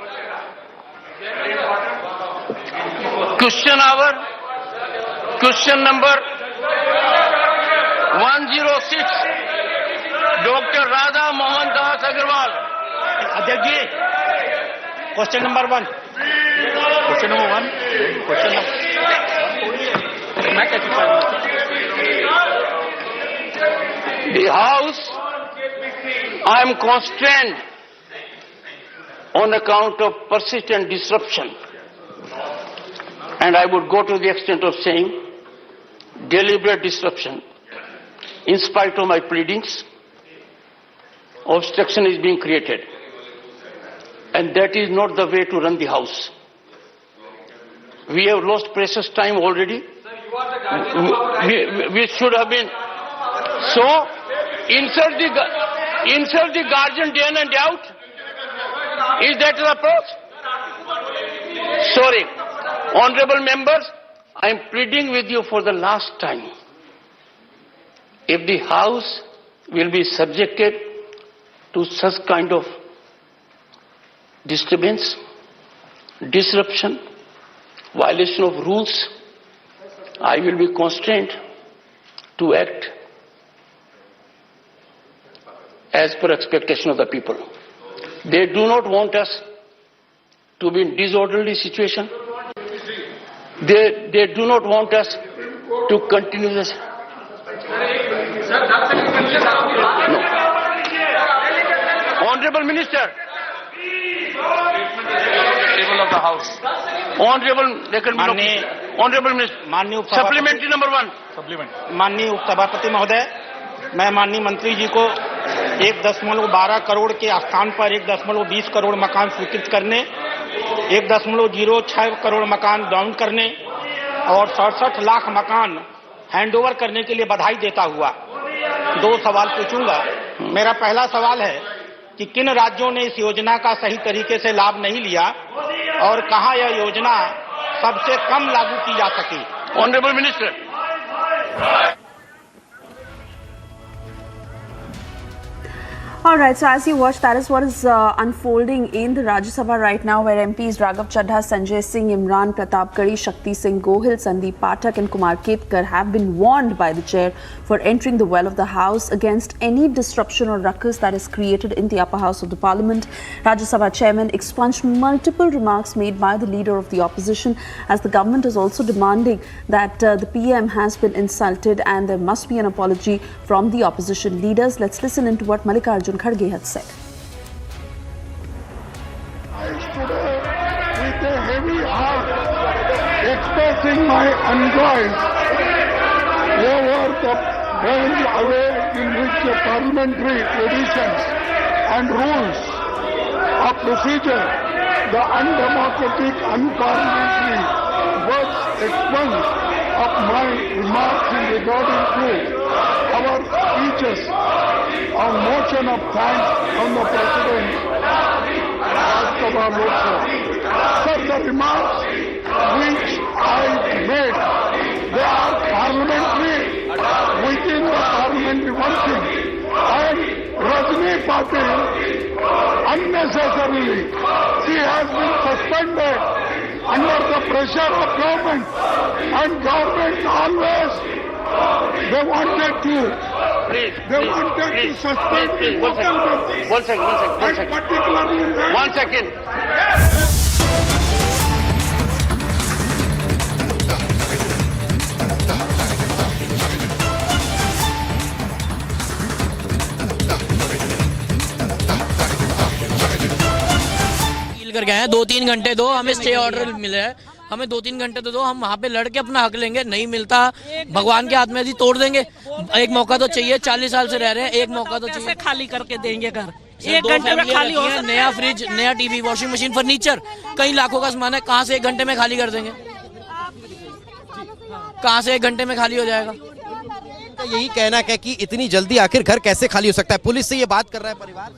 Question hour, question number 106, doctor Radha Mohan Das Agarwal. अध्यक्ष जी, question number 1। Question number 1। Question मैं कैसे पढ़ूं? The House, I am constrained on account of persistent disruption, and I would go to the extent of saying deliberate disruption. In spite of my pleadings, obstruction is being created, and that is not the way to run the House. We have lost precious time already. We should have been. So, insult the guardian day in and day out? Is that the approach? Sorry. Honorable members, I am pleading with you for the last time. If the House will be subjected to such kind of disturbance, disruption, violation of rules, I will be constrained to act as per expectation of the people. They do not want us to be in disorderly situation. They do not want us to continue this. No. Honorable Minister. Table of the House. Honorable Minister. Supplementary number 1. माननीय उपसभापति महोदय, मैं माननीय मंत्री जी को 1.12 करोड़ के स्थान पर 1.20 करोड़ मकान स्वीकृत करने, 1.06 करोड़ मकान डाउन करने और 67 लाख मकान हैंडओवर करने के लिए बधाई देता हुआ 2 सवाल पूछूंगा। मेरा पहला सवाल है कि किन राज्यों ने इस योजना का सही तरीके से लाभ नहीं लिया और कहां यह योजना सबसे कम लागू की जा सकी। Honourable minister. All right, so as you watch, that is what is unfolding in the Rajya Sabha right now, where MPs Raghav Chadha, Sanjay Singh, Imran Pratapgarhi, Shakti Singh Gohil, Sandeep Pathak and Kumar Ketkar have been warned by the chair for entering the well of the House against any disruption or ruckus that is created in the upper house of the Parliament. Rajya Sabha chairman expunged multiple remarks made by the leader of the opposition, as the government is also demanding that the PM has been insulted and there must be an apology from the opposition leaders. Let's listen into what Mallikarjun Kharge had said. I stood with a heavy heart expressing my annoyance over the very way in which the parliamentary traditions and rules of procedure, the undemocratic, unparliamentary words expunged of my remarks in regarding to our speeches on motion of thanks from the President of our Lok Sabha. Sir, the remarks which I made, they are parliamentary, within the parliamentary working. And Rajni Patil, unnecessarily, she has been suspended under the pressure of government. And government always, they wanted to suspend local government. One second. Particularly One second. कर गए हैं 2-3 घंटे दो हमें stay order मिला है हमें 2-3 घंटे तो दो, हम वहाँ पे लड़ के अपना हक लेंगे। नहीं मिलता भगवान के हाथ में ऐसी तोड़ देंगे। एक मौका तो चाहिए, 40 साल से रह रहे हैं, एक मौका तो चाहिए। खाली करके देंगे घर, 1 घंटे में खाली हो। नया फ्रिज, नया टीवी, वॉशिंग मशीन, फर्नीचर, कई लाखों का सामान है, कहाँ से 1 घंटे में खाली कर देंगे? कहाँ से 1 घंटे में खाली हो जाएगा? तो यही कहना है कि इतनी जल्दी आखिर घर कैसे खाली हो सकता है? पुलिस से ये बात कर रहा है परिवार।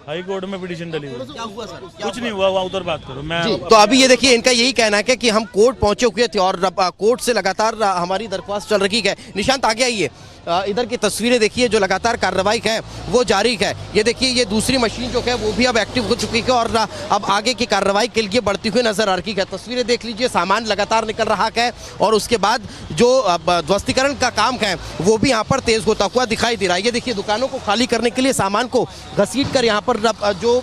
हाई कोर्ट में पिटीशन डली हुई। क्या हुआ सर? कुछ नहीं हुआ, वहाँ उधर बात करो। मैं तो अभी ये देखिए, इनका यही कहना है कि हम कोर्ट पहुंचे हुए थे और कोर्ट से लगातार हमारी दरख्वास्त चल रही है। निशांत आगे आइए, इधर की तस्वीरें देखिए, जो लगातार कार्रवाई है वो जारी है। ये देखिए, ये दूसरी मशीन जो है वो भी अब एक्टिव हो चुकी है और अब आगे की कार्रवाई के लिए बढ़ती हुई नजर आ रही है। तस्वीरें देख लीजिए, सामान लगातार निकल रहा है और उसके बाद जो ध्वस्तीकरण का काम है वो भी यहाँ पर तेज होता हुआ दिखाई दे रहा है। ये देखिए, दुकानों को खाली करने के लिए सामान को घसीट कर यहाँ पर जो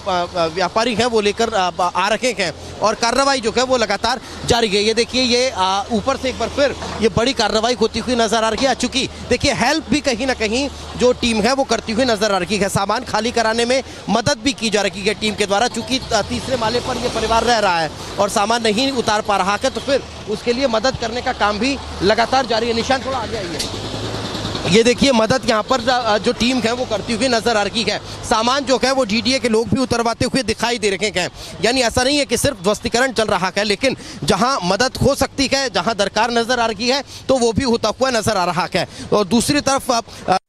व्यापारी हैं वो लेकर आ रखे हैं और कार्रवाई जो है वो लगातार जारी है। ये देखिए, ये ऊपर से एक बार फिर ये बड़ी कार्रवाई होती हुई नजर आ रही है। चूंकि देखिए, हेल्प भी कहीं ना कहीं जो टीम है वो करती हुई नजर आ रही है। सामान खाली कराने में मदद भी की जा रही है टीम के द्वारा। चूंकि तीसरे माले पर ये परिवार रह रहा है और सामान नहीं उतार पा रहा है, तो फिर उसके लिए मदद करने का काम भी लगातार जारी है। निशान थोड़ा आगे आइए। ये देखिए, मदद यहाँ पर जो टीम है वो करती हुई नजर आ रही है। सामान जो है वो डीडीए के लोग भी उतरवाते हुए दिखाई दे रहे हैं। यानी ऐसा नहीं है कि सिर्फ ध्वस्तीकरण चल रहा है, लेकिन जहाँ मदद हो सकती है, जहाँ दरकार नजर आ रही है, तो वो भी होता हुआ नजर आ रहा है। और दूसरी तरफ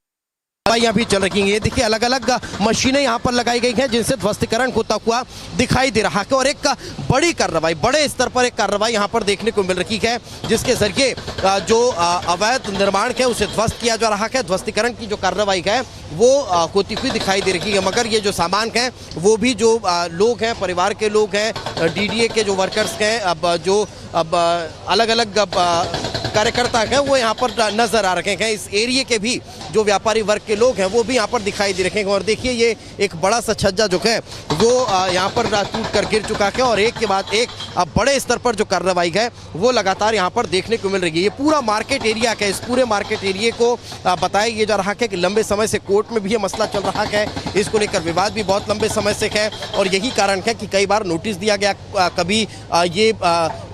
यहाँ भी चल रही है। ये देखिए, अलग अलग मशीनें यहाँ पर लगाई गई हैं जिनसे ध्वस्तीकरण होता हुआ दिखाई दे रहा है और एक बड़ी कार्रवाई, बड़े स्तर पर एक कार्रवाई यहाँ पर देखने को मिल रही है, जिसके जरिए जो अवैध निर्माण है उसे ध्वस्त किया जा रहा है। ध्वस्तीकरण की जो कार्रवाई है वो होती हुई दिखाई दे रही है। मगर ये जो सामान है वो भी जो लोग हैं, परिवार के लोग हैं, डीडीए के जो वर्कर्स हैं, अब अलग अलग कार्यकर्ता हैं, वो यहाँ पर नजर आ रहे हैं। इस एरिया के भी जो व्यापारी वर्ग के लोग हैं वो भी यहाँ पर दिखाई दे रहे हैं। और देखिए, ये एक बड़ा सा छज्जा जो है वो यहाँ पर टूट कर गिर चुका है और एक के बाद एक अब बड़े स्तर पर जो कार्रवाई है वो लगातार यहाँ पर देखने को मिल रही है। ये पूरा मार्केट एरिया है। इस पूरे मार्केट एरिया को बताया ये जा रहा है कि लंबे समय से कोर्ट में भी ये मसला चल रहा है। इसको लेकर विवाद भी बहुत लंबे समय से है और यही कारण है कि कई बार नोटिस दिया गया, कभी ये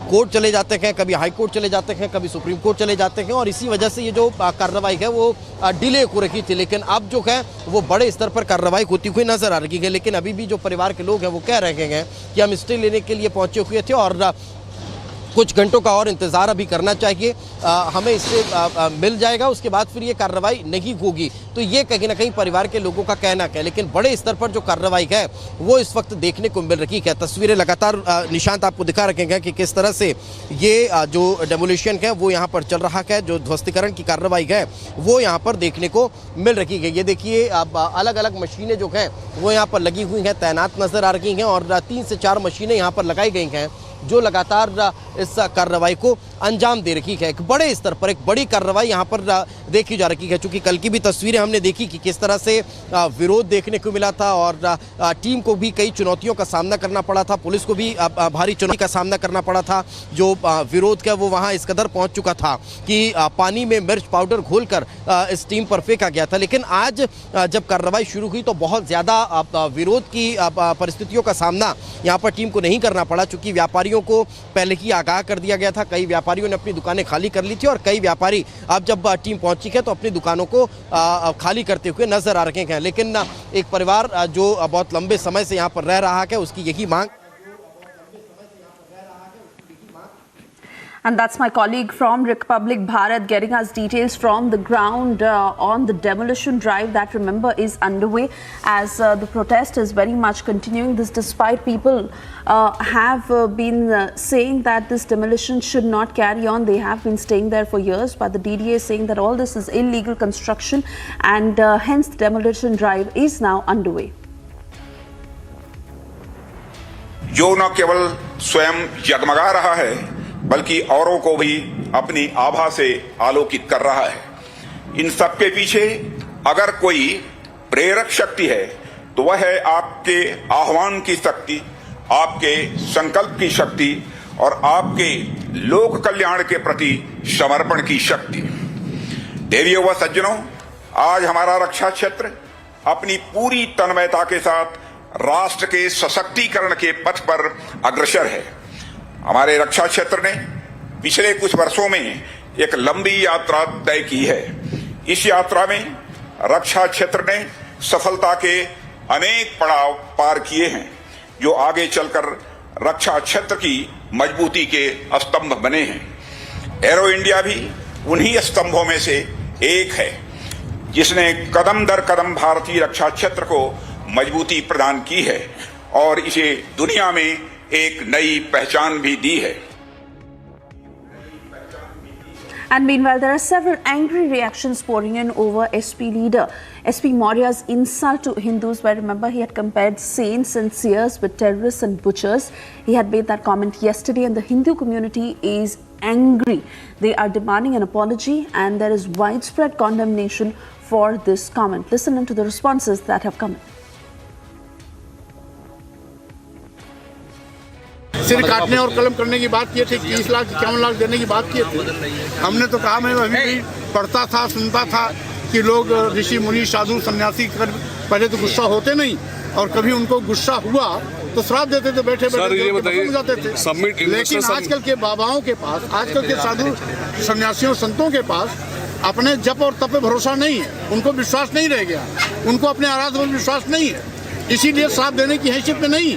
कोर्ट चले जाते हैं, कभी हाई कोर्ट चले जाते हैं, कभी सुप्रीम कोर्ट चले जाते हैं और इसी वजह से ये जो कार्रवाई है वो डिले हो रही थी। लेकिन अब जो है वो बड़े स्तर पर कार्रवाई होती हुई नजर आ रही है। लेकिन अभी भी जो परिवार के लोग हैं वो कह रहे हैं कि हम स्टे लेने के लिए पहुंचे हुए थे और कुछ घंटों का और इंतजार अभी करना चाहिए, हमें इससे मिल जाएगा, उसके बाद फिर ये कार्रवाई नहीं होगी। तो ये कहीं ना कहीं परिवार के लोगों का कहना है। लेकिन बड़े स्तर पर जो कार्रवाई है वो इस वक्त देखने को मिल रही है। तस्वीरें लगातार निशांत आपको दिखा रखे हैं कि किस तरह से ये जो डेमोलिशन है वो यहाँ पर चल रहा है, जो ध्वस्तीकरण की कार्रवाई है वो यहाँ पर देखने को मिल रही है। ये देखिए, अब अलग अलग मशीनें जो हैं वो यहाँ पर लगी हुई हैं, तैनात नजर आ रही हैं और 3 से 4 मशीनें यहाँ पर लगाई गई हैं जो लगातार इस कार्रवाई को अंजाम दे रही है। एक बड़े स्तर पर एक बड़ी कार्रवाई यहाँ पर देखी जा रही है। चूंकि कल की भी तस्वीरें हमने देखी कि किस तरह से विरोध देखने को मिला था और टीम को भी कई चुनौतियों का सामना करना पड़ा था, पुलिस को भी भारी चुनौती का सामना करना पड़ा था। जो विरोध का वो वहाँ इस कदर पहुँच चुका था कि पानी में मिर्च पाउडर घोलकर इस टीम पर फेंका गया था। लेकिन आज जब कार्रवाई शुरू हुई तो बहुत ज़्यादा विरोध की परिस्थितियों का सामना यहाँ पर टीम को नहीं करना पड़ा, चूँकि व्यापारियों को पहले ही आगाह कर दिया गया था। कई व्यापारियों ने अपनी दुकानें खाली कर ली थी और कई व्यापारी अब जब टीम पहुंची है तो अपनी दुकानों को खाली करते हुए नजर आ रहे हैं। लेकिन एक परिवार जो बहुत लंबे समय से यहाँ पर रह रहा है उसकी यही मांग। And that's my colleague from Republic Bharat getting us details from the ground on the demolition drive that, remember, is underway as the protest is very much continuing. This despite people have been saying that this demolition should not carry on. They have been staying there for years, but the DDA is saying that all this is illegal construction and hence the demolition drive is now underway. जो न केवल स्वयं जगमगा रहा है बल्कि औरों को भी अपनी आभा से आलोकित कर रहा है। इन सब के पीछे अगर कोई प्रेरक शक्ति है तो वह है आपके आह्वान की शक्ति, आपके संकल्प की शक्ति और आपके लोक कल्याण के प्रति समर्पण की शक्ति। देवियों व सज्जनों, आज हमारा रक्षा क्षेत्र अपनी पूरी तन्मयता के साथ राष्ट्र के सशक्तिकरण के पथ पर अग्रसर है। हमारे रक्षा क्षेत्र ने पिछले कुछ वर्षों में एक लंबी यात्रा तय की है। इस यात्रा में रक्षा क्षेत्र ने सफलता के अनेक पड़ाव पार किए हैं, जो आगे चलकर रक्षा क्षेत्र की मजबूती के स्तंभ बने हैं। एरो इंडिया भी उन्हीं स्तंभों में से एक है, जिसने कदम दर कदम भारतीय रक्षा क्षेत्र को मजबूती प्रदान की है और इसे दुनिया में एक नई पहचान भी दी है। And meanwhile, there are several angry reactions pouring in over SP leader SP Maurya's insult to Hindus, where remember he had compared saints and seers with terrorists and butchers. He had made that comment yesterday, and the Hindu community is angry. They are demanding an apology, and there is widespread condemnation for this comment. Listen into the responses that have come in. सिर काटने और कलम करने की बात किए थे, 30 लाख 51 लाख देने की बात किए थे। हमने तो कहा, मैं अभी भी पढ़ता था, सुनता था कि लोग ऋषि मुनि साधु सन्यासी कर पहले तो गुस्सा होते नहीं, और कभी उनको गुस्सा हुआ तो श्राप देते थे, बैठे बैठे जाते थे। लेकिन आजकल के बाबाओं के पास, आजकल के साधु सन्यासियों संतों के पास अपने जप और तप पे भरोसा नहीं है, उनको विश्वास नहीं रह गया, उनको अपने आराध्य पर विश्वास नहीं है, इसीलिए श्राप देने की हैसियत में नहीं,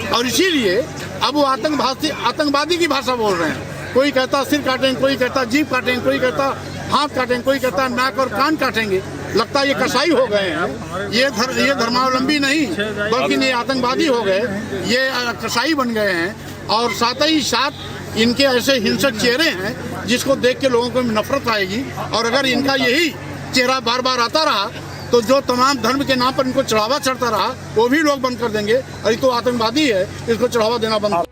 और इसीलिए अब वो आतंकवादी की भाषा बोल रहे हैं। कोई कहता सिर काटेंगे, कोई कहता जीभ काटेंगे, कोई कहता हाथ काटेंगे, कोई कहता नाक और कान काटेंगे। लगता है ये कसाई हो गए हैं, ये धर्मावलंबी नहीं बल्कि ये आतंकवादी हो गए, ये कसाई बन गए हैं। और साथ ही साथ इनके ऐसे हिंसक चेहरे हैं जिसको देख के लोगों को नफरत आएगी, और अगर इनका यही चेहरा बार बार आता रहा तो जो तमाम धर्म के नाम पर इनको चढ़ावा चढ़ता रहा वो भी लोग बंद कर देंगे। और ये तो आतंकवादी है, इसको चढ़ावा देना बंद।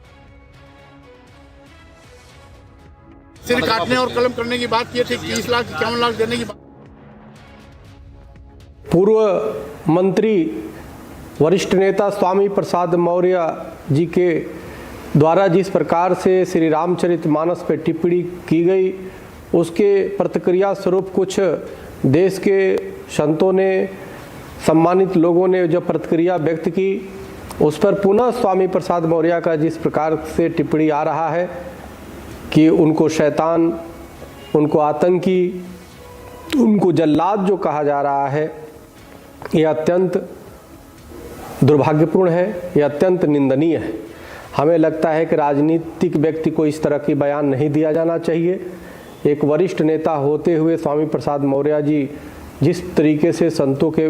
सिर काटने और कलम करने की बात किए थे, 30 लाख 51 लाख देने की बात। पूर्व मंत्री वरिष्ठ नेता स्वामी प्रसाद मौर्य जी के द्वारा जिस प्रकार से श्री रामचरितमानस पर टिप्पणी की गई, उसके प्रतिक्रिया स्वरूप कुछ देश के संतों ने, सम्मानित लोगों ने जो प्रतिक्रिया व्यक्त की, उस पर पुनः स्वामी प्रसाद मौर्य का जिस प्रकार से टिप्पणी आ रहा है कि उनको शैतान, उनको आतंकी, उनको जल्लाद जो कहा जा रहा है, ये अत्यंत दुर्भाग्यपूर्ण है, ये अत्यंत निंदनीय है। हमें लगता है कि राजनीतिक व्यक्ति को इस तरह की बयान नहीं दिया जाना चाहिए। एक वरिष्ठ नेता होते हुए स्वामी प्रसाद मौर्य जी जिस तरीके से संतों के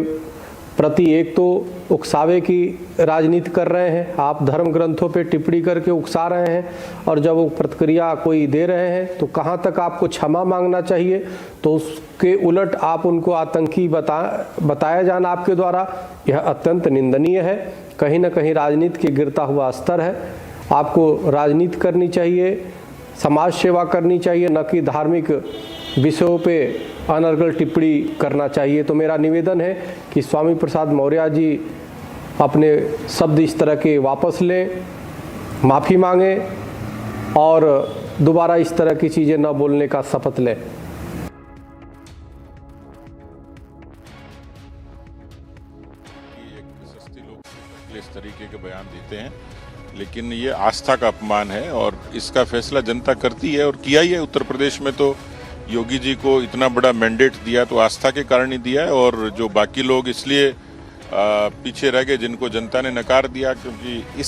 प्रति एक तो उकसावे की राजनीति कर रहे हैं, आप धर्म ग्रंथों पे टिप्पणी करके उकसा रहे हैं, और जब वो प्रतिक्रिया कोई दे रहे हैं तो कहाँ तक आपको क्षमा मांगना चाहिए, तो उसके उलट आप उनको आतंकी बताया जाना आपके द्वारा, यह अत्यंत निंदनीय है। कहीं ना कहीं राजनीति के गिरता हुआ स्तर है। आपको राजनीति करनी चाहिए, समाज सेवा करनी चाहिए, न कि धार्मिक विषयों पे अनर्गल टिप्पणी करना चाहिए। तो मेरा निवेदन है कि स्वामी प्रसाद मौर्य जी अपने शब्द इस तरह के वापस लें, माफ़ी मांगें और दोबारा इस तरह की चीज़ें न बोलने का शपथ लें। इस तरीके के बयान देते हैं, लेकिन ये आस्था का अपमान है और इसका फैसला जनता करती है, और किया ही है। उत्तर प्रदेश में तो योगी जी को इतना बड़ा मैंडेट दिया तो आस्था के कारण ही दिया है, और जो बाकी लोग इसलिए पीछे रह गए जिनको जनता ने नकार दिया, क्योंकि इस